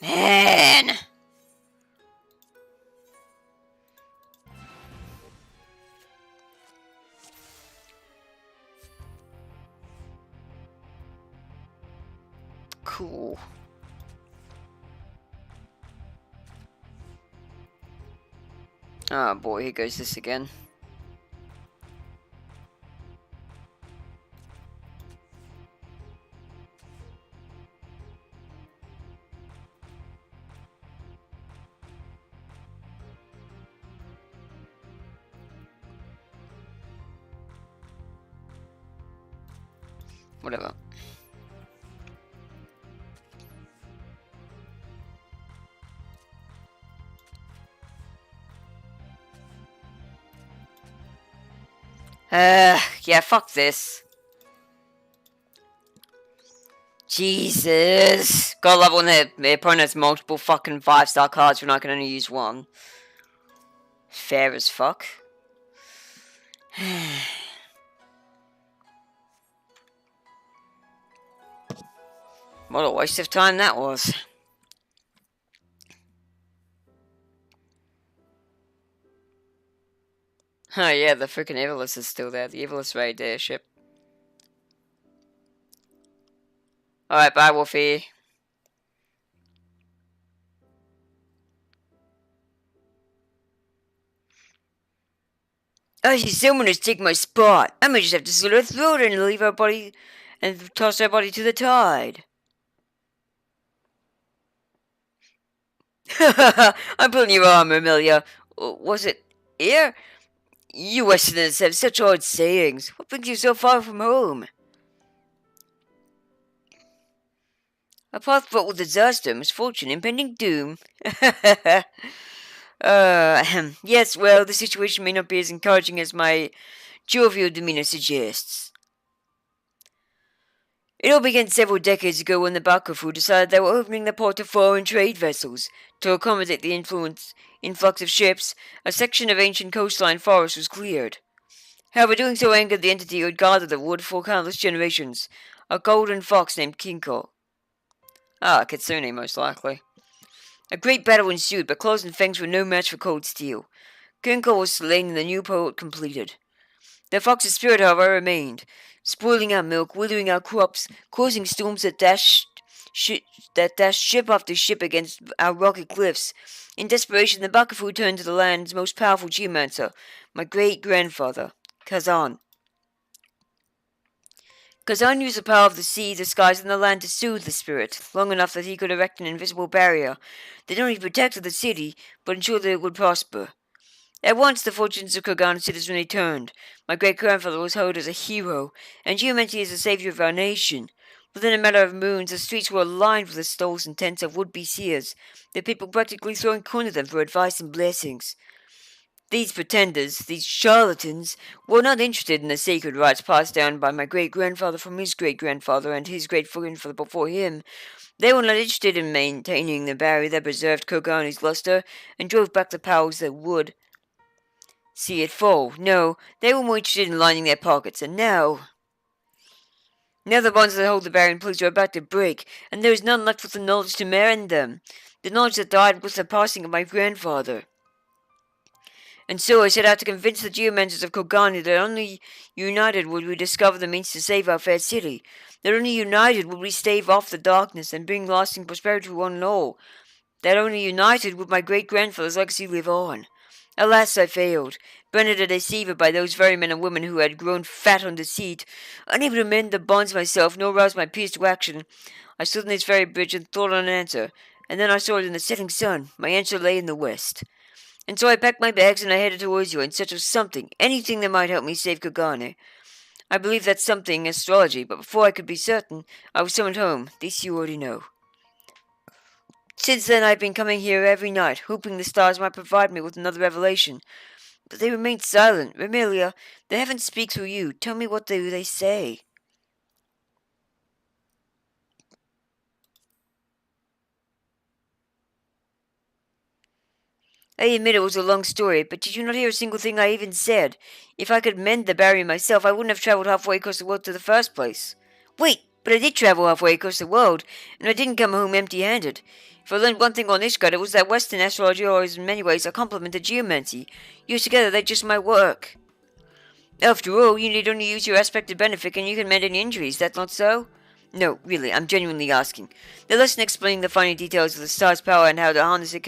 Man! Cool. Oh boy, here goes this again. Whatever. Yeah, fuck this. Jesus. Gotta love when the opponent has multiple fucking 5-star cards when I can only use one. Fair as fuck. What a waste of time that was. Oh yeah, the freaking Evilus is still there. The Evilus raid airship. Alright, bye Wolfie. Oh, someone has taken my spot. I might just have to slit her throat and leave her body and toss her body to the tide. I'm pulling your arm, Amelia. Was it here? You Westerners have such odd sayings. What brings you so far from home? A path fraught with disaster, misfortune, impending doom. Yes, well, the situation may not be as encouraging as my jovial demeanor suggests. It all began several decades ago when the Bakufu decided they were opening the port to foreign trade vessels. To accommodate the influx of ships, a section of ancient coastline forest was cleared. However, doing so angered the entity who had guarded the wood for countless generations, a golden fox named Kinko. Ah, Kitsune, most likely. A great battle ensued, but claws and fangs were no match for cold steel. Kinko was slain and the new poet completed. The fox's spirit, however, remained, spoiling our milk, withering our crops, causing storms that dashed ship after ship against our rocky cliffs. In desperation, the Bakufu turned to the land's most powerful geomancer, my great-grandfather, Kazan. Kazan used the power of the sea, the skies, and the land to soothe the spirit, long enough that he could erect an invisible barrier that not only protected the city, but ensured that it would prosper. At once the fortunes of Kogan citizenry turned. My great-grandfather was hailed as a hero, and geomancy as the savior of our nation. Within a matter of moons, the streets were lined with the stalls and tents of would-be seers, the people practically throwing coin at them for advice and blessings. These pretenders, these charlatans, were not interested in the sacred rites passed down by my great-grandfather from his great-grandfather and his great-grandfather before him. They were not interested in maintaining the barrier that preserved Kogani's luster and drove back the powers that would see it fall. No, they were more interested in lining their pockets, and now the bonds that hold the barrier in place are about to break, and there is none left with the knowledge to mend them. The knowledge that died with the passing of my grandfather. And so I set out to convince the geomancers of Kogani that only united would we discover the means to save our fair city, that only united would we stave off the darkness and bring lasting prosperity to one and all, that only united would my great-grandfather's legacy live on. Alas, I failed, branded a deceiver by those very men and women who had grown fat on deceit. Unable to mend the bonds myself, nor rouse my peers to action, I stood on this very bridge and thought on an answer, and then I saw it in the setting sun. My answer lay in the west. And so I packed my bags and I headed towards you in search of something, anything that might help me save Kogane. I believe that's something astrology, but before I could be certain, I was summoned home. This you already know. Since then I've been coming here every night, hoping the stars might provide me with another revelation. But they remain silent. Remelia, the heavens speak through you. Tell me what do they say. I admit it was a long story, but did you not hear a single thing I even said? If I could mend the barrier myself, I wouldn't have traveled halfway across the world to the first place. Wait, but I did travel halfway across the world, and I didn't come home empty-handed. If I learned one thing on Ishgard, it was that Western astrology is in many ways a complement to geomancy. Used together, they just might work. After all, you need only use your aspect to benefit, and you can mend any injuries, that's not so? No, really, I'm genuinely asking. The lesson explaining the finer details of the star's power and how to harness it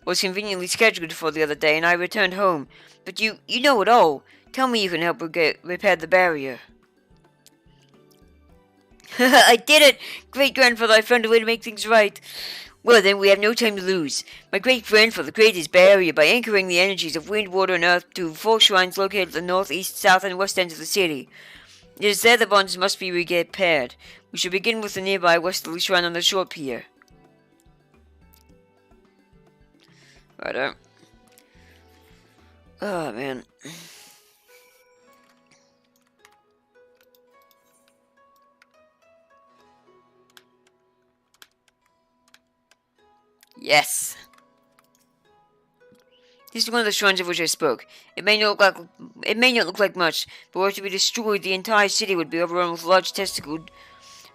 was conveniently scheduled for the other day, and I returned home. But you know it all. Tell me you can help repair the barrier. I did it! Great-grandfather, I found a way to make things right. Well then, we have no time to lose. My great-grandfather created his barrier by anchoring the energies of wind, water, and earth to 4 shrines located at the north, east, south, and west ends of the city. It is there the bonds must be repaired. We should begin with the nearby westerly shrine on the shore pier. Righto. Oh, man. Yes! This is one of the shrines of which I spoke. It may not look like much, but were it to be destroyed, the entire city would be overrun with large testicled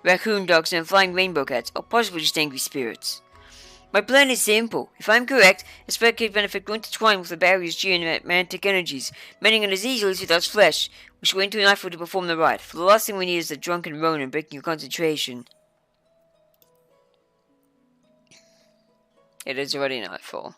raccoon dogs and flying rainbow cats, or possibly just angry spirits. My plan is simple. If I am correct, a speculative benefit will intertwine with the barrier's geomantic energies, mending it as easily as it does flesh, which will into nightfall to perform the rite, for the last thing we need is a drunken Ronin breaking your concentration. It is already nightfall.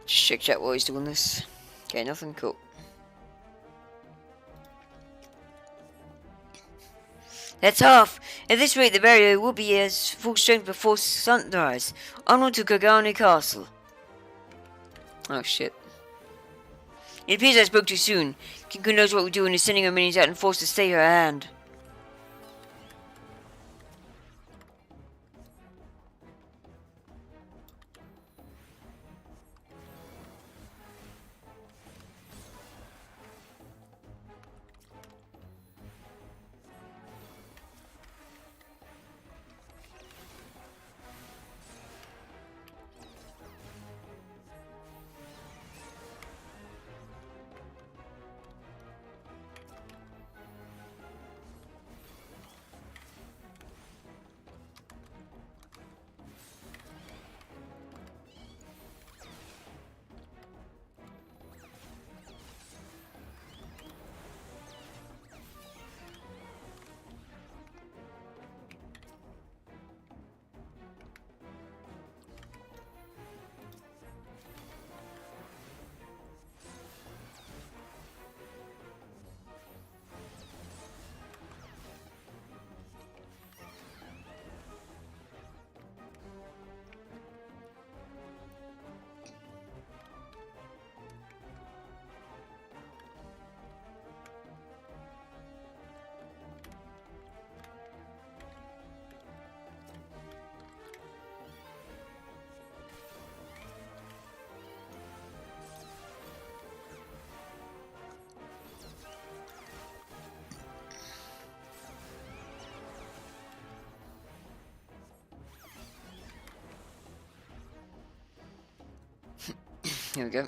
Just check chat while he's doing this. Okay, nothing cool. That's half. At this rate, the barrier will be at full strength before sunrise. Onward to Kagane Castle. Oh shit. It appears I spoke too soon. Kinko knows what we're doing is sending her minions out in force to stay her hand. Here we go.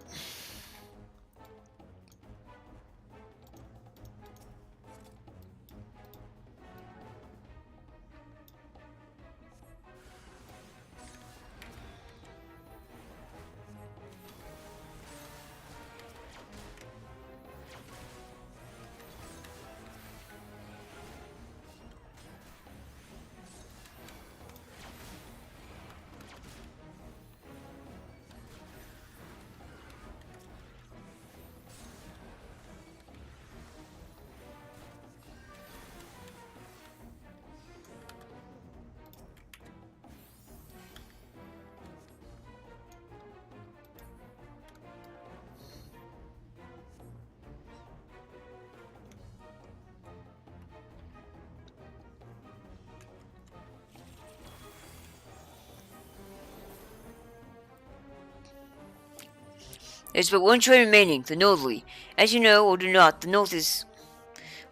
There's but one train remaining, the northerly. As you know, or do not, the north is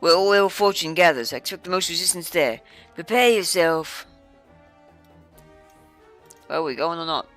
where all ill fortune gathers. I expect the most resistance there. Prepare yourself. Where are we going or not?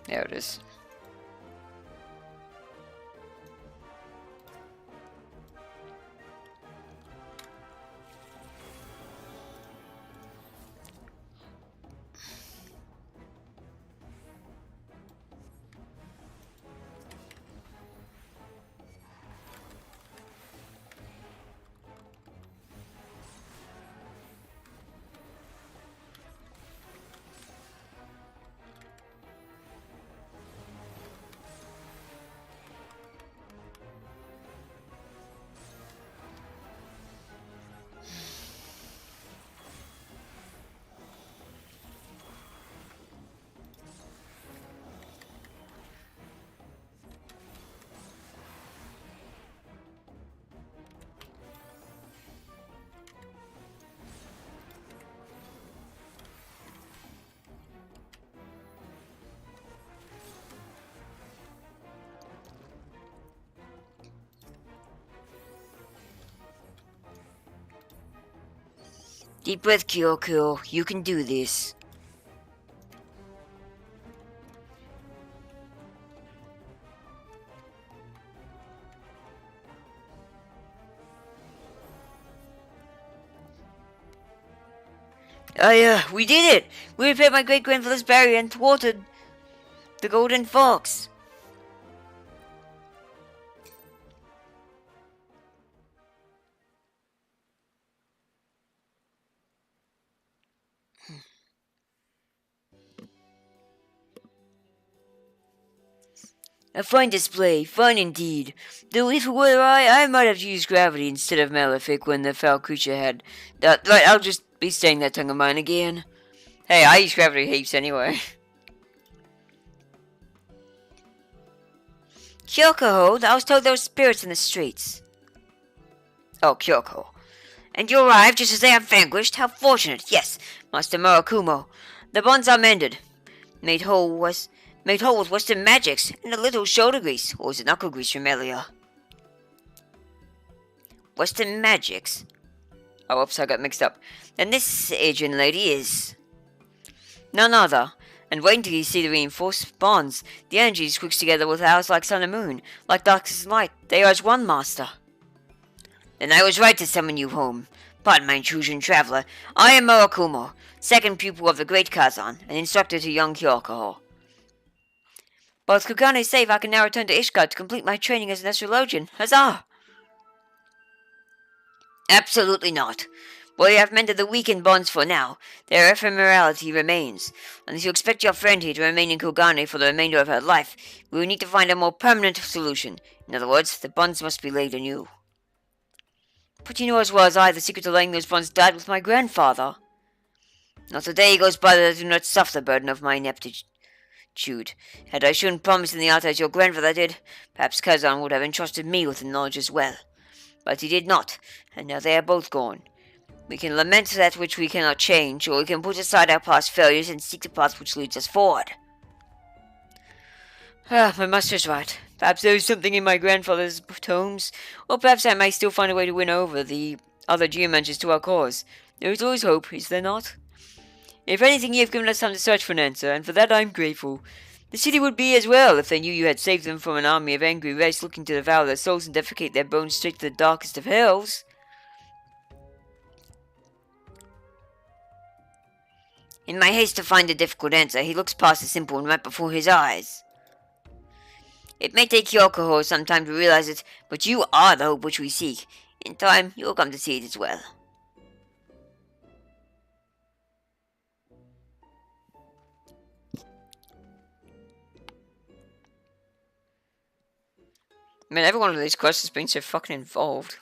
There it is. Deep breath, Kyoko. You can do this. We did it! We repaired my great-grandfather's barrier and thwarted the golden fox. A fine display, fine indeed. Though if it were I might have used gravity instead of malefic when the foul creature had... right, I'll just be saying that tongue of mine again. Hey, I use gravity heaps anyway. Kyoko, I was told there were spirits in the streets. Oh, Kyoko. And you arrived just as they have vanquished? How fortunate. Yes, Master Murakumo. The bonds are mended. Made whole with Western magics and a little shoulder grease, or is it knuckle grease from earlier? Western magics? Oh, oops, I got mixed up. Then this Asian lady is none other. And wait until you see the reinforced bonds. The energy is squished together with ours like sun and moon, like darkness and light. They are as one, Master. Then I was right to summon you home. Pardon my intrusion, traveler. I am Murakumo, second pupil of the great Kazan, and instructor to young Kyoko. While Kugane is safe, I can now return to Ishgard to complete my training as an astrologian. Huzzah! Absolutely not. While you have mended the weakened bonds for now, their ephemerality remains. Unless you expect your friend here to remain in Kugane for the remainder of her life, we will need to find a more permanent solution. In other words, the bonds must be laid anew. But you know as well as I, the secret to laying those bonds died with my grandfather. Not a day goes by that I do not suffer the burden of my ineptitude. Had I shown promise in the art as your grandfather did, perhaps Kazan would have entrusted me with the knowledge as well. But he did not, and now they are both gone. We can lament that which we cannot change, or we can put aside our past failures and seek the path which leads us forward. My master's right. Perhaps there is something in my grandfather's tomes, or perhaps I may still find a way to win over the other geomancers to our cause. There is always hope, is there not? If anything, you have given us time to search for an answer, and for that I am grateful. The city would be as well if they knew you had saved them from an army of angry race looking to devour their souls and defecate their bones straight to the darkest of hells. In my haste to find a difficult answer, he looks past the simple one right before his eyes. It may take Kyoko some time to realize it, but you are the hope which we seek. In time, you will come to see it as well. Man, every one of these quests has been so fucking involved.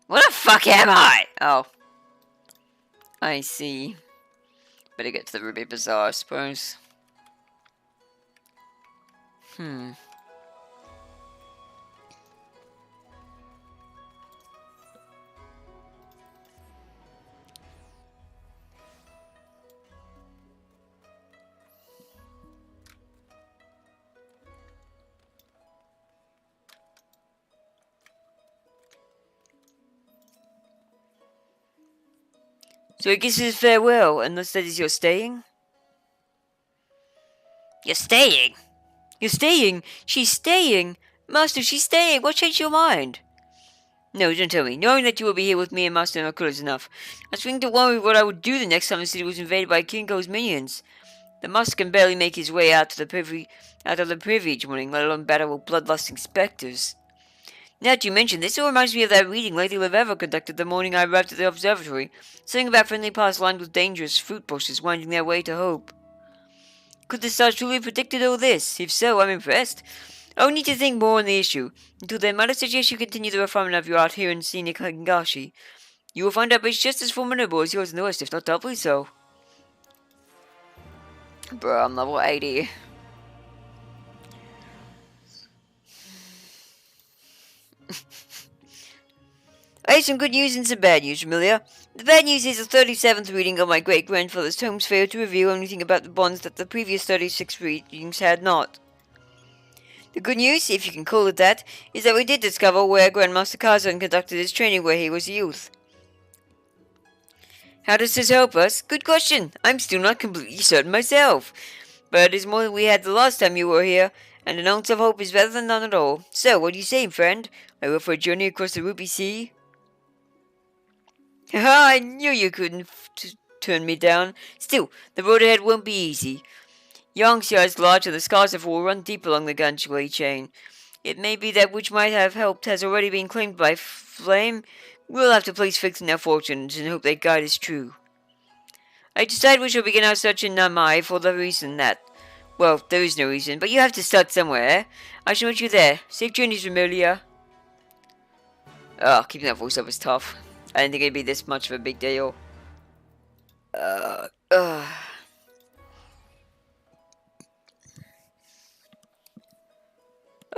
What the fuck am I? Oh. I see. Better get to the Ruby Bazaar, I suppose. So I guess it's farewell, unless that is you're staying? You're staying? You're staying? She's staying? Master, she's staying! What changed your mind? No, don't tell me. Knowing that you will be here with me and Master Nakura is enough. I was beginning to worry what I would do the next time the city was invaded by Kinko's minions. The Master can barely make his way out of the privy each morning, let alone battle with bloodlusting spectres. Now that you mention this, it reminds me of that reading Lady Leveva conducted the morning I arrived at the observatory, something about friendly paths lined with dangerous fruit bushes winding their way to hope. Could the stars truly have predicted all this? If so, I'm impressed. I will need to think more on the issue. Until then, might I suggest you continue the refinement of your art here in scenic Hingashi. You will find our base just as formidable as yours in the west, if not doubly so. Bro, I'm level 80. I have some good news and some bad news, Amelia. The bad news is the 37th reading of my great-grandfather's tomes failed to reveal anything about the bonds that the previous 36 readings had not. The good news, if you can call it that, is that we did discover where Grandmaster Kazan conducted his training where he was a youth. How does this help us? Good question. I'm still not completely certain myself. But it is more than we had the last time you were here, and an ounce of hope is better than none at all. So, what do you say, friend? I go for a journey across the Ruby Sea? Haha, I knew you couldn't turn me down. Still, the road ahead won't be easy. Yangtze is large and the scars of war run deep along the Ganjiwei chain. It may be that which might have helped has already been claimed by Flame. We'll have to place faith in our fortunes and hope that guide is true. I decide we shall begin our search in Namai for the reason that... Well, there is no reason, but you have to start somewhere. I shall meet you there. Safe journeys, Remelia. Oh, keeping that voice up is tough. I didn't think it'd be this much of a big deal.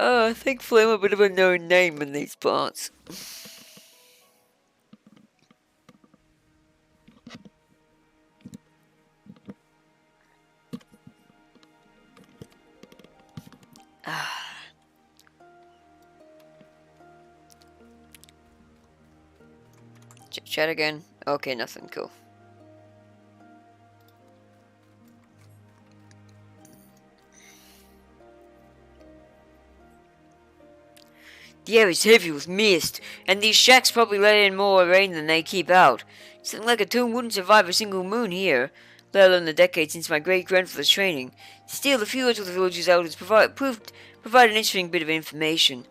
I think Flame a bit of a known name in these parts. Chat again. Okay, nothing. Cool. The air is heavy with mist, and these shacks probably let in more rain than they keep out. Something like a tomb wouldn't survive a single moon here, let alone the decades since my great-grandfather's training. Still, the few words with the village's elders provide an interesting bit of information.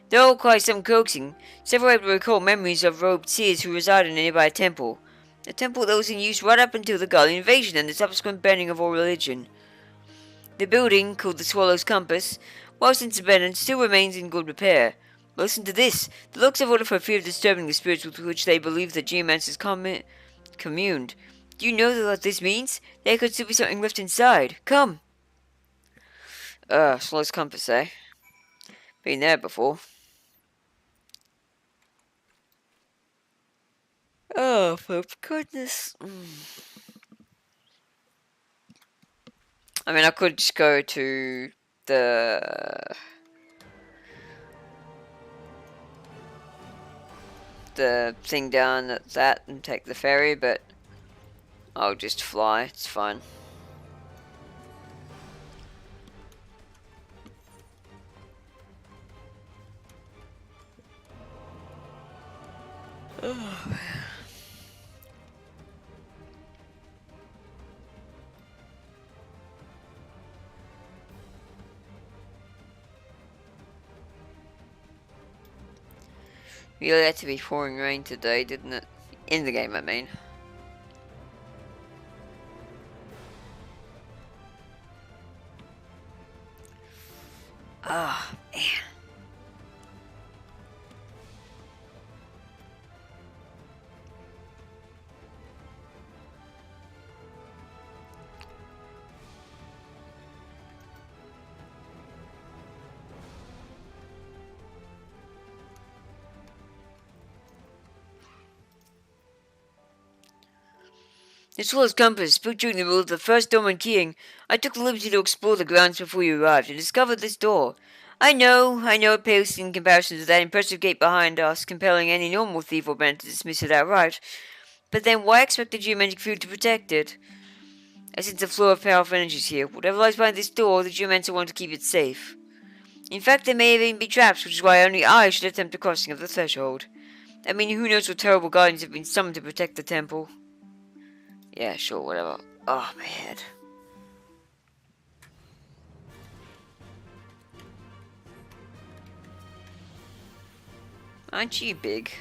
Though all require some coaxing, several able to recall memories of robed seers who reside in a nearby temple. A temple that was in use right up until the Gully invasion and the subsequent banning of all religion. The building, called the Swallow's Compass, while since abandoned, still remains in good repair. Listen to this. The looks have ordered for fear of disturbing the spirits with which they believe the geomancers communed. Do you know what this means? There could still be something left inside. Come! Swallow's Compass, eh? Been there before. Oh, for goodness. I mean, I could just go to the thing down at that and take the ferry, but I'll just fly. It's fine. Really had to be pouring rain today, didn't it? In the game, I mean. Ah, man. This was compass, built during the rule of the first Doman King. I took the liberty to explore the grounds before you arrived and discovered this door. I know it pales in comparison to that impressive gate behind us, compelling any normal thief or bandit to dismiss it outright. But then why expect the geomantic field to protect it? I sense a flow of powerful energies here. Whatever lies behind this door, the geomancer wants to keep it safe. In fact, there may even be traps, which is why only I should attempt the crossing of the threshold. I mean, who knows what terrible guardians have been summoned to protect the temple. Yeah, sure, whatever. Oh, my head. Aren't you big?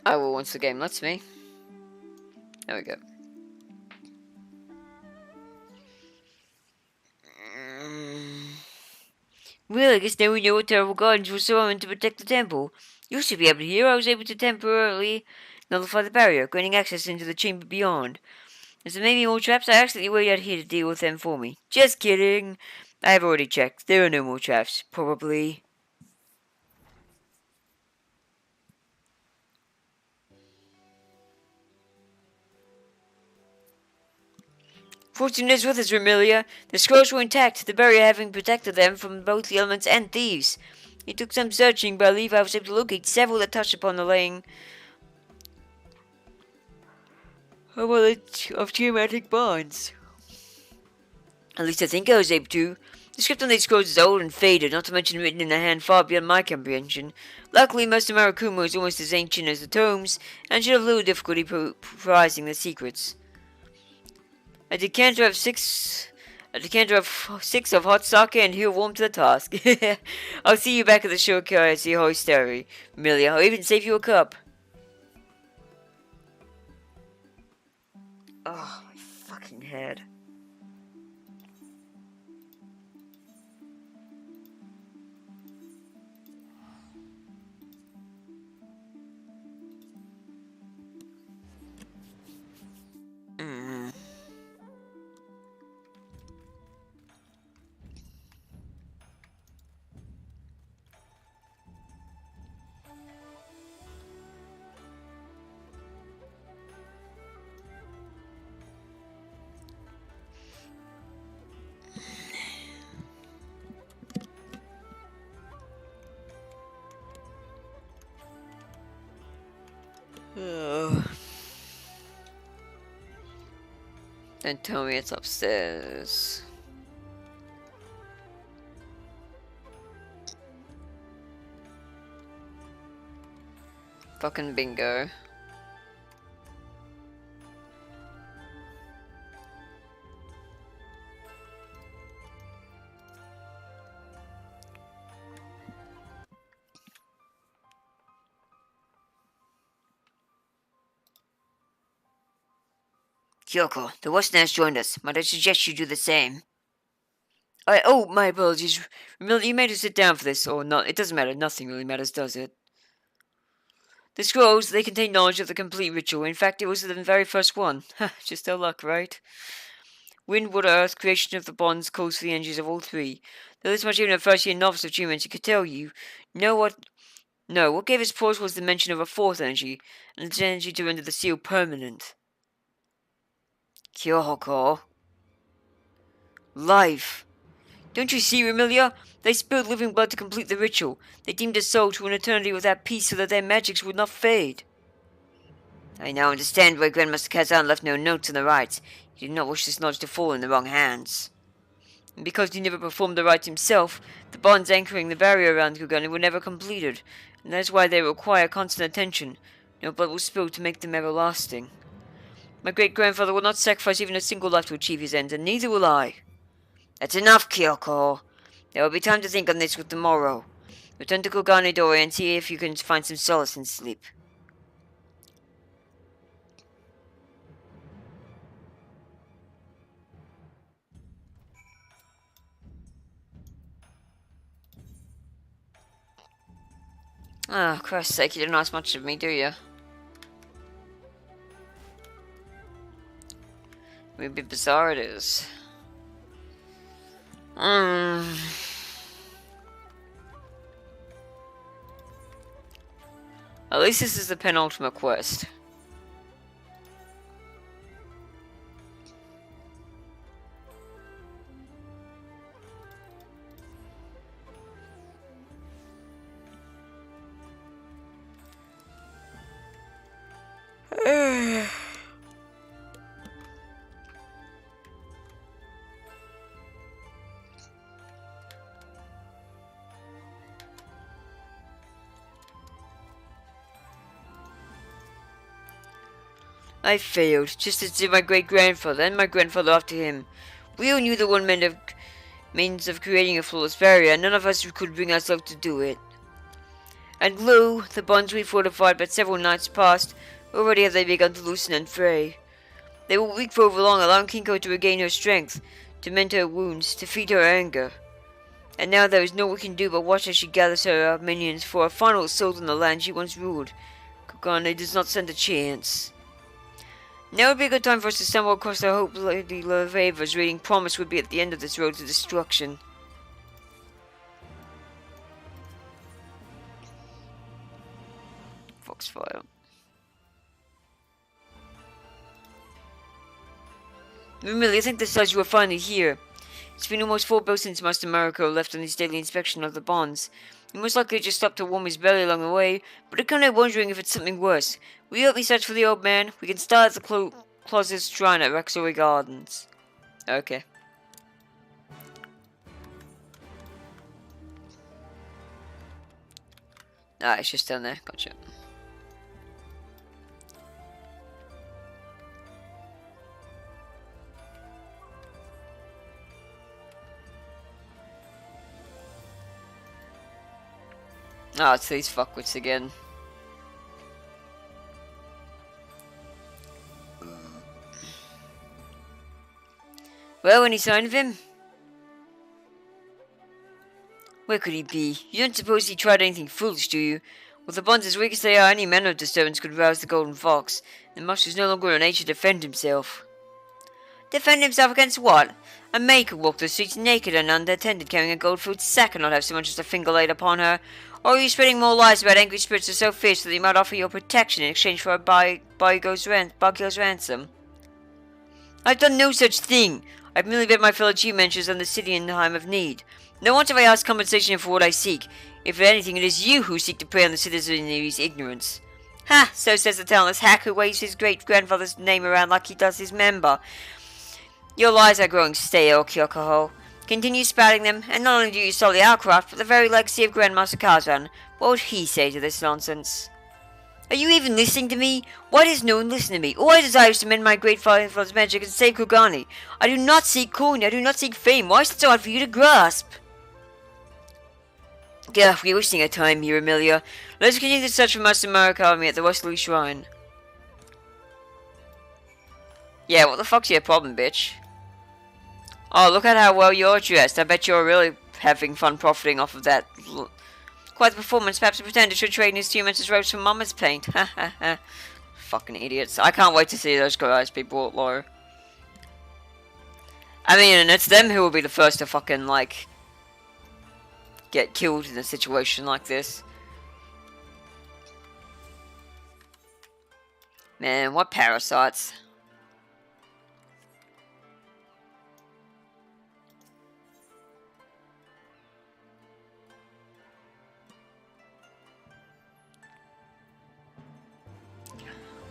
I will once the game lets me. There we go. Well, I guess now we know what terrible guardians were summoned to protect the temple. You should be able to hear. I was able to temporarily nullify the barrier, granting access into the chamber beyond. As there may be more traps, I accidentally waited out here to deal with them for me. Just kidding. I have already checked. There are no more traps. Probably. Fortune is with us, Remi-Chan. The scrolls were intact, the barrier having protected them from both the elements and thieves. It took some searching, but I believe I was able to locate several that touched upon the laying of geometric bonds. At least I think I was able to. The script on these scrolls is old and faded, not to mention written in a hand far beyond my comprehension. Luckily, most of Marakuma is almost as ancient as the tomes, and should have little difficulty prizing the secrets. A decanter of six of hot sake, and he'll warm to the task. I'll see you back at the showcase, Hoisteri. Amelia, I'll even save you a cup. Oh, my fucking head. Oh. Don't tell me it's upstairs. Fucking bingo. Kyoko, the Western has joined us. Might I suggest you do the same? Oh, my apologies. Remember, you made us sit down for this, or not. It doesn't matter. Nothing really matters, does it? The scrolls, they contain knowledge of the complete ritual. In fact, it was the very first one. Just our luck, right? Wind, water, earth, creation of the bonds calls for the energies of all three. Though this much even a first-year novice of geomancy could tell you. What gave us pause was the mention of a fourth energy, and its energy to render the seal permanent. Kyoko. Life. Don't you see, Remi-Chan? They spilled living blood to complete the ritual. They deemed us soul to an eternity without peace so that their magics would not fade. I now understand why Grandmaster Kazan left no notes on the rites. He did not wish this knowledge to fall in the wrong hands. And because he never performed the rites himself, the bonds anchoring the barrier around Kugane were never completed, and that is why they require constant attention. No blood will spill to make them everlasting. My great-grandfather will not sacrifice even a single life to achieve his ends, and neither will I. That's enough, Kyoko. There will be time to think on this with tomorrow. Return to Kugane Dori and see if you can find some solace in sleep. Ah, Christ's sake, you don't ask much of me, do you? Maybe bizarre it is. At least this is the penultimate quest. I failed, just as did my great-grandfather, and my grandfather after him. We all knew the one means of creating a flawless barrier, and none of us could bring ourselves to do it. And lo, the bonds we fortified but several nights past, already have they begun to loosen and fray. They were weak for over long, allowing Kinko to regain her strength, to mend her wounds, to feed her anger. And now there is no one we can do but watch as she gathers her minions for a final assault on the land she once ruled. Kogane does not stand a chance. Now would be a good time for us to stumble across the Hope Lady Lavaver's reading promise would be at the end of this road to destruction. Foxfire. Really, I think this says you are finally here. It's been almost 4 bells since Master Mariko left on his daily inspection of the bonds. He most likely just stopped to warm his belly along the way, but I can't help wondering if it's something worse. Will you help me search for the old man? We can start at the closest shrine at Rexory Gardens. Okay. Ah, it's just down there. Gotcha. Ah, it's these fuckwits again. Well, any sign of him? Where could he be? You don't suppose he tried anything foolish, do you? With the bonds as weak as they are, any manner of disturbance could rouse the Golden Fox, and Mush is no longer in age to defend himself. Defend himself against what? A maid could walk the streets naked and unattended, carrying a gold-filled sack and not have so much as a finger laid upon her. Or are you spreading more lies about angry spirits that are so fierce that they might offer your protection in exchange for a Bygirl's ransom? I've done no such thing. I've merely bid my fellow G-Menschers on the city in time of need. No once have I asked compensation for what I seek. If anything, it is you who seek to prey on the citizenry's ignorance. Ha! So says the talentless hack who waves his great-grandfather's name around like he does his member. Your lies are growing stale, Kyokoho. Continue spouting them, and not only do you sully our craft, but the very legacy of Grandmaster Kazan. What would he say to this nonsense? Are you even listening to me? Why does no one listen to me? All I desire is to mend my great father's magic and save Kogane. I do not seek coin, I do not seek fame. Why is it so hard for you to grasp? Gah, we're wasting our time here, Amelia. Let us continue the search for Master Murakami at the Westerly Shrine. Yeah, what the fuck's your problem, bitch? Oh, look at how well you're dressed. I bet you're really having fun profiting off of that. Quite the performance. Perhaps the pretender should trade in his 2 minutes robes for Mama's paint. Ha ha ha. Fucking idiots. I can't wait to see those guys be brought low. I mean, and it's them who will be the first to fucking, like, get killed in a situation like this. Man, what parasites.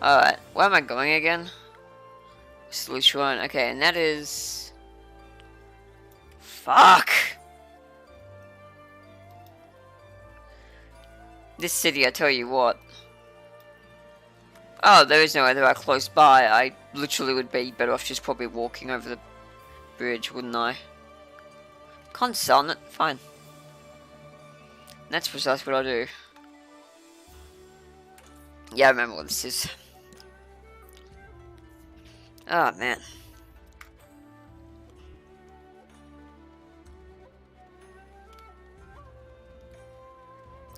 Alright, where am I going again? Solution 1. Okay, and that is... Fuck! This city, I tell you what. Oh, there is no other close by. I literally would be better off just probably walking over the bridge, wouldn't I? Can't sell it. Fine. And that's precisely what I do. Yeah, I remember what this is. Oh, man.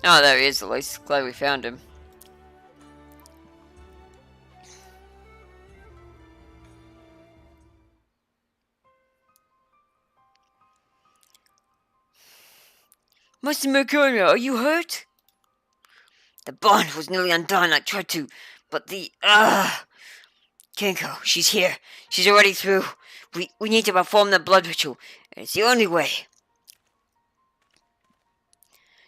Oh, there he is, at least. Glad we found him. Master Mercurio, are you hurt? The bond was nearly undone. I tried to, but the... Kinko, she's here. She's already through. We need to perform the blood ritual. It's the only way.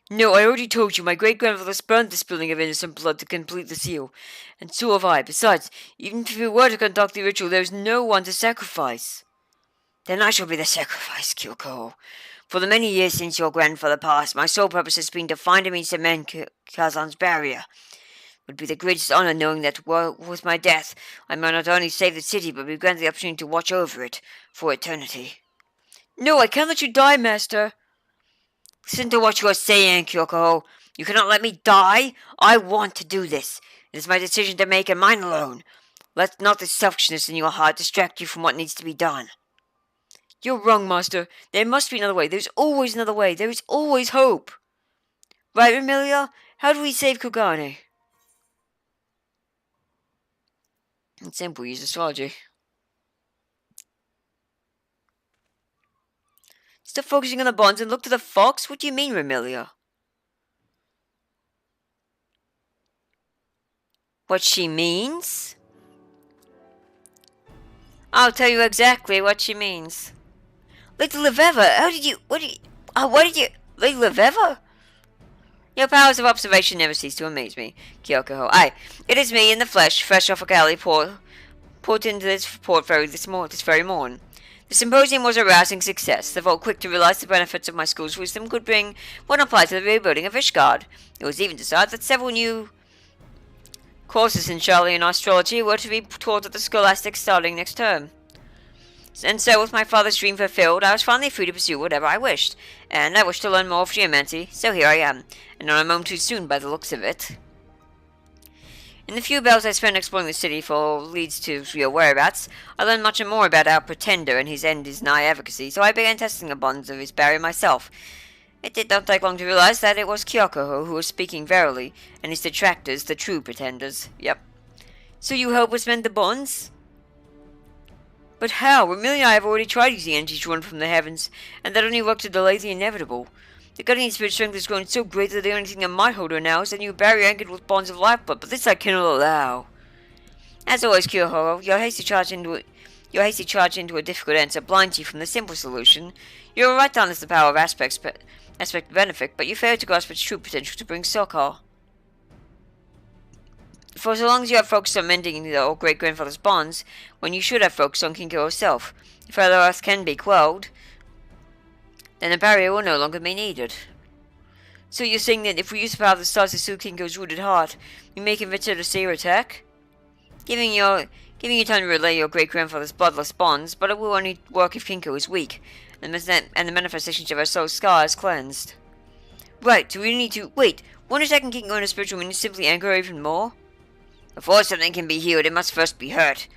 No, I already told you. My great-grandfather spurned the spilling of innocent blood to complete the seal. And so have I. Besides, even if we were to conduct the ritual, there is no one to sacrifice. Then I shall be the sacrifice, Kyoko. For the many years since your grandfather passed, my sole purpose has been to find a means to mend Kazan's barrier. It would be the greatest honor knowing that with my death, I might not only save the city, but be granted the opportunity to watch over it for eternity. No, I can't let you die, Master. Listen to what you are saying, Kyoko. You cannot let me die. I want to do this. It is my decision to make, and mine alone. Let not the selfishness in your heart distract you from what needs to be done. You're wrong, Master. There must be another way. There's always another way. There is always hope. Right, Amelia? How do we save Kogane? It's simple. Use astrology. Stop focusing on the bonds and look to the fox? What do you mean, Remilia? What she means? I'll tell you exactly what she means. Lady Leveva, why did you, Lady Leveva? Your powers of observation never cease to amaze me, Kyokoho. Aye, it is me in the flesh, fresh off a galley port into this port ferry this very morn. The symposium was a rousing success. The folk quick to realize the benefits of my school's wisdom could bring when applied to the rebuilding of Ishgard. It was even decided that several new courses in Charlian astrology were to be taught at the scholastics starting next term. And so, with my father's dream fulfilled, I was finally free to pursue whatever I wished. And I wished to learn more of geomancy, so here I am. And not a moment too soon by the looks of it. In the few bells I spent exploring the city for leads to real whereabouts, I learned much more about our pretender and his end is nigh efficacy, so I began testing the bonds of his barrier myself. It did not take long to realize that it was Kyokoho who was speaking verily, and his detractors the true pretenders. Yep. So you help us mend the bonds? But how? Remilia and I have already tried using energy drawn from the heavens, and that only worked to delay the inevitable. The guardian spirit strength has grown so great that the only thing that might hold her now is a new barrier anchored with bonds of lifeblood, but this I cannot allow. As always, Kyohoro, your hasty charge into a difficult answer blinds you from the simple solution. You are right to harness the power of aspect benefit, but you fail to grasp its true potential to bring succor. For so long as you have focused on mending your great-grandfather's bonds, when you should have focused on Kinko herself, if Father Earth can be quelled, then the barrier will no longer be needed. So you're saying that if we use the power of the stars to soothe Kinko's wounded heart, we may convince her to stay her attack? Giving you time to relay your great-grandfather's bloodless bonds, but it will only work if Kinko is weak, and the manifestations of her soul's scar is cleansed. Right, do we need to... Wait, won't attacking Kinko in a spiritual meaning simply anger her even more? Before something can be healed, it must first be hurt.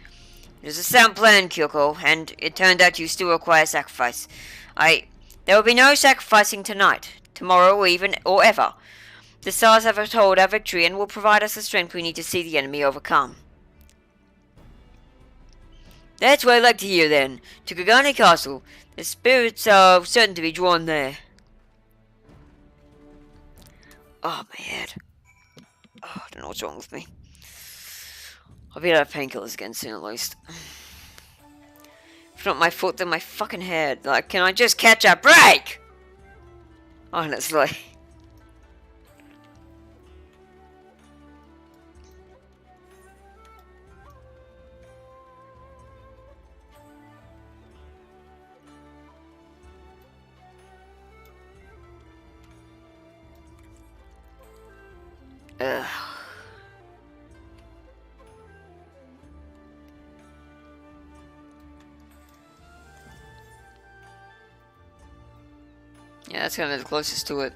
It is a sound plan, Kyoko, and it turned out you still require sacrifice. There will be no sacrificing tonight, tomorrow, or ever. The stars have foretold our victory and will provide us the strength we need to see the enemy overcome. That's what I'd like to hear, then. To Kogane Castle. The spirits are certain to be drawn there. Oh, my head. Oh, I don't know what's wrong with me. I'll be out of painkillers again soon, at least. If not my foot, then my fucking head. Like, can I just catch a break? Honestly. Ugh. Yeah, that's kind of the closest to it.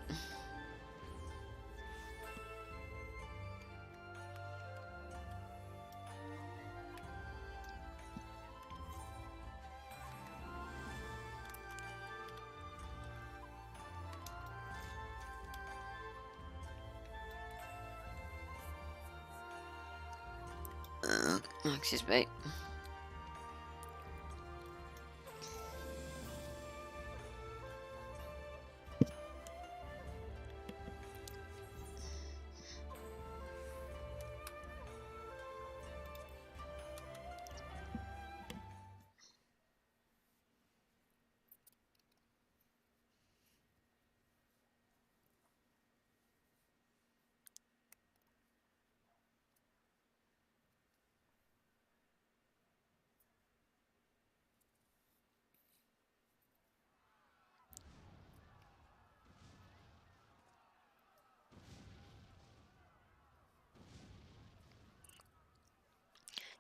Excuse me.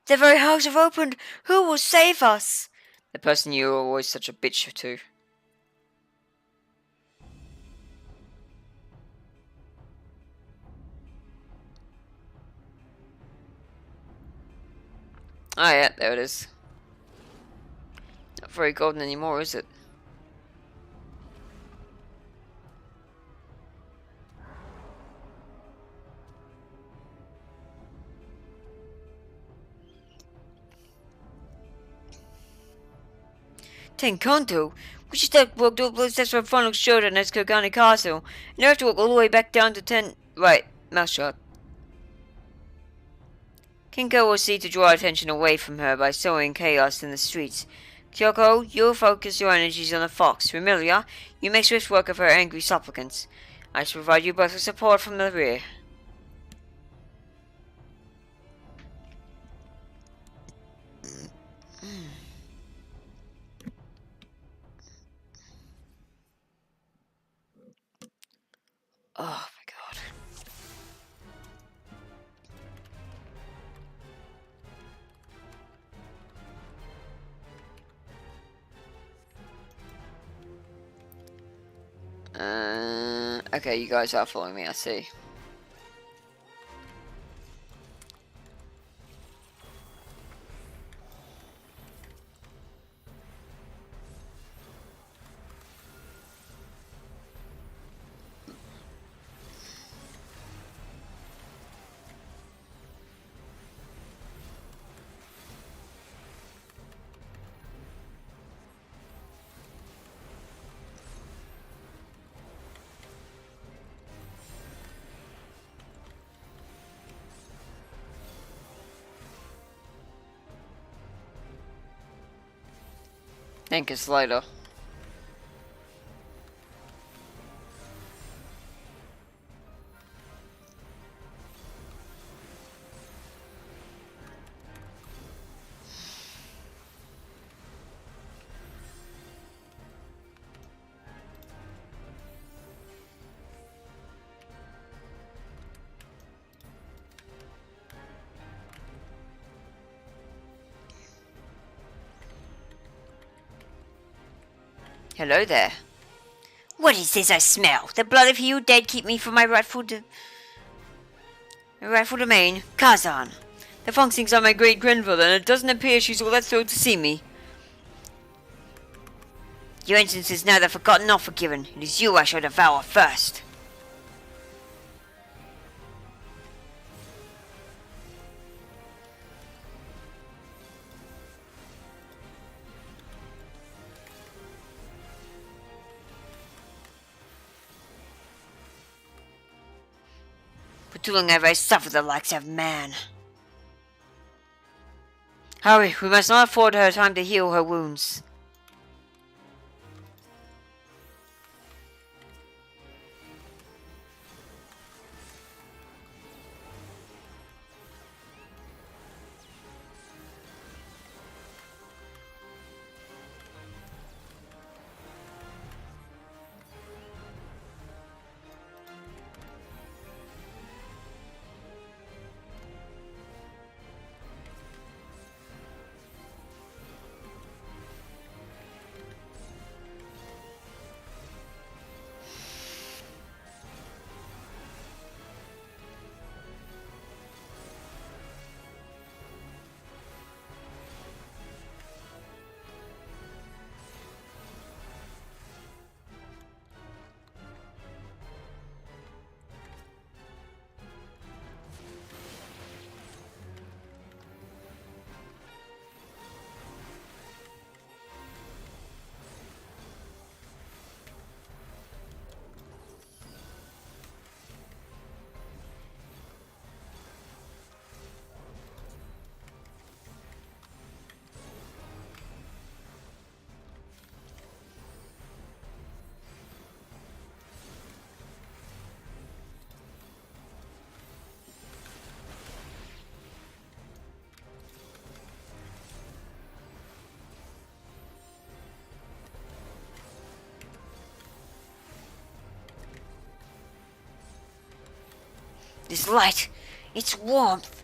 The very house have opened! Who will save us? The person you were always such a bitch to. Oh yeah, there it is. Not very golden anymore, is it? Tenkanto? We just walked all the steps from Funnel Shoulder and Kogani Castle, and I have to walk all the way back down to 10. Right, mouth shut. Kinko will seek to draw attention away from her by sowing chaos in the streets. Kyoko, you'll focus your energies on the fox. Remilia, you make swift work of her angry supplicants. I shall provide you both with support from the rear. Oh my god. Okay, you guys are following me, I see. Think it's later. Hello there. What is this I smell? The blood of you dead keep me from my rightful domain. Kazan. The Fong thinks I'm my great-grandmother, and it doesn't appear she's all that thrilled to see me. Your instance is neither forgotten nor forgiven. It is you I shall devour first. For too long have I suffered the likes of man. Hurry, we must not afford her time to heal her wounds. This light, its warmth.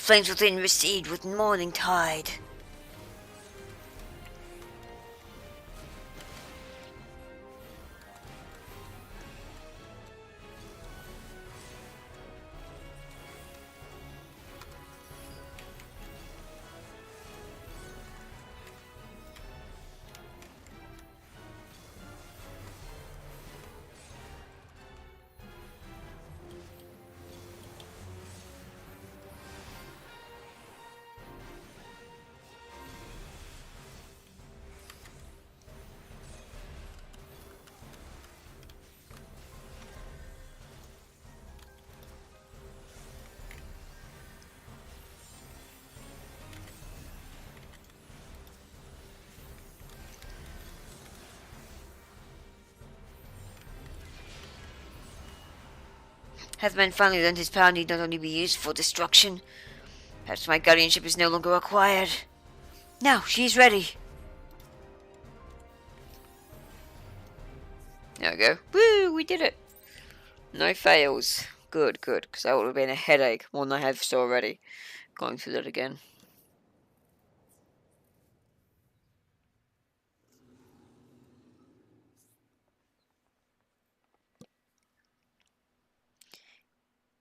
flames within recede with morning tide. Hath man finally learned his power need not only be used for destruction? Perhaps my guardianship is no longer required. Now, she is ready. There we go. Woo, we did it. No fails. Good, good, because that would have been a headache more than I have already. Going through that again.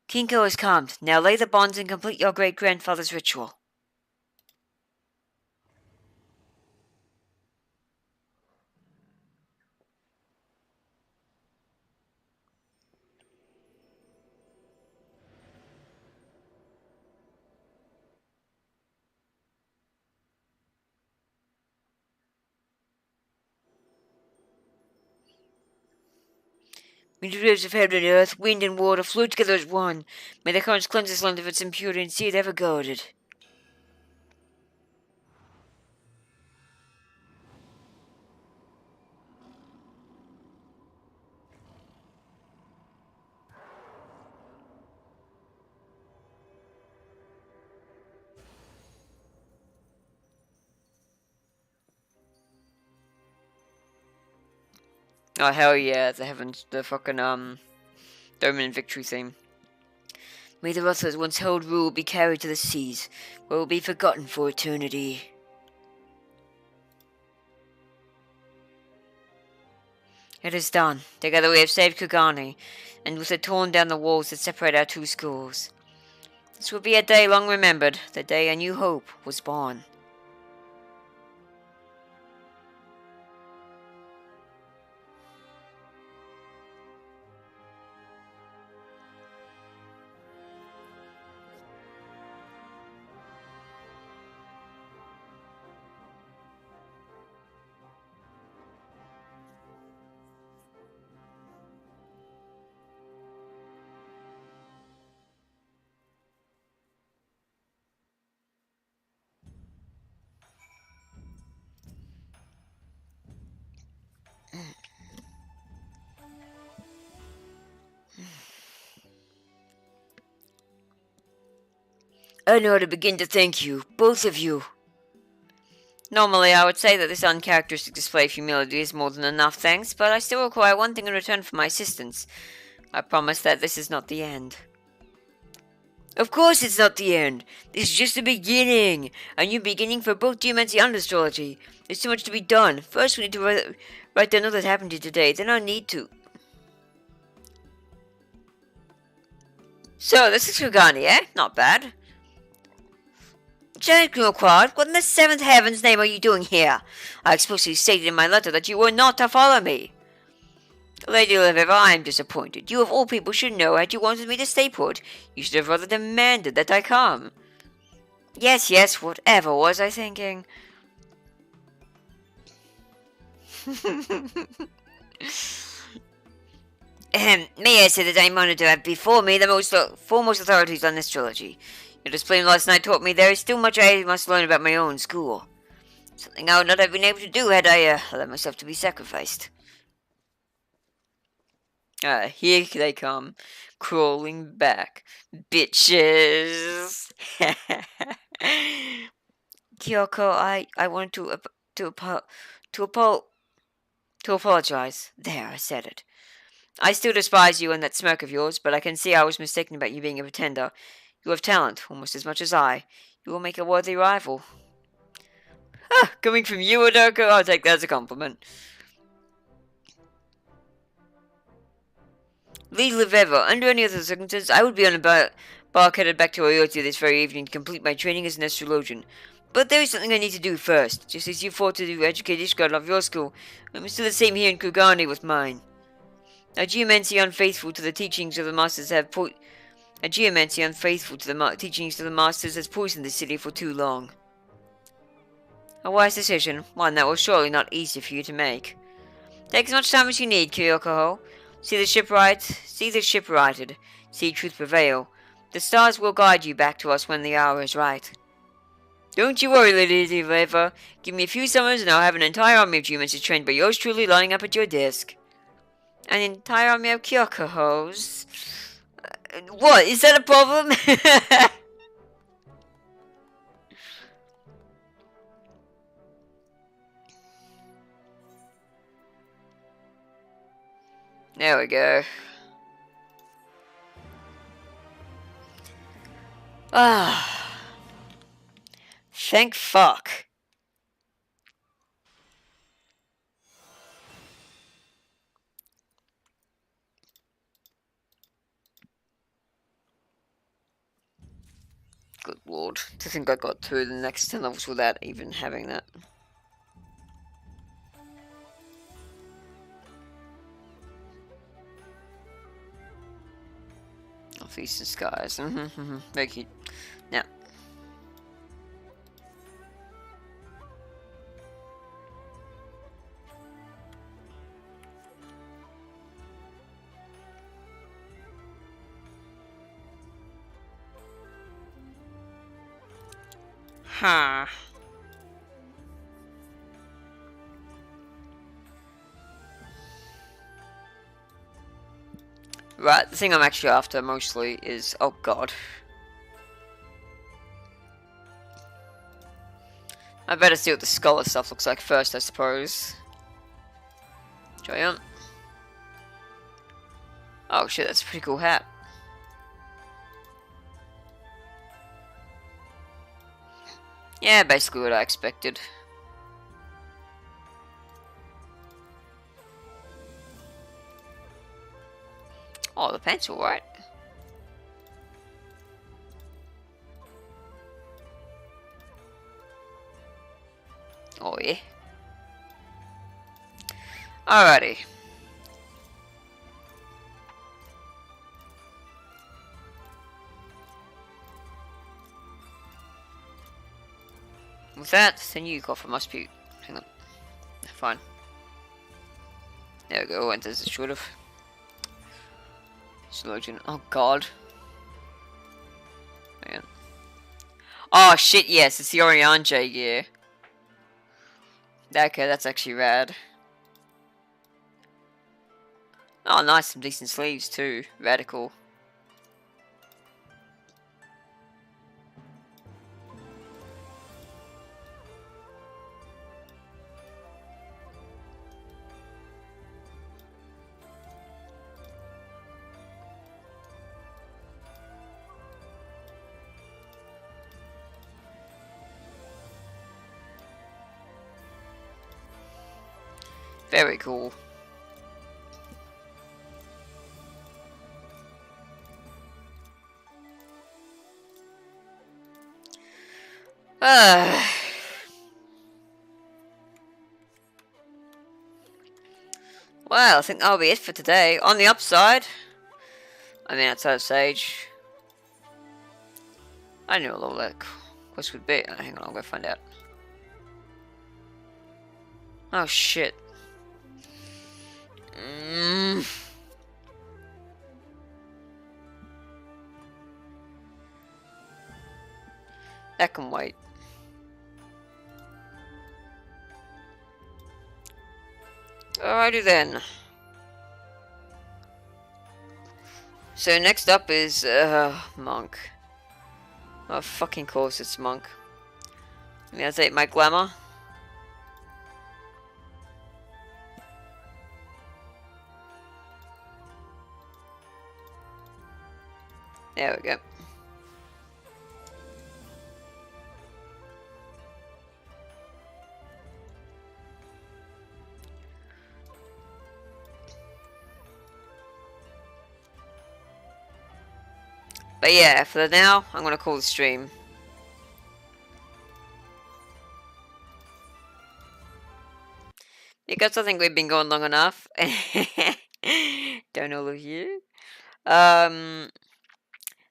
Kinko has calmed. Now lay the bonds and complete your great-grandfather's ritual. May the rivers of heaven and earth, wind and water flow together as one. May the currents cleanse this land of its impurity and see it ever guarded. Oh hell yeah, the fucking Dominant Victory theme. May the wrath that once held rule be carried to the seas, where it will be forgotten for eternity. It is done. Together we have saved Kugani, and with it torn down the walls that separate our two schools. This will be a day long remembered, the day a new hope was born. I don't know how to begin to thank you, both of you. Normally, I would say that this uncharacteristic display of humility is more than enough thanks, but I still require one thing in return for my assistance. I promise that this is not the end. Of course it's not the end. This is just the beginning. A new beginning for both geomancy and astrology. There's too much to be done. First we need to write down all that happened to you today, then I need to... So, this is Kugani, eh? Not bad. Janet Grillquad, what in the seventh heaven's name are you doing here? I explicitly stated in my letter that you were not to follow me. Lady Leveva, I am disappointed. You of all people should know had you wanted me to stay put. You should have rather demanded that I come. Yes, yes, whatever was I thinking? May I say that I am honored to have before me the most foremost authorities on astrology. Your display last night taught me there is still much I must learn about my own school. Something I would not have been able to do had I allowed myself to be sacrificed. Here they come, crawling back, bitches. Kyoko, I wanted to apologize. There, I said it. I still despise you and that smirk of yours, but I can see I was mistaken about you being a pretender. You have talent, almost as much as I. You will make a worthy rival. Ah, coming from you, Odoko, I'll take that as a compliment. Leave live ever. Under any other circumstances, I would be on a bark headed back to Oyotsu this very evening to complete my training as an astrologian. But there is something I need to do first. Just as you fought to educate Ishgard of your school, I must do the same here in Kugane with mine. A geomancy unfaithful to the teachings of the masters teachings of the masters has poisoned the city for too long. A wise decision, one that was surely not easy for you to make. Take as much time as you need, Kyokoho. See the ship righted. See truth prevail. The stars will guide you back to us when the hour is right. Don't you worry, Lady Leva. Give me a few summers and I'll have an entire army of geomancy trained by yours truly lining up at your desk. An entire army of Kyokohos? What? Is that a problem? There we go. Ah. Thank fuck. Good lord. To think I got through the next 10 levels without even having that. Off eastern skies. Very cute. Now. Huh. Right, the thing I'm actually after mostly is... Oh god. I better see what the scholar stuff looks like first, I suppose. Giant. Oh shit, that's a pretty cool hat. Yeah, basically what I expected. Oh, the pencil, right? Oh, yeah. Alrighty. With that, then you cough must be... Hang on. Fine. There we go, enters the should have. Slogan. Oh god. Man. Oh shit, yes, it's the Oriange gear. Okay, that's actually rad. Oh nice, some decent sleeves too. Radical. Very cool. Well, I think that'll be it for today. On the upside, I mean outside of Sage, I knew a little that quest would be. Hang on, I'll go find out. Oh shit. That can wait. Alrighty then. So next up is Monk. Oh fucking course it's Monk. Let me update my glamour. There we go. But yeah, for now, I'm gonna call the stream. Because I think we've been going long enough. Don't all of you. Um,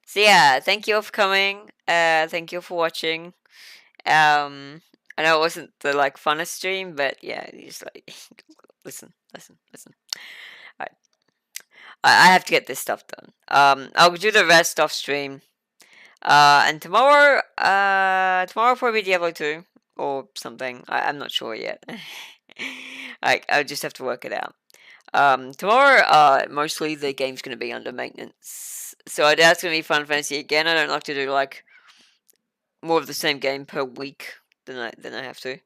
so yeah, thank you all for coming. Thank you all for watching. I know it wasn't the like funnest stream, but yeah, you just like listen, listen, listen. Alright. I have to get this stuff done. I'll do the rest off stream. And tomorrow probably Diablo 2 or something. I'm not sure yet. Like, I'll just have to work it out. Tomorrow, mostly the game's going to be under maintenance. So I doubt it's going to be Final Fantasy again. I don't like to do, like, more of the same game per week than I have to.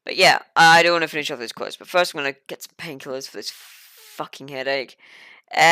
But yeah, I do want to finish off this quest. But first, I'm going to get some painkillers for this fucking headache.